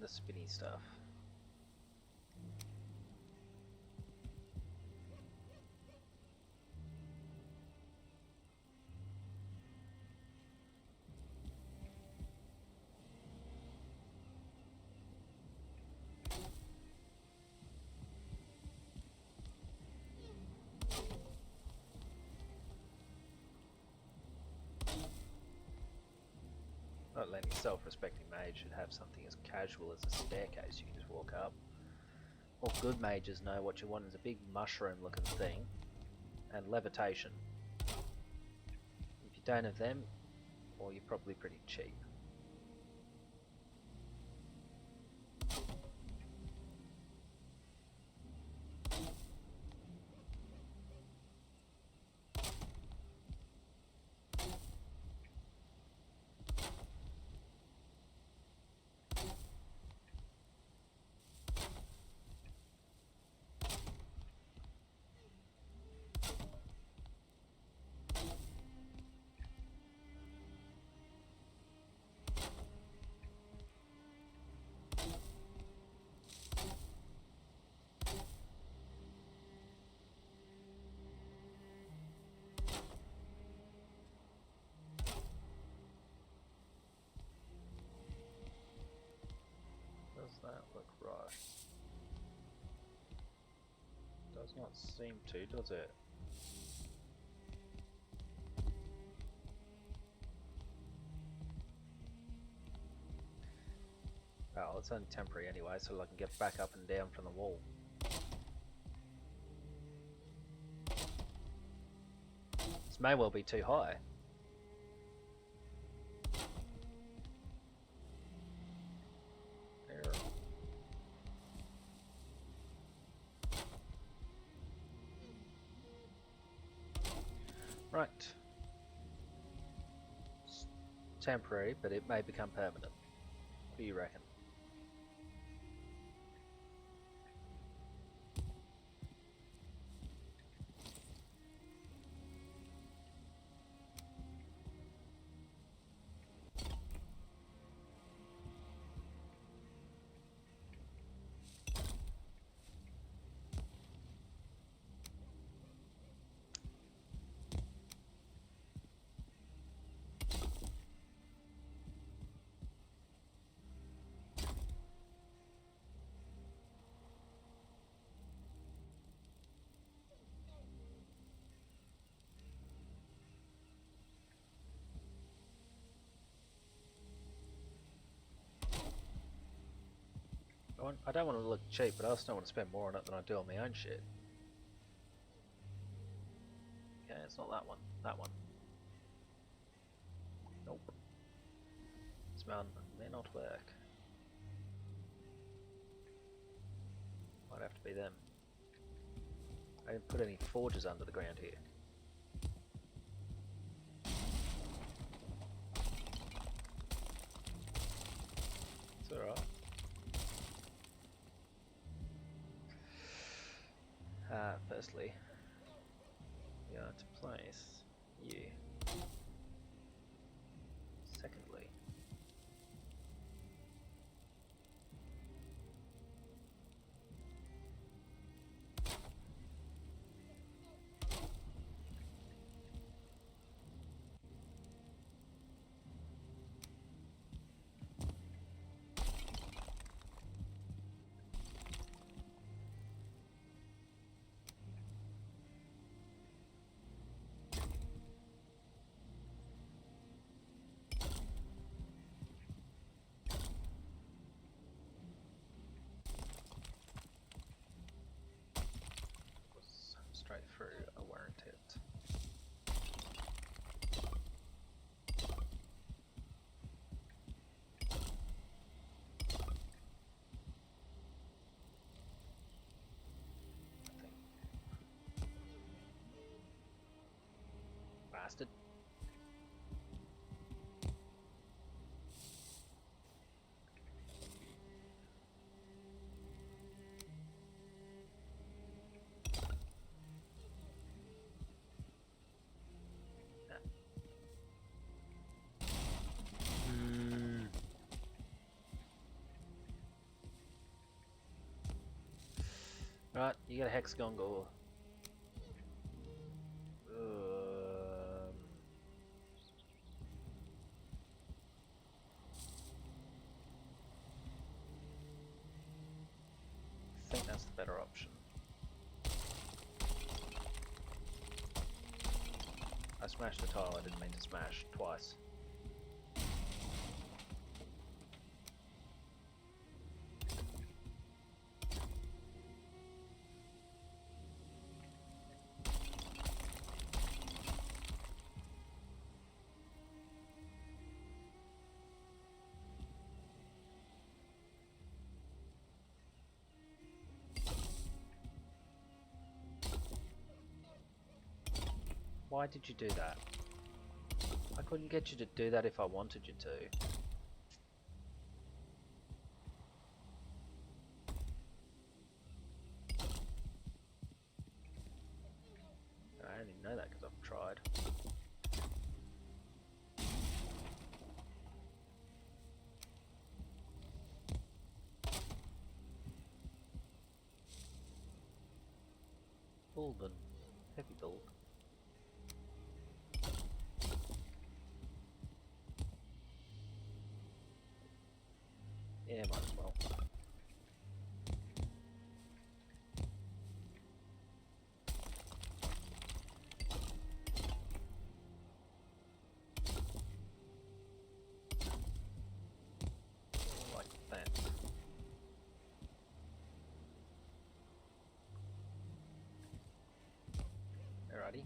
the spinny stuff. Not any self-respecting mage should have something as casual as a staircase you can just walk up. All good mages know what you want is a big mushroom-looking thing, and levitation. If you don't have them, well, you're probably pretty cheap. Does that look right? Does not seem to, does it? Well, it's only temporary anyway, so I can get back up and down from the wall. This may well be too high. There. Right. It's temporary, but it may become permanent. What do you reckon? I don't want to look cheap, but I also don't want to spend more on it than I do on my own shit. Okay, it's not that one. That one. Nope. This mountain may not work. Might have to be them. I didn't put any forges under the ground here. It's alright. Firstly, we are to place you. Secondly, straight through a warranted. Bastard. Right, you got a hexagon gore. I think that's the better option. I smashed the tile, I didn't mean to smash twice. Why did you do that? I couldn't get you to do that if I wanted you to. I only know that because I've tried. Bulbin. Heavy bulb. Yeah, might as well. Like that. Alrighty.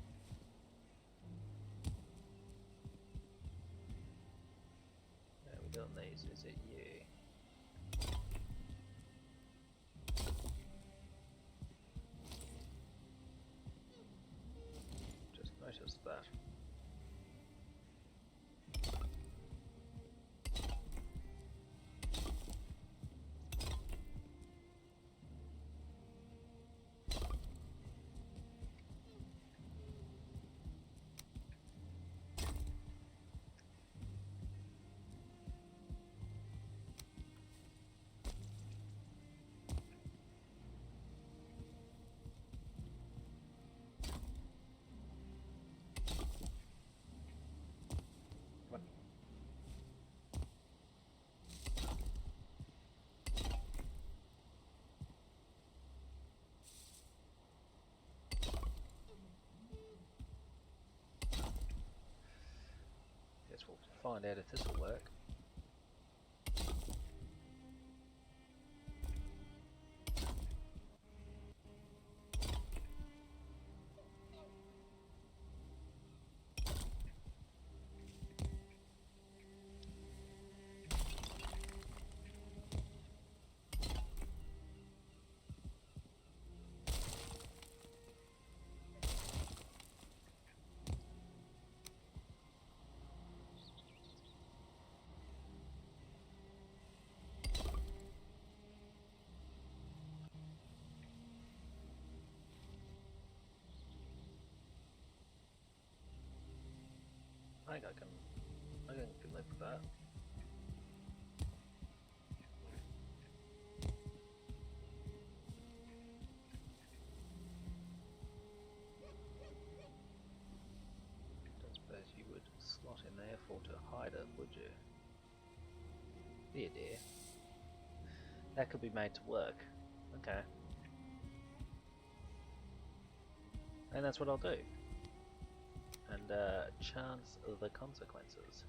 How are we doing these? Is it you? Just noticed that. Guess we'll find out if this will work. I think I can live with that. Don't suppose you would slot in there for to hide it, would you? Dear dear. That could be made to work. Okay. And that's what I'll do. And chance of the consequences.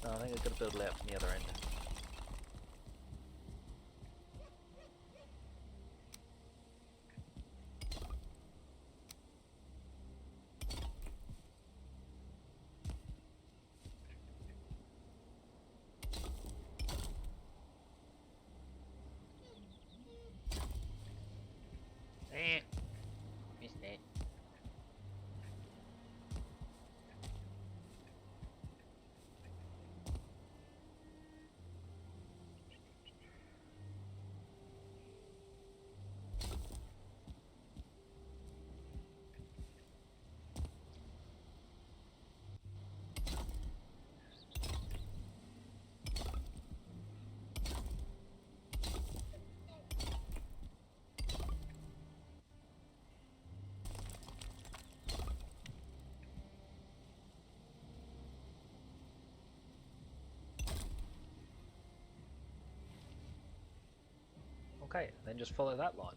No, I think I've got to build it out from the other end. Missed it. Okay, then just follow that line.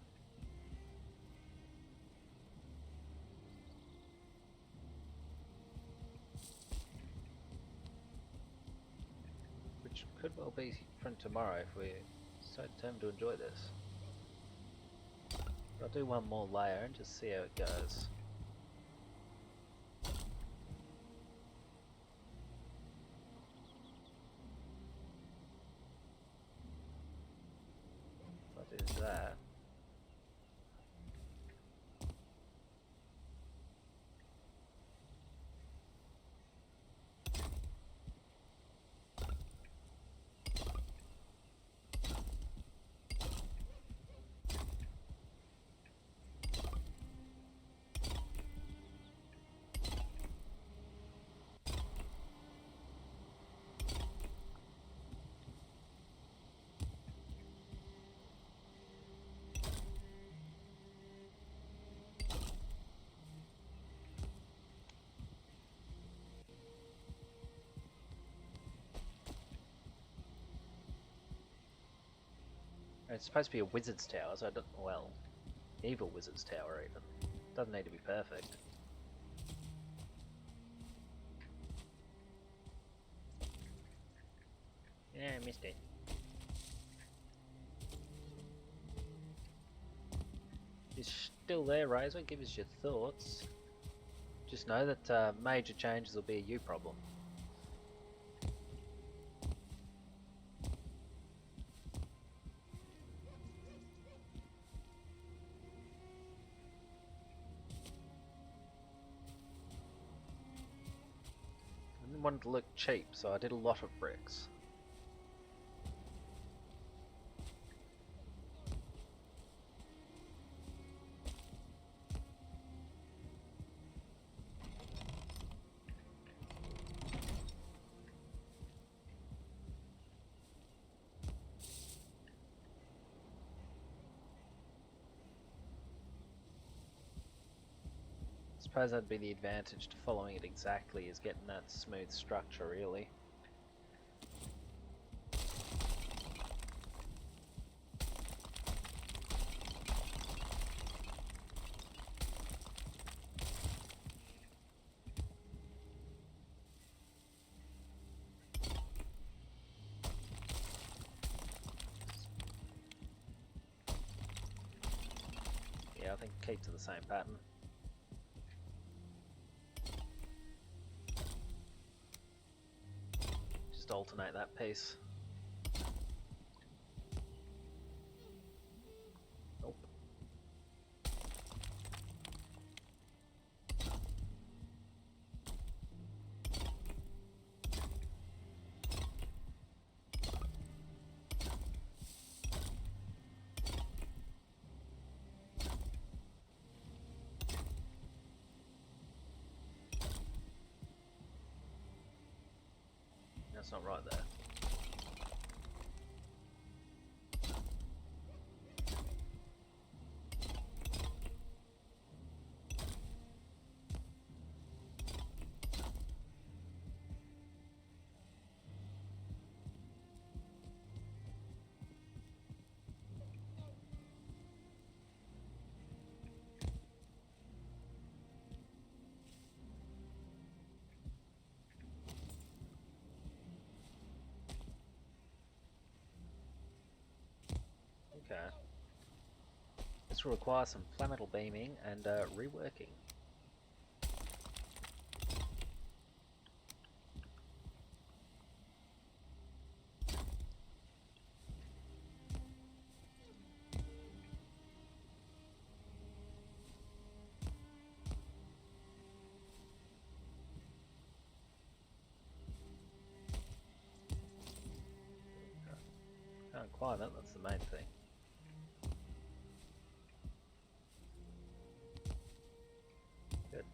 Which could well be from tomorrow if we're so determined to enjoy this. I'll do one more layer and just see how it goes. If I do that. It's supposed to be a wizard's tower, so I don't, well, evil wizard's tower even. Doesn't need to be perfect. Yeah, I missed it. You're still there, Razor. Give us your thoughts. Just know that major changes will be a you problem. I didn't want it to look cheap, so I did a lot of bricks. I suppose that'd be the advantage to following it exactly, is getting that smooth structure, really. Yeah, I think keep to the same pattern. Just alternate that piece. Nope. That's not right there. Okay. This will require some flammable beaming and reworking. Can't climb it, that's the main thing. Good.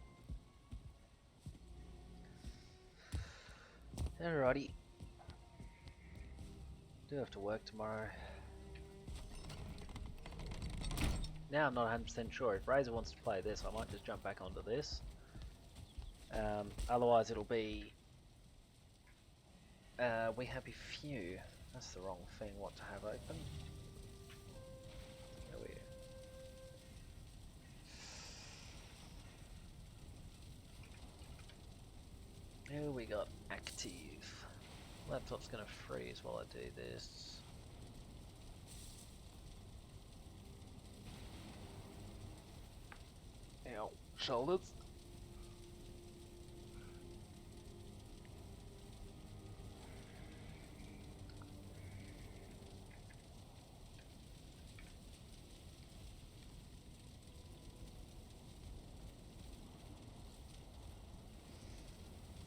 Alrighty. Do have to work tomorrow. Now I'm not 100% sure. If Razor wants to play this, I might just jump back onto this. Otherwise it'll be We Happy Few. That's the wrong thing what to have open. Laptop's gonna freeze while I do this. Ow, shoulders.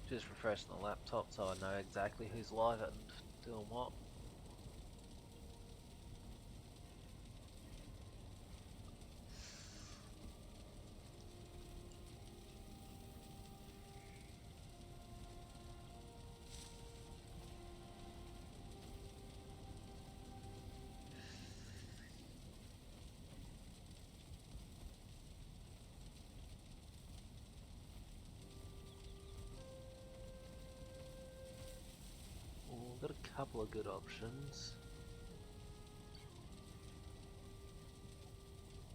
Just refreshing the laptop so I know exactly who's live and doing what. We've got a couple of good options.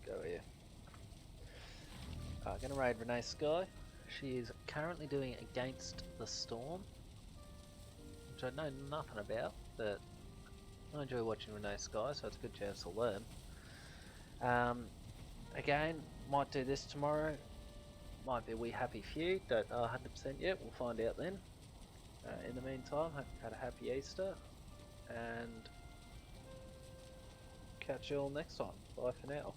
Go here. Gonna raid Renee Sky. She is currently doing Against the Storm, which I know nothing about, but I enjoy watching Renee Sky, so it's a good chance to learn. Again, might do this tomorrow. Might be a wee happy few. Don't know 100% yet. We'll find out then. In the meantime, hope you've had a happy Easter, and catch you all next time. Bye for now.